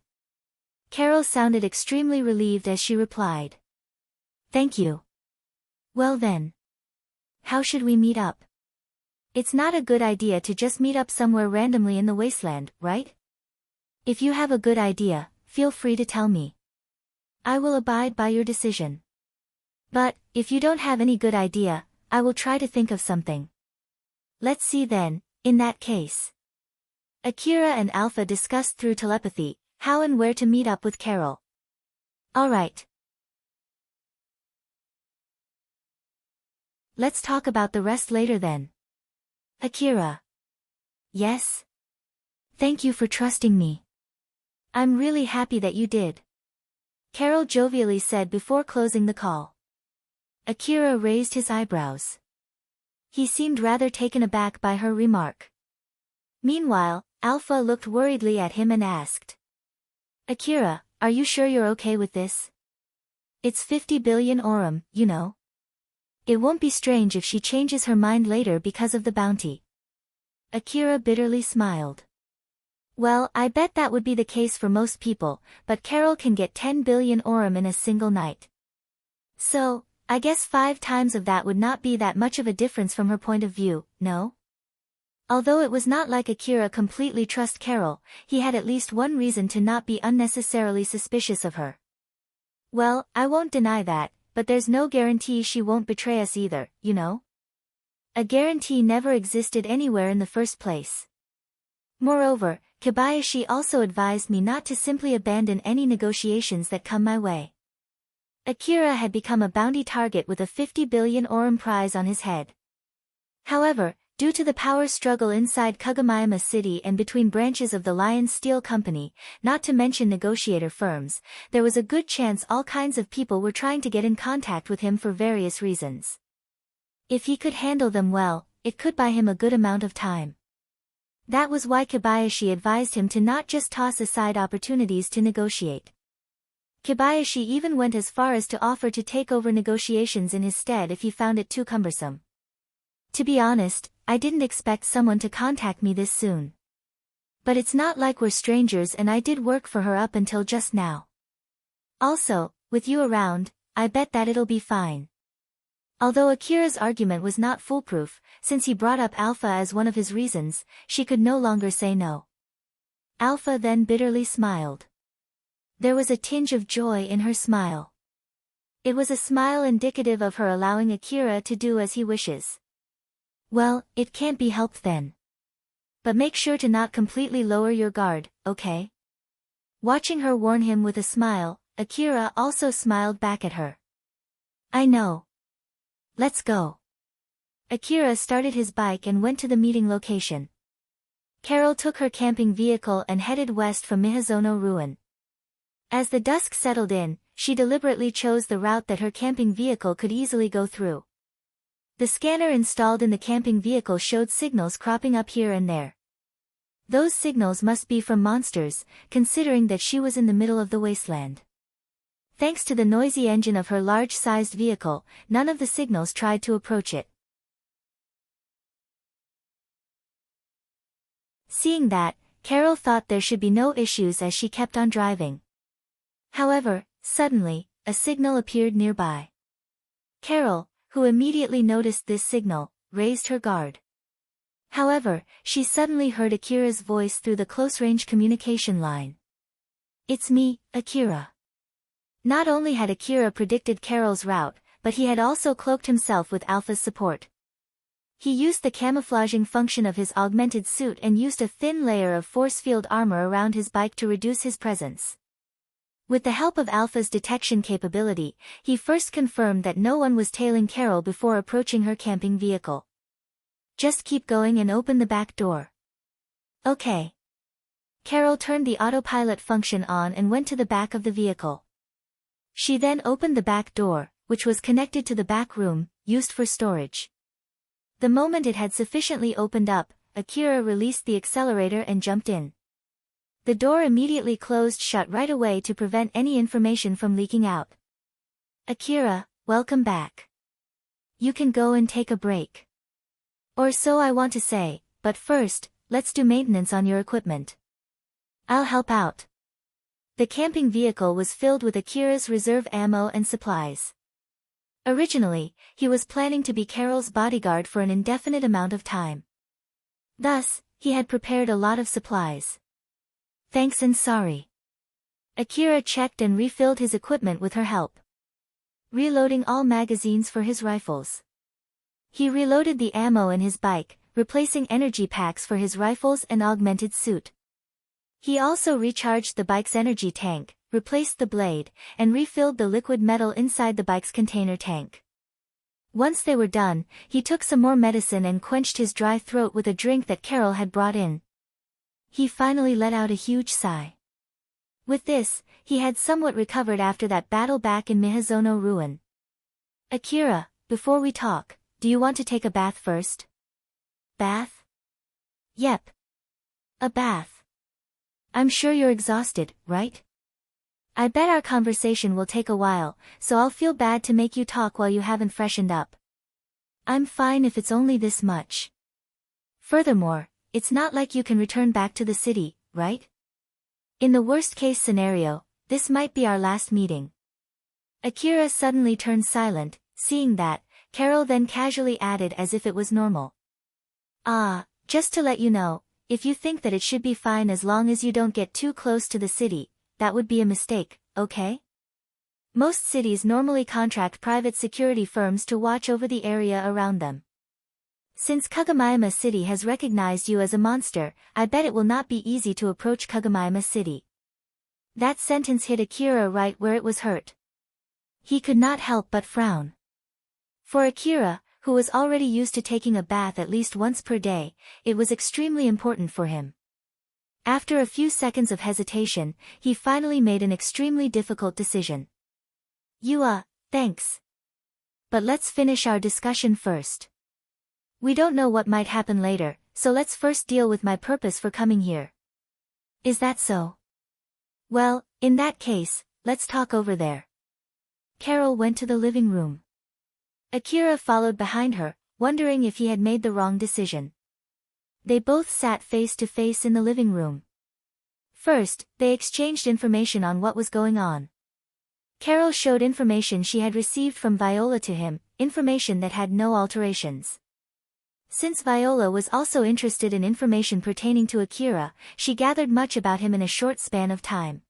Carol sounded extremely relieved as she replied. Thank you. Well then. How should we meet up? It's not a good idea to just meet up somewhere randomly in the wasteland, right? If you have a good idea, feel free to tell me. I will abide by your decision. But, if you don't have any good idea, I will try to think of something. Let's see then, in that case. Akira and Alpha discussed through telepathy, how and where to meet up with Carol. Alright. Let's talk about the rest later then. Akira. Yes? Thank you for trusting me. I'm really happy that you did. Carol jovially said before closing the call. Akira raised his eyebrows. He seemed rather taken aback by her remark. Meanwhile, Alpha looked worriedly at him and asked. Akira, are you sure you're okay with this? It's 50 billion Aurum, you know. It won't be strange if she changes her mind later because of the bounty. Akira bitterly smiled. Well, I bet that would be the case for most people, but Carol can get 10 billion Aurum in a single night. So, I guess 5 times of that would not be that much of a difference from her point of view, no? Although it was not like Akira completely trust Carol, he had at least one reason to not be unnecessarily suspicious of her. Well, I won't deny that, but there's no guarantee she won't betray us either, you know? A guarantee never existed anywhere in the first place. Moreover, Kobayashi also advised me not to simply abandon any negotiations that come my way. Akira had become a bounty target with a 50 billion Aurum prize on his head. However, due to the power struggle inside Kagomayama City and between branches of the Lion Steel Company, not to mention negotiator firms, there was a good chance all kinds of people were trying to get in contact with him for various reasons. If he could handle them well, it could buy him a good amount of time. That was why Kobayashi advised him to not just toss aside opportunities to negotiate. Kobayashi even went as far as to offer to take over negotiations in his stead if he found it too cumbersome. To be honest, I didn't expect someone to contact me this soon. But it's not like we're strangers and I did work for her up until just now. Also, with you around, I bet that it'll be fine. Although Akira's argument was not foolproof, since he brought up Alpha as one of his reasons, she could no longer say no. Alpha then bitterly smiled. There was a tinge of joy in her smile. It was a smile indicative of her allowing Akira to do as he wishes. Well, it can't be helped then. But make sure to not completely lower your guard, okay? Watching her warn him with a smile, Akira also smiled back at her. I know. Let's go. Akira started his bike and went to the meeting location. Carol took her camping vehicle and headed west from Mihazono Ruin. As the dusk settled in, she deliberately chose the route that her camping vehicle could easily go through. The scanner installed in the camping vehicle showed signals cropping up here and there. Those signals must be from monsters, considering that she was in the middle of the wasteland. Thanks to the noisy engine of her large-sized vehicle, none of the signals tried to approach it. Seeing that, Carol thought there should be no issues as she kept on driving. However, suddenly, a signal appeared nearby. Carol, who immediately noticed this signal, raised her guard. However, she suddenly heard Akira's voice through the close-range communication line. It's me, Akira. Not only had Akira predicted Carol's route, but he had also cloaked himself with Alpha's support. He used the camouflaging function of his augmented suit and used a thin layer of force field armor around his bike to reduce his presence. With the help of Alpha's detection capability, he first confirmed that no one was tailing Carol before approaching her camping vehicle. Just keep going and open the back door. Okay. Carol turned the autopilot function on and went to the back of the vehicle. She then opened the back door, which was connected to the back room, used for storage. The moment it had sufficiently opened up, Akira released the accelerator and jumped in. The door immediately closed shut right away to prevent any information from leaking out. Akira, welcome back. You can go and take a break. Or so I want to say, but first, let's do maintenance on your equipment. I'll help out. The camping vehicle was filled with Akira's reserve ammo and supplies. Originally, he was planning to be Carol's bodyguard for an indefinite amount of time. Thus, he had prepared a lot of supplies. Thanks and sorry. Akira checked and refilled his equipment with her help. Reloading all magazines for his rifles. He reloaded the ammo in his bike, replacing energy packs for his rifles and augmented suit. He also recharged the bike's energy tank, replaced the blade, and refilled the liquid metal inside the bike's container tank. Once they were done, he took some more medicine and quenched his dry throat with a drink that Carol had brought in. He finally let out a huge sigh. With this, he had somewhat recovered after that battle back in Miyazono Ruin. Akira, before we talk, do you want to take a bath first? Bath? Yep. A bath. I'm sure you're exhausted, right? I bet our conversation will take a while, so I'll feel bad to make you talk while you haven't freshened up. I'm fine if it's only this much. Furthermore, it's not like you can return back to the city, right? In the worst-case scenario, this might be our last meeting. Akira suddenly turned silent, seeing that. Carol then casually added as if it was normal. Just to let you know, if you think that it should be fine as long as you don't get too close to the city, that would be a mistake, okay? Most cities normally contract private security firms to watch over the area around them. Since Kagamaima City has recognized you as a monster, I bet it will not be easy to approach Kagamaima City. That sentence hit Akira right where it was hurt. He could not help but frown. For Akira, who was already used to taking a bath at least once per day, it was extremely important for him. After a few seconds of hesitation, he finally made an extremely difficult decision. Thanks. But let's finish our discussion first. We don't know what might happen later, so let's first deal with my purpose for coming here. Is that so? Well, in that case, let's talk over there. Carol went to the living room. Akira followed behind her, wondering if he had made the wrong decision. They both sat face to face in the living room. First, they exchanged information on what was going on. Carol showed information she had received from Viola to him, information that had no alterations. Since Viola was also interested in information pertaining to Akira, she gathered much about him in a short span of time.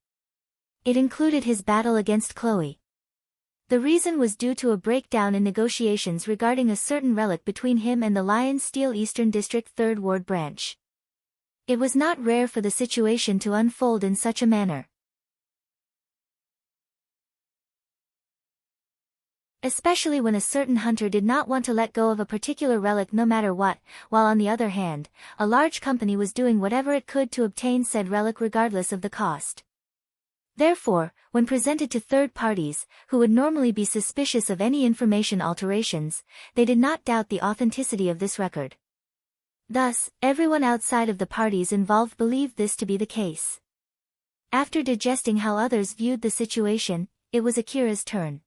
It included his battle against Chloe. The reason was due to a breakdown in negotiations regarding a certain relic between him and the Lion Steel Eastern District 3rd Ward branch. It was not rare for the situation to unfold in such a manner. Especially when a certain hunter did not want to let go of a particular relic no matter what, while on the other hand, a large company was doing whatever it could to obtain said relic regardless of the cost. Therefore, when presented to third parties, who would normally be suspicious of any information alterations, they did not doubt the authenticity of this record. Thus, everyone outside of the parties involved believed this to be the case. After digesting how others viewed the situation, it was Akira's turn.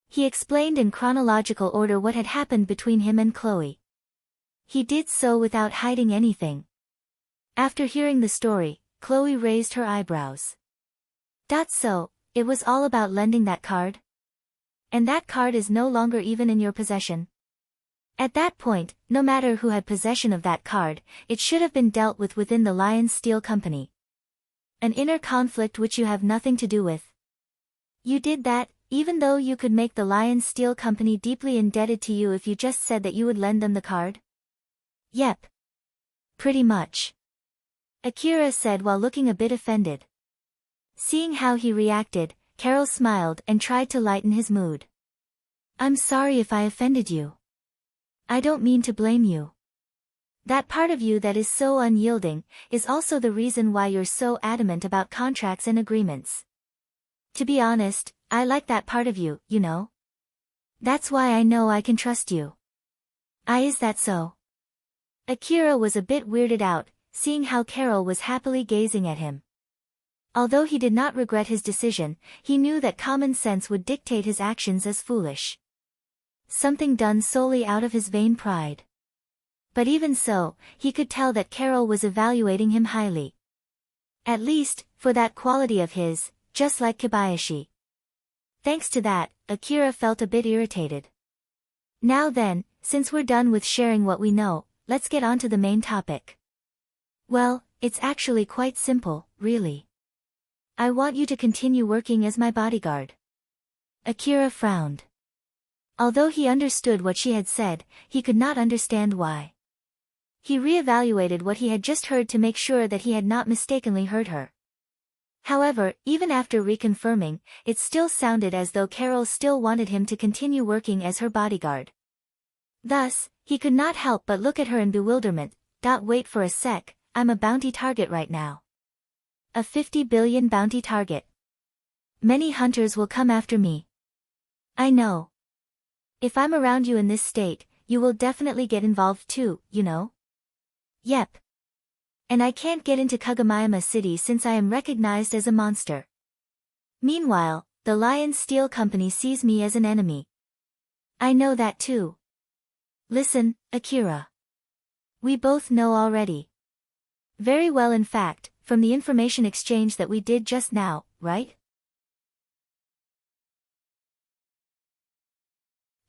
He explained in chronological order what had happened between him and Chloe. He did so without hiding anything. After hearing the story, Chloe raised her eyebrows. So, it was all about lending that card? And that card is no longer even in your possession? At that point, no matter who had possession of that card, it should have been dealt with within the Lion Steel Company. An inner conflict which you have nothing to do with. You did that, even though you could make the Lion Steel Company deeply indebted to you if you just said that you would lend them the card? Yep. Pretty much. Akira said while looking a bit offended. Seeing how he reacted, Carol smiled and tried to lighten his mood. I'm sorry if I offended you. I don't mean to blame you. That part of you that is so unyielding, is also the reason why you're so adamant about contracts and agreements. To be honest, I like that part of you, you know? That's why I know I can trust you. Is that so? Akira was a bit weirded out, seeing how Carol was happily gazing at him. Although he did not regret his decision, he knew that common sense would dictate his actions as foolish. Something done solely out of his vain pride. But even so, he could tell that Carol was evaluating him highly. At least, for that quality of his, just like Kobayashi. Thanks to that, Akira felt a bit irritated. Now then, since we're done with sharing what we know, let's get on to the main topic. Well, it's actually quite simple, really. I want you to continue working as my bodyguard. Akira frowned. Although he understood what she had said, he could not understand why. He reevaluated what he had just heard to make sure that he had not mistakenly heard her. However, even after reconfirming, it still sounded as though Carol still wanted him to continue working as her bodyguard. Thus, he could not help but look at her in bewilderment. Wait for a sec, I'm a bounty target right now. A 50 billion bounty target. Many hunters will come after me. I know. If I'm around you in this state, you will definitely get involved too, you know? Yep. And I can't get into Kagomayama City since I am recognized as a monster. Meanwhile, the Lion Steel Company sees me as an enemy. I know that too. Listen, Akira. We both know already. Very well, in fact, from the information exchange that we did just now, right?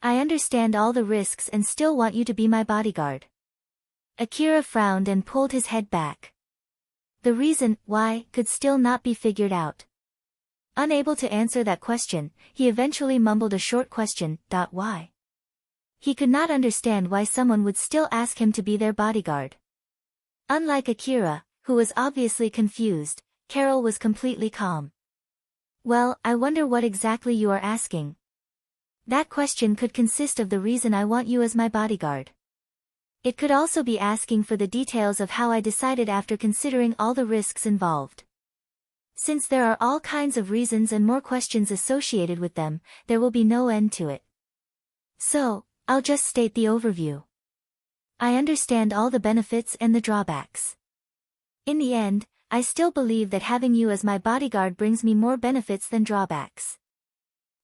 I understand all the risks and still want you to be my bodyguard. Akira frowned and pulled his head back. The reason why could still not be figured out. Unable to answer that question, he eventually mumbled a short question. Why? He could not understand why someone would still ask him to be their bodyguard. Unlike Akira, who was obviously confused, Carol was completely calm. Well, I wonder what exactly you are asking. That question could consist of the reason I want you as my bodyguard. It could also be asking for the details of how I decided after considering all the risks involved. Since there are all kinds of reasons and more questions associated with them, there will be no end to it. So, I'll just state the overview. I understand all the benefits and the drawbacks. In the end, I still believe that having you as my bodyguard brings me more benefits than drawbacks.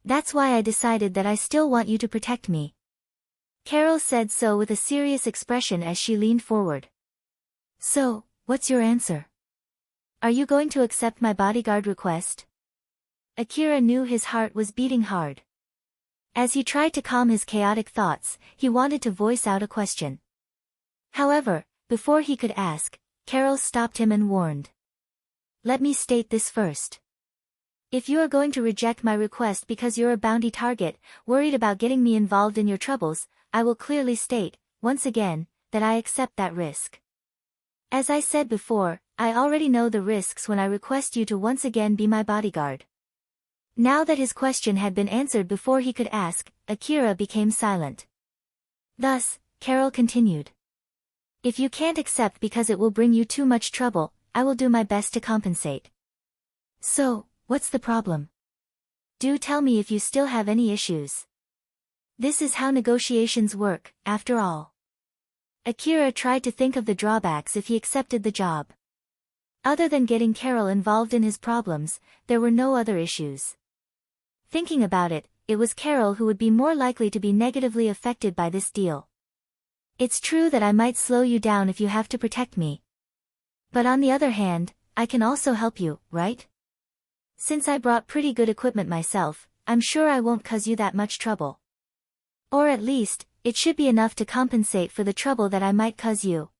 That's why I decided that I still want you to protect me. Carol said so with a serious expression as she leaned forward. So, what's your answer? Are you going to accept my bodyguard request? Akira knew his heart was beating hard. As he tried to calm his chaotic thoughts, he wanted to voice out a question. However, before he could ask, Carol stopped him and warned. Let me state this first. If you are going to reject my request because you're a bounty target, worried about getting me involved in your troubles, I will clearly state, once again, that I accept that risk. As I said before, I already know the risks when I request you to once again be my bodyguard. Now that his question had been answered before he could ask, Akira became silent. Thus, Carol continued. If you can't accept because it will bring you too much trouble, I will do my best to compensate. So, what's the problem? Do tell me if you still have any issues. This is how negotiations work, after all. Akira tried to think of the drawbacks if he accepted the job. Other than getting Carol involved in his problems, there were no other issues. Thinking about it, it was Carol who would be more likely to be negatively affected by this deal. It's true that I might slow you down if you have to protect me. But on the other hand, I can also help you, right? Since I brought pretty good equipment myself, I'm sure I won't cause you that much trouble. Or at least, it should be enough to compensate for the trouble that I might cause you.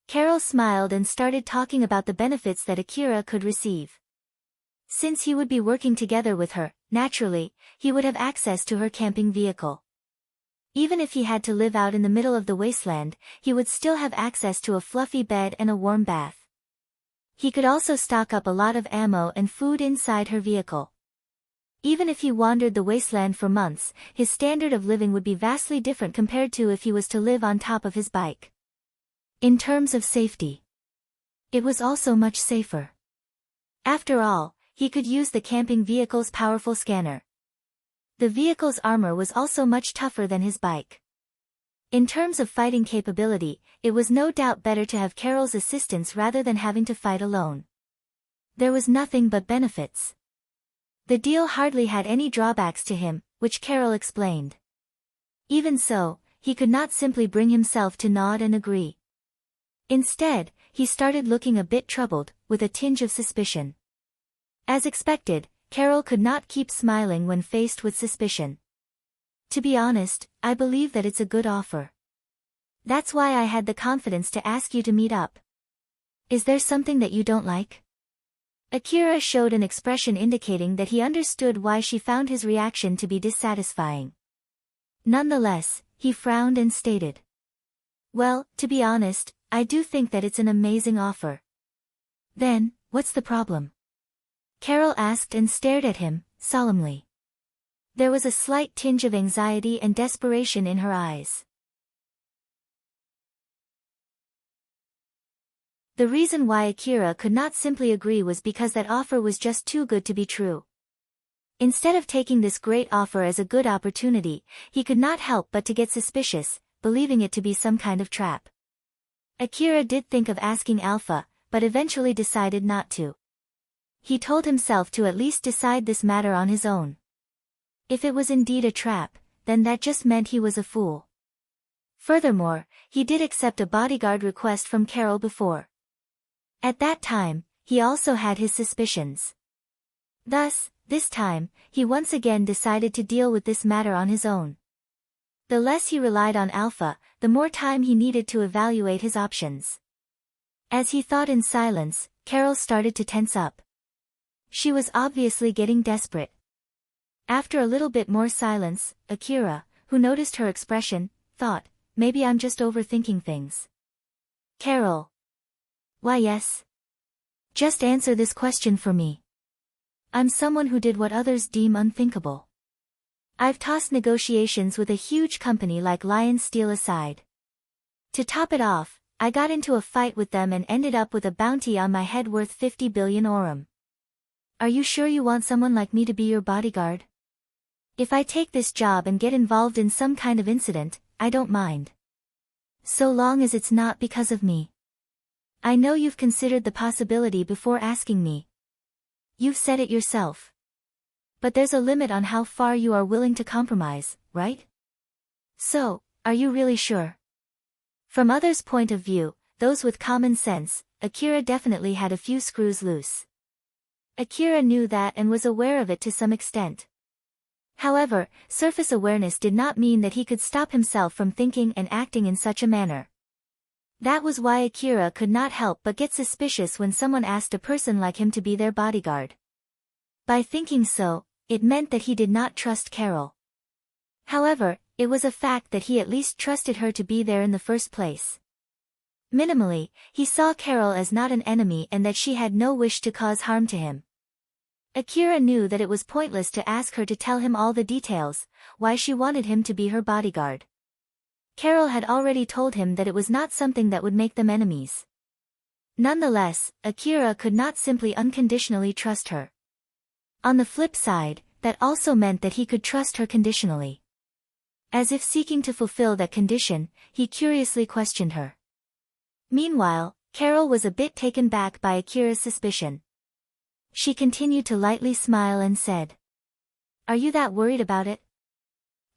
Carol smiled and started talking about the benefits that Akira could receive. Since he would be working together with her, naturally, he would have access to her camping vehicle. Even if he had to live out in the middle of the wasteland, he would still have access to a fluffy bed and a warm bath. He could also stock up a lot of ammo and food inside her vehicle. Even if he wandered the wasteland for months, his standard of living would be vastly different compared to if he was to live on top of his bike. In terms of safety, it was also much safer. After all, he could use the camping vehicle's powerful scanner. The vehicle's armor was also much tougher than his bike. In terms of fighting capability, it was no doubt better to have Carol's assistance rather than having to fight alone. There was nothing but benefits. The deal hardly had any drawbacks to him, which Carol explained. Even so, he could not simply bring himself to nod and agree. Instead, he started looking a bit troubled, with a tinge of suspicion. As expected, Carol could not keep smiling when faced with suspicion. To be honest, I believe that it's a good offer. That's why I had the confidence to ask you to meet up. Is there something that you don't like? Akira showed an expression indicating that he understood why she found his reaction to be dissatisfying. Nonetheless, he frowned and stated, "Well, to be honest, I do think that it's an amazing offer." "Then, what's the problem?" Carol asked and stared at him, solemnly. There was a slight tinge of anxiety and desperation in her eyes. The reason why Akira could not simply agree was because that offer was just too good to be true. Instead of taking this great offer as a good opportunity, he could not help but to get suspicious, believing it to be some kind of trap. Akira did think of asking Alpha, but eventually decided not to. He told himself to at least decide this matter on his own. If it was indeed a trap, then that just meant he was a fool. Furthermore, he did accept a bodyguard request from Carol before. At that time, he also had his suspicions. Thus, this time, he once again decided to deal with this matter on his own. The less he relied on Alpha, the more time he needed to evaluate his options. As he thought in silence, Carol started to tense up. She was obviously getting desperate. After a little bit more silence, Akira, who noticed her expression, thought, maybe I'm just overthinking things. Carol. Why yes. Just answer this question for me. I'm someone who did what others deem unthinkable. I've tossed negotiations with a huge company like Lion Steel aside. To top it off, I got into a fight with them and ended up with a bounty on my head worth 50 billion orum. Are you sure you want someone like me to be your bodyguard? If I take this job and get involved in some kind of incident, I don't mind. So long as it's not because of me. I know you've considered the possibility before asking me. You've said it yourself. But there's a limit on how far you are willing to compromise, right? So, are you really sure? From others' point of view, those with common sense, Akira definitely had a few screws loose. Akira knew that and was aware of it to some extent. However, surface awareness did not mean that he could stop himself from thinking and acting in such a manner. That was why Akira could not help but get suspicious when someone asked a person like him to be their bodyguard. By thinking so, it meant that he did not trust Carol. However, it was a fact that he at least trusted her to be there in the first place. Minimally, he saw Carol as not an enemy and that she had no wish to cause harm to him. Akira knew that it was pointless to ask her to tell him all the details, why she wanted him to be her bodyguard. Carol had already told him that it was not something that would make them enemies. Nonetheless, Akira could not simply unconditionally trust her. On the flip side, that also meant that he could trust her conditionally. As if seeking to fulfill that condition, he curiously questioned her. Meanwhile, Carol was a bit taken back by Akira's suspicion. She continued to lightly smile and said, "Are you that worried about it?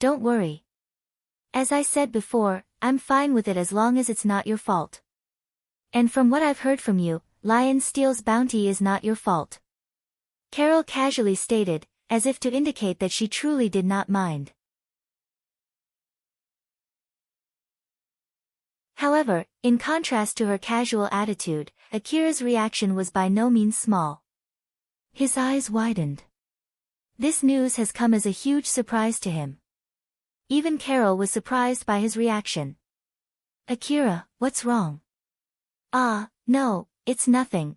Don't worry. As I said before, I'm fine with it as long as it's not your fault. And from what I've heard from you, Lion Steel's bounty is not your fault." Carol casually stated, as if to indicate that she truly did not mind. However, in contrast to her casual attitude, Akira's reaction was by no means small. His eyes widened. This news has come as a huge surprise to him. Even Carol was surprised by his reaction. "Akira, what's wrong?" "Ah, no, it's nothing."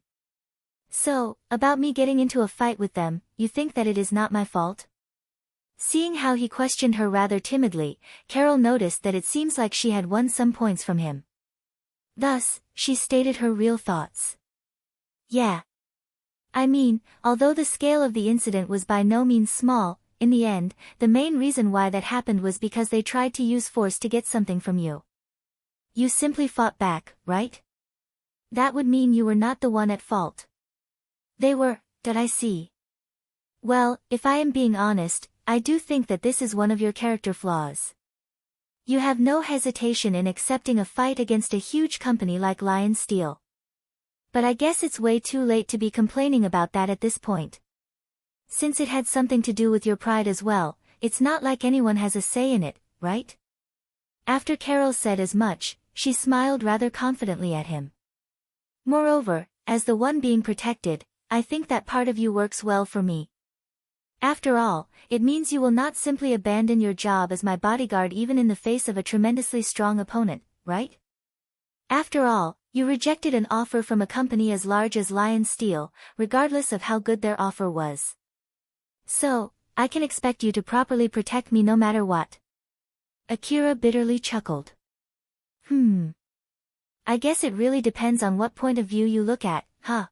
"So, about me getting into a fight with them, you think that it is not my fault?" Seeing how he questioned her rather timidly, Carol noticed that it seems like she had won some points from him. Thus, she stated her real thoughts. "Yeah. I mean, although the scale of the incident was by no means small, in the end, the main reason why that happened was because they tried to use force to get something from you. You simply fought back, right? That would mean you were not the one at fault." "They were, did I see?" "Well, if I am being honest, I do think that this is one of your character flaws. You have no hesitation in accepting a fight against a huge company like Lion Steel. But I guess it's way too late to be complaining about that at this point. Since it had something to do with your pride as well, it's not like anyone has a say in it, right? After Carol said as much, she smiled rather confidently at him. Moreover, as the one being protected, I think that part of you works well for me. After all, it means you will not simply abandon your job as my bodyguard even in the face of a tremendously strong opponent, right? After all, you rejected an offer from a company as large as Lion Steel, regardless of how good their offer was. So, I can expect you to properly protect me no matter what. Akira bitterly chuckled. I guess it really depends on what point of view you look at, huh?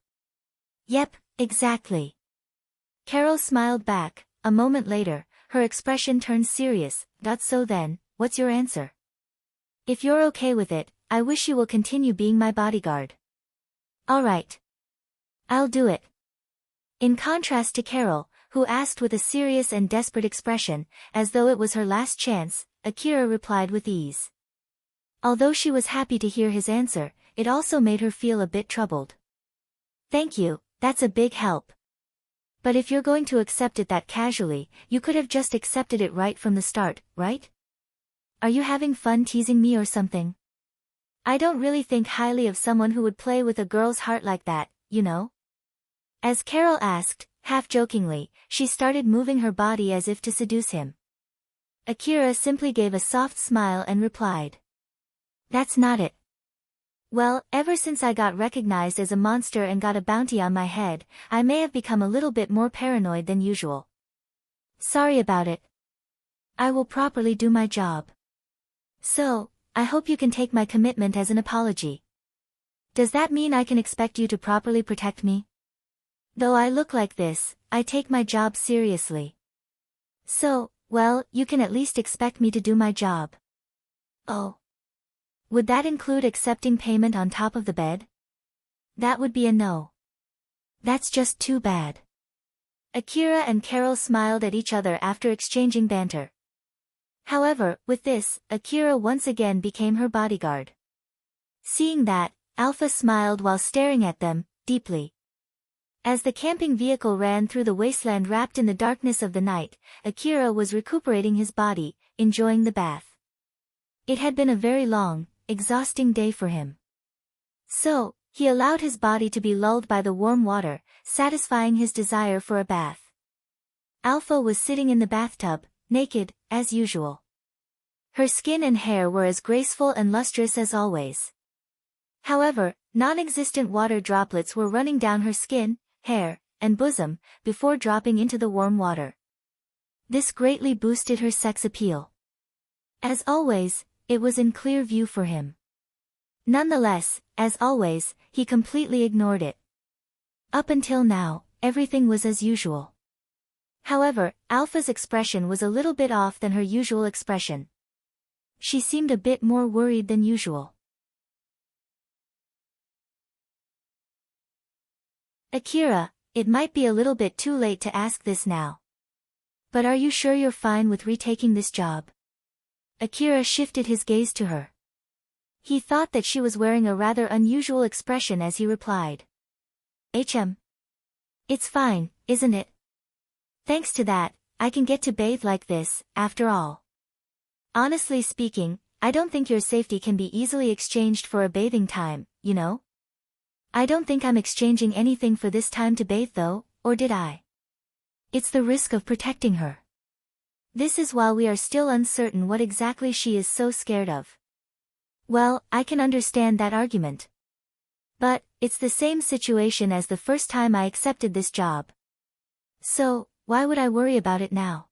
Yep, exactly. Carol smiled back. A moment later, her expression turned serious. So then, what's your answer? If you're okay with it, I wish you will continue being my bodyguard. Alright. I'll do it. In contrast to Carol, who asked with a serious and desperate expression, as though it was her last chance, Akira replied with ease. Although she was happy to hear his answer, it also made her feel a bit troubled. Thank you, that's a big help. But if you're going to accept it that casually, you could have just accepted it right from the start, right? Are you having fun teasing me or something? I don't really think highly of someone who would play with a girl's heart like that, you know? As Carol asked, half-jokingly, she started moving her body as if to seduce him. Akira simply gave a soft smile and replied. That's not it. Well, ever since I got recognized as a monster and got a bounty on my head, I may have become a little bit more paranoid than usual. Sorry about it. I will properly do my job. So, I hope you can take my commitment as an apology. Does that mean I can expect you to properly protect me? Though I look like this, I take my job seriously. So, well, you can at least expect me to do my job. Oh. Would that include accepting payment on top of the bed? That would be a no. That's just too bad. Akira and Carol smiled at each other after exchanging banter. However, with this, Akira once again became her bodyguard. Seeing that, Alpha smiled while staring at them, deeply. As the camping vehicle ran through the wasteland wrapped in the darkness of the night, Akira was recuperating his body, enjoying the bath. It had been a very long, exhausting day for him. So, he allowed his body to be lulled by the warm water, satisfying his desire for a bath. Alpha was sitting in the bathtub, naked, as usual. Her skin and hair were as graceful and lustrous as always. However, non-existent water droplets were running down her skin, hair, and bosom, before dropping into the warm water. This greatly boosted her sex appeal. As always, it was in clear view for him. Nonetheless, as always, he completely ignored it. Up until now, everything was as usual. However, Alpha's expression was a little bit off than her usual expression. She seemed a bit more worried than usual. Akira, it might be a little bit too late to ask this now. But are you sure you're fine with retaking this job? Akira shifted his gaze to her. He thought that she was wearing a rather unusual expression as he replied. It's fine, isn't it? Thanks to that, I can get to bathe like this, after all. Honestly speaking, I don't think your safety can be easily exchanged for a bathing time, you know? I don't think I'm exchanging anything for this time to bathe though, or did I? It's the risk of protecting her. This is while we are still uncertain what exactly she is so scared of. Well, I can understand that argument. But, it's the same situation as the first time I accepted this job. So, why would I worry about it now?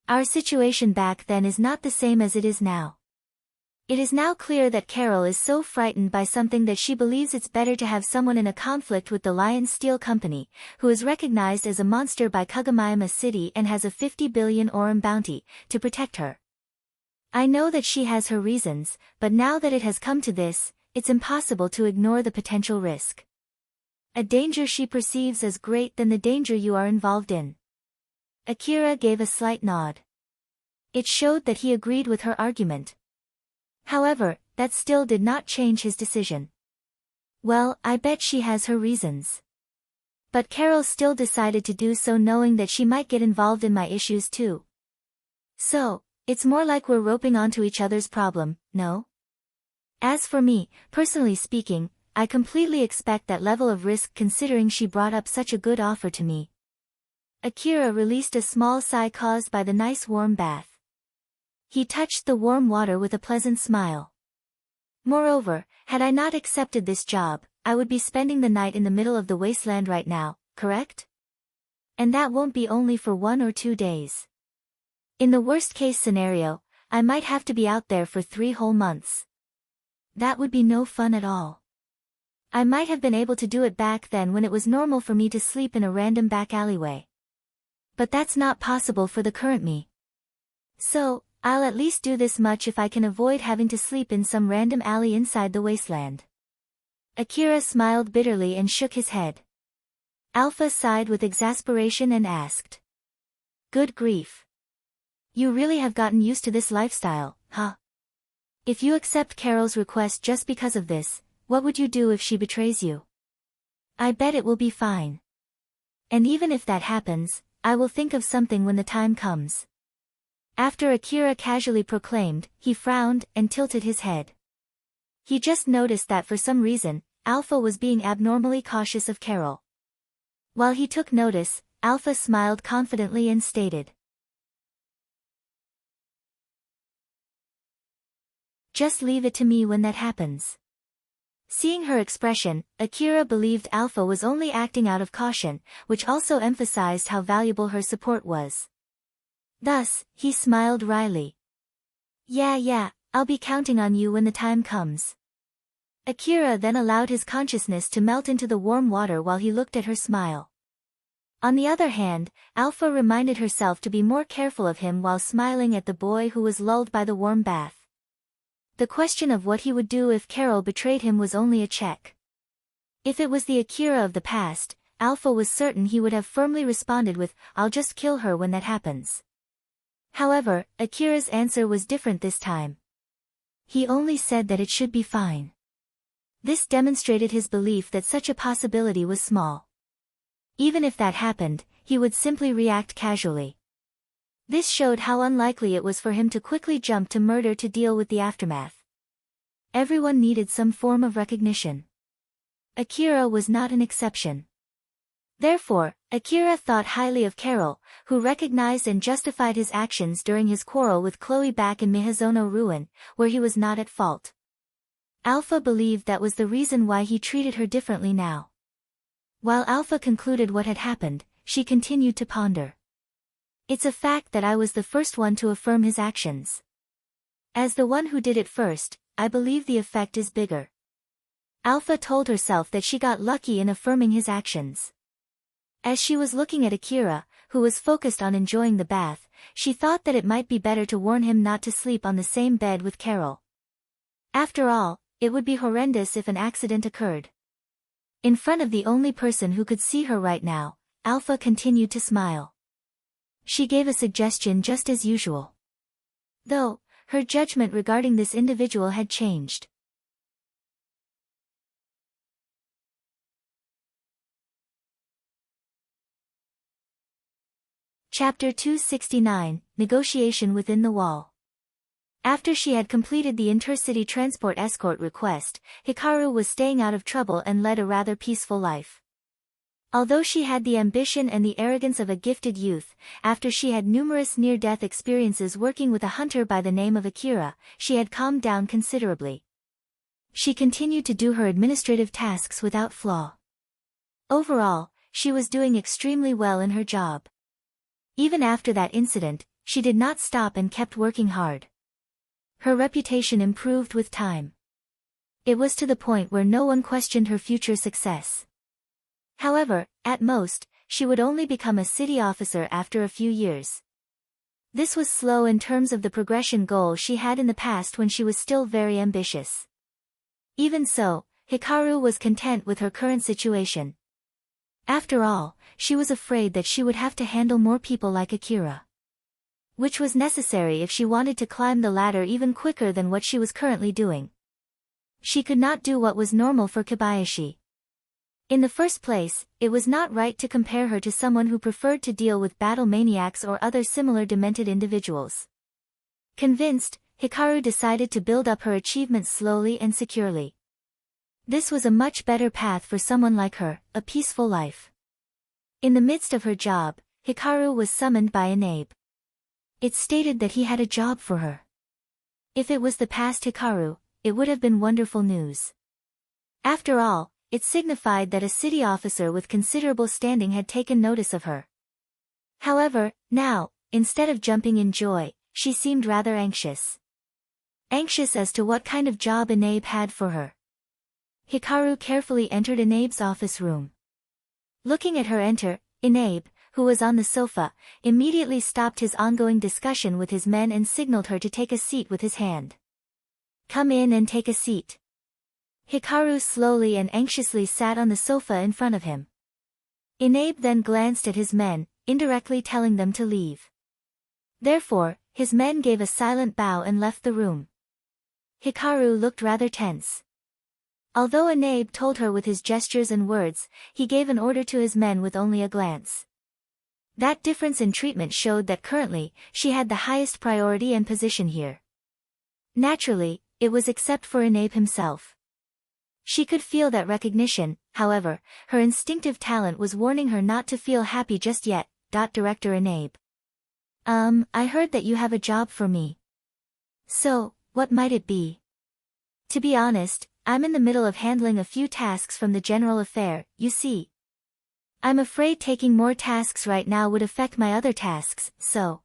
Our situation back then is not the same as it is now. It is now clear that Carol is so frightened by something that she believes it's better to have someone in a conflict with the Lion Steel Company, who is recognized as a monster by Kagomayama City and has a 50 billion orum bounty, to protect her. I know that she has her reasons, but now that it has come to this, it's impossible to ignore the potential risk. A danger she perceives as great than the danger you are involved in. Akira gave a slight nod. It showed that he agreed with her argument. However, that still did not change his decision. Well, I bet she has her reasons. But Carol still decided to do so, knowing that she might get involved in my issues too. So, it's more like we're roping onto each other's problem, no? As for me, personally speaking, I completely expect that level of risk considering she brought up such a good offer to me. Akira released a small sigh caused by the nice warm bath. He touched the warm water with a pleasant smile. Moreover, had I not accepted this job, I would be spending the night in the middle of the wasteland right now, correct? And that won't be only for 1 or 2 days. In the worst-case scenario, I might have to be out there for 3 whole months. That would be no fun at all. I might have been able to do it back then when it was normal for me to sleep in a random back alleyway. But that's not possible for the current me. So, I'll at least do this much if I can avoid having to sleep in some random alley inside the wasteland. Akira smiled bitterly and shook his head. Alpha sighed with exasperation and asked. Good grief. You really have gotten used to this lifestyle, huh? If you accept Carol's request just because of this, what would you do if she betrays you? I bet it will be fine. And even if that happens, I will think of something when the time comes. After Akira casually proclaimed, he frowned and tilted his head. He just noticed that for some reason, Alpha was being abnormally cautious of Carol. While he took notice, Alpha smiled confidently and stated. Just leave it to me when that happens. Seeing her expression, Akira believed Alpha was only acting out of caution, which also emphasized how valuable her support was. Thus, he smiled wryly. Yeah, I'll be counting on you when the time comes. Akira then allowed his consciousness to melt into the warm water while he looked at her smile. On the other hand, Alpha reminded herself to be more careful of him while smiling at the boy who was lulled by the warm bath. The question of what he would do if Carol betrayed him was only a check. If it was the Akira of the past, Alpha was certain he would have firmly responded with, I'll just kill her when that happens. However, Akira's answer was different this time. He only said that it should be fine. This demonstrated his belief that such a possibility was small. Even if that happened, he would simply react casually. This showed how unlikely it was for him to quickly jump to murder to deal with the aftermath. Everyone needed some form of recognition. Akira was not an exception. Therefore, Akira thought highly of Carol, who recognized and justified his actions during his quarrel with Chloe back in Mihazono Ruin, where he was not at fault. Alpha believed that was the reason why he treated her differently now. While Alpha concluded what had happened, she continued to ponder. It's a fact that I was the first one to affirm his actions. As the one who did it first, I believe the effect is bigger. Alpha told herself that she got lucky in affirming his actions. As she was looking at Akira, who was focused on enjoying the bath, she thought that it might be better to warn him not to sleep on the same bed with Carol. After all, it would be horrendous if an accident occurred. In front of the only person who could see her right now, Alpha continued to smile. She gave a suggestion just as usual. Though, her judgment regarding this individual had changed. Chapter 269, Negotiation Within the Wall. After she had completed the intercity transport escort request, Hikaru was staying out of trouble and led a rather peaceful life. Although she had the ambition and the arrogance of a gifted youth, after she had numerous near-death experiences working with a hunter by the name of Akira, she had calmed down considerably. She continued to do her administrative tasks without flaw. Overall, she was doing extremely well in her job. Even after that incident, she did not stop and kept working hard. Her reputation improved with time. It was to the point where no one questioned her future success. However, at most, she would only become a city officer after a few years. This was slow in terms of the progression goal she had in the past when she was still very ambitious. Even so, Hikaru was content with her current situation. After all, she was afraid that she would have to handle more people like Akira. Which was necessary if she wanted to climb the ladder even quicker than what she was currently doing. She could not do what was normal for Kobayashi. In the first place, it was not right to compare her to someone who preferred to deal with battle maniacs or other similar demented individuals. Convinced, Hikaru decided to build up her achievements slowly and securely. This was a much better path for someone like her, a peaceful life. In the midst of her job, Hikaru was summoned by Inabe. It stated that he had a job for her. If it was the past Hikaru, it would have been wonderful news. After all, it signified that a city officer with considerable standing had taken notice of her. However, now, instead of jumping in joy, she seemed rather anxious. Anxious as to what kind of job Inabe had for her. Hikaru carefully entered Inabe's office room. Looking at her enter, Inabe, who was on the sofa, immediately stopped his ongoing discussion with his men and signaled her to take a seat with his hand. "Come in and take a seat." Hikaru slowly and anxiously sat on the sofa in front of him. Inabe then glanced at his men, indirectly telling them to leave. Therefore, his men gave a silent bow and left the room. Hikaru looked rather tense. Although Inabe told her with his gestures and words, he gave an order to his men with only a glance. That difference in treatment showed that currently, she had the highest priority and position here. Naturally, it was except for Inabe himself. She could feel that recognition, however, her instinctive talent was warning her not to feel happy just yet. Director Inabe. I heard that you have a job for me. So, what might it be? To be honest, I'm in the middle of handling a few tasks from the general affair, you see. I'm afraid taking more tasks right now would affect my other tasks, so.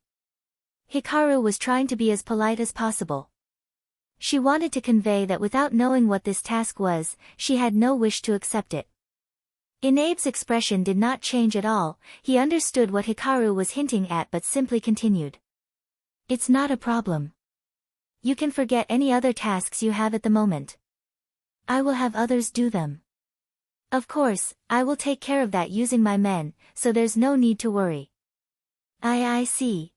Hikaru was trying to be as polite as possible. She wanted to convey that without knowing what this task was, she had no wish to accept it. Inabe's expression did not change at all, he understood what Hikaru was hinting at but simply continued. It's not a problem. You can forget any other tasks you have at the moment. I will have others do them. Of course, I will take care of that using my men, so there's no need to worry. I see.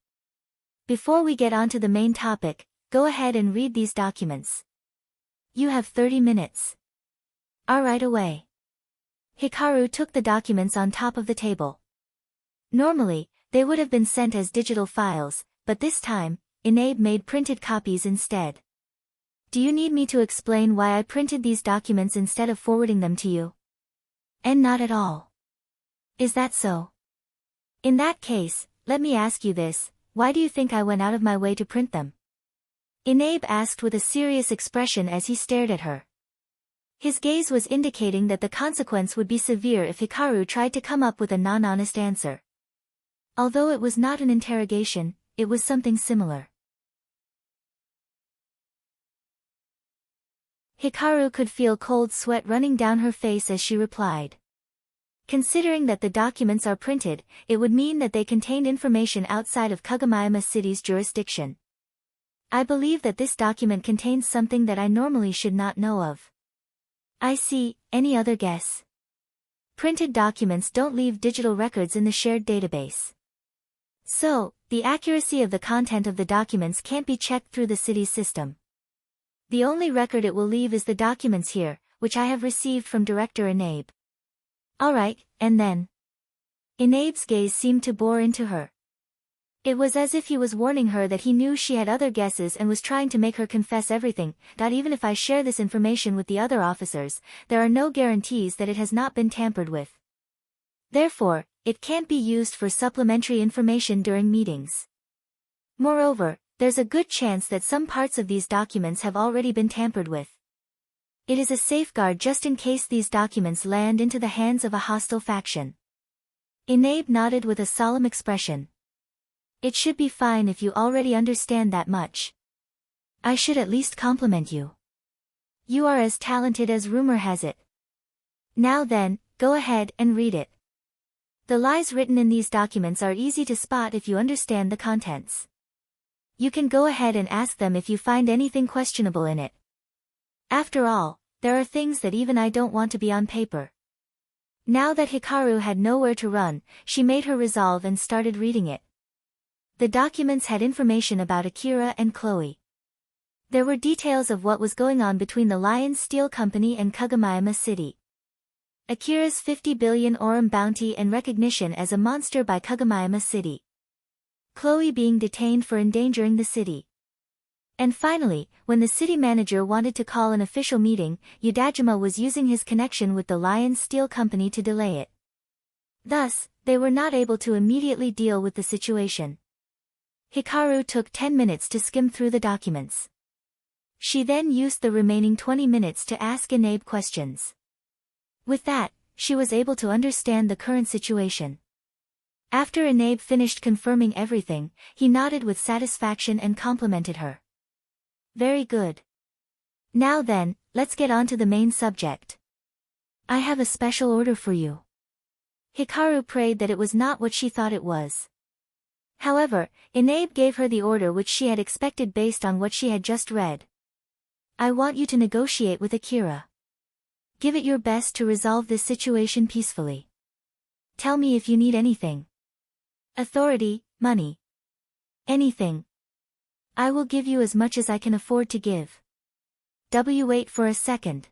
Before we get on to the main topic, go ahead and read these documents. You have 30 minutes. Right away. Hikaru took the documents on top of the table. Normally, they would have been sent as digital files, but this time, Inabe made printed copies instead. Do you need me to explain why I printed these documents instead of forwarding them to you? And not at all. Is that so? In that case, let me ask you this, why do you think I went out of my way to print them? Inabe asked with a serious expression as he stared at her. His gaze was indicating that the consequence would be severe if Hikaru tried to come up with a non-honest answer. Although it was not an interrogation, it was something similar. Hikaru could feel cold sweat running down her face as she replied. Considering that the documents are printed, it would mean that they contained information outside of Kagami City's jurisdiction. I believe that this document contains something that I normally should not know of. I see. Any other guess? Printed documents don't leave digital records in the shared database. So, the accuracy of the content of the documents can't be checked through the city's system. The only record it will leave is the documents here, which I have received from Director Inabe. Alright, and then? Inabe's gaze seemed to bore into her. It was as if he was warning her that he knew she had other guesses and was trying to make her confess everything. Even if I share this information with the other officers, there are no guarantees that it has not been tampered with. Therefore, it can't be used for supplementary information during meetings. Moreover, there's a good chance that some parts of these documents have already been tampered with. It is a safeguard just in case these documents land into the hands of a hostile faction. Inabe nodded with a solemn expression. It should be fine if you already understand that much. I should at least compliment you. You are as talented as rumor has it. Now then, go ahead and read it. The lies written in these documents are easy to spot if you understand the contents. You can go ahead and ask them if you find anything questionable in it. After all, there are things that even I don't want to be on paper. Now that Hikaru had nowhere to run, she made her resolve and started reading it. The documents had information about Akira and Chloe. There were details of what was going on between the Lion Steel Company and Kagami City. Akira's 50 billion orum bounty and recognition as a monster by Kagamayama City. Chloe being detained for endangering the city. And finally, when the city manager wanted to call an official meeting, Yudajima was using his connection with the Lion Steel Company to delay it. Thus, they were not able to immediately deal with the situation. Hikaru took 10 minutes to skim through the documents. She then used the remaining 20 minutes to ask Inabe questions. With that, she was able to understand the current situation. After Inabe finished confirming everything, he nodded with satisfaction and complimented her. Very good. Now then, let's get on to the main subject. I have a special order for you. Hikaru prayed that it was not what she thought it was. However, Inabe gave her the order which she had expected based on what she had just read. I want you to negotiate with Akira. Give it your best to resolve this situation peacefully. Tell me if you need anything. Authority, money. Anything. I will give you as much as I can afford to give. Wait for a second.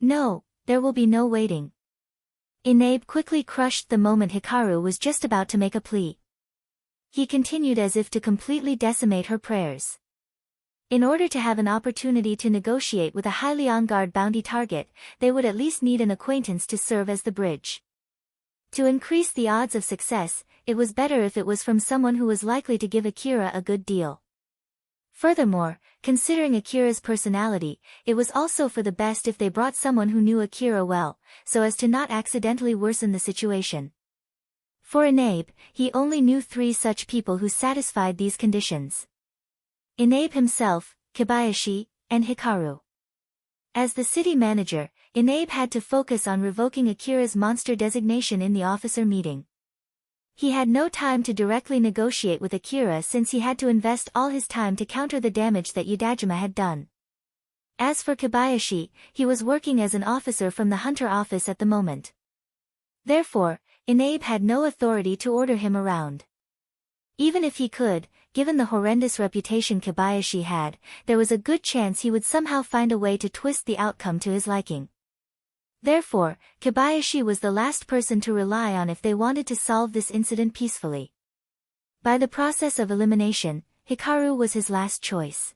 No, there will be no waiting. Inabe quickly crushed the moment Hikaru was just about to make a plea. He continued as if to completely decimate her prayers. In order to have an opportunity to negotiate with a highly on-guard bounty target, they would at least need an acquaintance to serve as the bridge. To increase the odds of success, it was better if it was from someone who was likely to give Akira a good deal. Furthermore, considering Akira's personality, it was also for the best if they brought someone who knew Akira well, so as to not accidentally worsen the situation. For Inabe, he only knew 3 such people who satisfied these conditions. Inabe himself, Kobayashi, and Hikaru. As the city manager, Inabe had to focus on revoking Akira's monster designation in the officer meeting. He had no time to directly negotiate with Akira since he had to invest all his time to counter the damage that Yudajima had done. As for Kobayashi, he was working as an officer from the Hunter office at the moment. Therefore, Inabe had no authority to order him around. Even if he could, given the horrendous reputation Kobayashi had, there was a good chance he would somehow find a way to twist the outcome to his liking. Therefore, Kobayashi was the last person to rely on if they wanted to solve this incident peacefully. By the process of elimination, Hikaru was his last choice.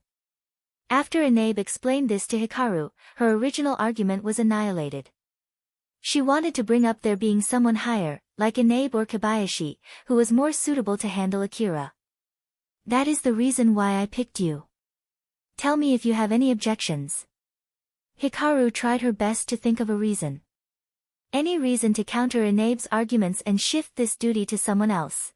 After Inabe explained this to Hikaru, her original argument was annihilated. She wanted to bring up there being someone higher, like Inabe or Kobayashi, who was more suitable to handle Akira. That is the reason why I picked you. Tell me if you have any objections. Hikaru tried her best to think of a reason. Any reason to counter Inabe's arguments and shift this duty to someone else.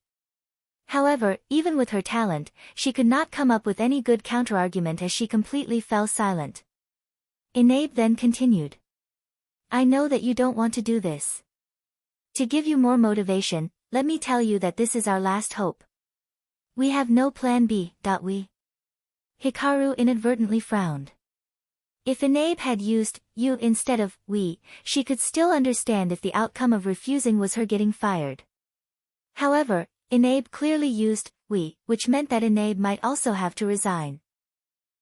However, even with her talent, she could not come up with any good counterargument as she completely fell silent. Inabe then continued. I know that you don't want to do this. To give you more motivation, let me tell you that this is our last hope. We have no plan B, we? Hikaru inadvertently frowned. If Inabe had used you instead of we, she could still understand if the outcome of refusing was her getting fired. However, Inabe clearly used we, which meant that Inabe might also have to resign.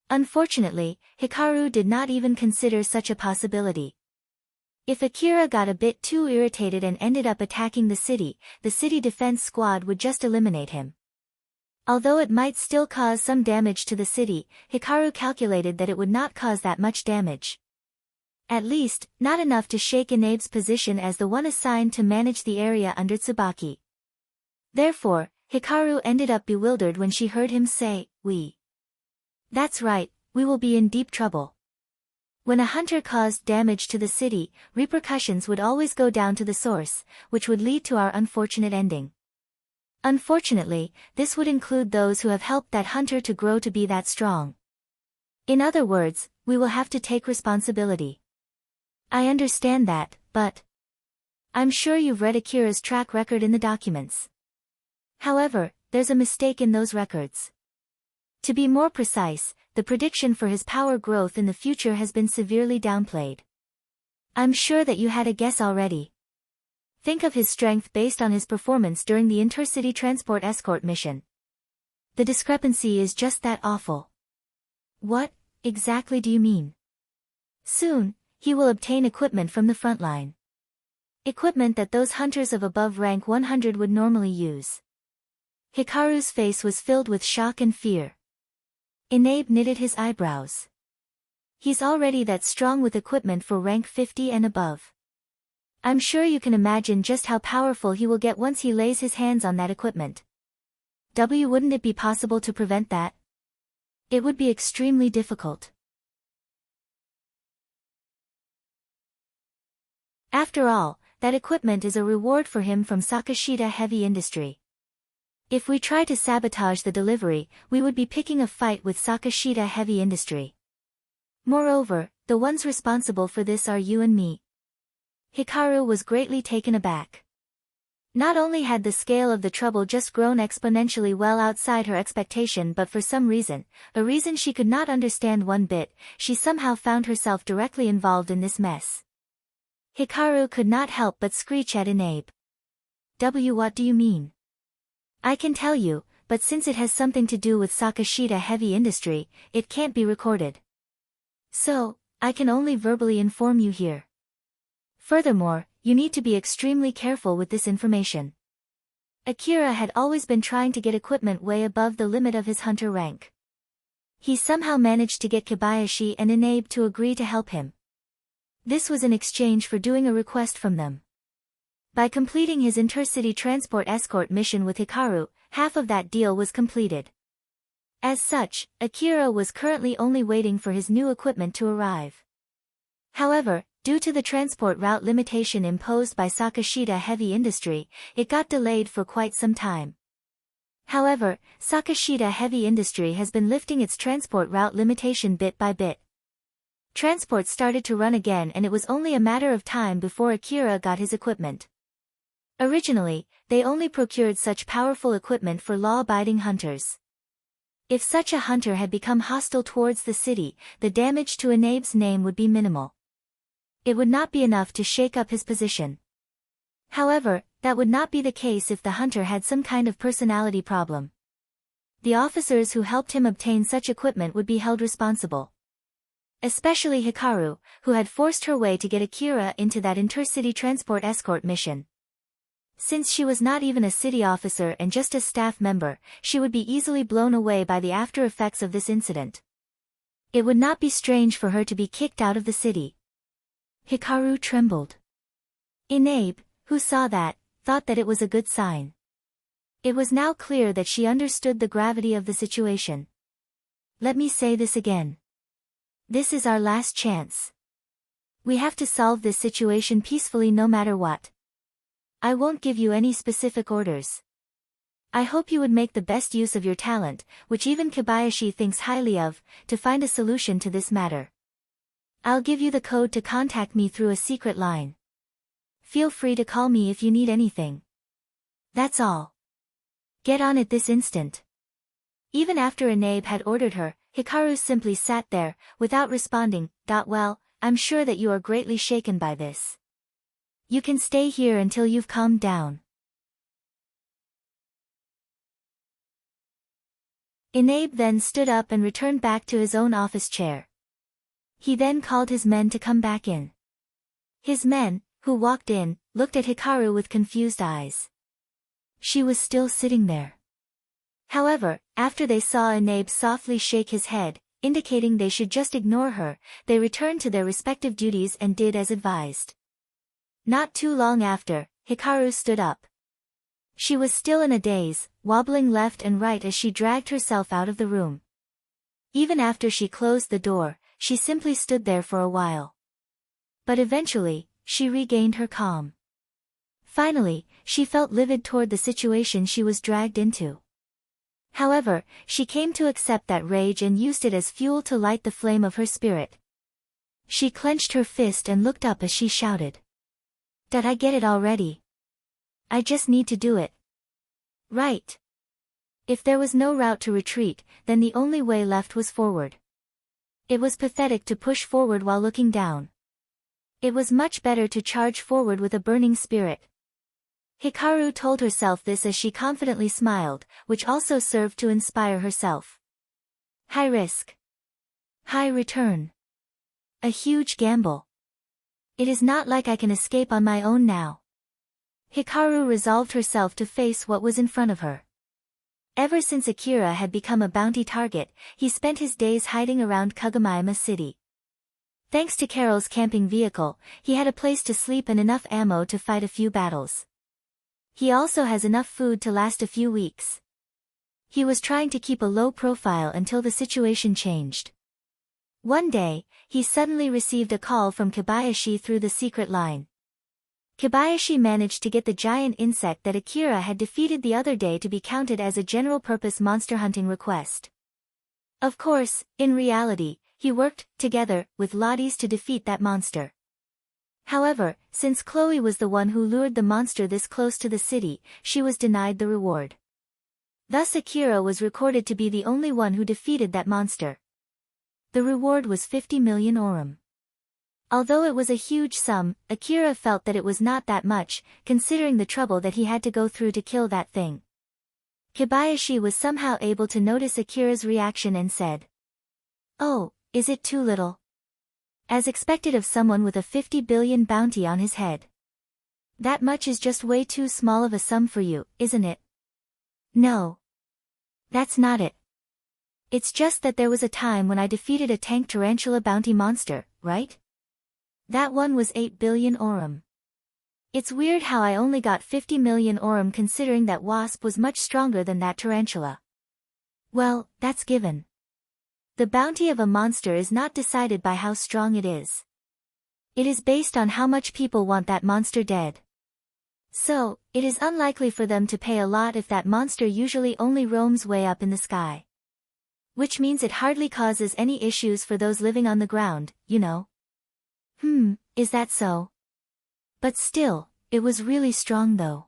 Unfortunately, Hikaru did not even consider such a possibility. If Akira got a bit too irritated and ended up attacking the city defense squad would just eliminate him. Although it might still cause some damage to the city, Hikaru calculated that it would not cause that much damage. At least, not enough to shake Inabe's position as the one assigned to manage the area under Tsubaki. Therefore, Hikaru ended up bewildered when she heard him say, we. That's right, we will be in deep trouble. When a hunter caused damage to the city, repercussions would always go down to the source, which would lead to our unfortunate ending. Unfortunately, this would include those who have helped that hunter to grow to be that strong. In other words, we will have to take responsibility. I understand that, but I'm sure you've read Akira's track record in the documents. However, there's a mistake in those records. To be more precise, the prediction for his power growth in the future has been severely downplayed. I'm sure that you had a guess already. Think of his strength based on his performance during the intercity transport escort mission. The discrepancy is just that awful. What, exactly do you mean? Soon, he will obtain equipment from the front line. Equipment that those hunters of above rank 100 would normally use. Hikaru's face was filled with shock and fear. Inabe knitted his eyebrows. He's already that strong with equipment for rank 50 and above. I'm sure you can imagine just how powerful he will get once he lays his hands on that equipment. Wouldn't it be possible to prevent that? It would be extremely difficult. After all, that equipment is a reward for him from Sakashita Heavy Industry. If we try to sabotage the delivery, we would be picking a fight with Sakashita Heavy Industry. Moreover, the ones responsible for this are you and me. Hikaru was greatly taken aback. Not only had the scale of the trouble just grown exponentially well outside her expectation, but for some reason, a reason she could not understand one bit, she somehow found herself directly involved in this mess. Hikaru could not help but screech at Inabe. What do you mean? I can tell you, but since it has something to do with Sakashita Heavy Industry, it can't be recorded. So, I can only verbally inform you here. Furthermore, you need to be extremely careful with this information. Akira had always been trying to get equipment way above the limit of his hunter rank. He somehow managed to get Kobayashi and Inabe to agree to help him. This was in exchange for doing a request from them. By completing his intercity transport escort mission with Hikaru, half of that deal was completed. As such, Akira was currently only waiting for his new equipment to arrive. However, due to the transport route limitation imposed by Sakashita Heavy Industry, it got delayed for quite some time. However, Sakashita Heavy Industry has been lifting its transport route limitation bit by bit. Transport started to run again, and it was only a matter of time before Akira got his equipment. Originally, they only procured such powerful equipment for law-abiding hunters. If such a hunter had become hostile towards the city, the damage to Inabe's name would be minimal. It would not be enough to shake up his position. However, that would not be the case if the hunter had some kind of personality problem. The officers who helped him obtain such equipment would be held responsible. Especially Hikaru, who had forced her way to get Akira into that intercity transport escort mission. Since she was not even a city officer and just a staff member, she would be easily blown away by the after effects of this incident. It would not be strange for her to be kicked out of the city. Hikaru trembled. Inabe, who saw that, thought that it was a good sign. It was now clear that she understood the gravity of the situation. Let me say this again. This is our last chance. We have to solve this situation peacefully no matter what. I won't give you any specific orders. I hope you would make the best use of your talent, which even Kobayashi thinks highly of, to find a solution to this matter. I'll give you the code to contact me through a secret line. Feel free to call me if you need anything. That's all. Get on it this instant. Even after Inabe had ordered her, Hikaru simply sat there, without responding. Well, I'm sure that you are greatly shaken by this. You can stay here until you've calmed down. Inabe then stood up and returned back to his own office chair. He then called his men to come back in. His men, who walked in, looked at Hikaru with confused eyes. She was still sitting there. However, after they saw Inabe softly shake his head, indicating they should just ignore her, they returned to their respective duties and did as advised. Not too long after, Hikaru stood up. She was still in a daze, wobbling left and right as she dragged herself out of the room. Even after she closed the door, she simply stood there for a while. But eventually, she regained her calm. Finally, she felt livid toward the situation she was dragged into. However, she came to accept that rage and used it as fuel to light the flame of her spirit. She clenched her fist and looked up as she shouted. Did I get it already? I just need to do it. Right. If there was no route to retreat, then the only way left was forward. It was pathetic to push forward while looking down. It was much better to charge forward with a burning spirit. Hikaru told herself this as she confidently smiled, which also served to inspire herself. High risk. High return. A huge gamble. It is not like I can escape on my own now. Hikaru resolved herself to face what was in front of her. Ever since Akira had become a bounty target, he spent his days hiding around Kagamaima City. Thanks to Carol's camping vehicle, he had a place to sleep and enough ammo to fight a few battles. He also has enough food to last a few weeks. He was trying to keep a low profile until the situation changed. One day, he suddenly received a call from Kobayashi through the secret line. Kobayashi managed to get the giant insect that Akira had defeated the other day to be counted as a general-purpose monster hunting request. Of course, in reality, he worked together with Lotties to defeat that monster. However, since Chloe was the one who lured the monster this close to the city, she was denied the reward. Thus Akira was recorded to be the only one who defeated that monster. The reward was 50 million orum. Although it was a huge sum, Akira felt that it was not that much, considering the trouble that he had to go through to kill that thing. Kobayashi was somehow able to notice Akira's reaction and said, "Oh, is it too little?" As expected of someone with a 50 billion bounty on his head. That much is just way too small of a sum for you, isn't it? No. That's not it. It's just that there was a time when I defeated a tank tarantula bounty monster, right? That one was 8 billion orum. It's weird how I only got 50 million orum considering that wasp was much stronger than that tarantula. Well, that's given. The bounty of a monster is not decided by how strong it is. It is based on how much people want that monster dead. So, it is unlikely for them to pay a lot if that monster usually only roams way up in the sky. Which means it hardly causes any issues for those living on the ground, you know. Is that so? But still, it was really strong though.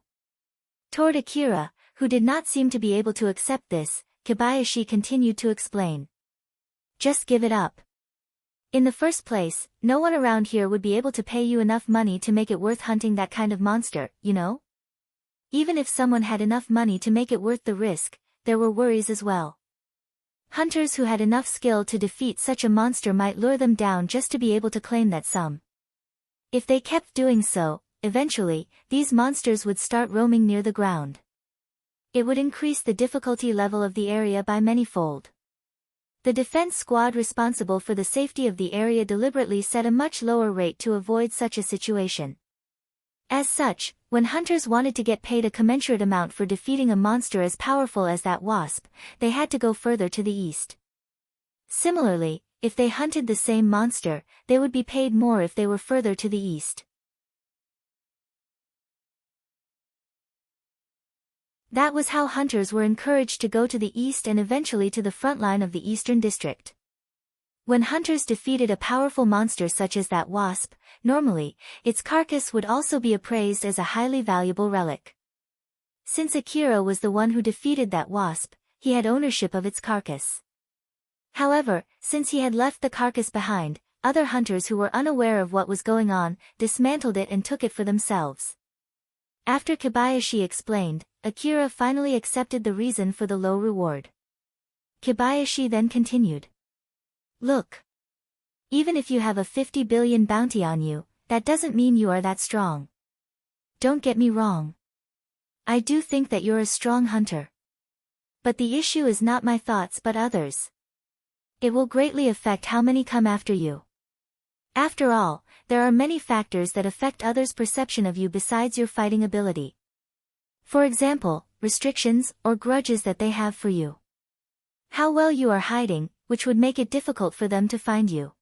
Toward Akira, who did not seem to be able to accept this, Kobayashi continued to explain. Just give it up. In the first place, no one around here would be able to pay you enough money to make it worth hunting that kind of monster, you know? Even if someone had enough money to make it worth the risk, there were worries as well. Hunters who had enough skill to defeat such a monster might lure them down just to be able to claim that sum. If they kept doing so, eventually, these monsters would start roaming near the ground. It would increase the difficulty level of the area by many-fold. The defense squad responsible for the safety of the area deliberately set a much lower rate to avoid such a situation. As such, when hunters wanted to get paid a commensurate amount for defeating a monster as powerful as that wasp, they had to go further to the east. Similarly, if they hunted the same monster, they would be paid more if they were further to the east. That was how hunters were encouraged to go to the east and eventually to the front line of the eastern district. When hunters defeated a powerful monster such as that wasp, normally, its carcass would also be appraised as a highly valuable relic. Since Akira was the one who defeated that wasp, he had ownership of its carcass. However, since he had left the carcass behind, other hunters who were unaware of what was going on, dismantled it and took it for themselves. After Kobayashi explained, Akira finally accepted the reason for the low reward. Kobayashi then continued. Look. Even if you have a 50 billion bounty on you, that doesn't mean you are that strong. Don't get me wrong. I do think that you're a strong hunter. But the issue is not my thoughts but others. It will greatly affect how many come after you. After all, there are many factors that affect others' perception of you besides your fighting ability. For example, restrictions or grudges that they have for you. How well you are hiding, which would make it difficult for them to find you.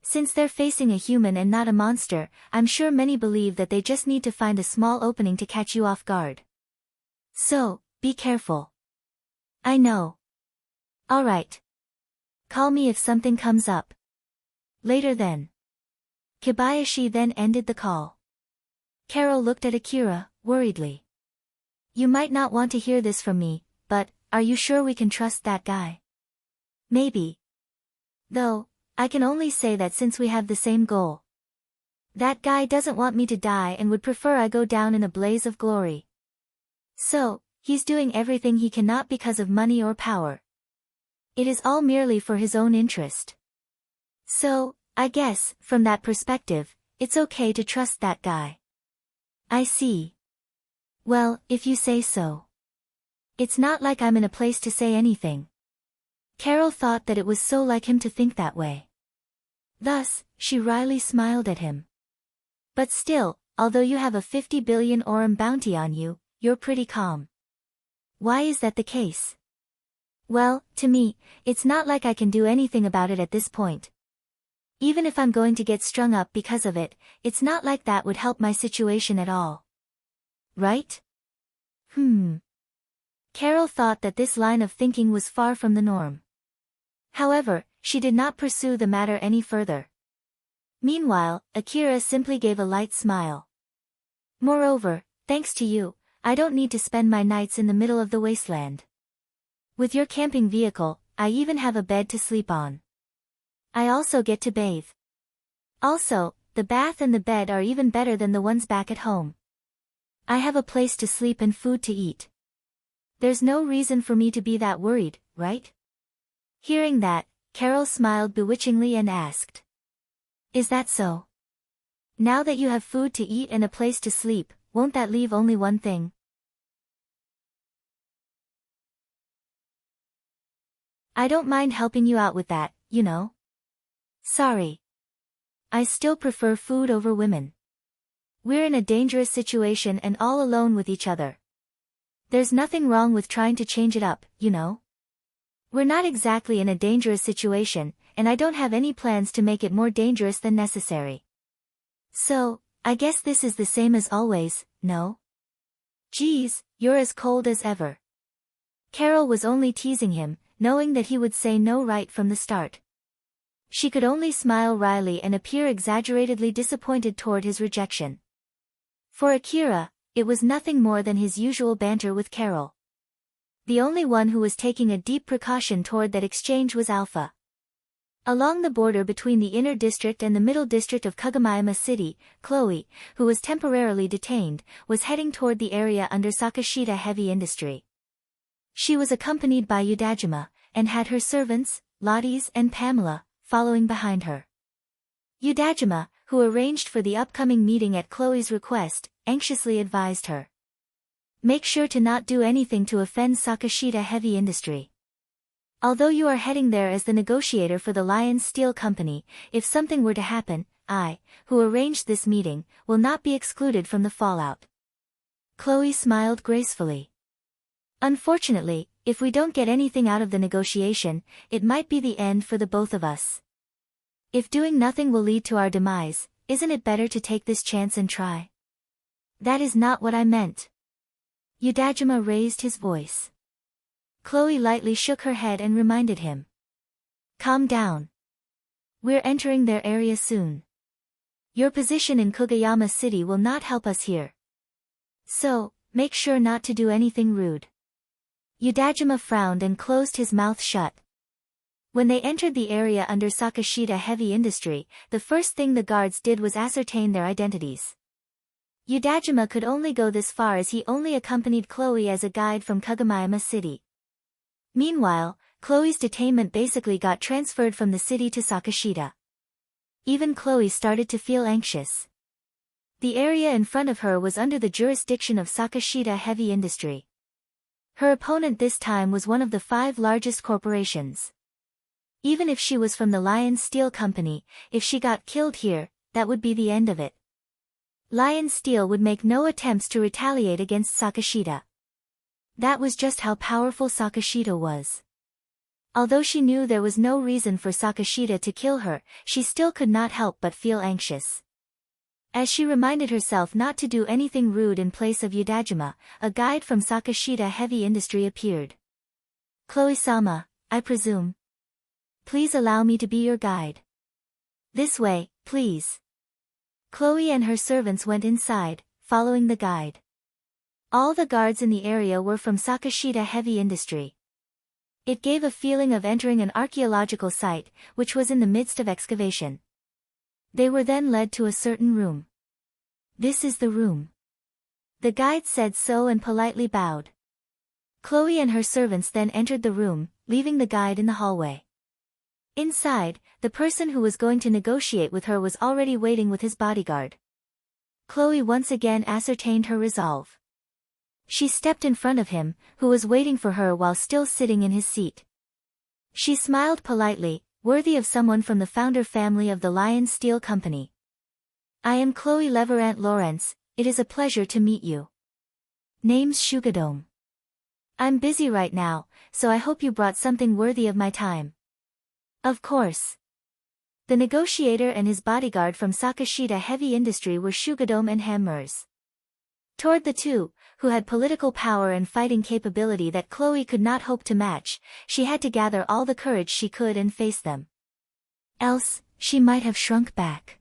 Since they're facing a human and not a monster, I'm sure many believe that they just need to find a small opening to catch you off guard. So, be careful. I know. Alright. Call me if something comes up. Later then. Kobayashi then ended the call. Carol looked at Akira, worriedly. You might not want to hear this from me, but, are you sure we can trust that guy? Maybe. Though, I can only say that since we have the same goal. That guy doesn't want me to die and would prefer I go down in a blaze of glory. So, he's doing everything he cannot because of money or power. It is all merely for his own interest. So, I guess, from that perspective, it's okay to trust that guy. I see. Well, if you say so. It's not like I'm in a place to say anything. Carol thought that it was so like him to think that way. Thus, she wryly smiled at him. But still, although you have a 50 billion orum bounty on you, you're pretty calm. Why is that the case? Well, to me, it's not like I can do anything about it at this point. Even if I'm going to get strung up because of it, it's not like that would help my situation at all. Right? Carol thought that this line of thinking was far from the norm. However, she did not pursue the matter any further. Meanwhile, Akira simply gave a light smile. Moreover, thanks to you, I don't need to spend my nights in the middle of the wasteland. With your camping vehicle, I even have a bed to sleep on. I also get to bathe. Also, the bath and the bed are even better than the ones back at home. I have a place to sleep and food to eat. There's no reason for me to be that worried, right? Hearing that, Carol smiled bewitchingly and asked. Is that so? Now that you have food to eat and a place to sleep, won't that leave only one thing? I don't mind helping you out with that, you know. Sorry. I still prefer food over women. We're in a dangerous situation and all alone with each other. There's nothing wrong with trying to change it up, you know. We're not exactly in a dangerous situation, and I don't have any plans to make it more dangerous than necessary. So, I guess this is the same as always, no? Geez, you're as cold as ever. Carol was only teasing him, knowing that he would say no right from the start. She could only smile wryly and appear exaggeratedly disappointed toward his rejection. For Akira, it was nothing more than his usual banter with Carol. The only one who was taking a deep precaution toward that exchange was Alpha. Along the border between the inner district and the middle district of Kagamayama City, Chloe, who was temporarily detained, was heading toward the area under Sakashita Heavy Industry. She was accompanied by Udajima, and had her servants, Lottie's and Pamela, following behind her. Udajima, who arranged for the upcoming meeting at Chloe's request, anxiously advised her. Make sure to not do anything to offend Sakashita Heavy Industry. Although you are heading there as the negotiator for the Lion Steel Company, if something were to happen, I, who arranged this meeting, will not be excluded from the fallout. Chloe smiled gracefully. Unfortunately, if we don't get anything out of the negotiation, it might be the end for the both of us. If doing nothing will lead to our demise, isn't it better to take this chance and try? That is not what I meant. Udajima raised his voice. Chloe lightly shook her head and reminded him. Calm down. We're entering their area soon. Your position in Kagayama City will not help us here. So, make sure not to do anything rude. Udajima frowned and closed his mouth shut. When they entered the area under Sakashita Heavy Industry, the first thing the guards did was ascertain their identities. Udajima could only go this far as he only accompanied Chloe as a guide from Kagamayama City. Meanwhile, Chloe's detainment basically got transferred from the city to Sakashita. Even Chloe started to feel anxious. The area in front of her was under the jurisdiction of Sakashita Heavy Industry. Her opponent this time was one of the 5 largest corporations. Even if she was from the Lion Steel Company, if she got killed here, that would be the end of it. Lion Steel would make no attempts to retaliate against Sakashita. That was just how powerful Sakashita was. Although she knew there was no reason for Sakashita to kill her, she still could not help but feel anxious. As she reminded herself not to do anything rude in place of Udajima, a guide from Sakashita Heavy Industry appeared. Chloe-sama, I presume. Please allow me to be your guide. This way, please. Chloe and her servants went inside, following the guide. All the guards in the area were from Sakashita Heavy Industry. It gave a feeling of entering an archaeological site, which was in the midst of excavation. They were then led to a certain room. This is the room. The guide said so and politely bowed. Chloe and her servants then entered the room, leaving the guide in the hallway. Inside, the person who was going to negotiate with her was already waiting with his bodyguard. Chloe once again ascertained her resolve. She stepped in front of him, who was waiting for her while still sitting in his seat. She smiled politely, worthy of someone from the founder family of the Lion Steel Company. "I am Chloe Leverant Lawrence, it is a pleasure to meet you. Name's Shugadome. I'm busy right now, so I hope you brought something worthy of my time." Of course. The negotiator and his bodyguard from Sakashita Heavy Industry were Shugadome and Hammers. Toward the two, who had political power and fighting capability that Chloe could not hope to match, she had to gather all the courage she could and face them. Else, she might have shrunk back.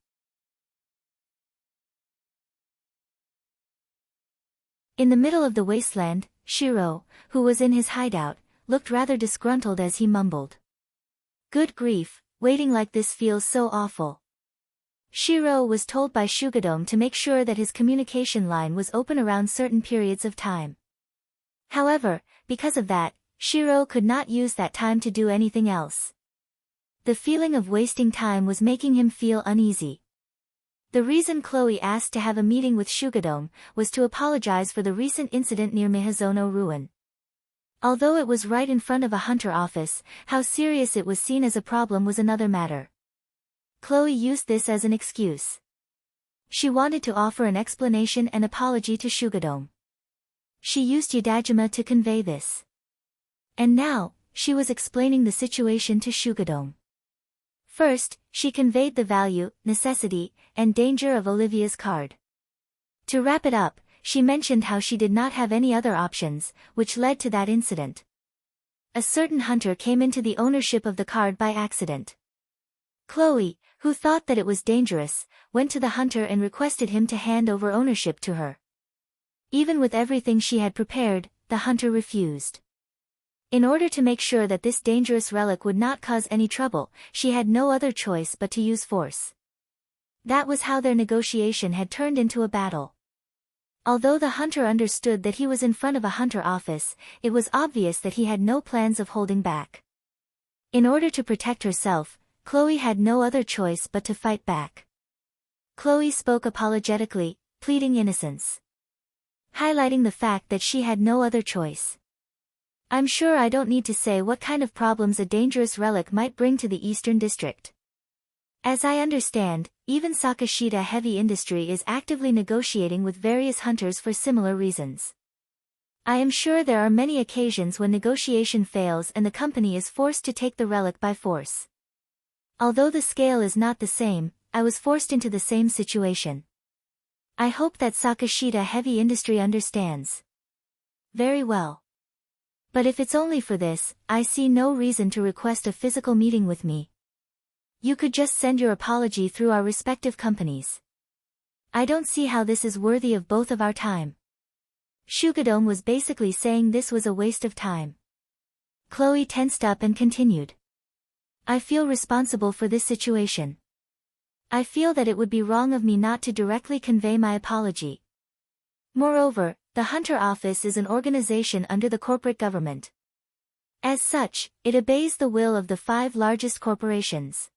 In the middle of the wasteland, Shiro, who was in his hideout, looked rather disgruntled as he mumbled. "Good grief, waiting like this feels so awful." Shiro was told by Shugadome to make sure that his communication line was open around certain periods of time. However, because of that, Shiro could not use that time to do anything else. The feeling of wasting time was making him feel uneasy. The reason Chloe asked to have a meeting with Shugadome was to apologize for the recent incident near Mihazono Ruin. Although it was right in front of a hunter office, how serious it was seen as a problem was another matter. Chloe used this as an excuse. She wanted to offer an explanation and apology to Shugadome. She used Yudajima to convey this. And now, she was explaining the situation to Shugadome. First, she conveyed the value, necessity, and danger of Olivia's card. To wrap it up, she mentioned how she did not have any other options, which led to that incident. A certain hunter came into the ownership of the card by accident. Chloe, who thought that it was dangerous, went to the hunter and requested him to hand over ownership to her. Even with everything she had prepared, the hunter refused. In order to make sure that this dangerous relic would not cause any trouble, she had no other choice but to use force. That was how their negotiation had turned into a battle. Although the hunter understood that he was in front of a hunter office, it was obvious that he had no plans of holding back. In order to protect herself, Chloe had no other choice but to fight back. Chloe spoke apologetically, pleading innocence, highlighting the fact that she had no other choice. "I'm sure I don't need to say what kind of problems a dangerous relic might bring to the Eastern District. As I understand, even Sakashita Heavy Industry is actively negotiating with various hunters for similar reasons. I am sure there are many occasions when negotiation fails and the company is forced to take the relic by force. Although the scale is not the same, I was forced into the same situation. I hope that Sakashita Heavy Industry understands." "Very well. But if it's only for this, I see no reason to request a physical meeting with me. You could just send your apology through our respective companies. I don't see how this is worthy of both of our time." Shugadome was basically saying this was a waste of time. Chloe tensed up and continued. "I feel responsible for this situation. I feel that it would be wrong of me not to directly convey my apology. Moreover, the Hunter Office is an organization under the corporate government. As such, it obeys the will of the 5 largest corporations.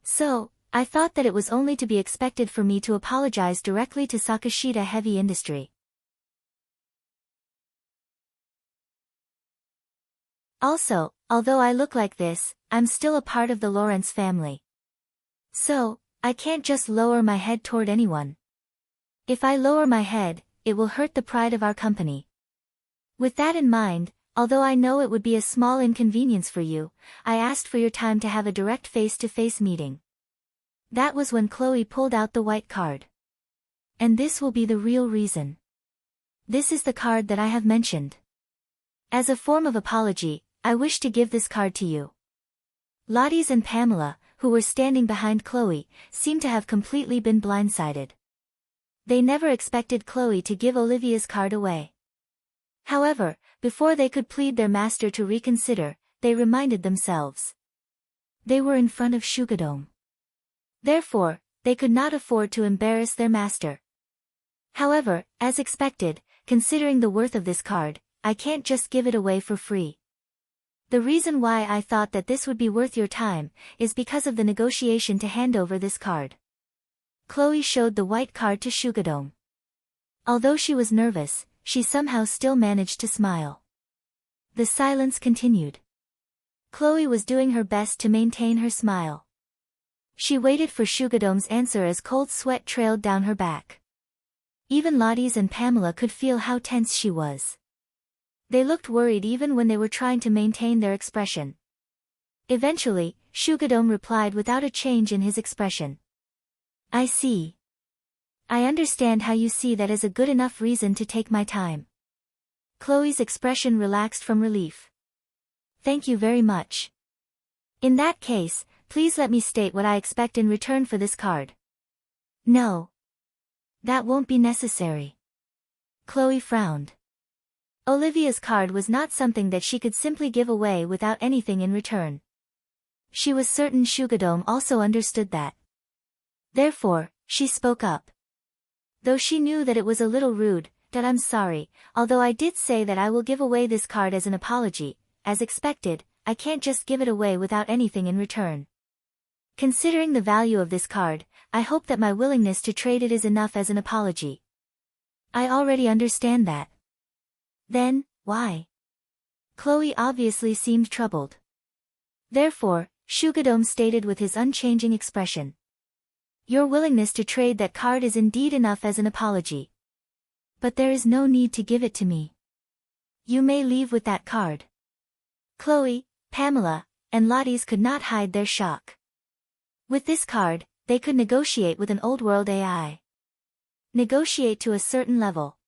So, I thought that it was only to be expected for me to apologize directly to Sakashita Heavy Industry. Also, although I look like this, I'm still a part of the Lawrence family. So, I can't just lower my head toward anyone. If I lower my head, it will hurt the pride of our company. With that in mind, although I know it would be a small inconvenience for you, I asked for your time to have a direct face-to-face meeting." That was when Chloe pulled out the white card. "And this will be the real reason. This is the card that I have mentioned. As a form of apology, I wish to give this card to you." Lottie's and Pamela, who were standing behind Chloe, seemed to have completely been blindsided. They never expected Chloe to give Olivia's card away. However, before they could plead their master to reconsider, they reminded themselves. They were in front of Shugadome. Therefore, they could not afford to embarrass their master. However, as expected, considering the worth of this card, I can't just give it away for free. The reason why I thought that this would be worth your time, is because of the negotiation to hand over this card. Chloe showed the white card to Shugadome. Although she was nervous, she somehow still managed to smile. The silence continued. Chloe was doing her best to maintain her smile. She waited for Shugadome's answer as cold sweat trailed down her back. Even Lottie's and Pamela could feel how tense she was. They looked worried even when they were trying to maintain their expression. Eventually, Shugadome replied without a change in his expression. I see. I understand how you see that as a good enough reason to take my time. Chloe's expression relaxed from relief. Thank you very much. In that case, please let me state what I expect in return for this card. No. That won't be necessary. Chloe frowned. Olivia's card was not something that she could simply give away without anything in return. She was certain Shugadome also understood that. Therefore, she spoke up. Though she knew that it was a little rude, that I'm sorry, although I did say that I will give away this card as an apology, as expected, I can't just give it away without anything in return. Considering the value of this card, I hope that my willingness to trade it is enough as an apology. I already understand that. Then, why? Chloe obviously seemed troubled. Therefore, Shugadome stated with his unchanging expression. Your willingness to trade that card is indeed enough as an apology. But there is no need to give it to me. You may leave with that card. Chloe, Pamela, and Lottie's could not hide their shock. With this card, they could negotiate with an old-world AI. Negotiate to a certain level.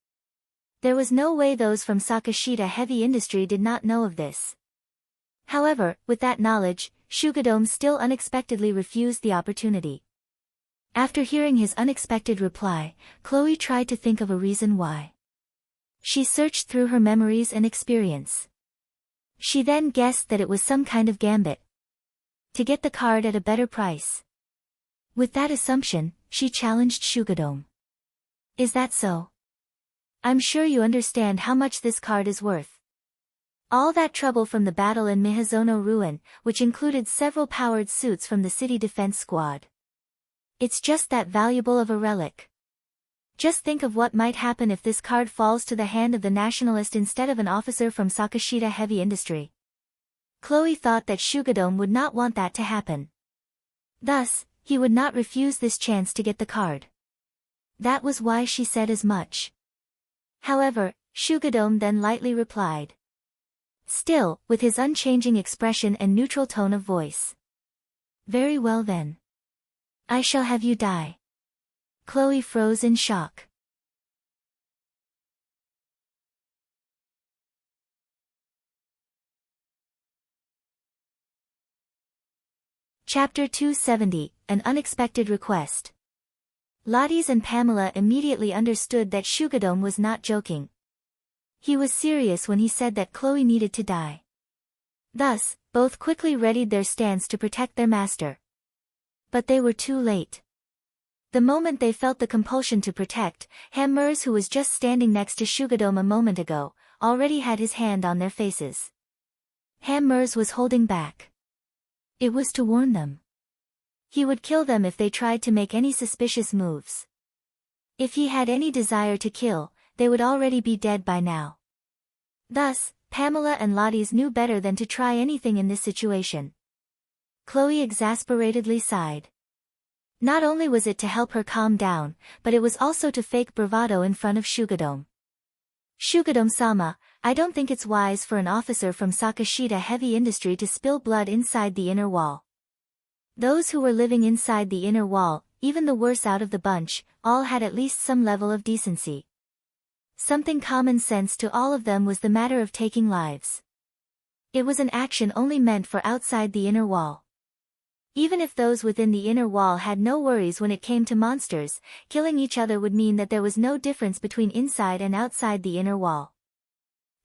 There was no way those from Sakashita Heavy Industry did not know of this. However, with that knowledge, Shugadome still unexpectedly refused the opportunity. After hearing his unexpected reply, Chloe tried to think of a reason why. She searched through her memories and experience. She then guessed that it was some kind of gambit. To get the card at a better price. With that assumption, she challenged Shugadome. Is that so? I'm sure you understand how much this card is worth. All that trouble from the battle in Mihazono Ruin, which included several powered suits from the city defense squad. It's just that valuable of a relic. Just think of what might happen if this card falls to the hand of the nationalist instead of an officer from Sakashita Heavy Industry. Chloe thought that Shugadome would not want that to happen. Thus, he would not refuse this chance to get the card. That was why she said as much. However, Shugadome then lightly replied. Still, with his unchanging expression and neutral tone of voice. Very well then. I shall have you die. Chloe froze in shock. Chapter 270, An Unexpected Request. Lottie's and Pamela immediately understood that Shugadome was not joking. He was serious when he said that Chloe needed to die. Thus, both quickly readied their stance to protect their master. But they were too late. The moment they felt the compulsion to protect, Hammers, who was just standing next to Shugadome a moment ago, already had his hand on their faces. Hammers was holding back. It was to warn them. He would kill them if they tried to make any suspicious moves. If he had any desire to kill, they would already be dead by now. Thus, Pamela and Lottie's knew better than to try anything in this situation. Chloe exasperatedly sighed. Not only was it to help her calm down, but it was also to fake bravado in front of Shugadome. Shugadome-sama, I don't think it's wise for an officer from Sakashita Heavy Industry to spill blood inside the inner wall. Those who were living inside the inner wall, even the worse out of the bunch, all had at least some level of decency. Something common sense to all of them was the matter of taking lives. It was an action only meant for outside the inner wall. Even if those within the inner wall had no worries when it came to monsters, killing each other would mean that there was no difference between inside and outside the inner wall.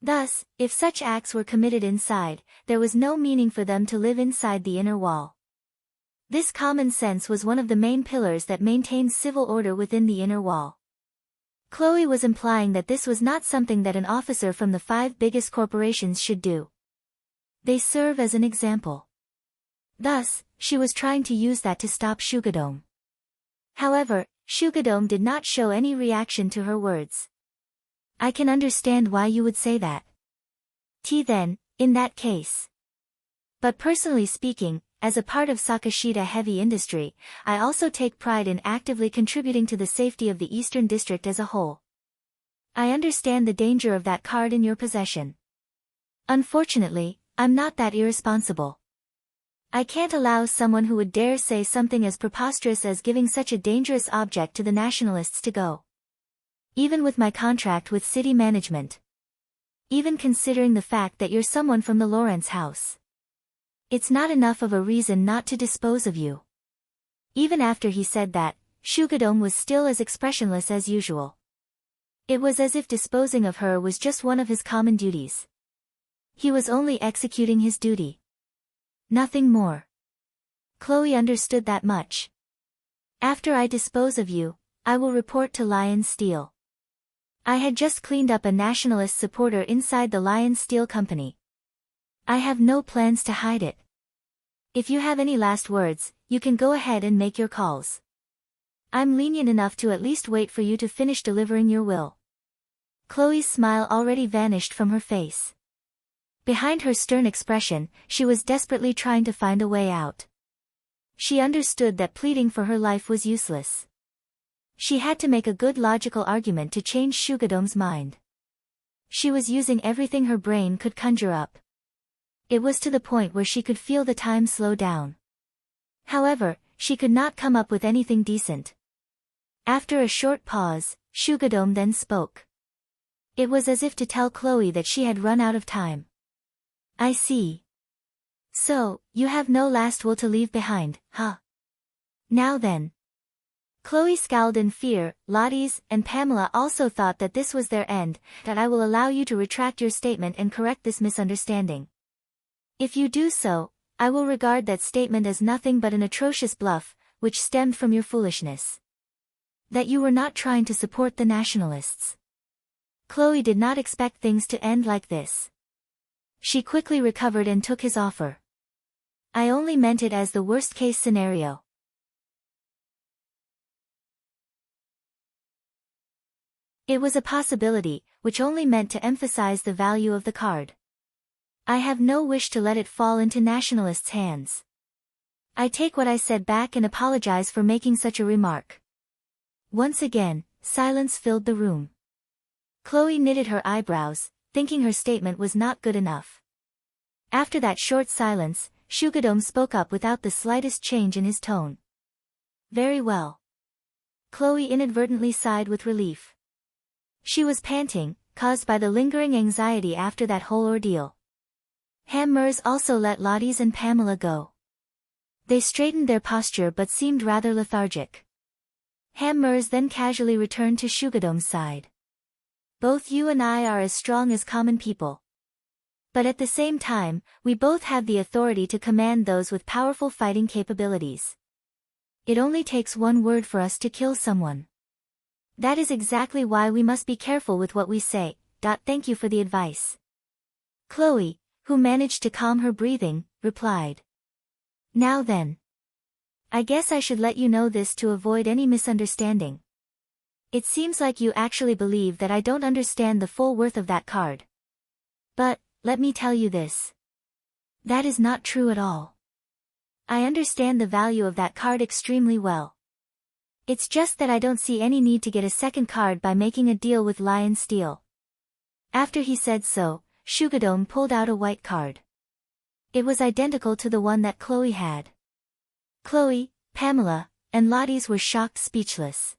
Thus, if such acts were committed inside, there was no meaning for them to live inside the inner wall. This common sense was one of the main pillars that maintained civil order within the inner wall. Chloe was implying that this was not something that an officer from the 5 biggest corporations should do. They serve as an example. Thus, she was trying to use that to stop Shugadome. However, Shugadome did not show any reaction to her words. I can understand why you would say that. Then, in that case. But personally speaking, as a part of Sakashita heavy industry, I also take pride in actively contributing to the safety of the Eastern District as a whole. I understand the danger of that card in your possession. Unfortunately, I'm not that irresponsible. I can't allow someone who would dare say something as preposterous as giving such a dangerous object to the nationalists to go. Even with my contract with city management. Even considering the fact that you're someone from the Lawrence house. It's not enough of a reason not to dispose of you. Even after he said that, Shugadome was still as expressionless as usual. It was as if disposing of her was just one of his common duties. He was only executing his duty. Nothing more. Chloe understood that much. After I dispose of you, I will report to Lion Steel. I had just cleaned up a nationalist supporter inside the Lion Steel Company. I have no plans to hide it. If you have any last words, you can go ahead and make your calls. I'm lenient enough to at least wait for you to finish delivering your will. Chloe's smile already vanished from her face. Behind her stern expression, she was desperately trying to find a way out. She understood that pleading for her life was useless. She had to make a good logical argument to change Shugadome's mind. She was using everything her brain could conjure up. It was to the point where she could feel the time slow down. However, she could not come up with anything decent. After a short pause, Shugadome then spoke. It was as if to tell Chloe that she had run out of time. I see. So, you have no last will to leave behind, huh? Now then. Chloe scowled in fear. Lottie's and Pamela also thought that this was their end, that I will allow you to retract your statement and correct this misunderstanding. If you do so, I will regard that statement as nothing but an atrocious bluff, which stemmed from your foolishness. That you were not trying to support the nationalists. Chloe did not expect things to end like this. She quickly recovered and took his offer. I only meant it as the worst-case scenario. It was a possibility, which only meant to emphasize the value of the card. I have no wish to let it fall into nationalists' hands. I take what I said back and apologize for making such a remark. Once again, silence filled the room. Chloe knitted her eyebrows, thinking her statement was not good enough. After that short silence, Shugadome spoke up without the slightest change in his tone. Very well. Chloe inadvertently sighed with relief. She was panting, caused by the lingering anxiety after that whole ordeal. Hammers also let Lottie's and Pamela go. They straightened their posture but seemed rather lethargic. Hammers then casually returned to Shugadome's side. Both you and I are as strong as common people. But at the same time, we both have the authority to command those with powerful fighting capabilities. It only takes one word for us to kill someone. That is exactly why we must be careful with what we say. Thank you for the advice. Chloe, who managed to calm her breathing, replied. Now then. I guess I should let you know this to avoid any misunderstanding. It seems like you actually believe that I don't understand the full worth of that card. But, let me tell you this. That is not true at all. I understand the value of that card extremely well. It's just that I don't see any need to get a second card by making a deal with Lion Steel. After he said so, Shugadome pulled out a white card. It was identical to the one that Chloe had. Chloe, Pamela, and Lottie's were shocked speechless.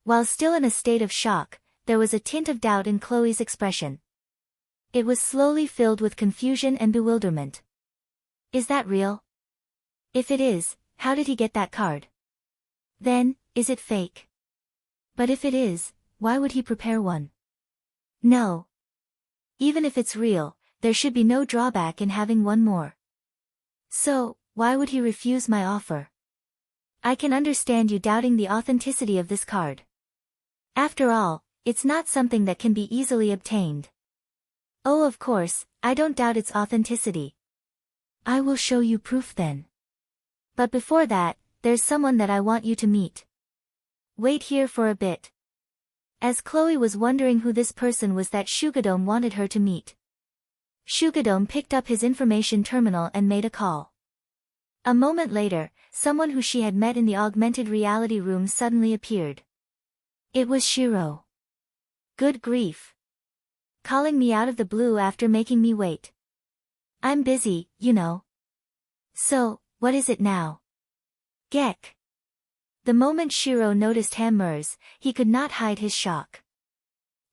While still in a state of shock, there was a tint of doubt in Chloe's expression. It was slowly filled with confusion and bewilderment. Is that real? If it is, how did he get that card? Then, is it fake? But if it is, why would he prepare one? No. Even if it's real, there should be no drawback in having one more. So, why would he refuse my offer? I can understand you doubting the authenticity of this card. After all, it's not something that can be easily obtained. Oh, of course, I don't doubt its authenticity. I will show you proof then. But before that, there's someone that I want you to meet. Wait here for a bit. As Chloe was wondering who this person was that Shugadome wanted her to meet, Shugadome picked up his information terminal and made a call. A moment later, someone who she had met in the augmented reality room suddenly appeared. It was Shiro. Good grief. Calling me out of the blue after making me wait. I'm busy, you know. So, what is it now? Gek. The moment Shiro noticed Hammers, he could not hide his shock.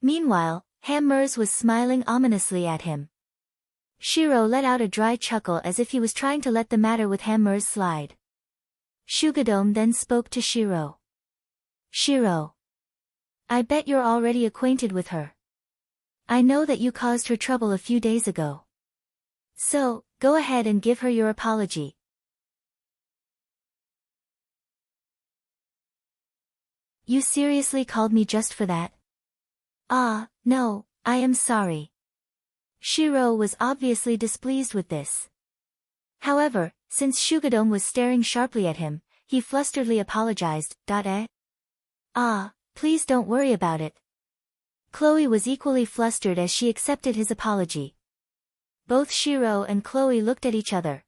Meanwhile, Hammers was smiling ominously at him. Shiro let out a dry chuckle as if he was trying to let the matter with Hammers slide. Shugadome then spoke to Shiro. Shiro. I bet you're already acquainted with her. I know that you caused her trouble a few days ago. So, go ahead and give her your apology. You seriously called me just for that? Ah, no, I am sorry. Shiro was obviously displeased with this. However, since Shugadome was staring sharply at him, he flusteredly apologized. Ah, please don't worry about it. Chloe was equally flustered as she accepted his apology. Both Shiro and Chloe looked at each other.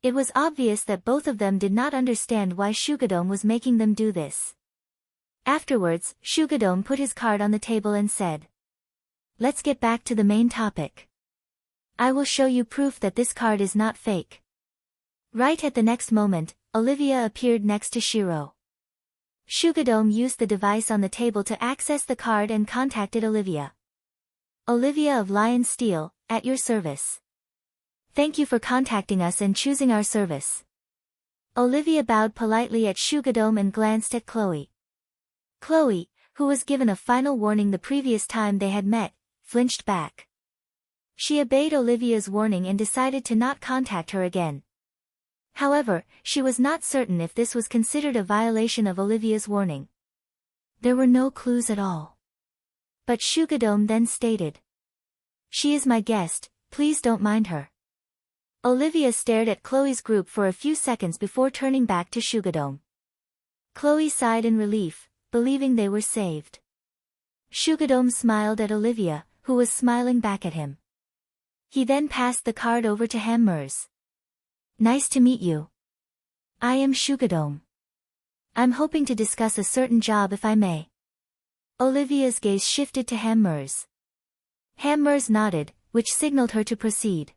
It was obvious that both of them did not understand why Shugadome was making them do this. Afterwards, Shugadome put his card on the table and said, Let's get back to the main topic. I will show you proof that this card is not fake. Right at the next moment, Olivia appeared next to Shiro. Shugadome used the device on the table to access the card and contacted Olivia. Olivia of Lion Steel, at your service. Thank you for contacting us and choosing our service. Olivia bowed politely at Shugadome and glanced at Chloe. Chloe, who was given a final warning the previous time they had met, flinched back. She obeyed Olivia's warning and decided to not contact her again. However, she was not certain if this was considered a violation of Olivia's warning. There were no clues at all. But Shugadome then stated, She is my guest, please don't mind her. Olivia stared at Chloe's group for a few seconds before turning back to Shugadome. Chloe sighed in relief, believing they were saved. Shugadome smiled at Olivia, who was smiling back at him. He then passed the card over to Hammers. Nice to meet you. I am Shugadome. I'm hoping to discuss a certain job if I may. Olivia's gaze shifted to Hammers. Hammers nodded, which signaled her to proceed.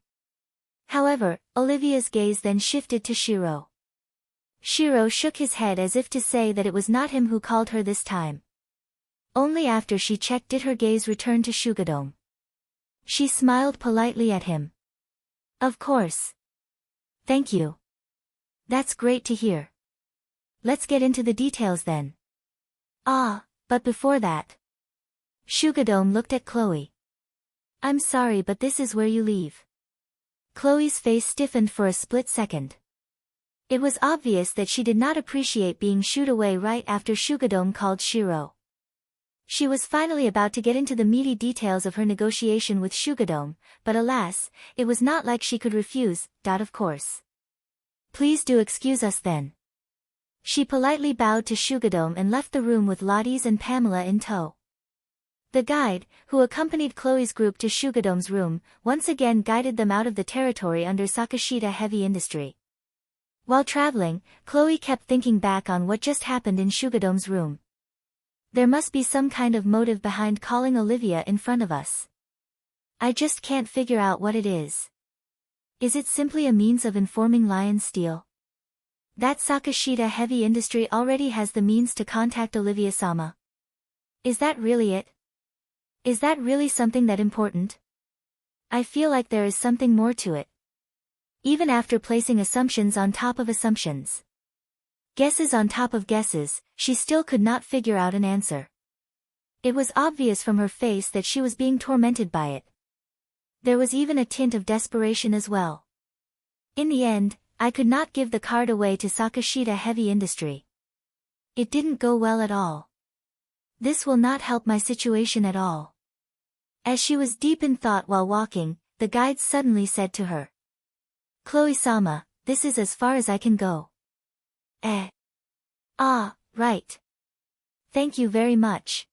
However, Olivia's gaze then shifted to Shiro. Shiro shook his head as if to say that it was not him who called her this time. Only after she checked did her gaze return to Shugadome. She smiled politely at him. Of course. Thank you. That's great to hear. Let's get into the details then. Ah, but before that. Shugadome looked at Chloe. I'm sorry, but this is where you leave. Chloe's face stiffened for a split second. It was obvious that she did not appreciate being shooed away right after Shugadome called Shiro. She was finally about to get into the meaty details of her negotiation with Shugadome, but alas, it was not like she could refuse. Of course. Please do excuse us then. She politely bowed to Shugadome and left the room with Lottie's and Pamela in tow. The guide, who accompanied Chloe's group to Shugadome's room, once again guided them out of the territory under Sakashita Heavy Industry. While traveling, Chloe kept thinking back on what just happened in Shugadome's room. There must be some kind of motive behind calling Olivia in front of us. I just can't figure out what it is. Is it simply a means of informing Lion Steel? That Sakashita Heavy Industry already has the means to contact Olivia-sama. Is that really it? Is that really something that important? I feel like there is something more to it. Even after placing assumptions on top of assumptions, guesses on top of guesses, she still could not figure out an answer. It was obvious from her face that she was being tormented by it. There was even a tint of desperation as well. In the end, I could not give the card away to Sakashita Heavy Industry. It didn't go well at all. This will not help my situation at all. As she was deep in thought while walking, the guide suddenly said to her, "Chloe-sama, this is as far as I can go." Eh. Ah, right. Thank you very much.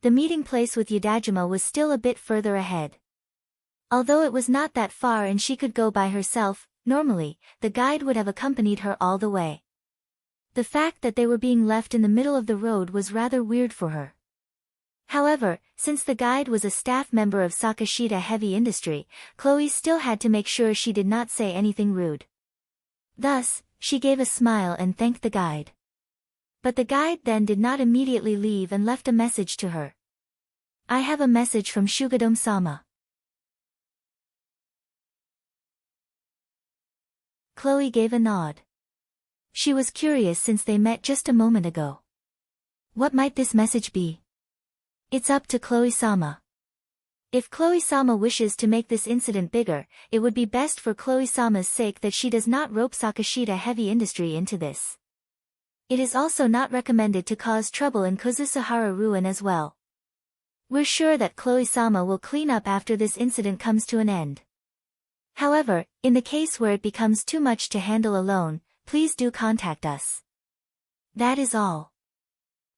The meeting place with Yudajima was still a bit further ahead. Although it was not that far and she could go by herself, normally, the guide would have accompanied her all the way. The fact that they were being left in the middle of the road was rather weird for her. However, since the guide was a staff member of Sakashita Heavy Industry, Chloe still had to make sure she did not say anything rude. Thus, she gave a smile and thanked the guide. But the guide then did not immediately leave and left a message to her. "I have a message from Shugadome-sama." Chloe gave a nod. She was curious since they met just a moment ago. What might this message be? It's up to Chloe-sama. If Chloe-sama wishes to make this incident bigger, it would be best for Chloe-sama's sake that she does not rope Sakashita Heavy Industry into this. It is also not recommended to cause trouble in Kozusuhara ruin as well. We're sure that Chloe-sama will clean up after this incident comes to an end. However, in the case where it becomes too much to handle alone, please do contact us. That is all.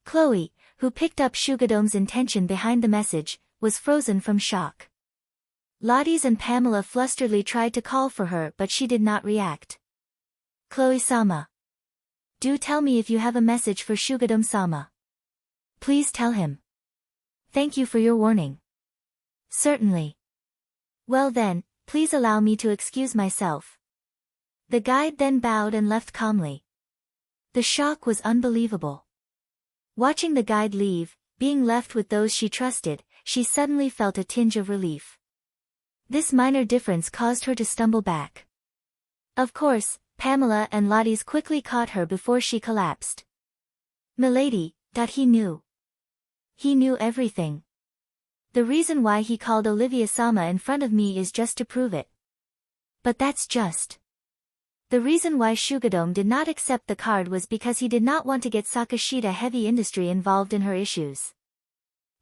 Chloe, who picked up Shugadome's intention behind the message, was frozen from shock. Lottie's and Pamela flusteredly tried to call for her but she did not react. "Chloe-sama. Do tell me if you have a message for Shugadome-sama. Please tell him. Thank you for your warning." "Certainly. Well then, please allow me to excuse myself." The guide then bowed and left calmly. The shock was unbelievable. Watching the guide leave, being left with those she trusted, she suddenly felt a tinge of relief. This minor difference caused her to stumble back. Of course, Pamela and Lottie's quickly caught her before she collapsed. "Milady, that he knew. He knew everything. The reason why he called Olivia-sama in front of me is just to prove it. But that's just. The reason why Shugadome did not accept the card was because he did not want to get Sakashita Heavy Industry involved in her issues.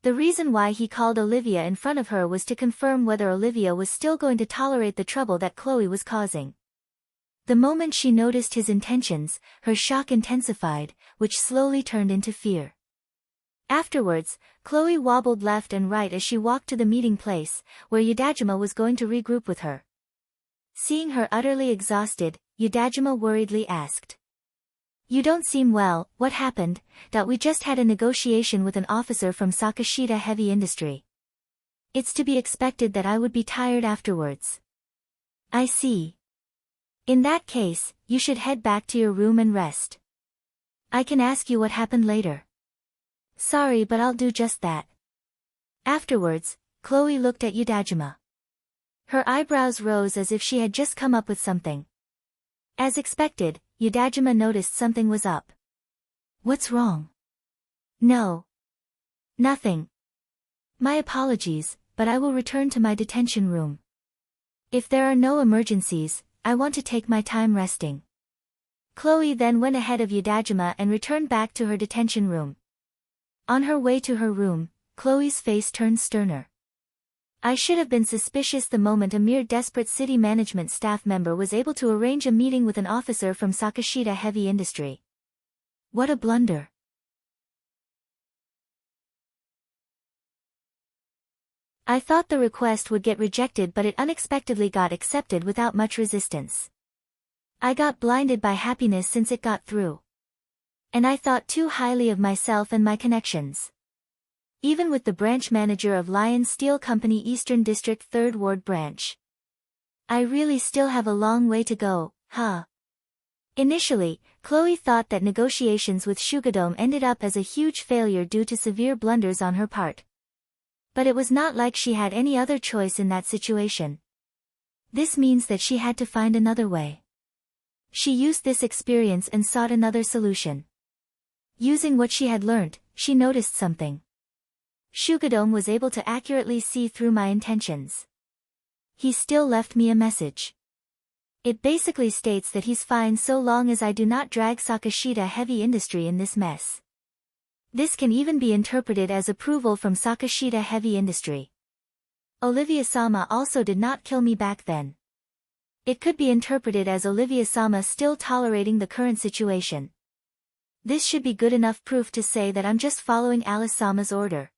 The reason why he called Olivia in front of her was to confirm whether Olivia was still going to tolerate the trouble that Chloe was causing." The moment she noticed his intentions, her shock intensified, which slowly turned into fear. Afterwards, Chloe wobbled left and right as she walked to the meeting place, where Yudajima was going to regroup with her. Seeing her utterly exhausted, Yudajima worriedly asked, "You don't seem well, what happened?" "We just had a negotiation with an officer from Sakashita Heavy Industry. It's to be expected that I would be tired afterwards." "I see. In that case, you should head back to your room and rest. I can ask you what happened later." "Sorry, but I'll do just that." Afterwards, Chloe looked at Yudajima. Her eyebrows rose as if she had just come up with something. As expected, Yudajima noticed something was up. "What's wrong?" "No. Nothing. My apologies, but I will return to my detention room. If there are no emergencies, I want to take my time resting." Chloe then went ahead of Yudajima and returned back to her detention room. On her way to her room, Chloe's face turned sterner. "I should have been suspicious the moment a mere desperate city management staff member was able to arrange a meeting with an officer from Sakashita Heavy Industry. What a blunder." "I thought the request would get rejected, but it unexpectedly got accepted without much resistance. I got blinded by happiness since it got through. And I thought too highly of myself and my connections. Even with the branch manager of Lion Steel Company Eastern District 3rd Ward Branch. I really still have a long way to go, huh?" Initially, Chloe thought that negotiations with Shugadome ended up as a huge failure due to severe blunders on her part. But it was not like she had any other choice in that situation. This means that she had to find another way. She used this experience and sought another solution. Using what she had learnt, she noticed something. Shugadome was able to accurately see through my intentions. He still left me a message. It basically states that he's fine so long as I do not drag Sakashita Heavy Industry in this mess. This can even be interpreted as approval from Sakashita Heavy Industry. Olivia-sama also did not kill me back then. It could be interpreted as Olivia-sama still tolerating the current situation. This should be good enough proof to say that I'm just following Alice-sama's order.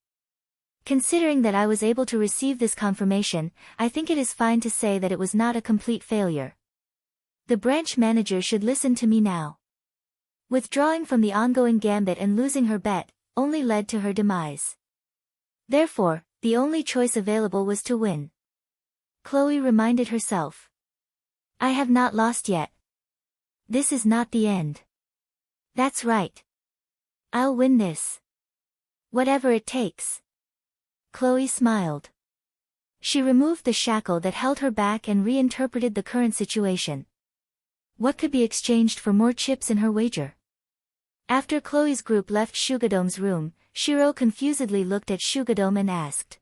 Considering that I was able to receive this confirmation, I think it is fine to say that it was not a complete failure. The branch manager should listen to me now. Withdrawing from the ongoing gambit and losing her bet only led to her demise. Therefore, the only choice available was to win. Chloe reminded herself. I have not lost yet. This is not the end. That's right. I'll win this. Whatever it takes. Chloe smiled. She removed the shackle that held her back and reinterpreted the current situation. What could be exchanged for more chips in her wager? After Chloe's group left Shugadome's room, Shiro confusedly looked at Shugadome and asked.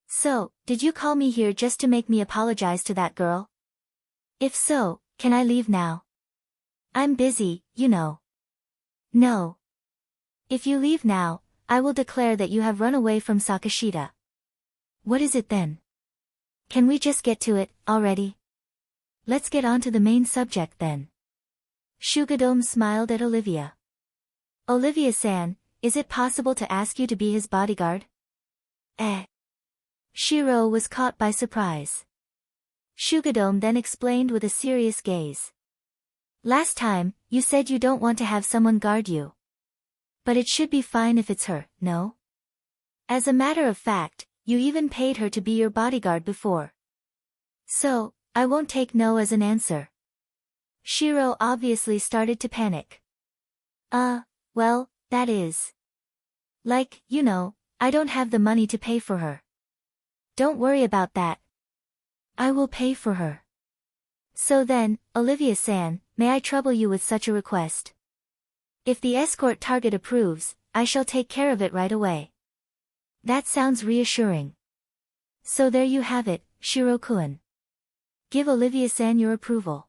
So, did you call me here just to make me apologize to that girl? If so, can I leave now? I'm busy, you know. No. If you leave now, I will declare that you have run away from Sakashita. What is it then? Can we just get to it, already? Let's get on to the main subject then. Shugadome smiled at Olivia. Olivia-san, is it possible to ask you to be his bodyguard? Shiro was caught by surprise. Shugadome then explained with a serious gaze. Last time, you said you don't want to have someone guard you. But it should be fine if it's her, no? As a matter of fact, you even paid her to be your bodyguard before. So, I won't take no as an answer. Shiro obviously started to panic. Well, that is. Like, you know, I don't have the money to pay for her. Don't worry about that. I will pay for her. So then, Olivia-san, may I trouble you with such a request? If the escort target approves, I shall take care of it right away. That sounds reassuring. So there you have it, Shiro-kun. Give Olivia-san your approval.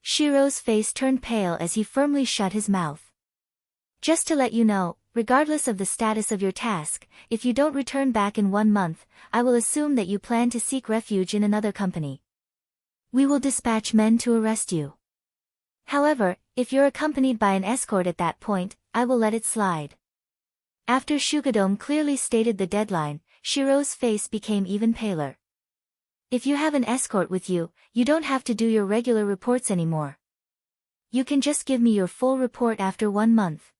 Shiro's face turned pale as he firmly shut his mouth. Just to let you know, regardless of the status of your task, if you don't return back in 1 month, I will assume that you plan to seek refuge in another company. We will dispatch men to arrest you. However, if you're accompanied by an escort at that point, I will let it slide. After Shugadome clearly stated the deadline, Shiro's face became even paler. If you have an escort with you, you don't have to do your regular reports anymore. You can just give me your full report after 1 month.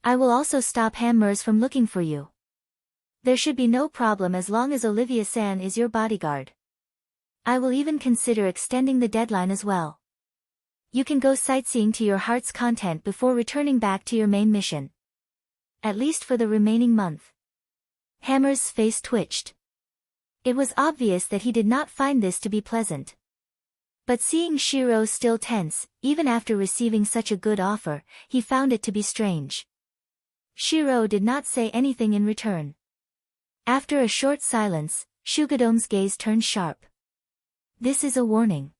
I will also stop Hammers from looking for you. There should be no problem as long as Olivia-san is your bodyguard. I will even consider extending the deadline as well. You can go sightseeing to your heart's content before returning back to your main mission. At least for the remaining month. Hammer's face twitched. It was obvious that he did not find this to be pleasant. But seeing Shiro still tense, even after receiving such a good offer, he found it to be strange. Shiro did not say anything in return. After a short silence, Shugadome's gaze turned sharp. This is a warning.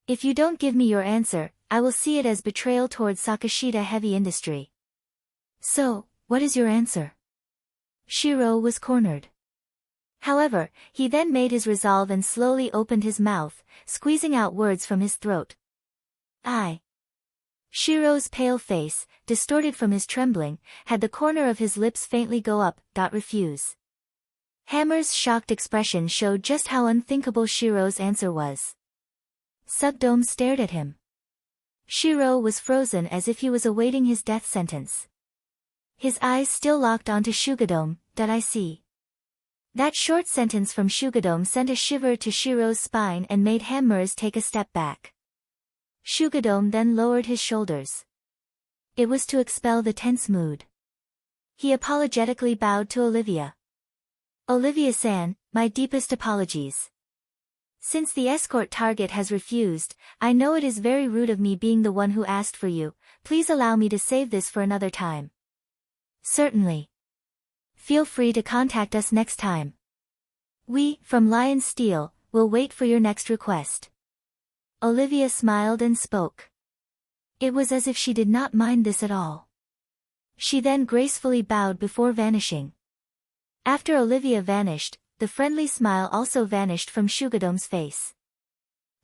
If you don't give me your answer, I will see it as betrayal towards Sakashita Heavy Industry. So, what is your answer? Shiro was cornered. However, he then made his resolve and slowly opened his mouth, squeezing out words from his throat. Shiro's pale face, distorted from his trembling, had the corner of his lips faintly go up. Refuse. Hammer's shocked expression showed just how unthinkable Shiro's answer was. Sugdome stared at him. Shiro was frozen as if he was awaiting his death sentence. His eyes still locked onto Shugadome. I see. That short sentence from Shugadome sent a shiver to Shiro's spine and made Hammers take a step back. Shugadome then lowered his shoulders. It was to expel the tense mood. He apologetically bowed to Olivia. Olivia-san, my deepest apologies. Since the escort target has refused, I know it is very rude of me being the one who asked for you. Please allow me to save this for another time. Certainly. Feel free to contact us next time. We, from Lion Steel, will wait for your next request. Olivia smiled and spoke. It was as if she did not mind this at all. She then gracefully bowed before vanishing. After Olivia vanished, the friendly smile also vanished from Shugadom's face.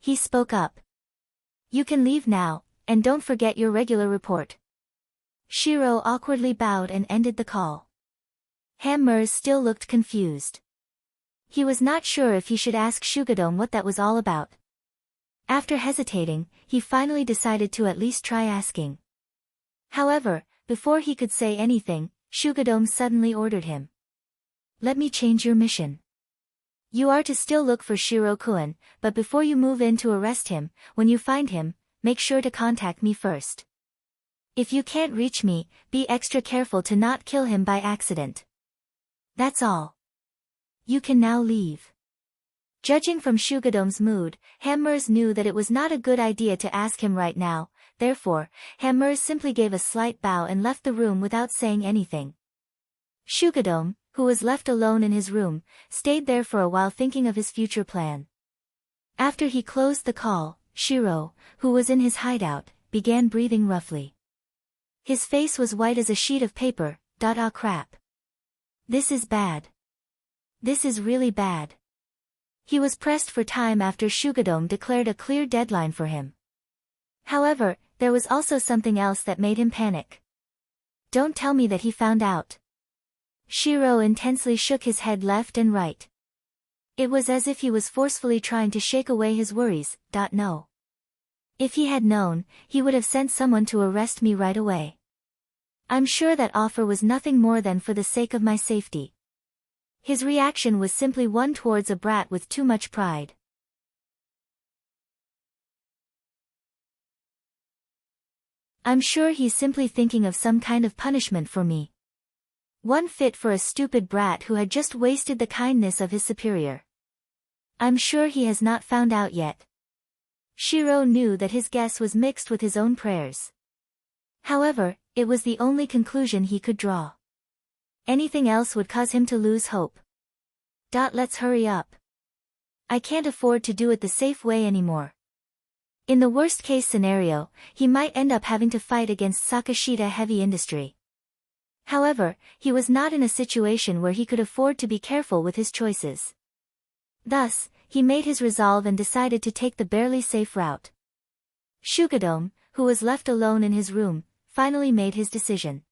He spoke up. "You can leave now, and don't forget your regular report." Shiro awkwardly bowed and ended the call. Hammers still looked confused. He was not sure if he should ask Shugadom what that was all about. After hesitating, he finally decided to at least try asking. However, before he could say anything, Shugadom suddenly ordered him. "Let me change your mission. You are to still look for Shiro-kun, but before you move in to arrest him, when you find him, make sure to contact me first. If you can't reach me, be extra careful to not kill him by accident. That's all. You can now leave." Judging from Shugadom's mood, Hammers knew that it was not a good idea to ask him right now, therefore, Hammers simply gave a slight bow and left the room without saying anything. Shugadom, who was left alone in his room, stayed there for a while thinking of his future plan. After he closed the call, Shiro, who was in his hideout, began breathing roughly. His face was white as a sheet of paper. Ah crap. This is bad. This is really bad. He was pressed for time after Shugadom declared a clear deadline for him. However, there was also something else that made him panic. Don't tell me that he found out. Shiro intensely shook his head left and right. It was as if he was forcefully trying to shake away his worries. No. If he had known, he would have sent someone to arrest me right away. I'm sure that offer was nothing more than for the sake of my safety. His reaction was simply one towards a brat with too much pride. I'm sure he's simply thinking of some kind of punishment for me. One fit for a stupid brat who had just wasted the kindness of his superior. I'm sure he has not found out yet. Shiro knew that his guess was mixed with his own prayers. However, it was the only conclusion he could draw. Anything else would cause him to lose hope. Let's hurry up. I can't afford to do it the safe way anymore. In the worst-case scenario, he might end up having to fight against Sakashita Heavy Industry. However, he was not in a situation where he could afford to be careful with his choices. Thus, he made his resolve and decided to take the barely safe route. Shugadom, who was left alone in his room, finally made his decision.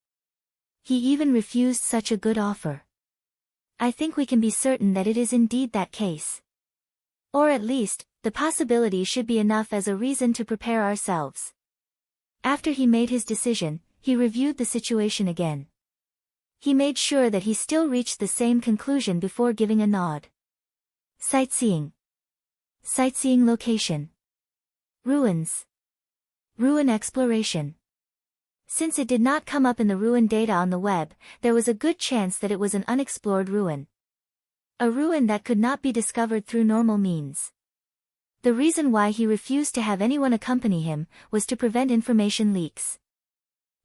He even refused such a good offer. I think we can be certain that it is indeed that case. Or at least, the possibility should be enough as a reason to prepare ourselves. After he made his decision, he reviewed the situation again. He made sure that he still reached the same conclusion before giving a nod. Sightseeing. Sightseeing location. Ruins. Ruin exploration. Since it did not come up in the ruin data on the web, there was a good chance that it was an unexplored ruin. A ruin that could not be discovered through normal means. The reason why he refused to have anyone accompany him was to prevent information leaks.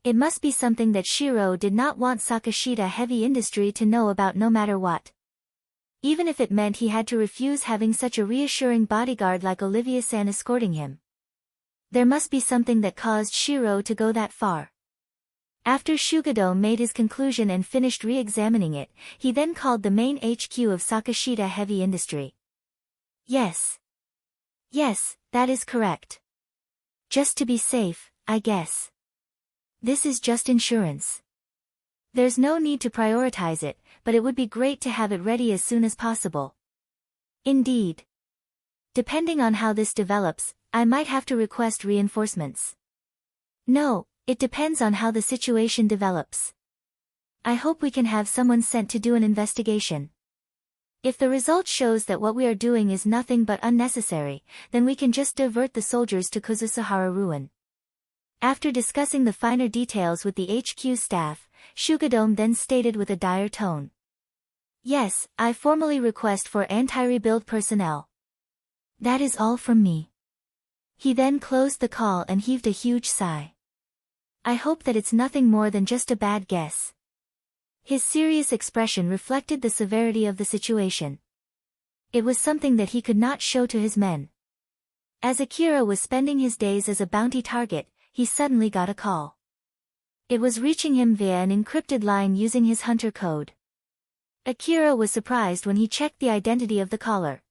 It must be something that Shiro did not want Sakashita Heavy Industry to know about no matter what. Even if it meant he had to refuse having such a reassuring bodyguard like Olivia-san escorting him. There must be something that caused Shiro to go that far. After Shugadom made his conclusion and finished re-examining it, he then called the main HQ of Sakashita Heavy Industry. Yes. Yes, that is correct. Just to be safe, I guess. This is just insurance. There's no need to prioritize it, but it would be great to have it ready as soon as possible. Indeed. Depending on how this develops, I might have to request reinforcements. No, it depends on how the situation develops. I hope we can have someone sent to do an investigation. If the result shows that what we are doing is nothing but unnecessary, then we can just divert the soldiers to Kuzusuhara Ruin. After discussing the finer details with the HQ staff, Shugadom then stated with a dire tone. Yes, I formally request for anti-rebuild personnel. That is all from me. He then closed the call and heaved a huge sigh. I hope that it's nothing more than just a bad guess. His serious expression reflected the severity of the situation. It was something that he could not show to his men. As Akira was spending his days as a bounty target, he suddenly got a call. It was reaching him via an encrypted line using his hunter code. Akira was surprised when he checked the identity of the caller.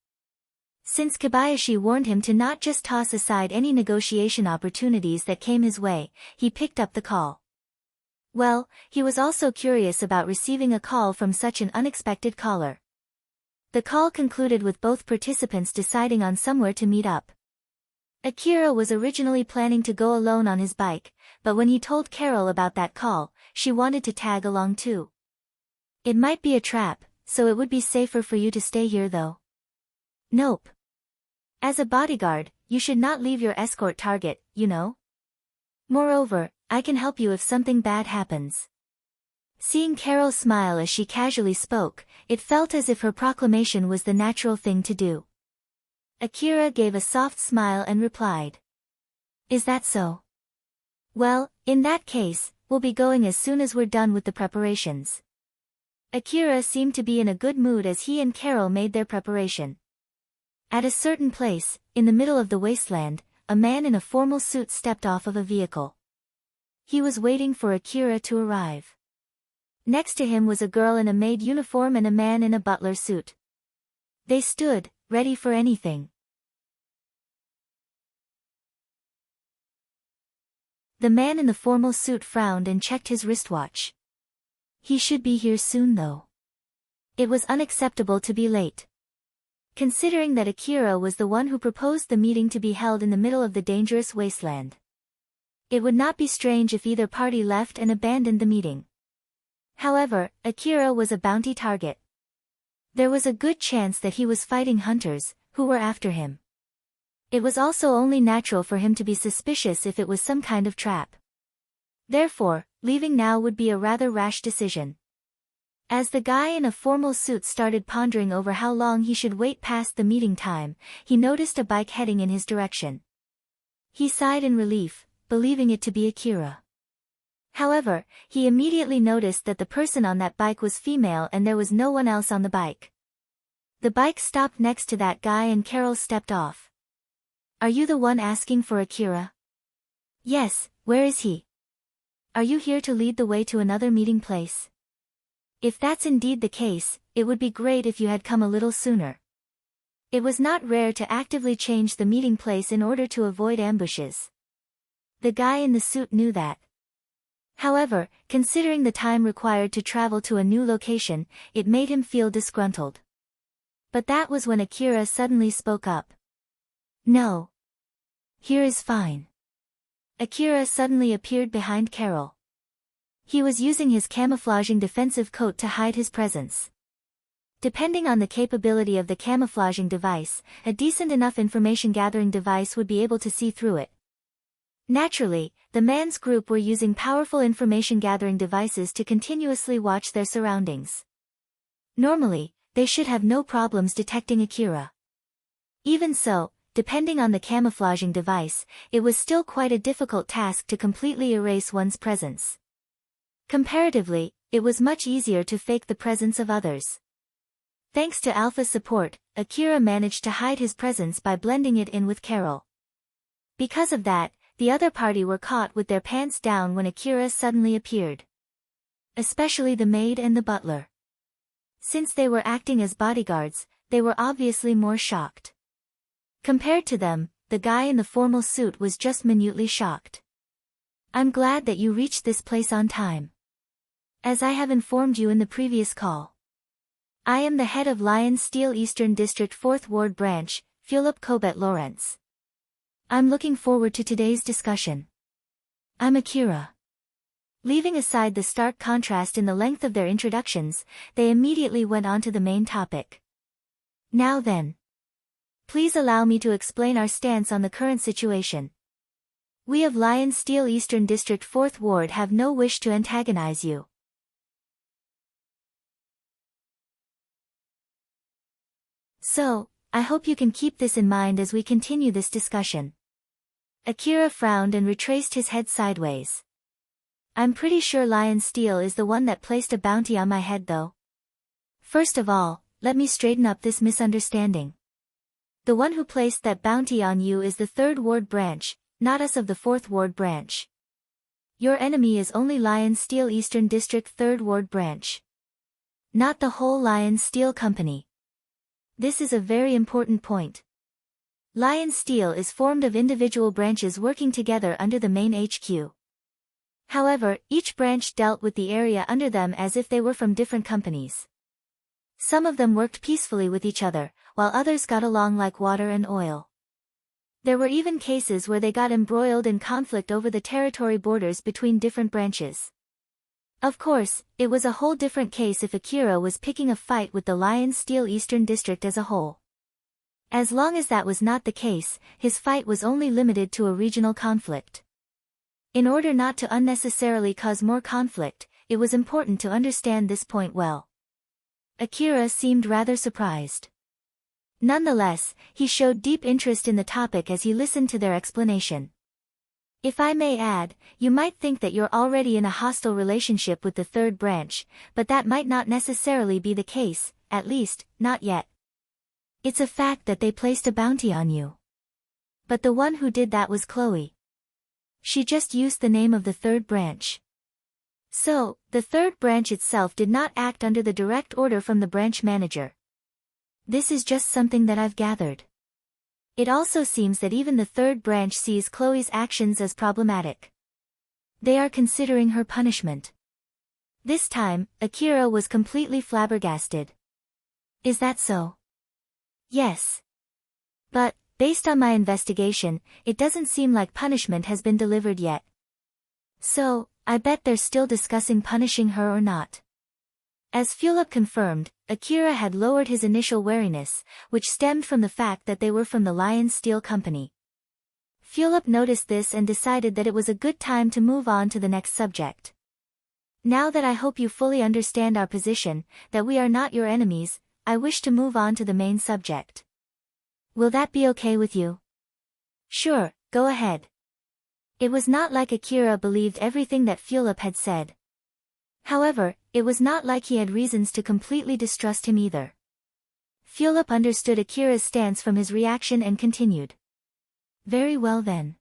Since Kobayashi warned him to not just toss aside any negotiation opportunities that came his way, he picked up the call. Well, he was also curious about receiving a call from such an unexpected caller. The call concluded with both participants deciding on somewhere to meet up. Akira was originally planning to go alone on his bike, but when he told Carol about that call, she wanted to tag along too. It might be a trap, so it would be safer for you to stay here though. Nope. As a bodyguard, you should not leave your escort target, you know? Moreover, I can help you if something bad happens. Seeing Carol smile as she casually spoke, it felt as if her proclamation was the natural thing to do. Akira gave a soft smile and replied. Is that so? Well, in that case, we'll be going as soon as we're done with the preparations. Akira seemed to be in a good mood as he and Carol made their preparation. At a certain place, in the middle of the wasteland, a man in a formal suit stepped off of a vehicle. He was waiting for Akira to arrive. Next to him was a girl in a maid uniform and a man in a butler suit. They stood, ready for anything. The man in the formal suit frowned and checked his wristwatch. He should be here soon though. It was unacceptable to be late. Considering that Akira was the one who proposed the meeting to be held in the middle of the dangerous wasteland. It would not be strange if either party left and abandoned the meeting. However, Akira was a bounty target. There was a good chance that he was fighting hunters, who were after him. It was also only natural for him to be suspicious if it was some kind of trap. Therefore, leaving now would be a rather rash decision. As the guy in a formal suit started pondering over how long he should wait past the meeting time, he noticed a bike heading in his direction. He sighed in relief, believing it to be Akira. However, he immediately noticed that the person on that bike was female and there was no one else on the bike. The bike stopped next to that guy and Carol stepped off. Are you the one asking for Akira? Yes, where is he? Are you here to lead the way to another meeting place? If that's indeed the case, it would be great if you had come a little sooner. It was not rare to actively change the meeting place in order to avoid ambushes. The guy in the suit knew that. However, considering the time required to travel to a new location, it made him feel disgruntled. But that was when Akira suddenly spoke up. No. Here is fine. Akira suddenly appeared behind Carol. He was using his camouflaging defensive coat to hide his presence. Depending on the capability of the camouflaging device, a decent enough information gathering device would be able to see through it. Naturally, the man's group were using powerful information gathering devices to continuously watch their surroundings. Normally, they should have no problems detecting Akira. Even so, depending on the camouflaging device, it was still quite a difficult task to completely erase one's presence. Comparatively, it was much easier to fake the presence of others. Thanks to Alpha's support, Akira managed to hide his presence by blending it in with Carol. Because of that, the other party were caught with their pants down when Akira suddenly appeared. Especially the maid and the butler. Since they were acting as bodyguards, they were obviously more shocked. Compared to them, the guy in the formal suit was just minutely shocked. I'm glad that you reached this place on time. As I have informed you in the previous call. I am the head of Lion Steel Eastern District 4th Ward Branch, Philip Cobet Lawrence. I'm looking forward to today's discussion. I'm Akira. Leaving aside the stark contrast in the length of their introductions, they immediately went on to the main topic. Now then. Please allow me to explain our stance on the current situation. We of Lion Steel Eastern District 4th Ward have no wish to antagonize you. So, I hope you can keep this in mind as we continue this discussion. Akira frowned and retraced his head sideways. I'm pretty sure Lion Steel is the one that placed a bounty on my head though. First of all, let me straighten up this misunderstanding. The one who placed that bounty on you is the 3rd Ward Branch, not us of the 4th Ward Branch. Your enemy is only Lion Steel Eastern District 3rd Ward Branch. Not the whole Lion Steel Company. This is a very important point. Lion Steel is formed of individual branches working together under the main HQ. However, each branch dealt with the area under them as if they were from different companies. Some of them worked peacefully with each other, while others got along like water and oil. There were even cases where they got embroiled in conflict over the territory borders between different branches. Of course, it was a whole different case if Akira was picking a fight with the Lion Steel Eastern District as a whole. As long as that was not the case, his fight was only limited to a regional conflict. In order not to unnecessarily cause more conflict, it was important to understand this point well. Akira seemed rather surprised. Nonetheless, he showed deep interest in the topic as he listened to their explanation. If I may add, you might think that you're already in a hostile relationship with the 3rd branch, but that might not necessarily be the case, at least, not yet. It's a fact that they placed a bounty on you. But the one who did that was Chloe. She just used the name of the 3rd branch. So, the 3rd branch itself did not act under the direct order from the branch manager. This is just something that I've gathered. It also seems that even the 3rd branch sees Chloe's actions as problematic. They are considering her punishment. This time, Akira was completely flabbergasted. Is that so? Yes. But, based on my investigation, it doesn't seem like punishment has been delivered yet. So, I bet they're still discussing punishing her or not. As Philip confirmed, Akira had lowered his initial wariness, which stemmed from the fact that they were from the Lion Steel Company. Philip noticed this and decided that it was a good time to move on to the next subject. Now that I hope you fully understand our position, that we are not your enemies, I wish to move on to the main subject. Will that be okay with you? Sure, go ahead. It was not like Akira believed everything that Philip had said. However, it was not like he had reasons to completely distrust him either. Philip understood Akira's stance from his reaction and continued. Very well then.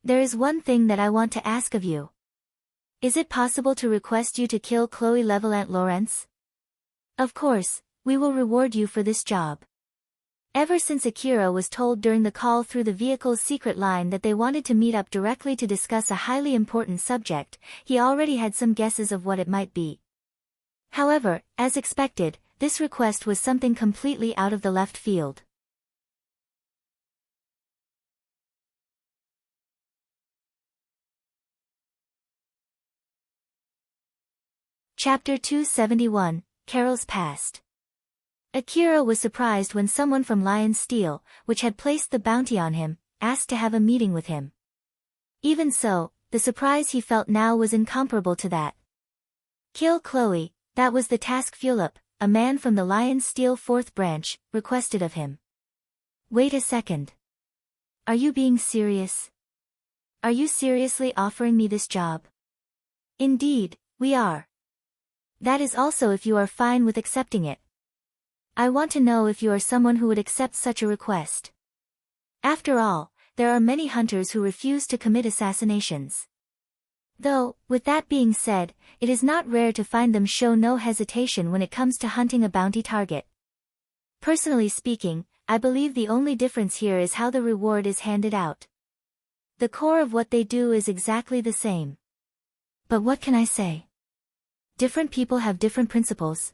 There is one thing that I want to ask of you. Is it possible to request you to kill Chloe Levelant Lawrence? Of course, we will reward you for this job. Ever since Akira was told during the call through the vehicle's secret line that they wanted to meet up directly to discuss a highly important subject, he already had some guesses of what it might be. However, as expected, this request was something completely out of the left field. Chapter 271, Carol's Past. Akira was surprised when someone from Lion Steel, which had placed the bounty on him, asked to have a meeting with him. Even so, the surprise he felt now was incomparable to that. Kill Chloe, that was the task Philip, a man from the Lion Steel 4th branch, requested of him. Wait a second. Are you being serious? Are you seriously offering me this job? Indeed, we are. That is also if you are fine with accepting it. I want to know if you are someone who would accept such a request. After all, there are many hunters who refuse to commit assassinations. Though, with that being said, it is not rare to find them show no hesitation when it comes to hunting a bounty target. Personally speaking, I believe the only difference here is how the reward is handed out. The core of what they do is exactly the same. But what can I say? Different people have different principles.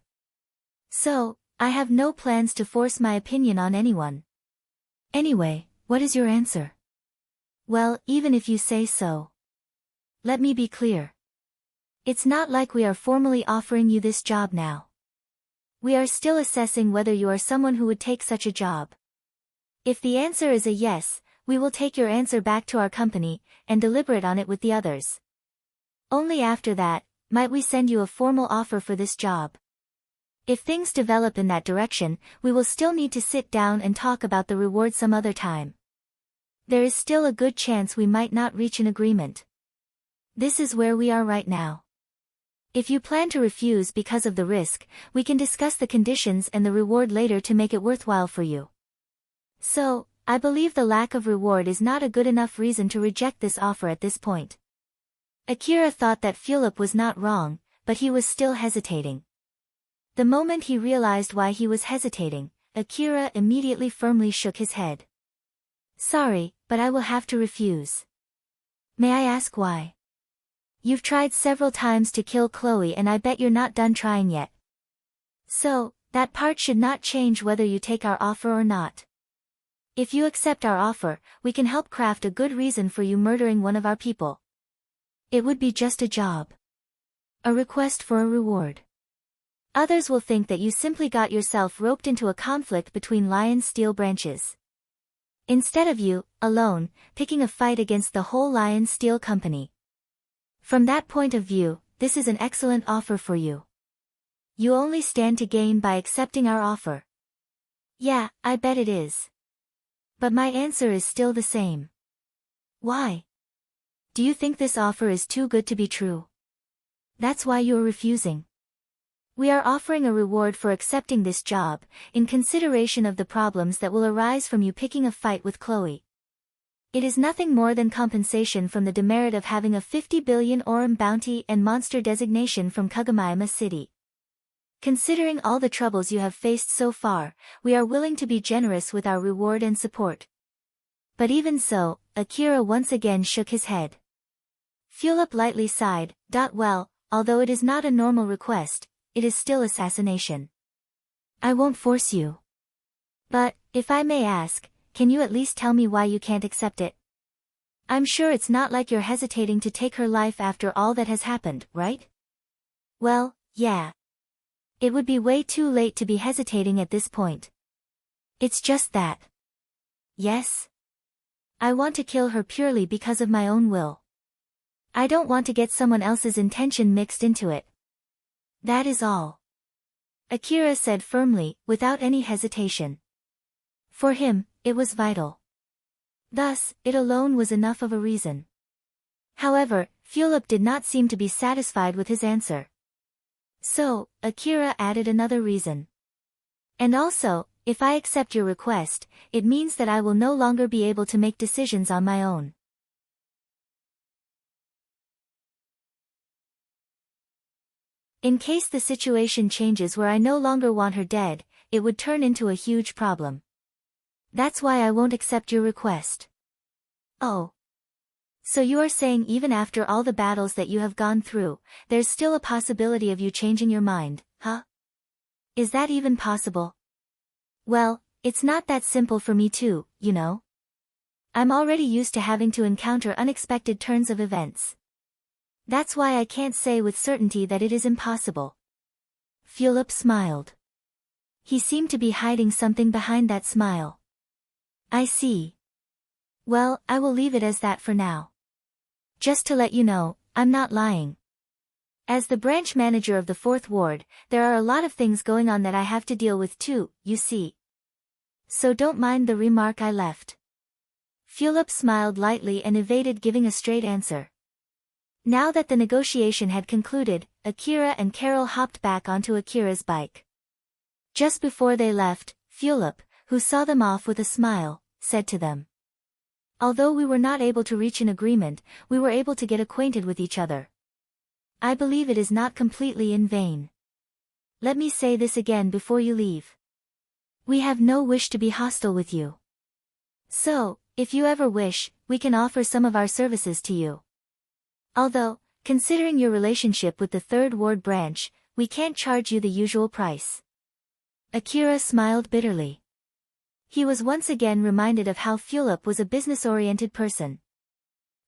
So, I have no plans to force my opinion on anyone. Anyway, what is your answer? Well, even if you say so. Let me be clear. It's not like we are formally offering you this job now. We are still assessing whether you are someone who would take such a job. If the answer is a yes, we will take your answer back to our company, and deliberate on it with the others. Only after that, might we send you a formal offer for this job. If things develop in that direction, we will still need to sit down and talk about the reward some other time. There is still a good chance we might not reach an agreement. This is where we are right now. If you plan to refuse because of the risk, we can discuss the conditions and the reward later to make it worthwhile for you. So, I believe the lack of reward is not a good enough reason to reject this offer at this point. Akira thought that Philip was not wrong, but he was still hesitating. The moment he realized why he was hesitating, Akira immediately firmly shook his head. Sorry, but I will have to refuse. May I ask why? You've tried several times to kill Chloe and I bet you're not done trying yet. So, that part should not change whether you take our offer or not. If you accept our offer, we can help craft a good reason for you murdering one of our people. It would be just a job. A request for a reward. Others will think that you simply got yourself roped into a conflict between lion's steel branches. Instead of you, alone, picking a fight against the whole Lion Steel Company. From that point of view, this is an excellent offer for you. You only stand to gain by accepting our offer. Yeah, I bet it is. But my answer is still the same. Why? Do you think this offer is too good to be true? That's why you're refusing. We are offering a reward for accepting this job, in consideration of the problems that will arise from you picking a fight with Chloe. It is nothing more than compensation from the demerit of having a 50 billion Orum bounty and monster designation from Kagamaima City. Considering all the troubles you have faced so far, we are willing to be generous with our reward and support. But even so, Akira once again shook his head. Philip lightly sighed. Well, although it is not a normal request, it is still assassination. I won't force you. But, if I may ask, can you at least tell me why you can't accept it? I'm sure it's not like you're hesitating to take her life after all that has happened, right? Well, yeah. It would be way too late to be hesitating at this point. It's just that. Yes? I want to kill her purely because of my own will. I don't want to get someone else's intention mixed into it. That is all. Akira said firmly, without any hesitation. For him, it was vital. Thus, it alone was enough of a reason. However, Philip did not seem to be satisfied with his answer. So, Akira added another reason. And also, if I accept your request, it means that I will no longer be able to make decisions on my own. In case the situation changes where I no longer want her dead, it would turn into a huge problem. That's why I won't accept your request. Oh. So you are saying even after all the battles that you have gone through, there's still a possibility of you changing your mind, huh? Is that even possible? Well, it's not that simple for me too, you know. I'm already used to having to encounter unexpected turns of events. That's why I can't say with certainty that it is impossible. Philip smiled. He seemed to be hiding something behind that smile. I see. Well, I will leave it as that for now. Just to let you know, I'm not lying. As the branch manager of the 4th Ward, there are a lot of things going on that I have to deal with too, you see. So don't mind the remark I left. Philip smiled lightly and evaded giving a straight answer. Now that the negotiation had concluded, Akira and Carol hopped back onto Akira's bike. Just before they left, Philip, who saw them off with a smile, said to them. Although we were not able to reach an agreement, we were able to get acquainted with each other. I believe it is not completely in vain. Let me say this again before you leave. We have no wish to be hostile with you. So, if you ever wish, we can offer some of our services to you. Although, considering your relationship with the 3rd Ward branch, we can't charge you the usual price. Akira smiled bitterly. He was once again reminded of how Philip was a business-oriented person.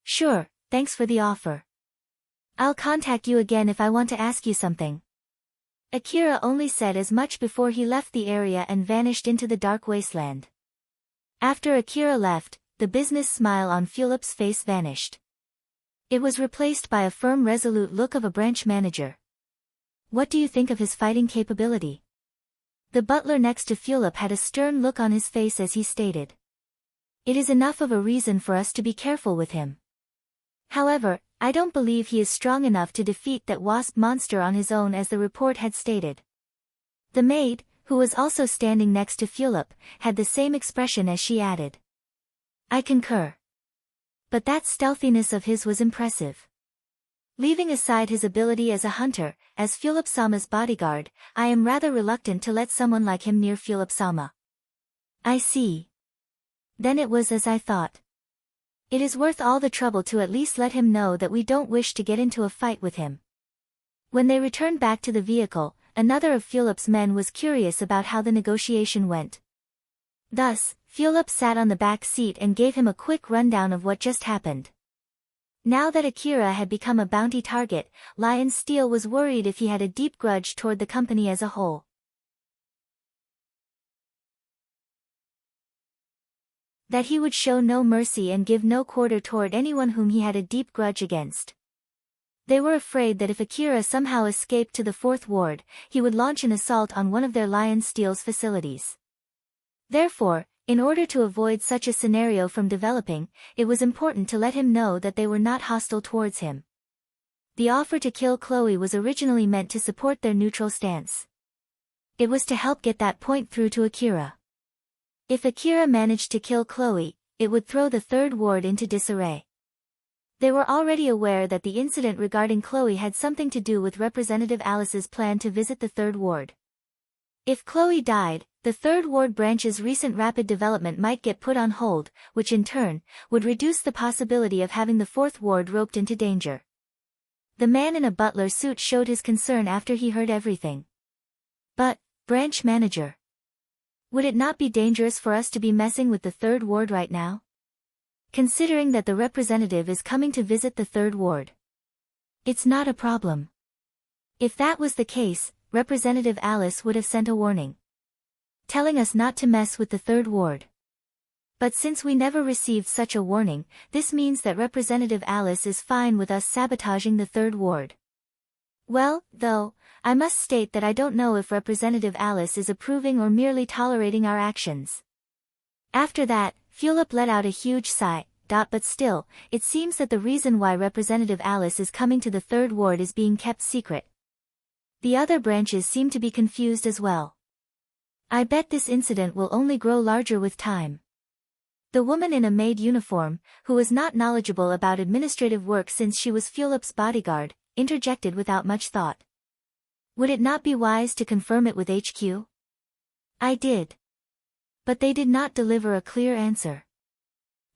Sure, thanks for the offer. I'll contact you again if I want to ask you something. Akira only said as much before he left the area and vanished into the dark wasteland. After Akira left, the business smile on Philip's face vanished. It was replaced by a firm, resolute look of a branch manager. What do you think of his fighting capability? The butler next to Philip had a stern look on his face as he stated. It is enough of a reason for us to be careful with him. However, I don't believe he is strong enough to defeat that wasp monster on his own as the report had stated. The maid, who was also standing next to Philip, had the same expression as she added. I concur. But that stealthiness of his was impressive. Leaving aside his ability as a hunter, as Fulop-sama's bodyguard, I am rather reluctant to let someone like him near Fulop-sama. I see. Then it was as I thought. It is worth all the trouble to at least let him know that we don't wish to get into a fight with him. When they returned back to the vehicle, another of Fulop's men was curious about how the negotiation went. Thus, Fulop sat on the back seat and gave him a quick rundown of what just happened. Now that Akira had become a bounty target, Lion Steel was worried if he had a deep grudge toward the company as a whole. That he would show no mercy and give no quarter toward anyone whom he had a deep grudge against. They were afraid that if Akira somehow escaped to the Fourth Ward, he would launch an assault on one of their Lion Steel's facilities. Therefore, in order to avoid such a scenario from developing, it was important to let him know that they were not hostile towards him. The offer to kill Chloe was originally meant to support their neutral stance. It was to help get that point through to Akira. If Akira managed to kill Chloe, it would throw the Third Ward into disarray. They were already aware that the incident regarding Chloe had something to do with Representative Alice's plan to visit the Third Ward. If Chloe died, the Third Ward branch's recent rapid development might get put on hold, which in turn, would reduce the possibility of having the Fourth Ward roped into danger. The man in a butler suit showed his concern after he heard everything. But, branch manager, would it not be dangerous for us to be messing with the Third Ward right now? Considering that the representative is coming to visit the Third Ward. It's not a problem. If that was the case, Representative Alice would have sent a warning, telling us not to mess with the Third Ward. But since we never received such a warning, this means that Representative Alice is fine with us sabotaging the Third Ward. Well, though, I must state that I don't know if Representative Alice is approving or merely tolerating our actions. After that, Fulop let out a huge sigh, but still, it seems that the reason why Representative Alice is coming to the Third Ward is being kept secret. The other branches seem to be confused as well. I bet this incident will only grow larger with time. The woman in a maid uniform, who was not knowledgeable about administrative work since she was Fulop's bodyguard, interjected without much thought. Would it not be wise to confirm it with HQ? I did. But they did not deliver a clear answer.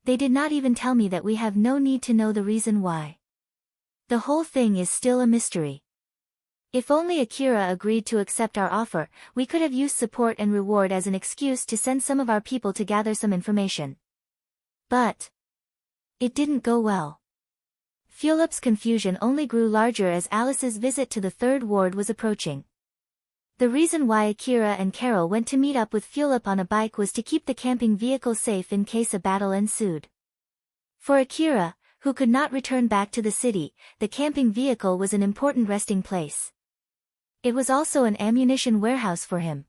They did not even tell me that we have no need to know the reason why. The whole thing is still a mystery. If only Akira agreed to accept our offer, we could have used support and reward as an excuse to send some of our people to gather some information. But it didn't go well. Fulop's confusion only grew larger as Alice's visit to the Third Ward was approaching. The reason why Akira and Carol went to meet up with Fulop on a bike was to keep the camping vehicle safe in case a battle ensued. For Akira, who could not return back to the city, the camping vehicle was an important resting place. It was also an ammunition warehouse for him.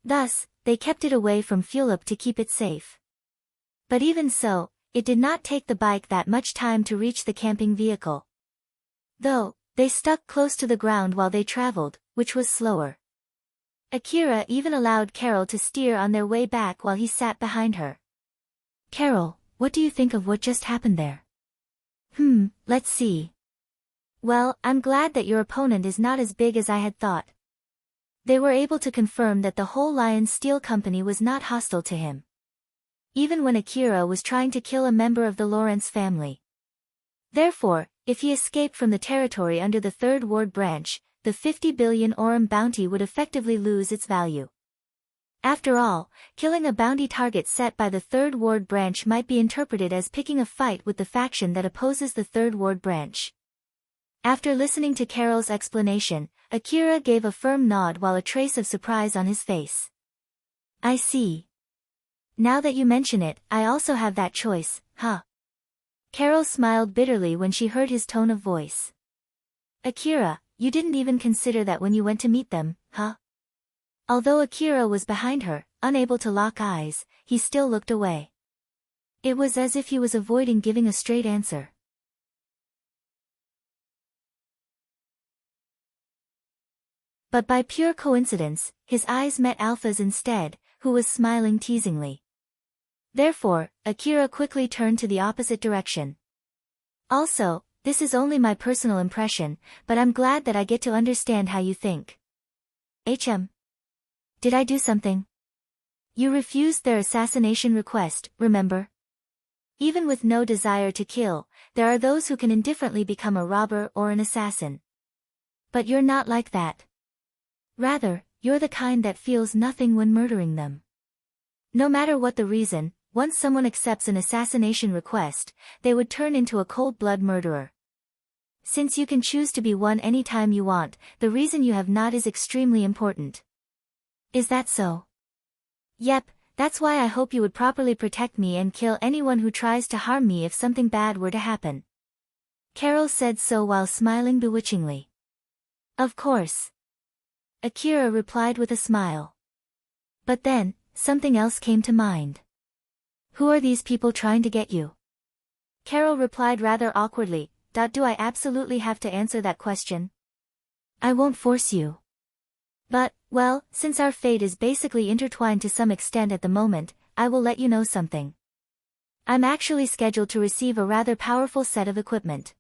Thus, they kept it away from Fulop to keep it safe. But even so, it did not take the bike that much time to reach the camping vehicle. Though, they stuck close to the ground while they traveled, which was slower. Akira even allowed Carol to steer on their way back while he sat behind her. Carol, what do you think of what just happened there? Let's see. Well, I'm glad that your opponent is not as big as I had thought. They were able to confirm that the whole Lion Steel Company was not hostile to him. Even when Akira was trying to kill a member of the Lawrence family. Therefore, if he escaped from the territory under the Third Ward branch, the 50 billion Orum bounty would effectively lose its value. After all, killing a bounty target set by the Third Ward branch might be interpreted as picking a fight with the faction that opposes the Third Ward branch. After listening to Carol's explanation, Akira gave a firm nod while a trace of surprise on his face. I see. Now that you mention it, I also have that choice, huh? Carol smiled bitterly when she heard his tone of voice. Akira, you didn't even consider that when you went to meet them, huh? Although Akira was behind her, unable to lock eyes, he still looked away. It was as if he was avoiding giving a straight answer. But by pure coincidence, his eyes met Alpha's instead, who was smiling teasingly. Therefore, Akira quickly turned to the opposite direction. Also, this is only my personal impression, but I'm glad that I get to understand how you think. Did I do something? You refused their assassination request, remember? Even with no desire to kill, there are those who can indifferently become a robber or an assassin. But you're not like that. Rather, you're the kind that feels nothing when murdering them. No matter what the reason, once someone accepts an assassination request, they would turn into a cold-blood murderer. Since you can choose to be one anytime you want, the reason you have not is extremely important. Is that so? Yep, that's why I hope you would properly protect me and kill anyone who tries to harm me if something bad were to happen. Carol said so while smiling bewitchingly. Of course. Akira replied with a smile. But then, something else came to mind. Who are these people trying to get you? Carol replied rather awkwardly, Do I absolutely have to answer that question? I won't force you. But, well, since our fate is basically intertwined to some extent at the moment, I will let you know something. I'm actually scheduled to receive a rather powerful set of equipment.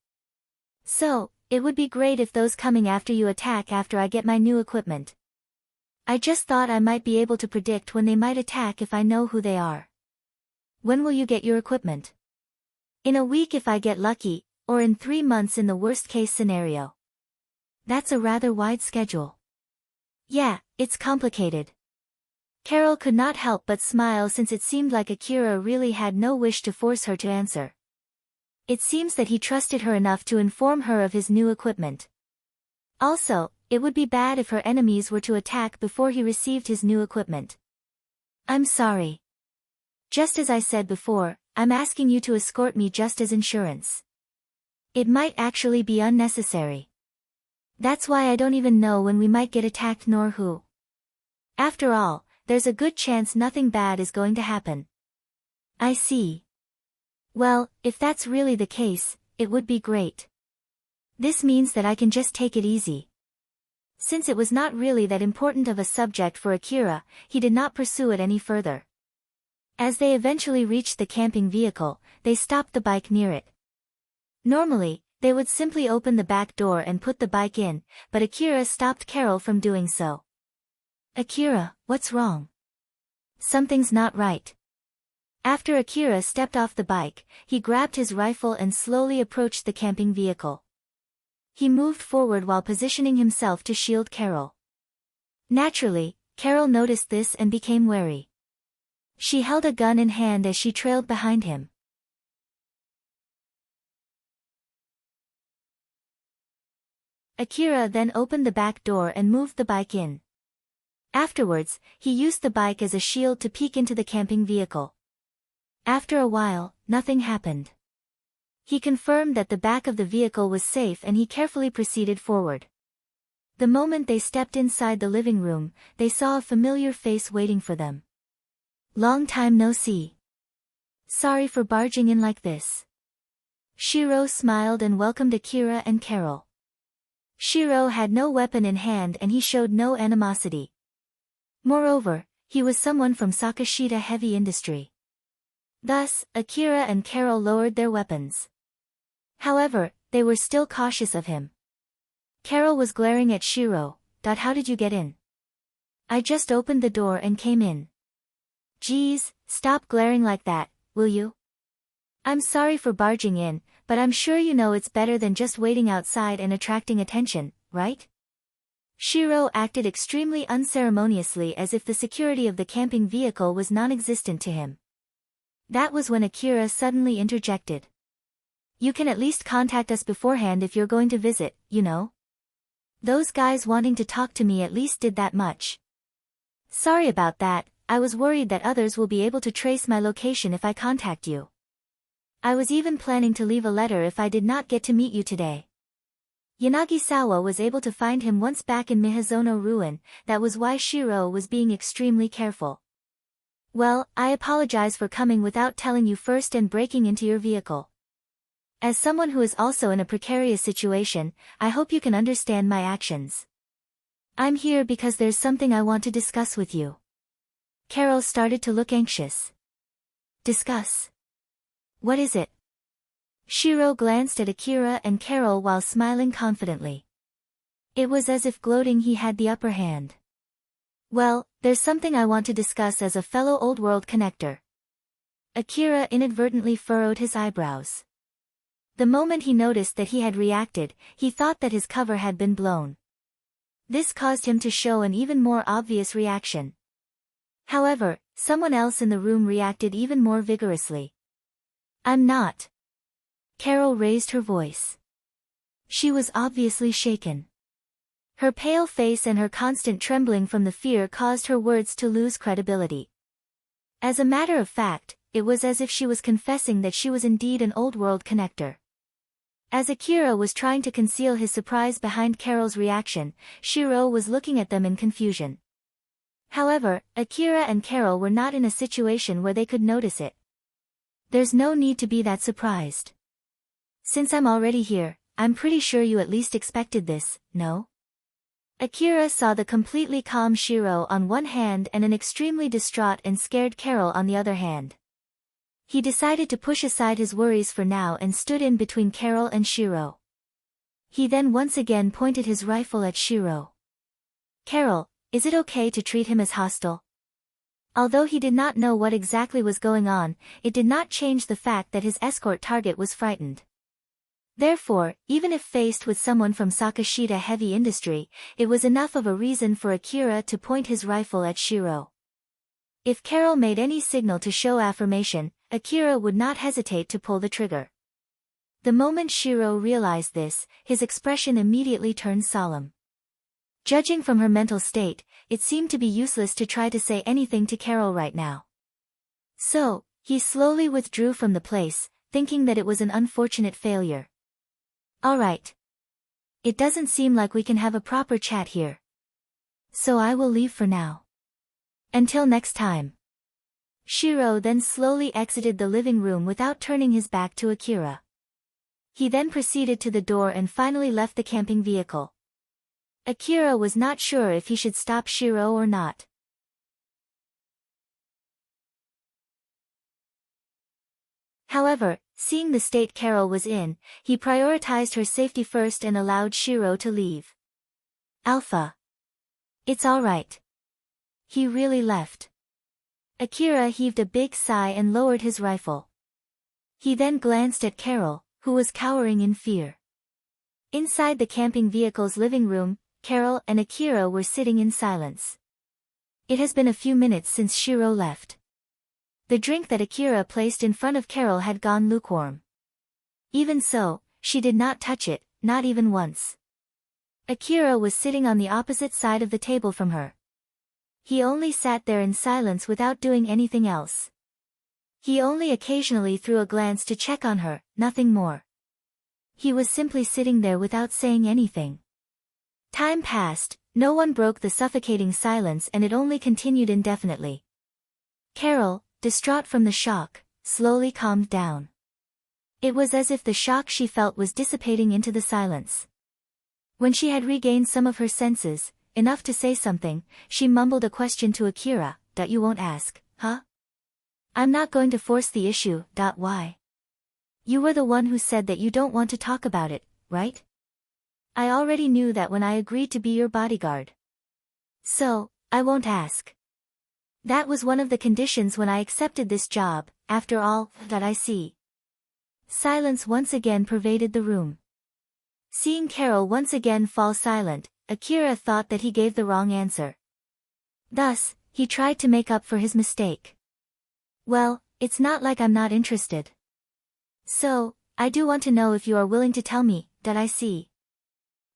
So, it would be great if those coming after you attack after I get my new equipment. I just thought I might be able to predict when they might attack if I know who they are. When will you get your equipment? In a week if I get lucky, or in 3 months in the worst-case scenario. That's a rather wide schedule. Yeah, it's complicated. Carol could not help but smile since it seemed like Akira really had no wish to force her to answer. It seems that he trusted her enough to inform her of his new equipment. Also, it would be bad if her enemies were to attack before he received his new equipment. I'm sorry. Just as I said before, I'm asking you to escort me just as insurance. It might actually be unnecessary. That's why I don't even know when we might get attacked nor who. After all, there's a good chance nothing bad is going to happen. I see. Well, if that's really the case, it would be great. This means that I can just take it easy. Since it was not really that important of a subject for Akira, he did not pursue it any further. As they eventually reached the camping vehicle, they stopped the bike near it. Normally, they would simply open the back door and put the bike in, but Akira stopped Carol from doing so. Akira, what's wrong? Something's not right. After Akira stepped off the bike, he grabbed his rifle and slowly approached the camping vehicle. He moved forward while positioning himself to shield Carol. Naturally, Carol noticed this and became wary. She held a gun in hand as she trailed behind him. Akira then opened the back door and moved the bike in. Afterwards, he used the bike as a shield to peek into the camping vehicle. After a while, nothing happened. He confirmed that the back of the vehicle was safe and he carefully proceeded forward. The moment they stepped inside the living room, they saw a familiar face waiting for them. Long time no see. Sorry for barging in like this. Shiro smiled and welcomed Akira and Carol. Shiro had no weapon in hand and he showed no animosity. Moreover, he was someone from Sakashita Heavy Industry. Thus, Akira and Carol lowered their weapons. However, they were still cautious of him. Carol was glaring at Shiro. How did you get in? I just opened the door and came in. Geez, stop glaring like that, will you? I'm sorry for barging in, but I'm sure you know it's better than just waiting outside and attracting attention, right? Shiro acted extremely unceremoniously as if the security of the camping vehicle was non-existent to him. That was when Akira suddenly interjected. You can at least contact us beforehand if you're going to visit, you know? Those guys wanting to talk to me at least did that much. Sorry about that, I was worried that others will be able to trace my location if I contact you. I was even planning to leave a letter if I did not get to meet you today. Yanagisawa was able to find him once back in Mihazono ruin, that was why Shiro was being extremely careful. Well, I apologize for coming without telling you first and breaking into your vehicle. As someone who is also in a precarious situation, I hope you can understand my actions. I'm here because there's something I want to discuss with you. Carol started to look anxious. Discuss? What is it? Shiro glanced at Akira and Carol while smiling confidently. It was as if gloating he had the upper hand. Well, there's something I want to discuss as a fellow Old World connector. Akira inadvertently furrowed his eyebrows. The moment he noticed that he had reacted, he thought that his cover had been blown. This caused him to show an even more obvious reaction. However, someone else in the room reacted even more vigorously. I'm not. Carol raised her voice. She was obviously shaken. Her pale face and her constant trembling from the fear caused her words to lose credibility. As a matter of fact, it was as if she was confessing that she was indeed an Old World connector. As Akira was trying to conceal his surprise behind Carol's reaction, Shiro was looking at them in confusion. However, Akira and Carol were not in a situation where they could notice it. There's no need to be that surprised. Since I'm already here, I'm pretty sure you at least expected this, no? Akira saw the completely calm Shiro on one hand and an extremely distraught and scared Carol on the other hand. He decided to push aside his worries for now and stood in between Carol and Shiro. He then once again pointed his rifle at Shiro. Carol, is it okay to treat him as hostile? Although he did not know what exactly was going on, it did not change the fact that his escort target was frightened. Therefore, even if faced with someone from Sakashita Heavy Industry, it was enough of a reason for Akira to point his rifle at Shiro. If Carol made any signal to show affirmation, Akira would not hesitate to pull the trigger. The moment Shiro realized this, his expression immediately turned solemn. Judging from her mental state, it seemed to be useless to try to say anything to Carol right now. So, he slowly withdrew from the place, thinking that it was an unfortunate failure. All right. It doesn't seem like we can have a proper chat here. So I will leave for now. Until next time. Shiro then slowly exited the living room without turning his back to Akira. He then proceeded to the door and finally left the camping vehicle. Akira was not sure if he should stop Shiro or not. However, seeing the state Carol was in, he prioritized her safety first and allowed Shiro to leave. Alpha. It's all right. He really left. Akira heaved a big sigh and lowered his rifle. He then glanced at Carol, who was cowering in fear. Inside the camping vehicle's living room, Carol and Akira were sitting in silence. It has been a few minutes since Shiro left. The drink that Akira placed in front of Carol had gone lukewarm. Even so, she did not touch it, not even once. Akira was sitting on the opposite side of the table from her. He only sat there in silence without doing anything else. He only occasionally threw a glance to check on her, nothing more. He was simply sitting there without saying anything. Time passed, no one broke the suffocating silence and it only continued indefinitely. Carol, distraught from the shock, slowly calmed down. It was as if the shock she felt was dissipating into the silence. When she had regained some of her senses, enough to say something, she mumbled a question to Akira, "That you won't ask, huh? I'm not going to force the issue, why? You were the one who said that you don't want to talk about it, right? I already knew that when I agreed to be your bodyguard. So, I won't ask. That was one of the conditions when I accepted this job, after all, that I see." Silence once again pervaded the room. Seeing Carol once again fall silent, Akira thought that he gave the wrong answer. Thus, he tried to make up for his mistake. "Well, it's not like I'm not interested. So, I do want to know if you are willing to tell me, that I see."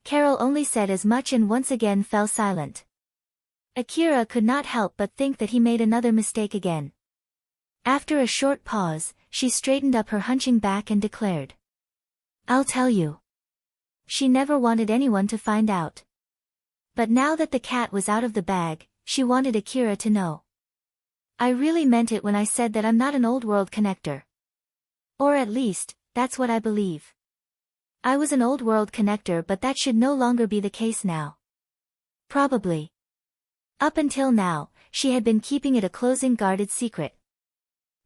Carol only said as much and once again fell silent. Akira could not help but think that he made another mistake again. After a short pause, she straightened up her hunching back and declared, "I'll tell you." She never wanted anyone to find out. But now that the cat was out of the bag, she wanted Akira to know. "I really meant it when I said that I'm not an old world connector. Or at least, that's what I believe. I was an old world connector, but that should no longer be the case now. Probably. Up until now, she had been keeping it a closing guarded secret.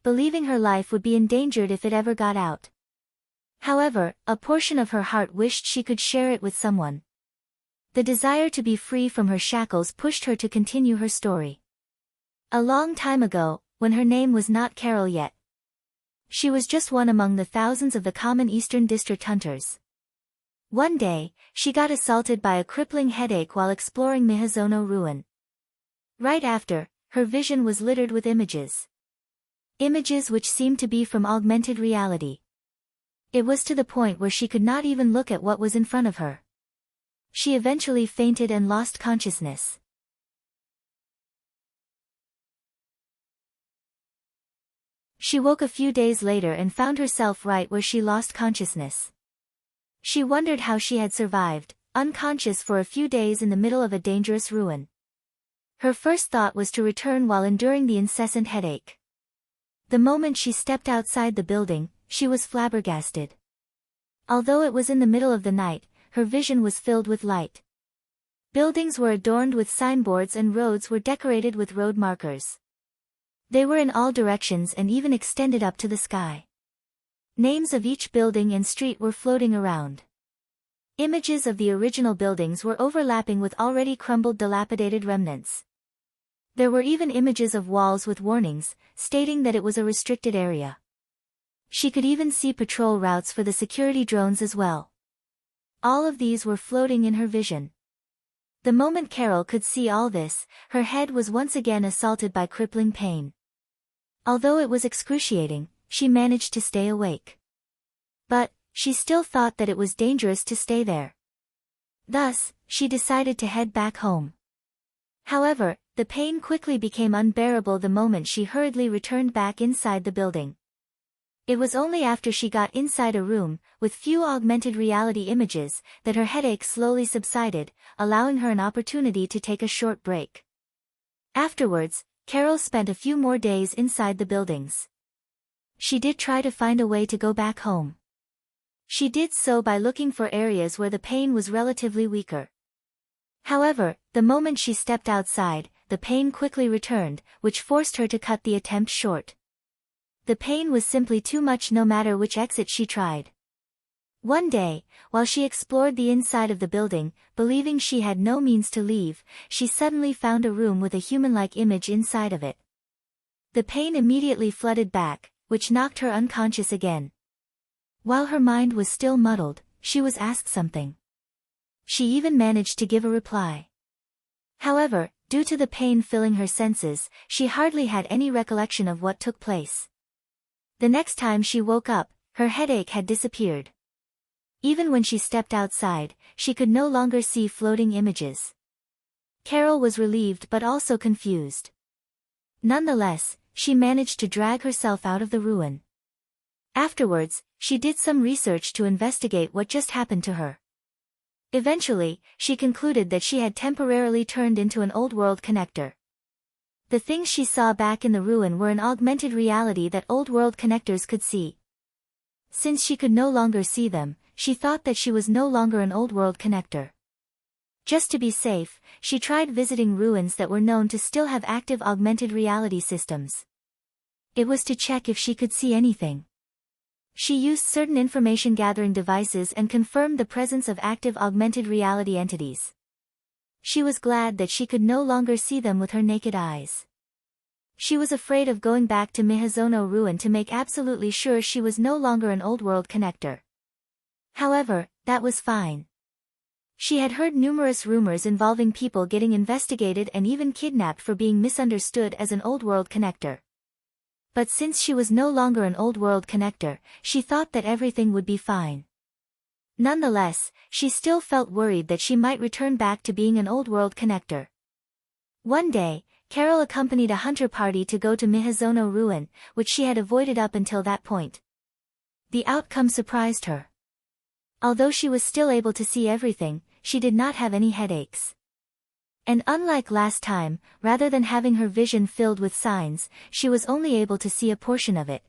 Believing her life would be endangered if it ever got out. However, a portion of her heart wished she could share it with someone. The desire to be free from her shackles pushed her to continue her story. A long time ago, when her name was not Carol yet. She was just one among the thousands of the common Eastern District hunters. One day, she got assaulted by a crippling headache while exploring Mihazono ruin. Right after, her vision was littered with images. Images which seemed to be from augmented reality. It was to the point where she could not even look at what was in front of her. She eventually fainted and lost consciousness. She woke a few days later and found herself right where she lost consciousness. She wondered how she had survived, unconscious for a few days in the middle of a dangerous ruin. Her first thought was to return while enduring the incessant headache. The moment she stepped outside the building, she was flabbergasted. Although it was in the middle of the night, her vision was filled with light. Buildings were adorned with signboards and roads were decorated with road markers. They were in all directions and even extended up to the sky. Names of each building and street were floating around. Images of the original buildings were overlapping with already crumbled dilapidated remnants. There were even images of walls with warnings, stating that it was a restricted area. She could even see patrol routes for the security drones as well. All of these were floating in her vision. The moment Carol could see all this, her head was once again assaulted by crippling pain. Although it was excruciating, she managed to stay awake. But, she still thought that it was dangerous to stay there. Thus, she decided to head back home. However, the pain quickly became unbearable the moment she hurriedly returned back inside the building. It was only after she got inside a room, with few augmented reality images, that her headache slowly subsided, allowing her an opportunity to take a short break. Afterwards, Carol spent a few more days inside the buildings. She did try to find a way to go back home. She did so by looking for areas where the pain was relatively weaker. However, the moment she stepped outside, the pain quickly returned, which forced her to cut the attempt short. The pain was simply too much no matter which exit she tried. One day, while she explored the inside of the building, believing she had no means to leave, she suddenly found a room with a human-like image inside of it. The pain immediately flooded back, which knocked her unconscious again. While her mind was still muddled, she was asked something. She even managed to give a reply. However, due to the pain filling her senses, she hardly had any recollection of what took place. The next time she woke up, her headache had disappeared. Even when she stepped outside, she could no longer see floating images. Carol was relieved but also confused. Nonetheless, she managed to drag herself out of the ruin. Afterwards, she did some research to investigate what just happened to her. Eventually, she concluded that she had temporarily turned into an old-world connector. The things she saw back in the ruin were an augmented reality that old-world connectors could see. Since she could no longer see them, she thought that she was no longer an old-world connector. Just to be safe, she tried visiting ruins that were known to still have active augmented reality systems. It was to check if she could see anything. She used certain information-gathering devices and confirmed the presence of active augmented reality entities. She was glad that she could no longer see them with her naked eyes. She was afraid of going back to Mihazono ruin to make absolutely sure she was no longer an old-world connector. However, that was fine. She had heard numerous rumors involving people getting investigated and even kidnapped for being misunderstood as an old-world connector. But since she was no longer an old-world connector, she thought that everything would be fine. Nonetheless, she still felt worried that she might return back to being an old-world connector. One day, Carol accompanied a hunter party to go to Mihazono ruin, which she had avoided up until that point. The outcome surprised her. Although she was still able to see everything, she did not have any headaches. And unlike last time, rather than having her vision filled with signs, she was only able to see a portion of it.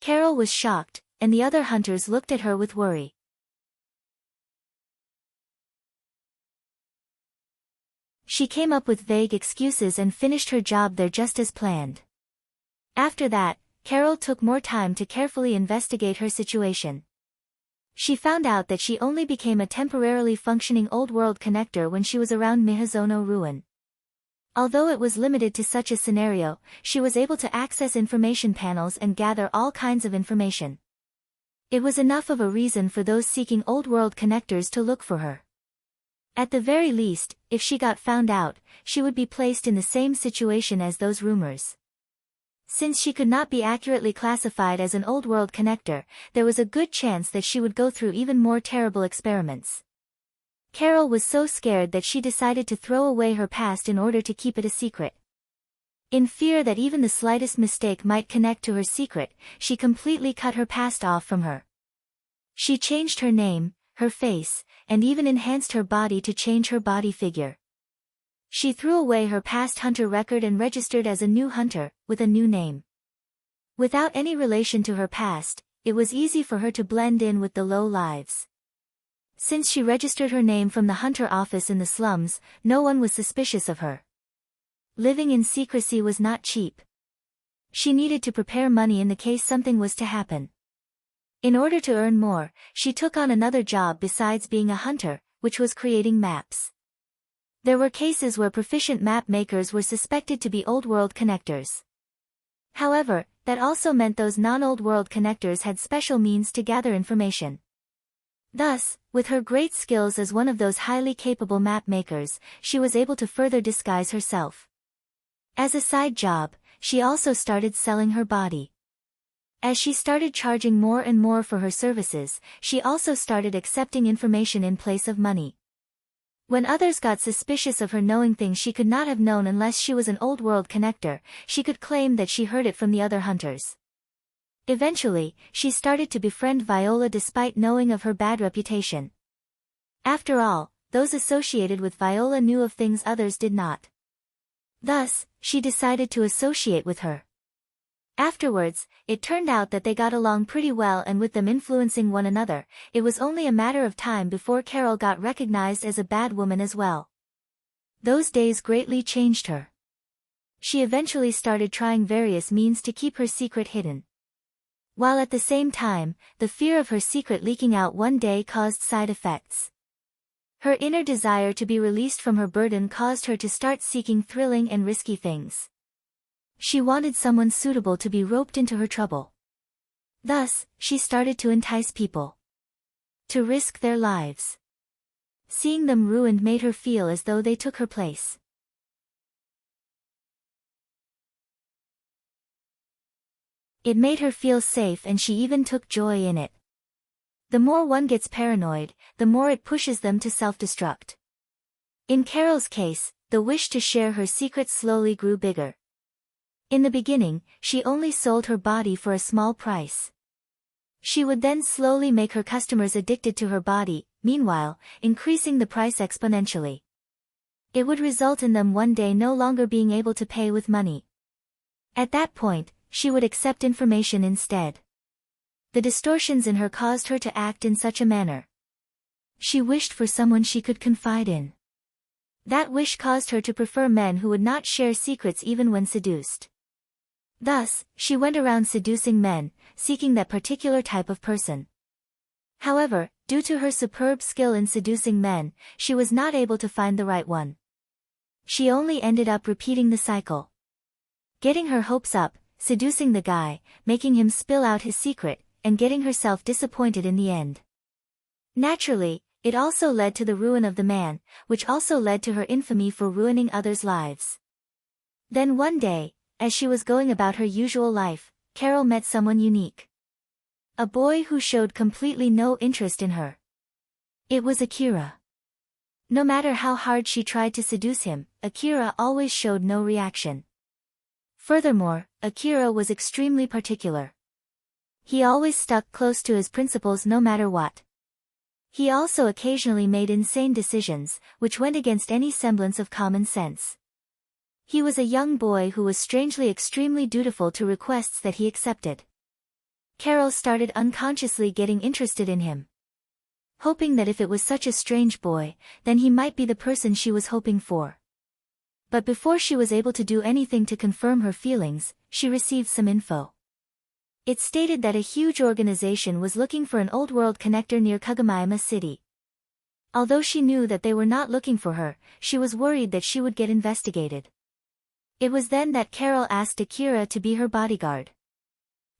Carol was shocked, and the other hunters looked at her with worry. She came up with vague excuses and finished her job there just as planned. After that, Carol took more time to carefully investigate her situation. She found out that she only became a temporarily functioning old world connector when she was around Miyazono ruin. Although it was limited to such a scenario, she was able to access information panels and gather all kinds of information. It was enough of a reason for those seeking old world connectors to look for her. At the very least, if she got found out, she would be placed in the same situation as those rumors. Since she could not be accurately classified as an old world connector, there was a good chance that she would go through even more terrible experiments. Carol was so scared that she decided to throw away her past in order to keep it a secret. In fear that even the slightest mistake might connect to her secret, she completely cut her past off from her. She changed her name, her face, and even enhanced her body to change her body figure. She threw away her past hunter record and registered as a new hunter, with a new name. Without any relation to her past, it was easy for her to blend in with the low lives. Since she registered her name from the hunter office in the slums, no one was suspicious of her. Living in secrecy was not cheap. She needed to prepare money in the case something was to happen. In order to earn more, she took on another job besides being a hunter, which was creating maps. There were cases where proficient map makers were suspected to be old world connectors. However, that also meant those non-old world connectors had special means to gather information. Thus, with her great skills as one of those highly capable map makers, she was able to further disguise herself. As a side job, she also started selling her body. As she started charging more and more for her services, she also started accepting information in place of money. When others got suspicious of her knowing things she could not have known unless she was an old world connector, she could claim that she heard it from the other hunters. Eventually, she started to befriend Viola despite knowing of her bad reputation. After all, those associated with Viola knew of things others did not. Thus, she decided to associate with her. Afterwards, it turned out that they got along pretty well, and with them influencing one another, it was only a matter of time before Carol got recognized as a bad woman as well. Those days greatly changed her. She eventually started trying various means to keep her secret hidden. While at the same time, the fear of her secret leaking out one day caused side effects. Her inner desire to be released from her burden caused her to start seeking thrilling and risky things. She wanted someone suitable to be roped into her trouble. Thus, she started to entice people to risk their lives. Seeing them ruined made her feel as though they took her place. It made her feel safe, and she even took joy in it. The more one gets paranoid, the more it pushes them to self-destruct. In Carol's case, the wish to share her secret slowly grew bigger. In the beginning, she only sold her body for a small price. She would then slowly make her customers addicted to her body, meanwhile, increasing the price exponentially. It would result in them one day no longer being able to pay with money. At that point, she would accept information instead. The distortions in her caused her to act in such a manner. She wished for someone she could confide in. That wish caused her to prefer men who would not share secrets even when seduced. Thus, she went around seducing men, seeking that particular type of person. However, due to her superb skill in seducing men, she was not able to find the right one. She only ended up repeating the cycle. Getting her hopes up, seducing the guy, making him spill out his secret, and getting herself disappointed in the end. Naturally, it also led to the ruin of the man, which also led to her infamy for ruining others' lives. Then one day, as she was going about her usual life, Carol met someone unique. A boy who showed completely no interest in her. It was Akira. No matter how hard she tried to seduce him, Akira always showed no reaction. Furthermore, Akira was extremely particular. He always stuck close to his principles no matter what. He also occasionally made insane decisions, which went against any semblance of common sense. He was a young boy who was strangely extremely dutiful to requests that he accepted. Carol started unconsciously getting interested in him. Hoping that if it was such a strange boy, then he might be the person she was hoping for. But before she was able to do anything to confirm her feelings, she received some info. It stated that a huge organization was looking for an old-world connector near Kagamaima City. Although she knew that they were not looking for her, she was worried that she would get investigated. It was then that Carol asked Akira to be her bodyguard.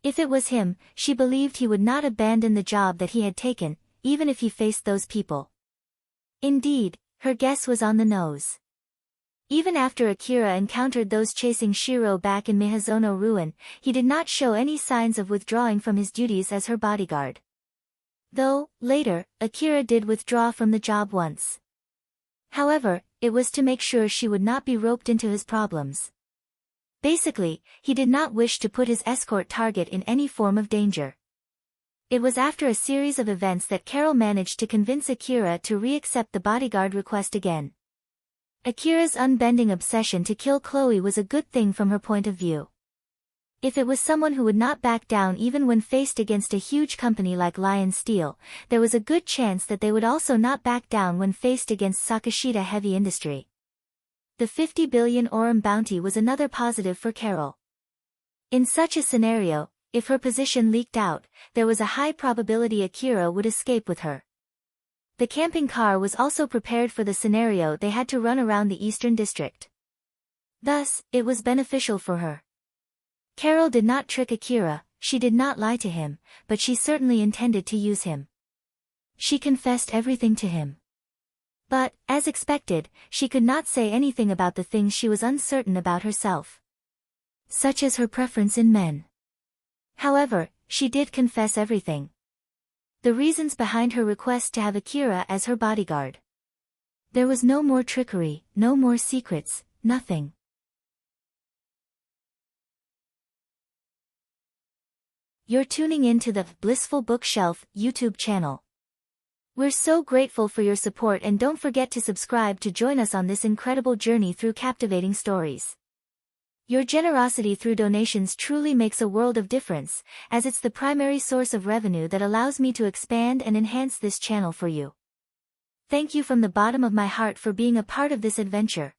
If it was him, she believed he would not abandon the job that he had taken, even if he faced those people. Indeed, her guess was on the nose. Even after Akira encountered those chasing Shiro back in Miyazono Ruin, he did not show any signs of withdrawing from his duties as her bodyguard. Though, later, Akira did withdraw from the job once. However, it was to make sure she would not be roped into his problems. Basically, he did not wish to put his escort target in any form of danger. It was after a series of events that Carol managed to convince Akira to re-accept the bodyguard request again. Akira's unbending obsession to kill Chloe was a good thing from her point of view. If it was someone who would not back down even when faced against a huge company like Lion Steel, there was a good chance that they would also not back down when faced against Sakashita Heavy Industry. The 50 billion Orum bounty was another positive for Carol. In such a scenario, if her position leaked out, there was a high probability Akira would escape with her. The camping car was also prepared for the scenario they had to run around the Eastern District. Thus, it was beneficial for her. Carol did not trick Akira, she did not lie to him, but she certainly intended to use him. She confessed everything to him. But, as expected, she could not say anything about the things she was uncertain about herself. Such as her preference in men. However, she did confess everything. The reasons behind her request to have Akira as her bodyguard. There was no more trickery, no more secrets, nothing. You're tuning in to the Blissful Bookshelf YouTube channel. We're so grateful for your support, and don't forget to subscribe to join us on this incredible journey through captivating stories. Your generosity through donations truly makes a world of difference, as it's the primary source of revenue that allows me to expand and enhance this channel for you. Thank you from the bottom of my heart for being a part of this adventure.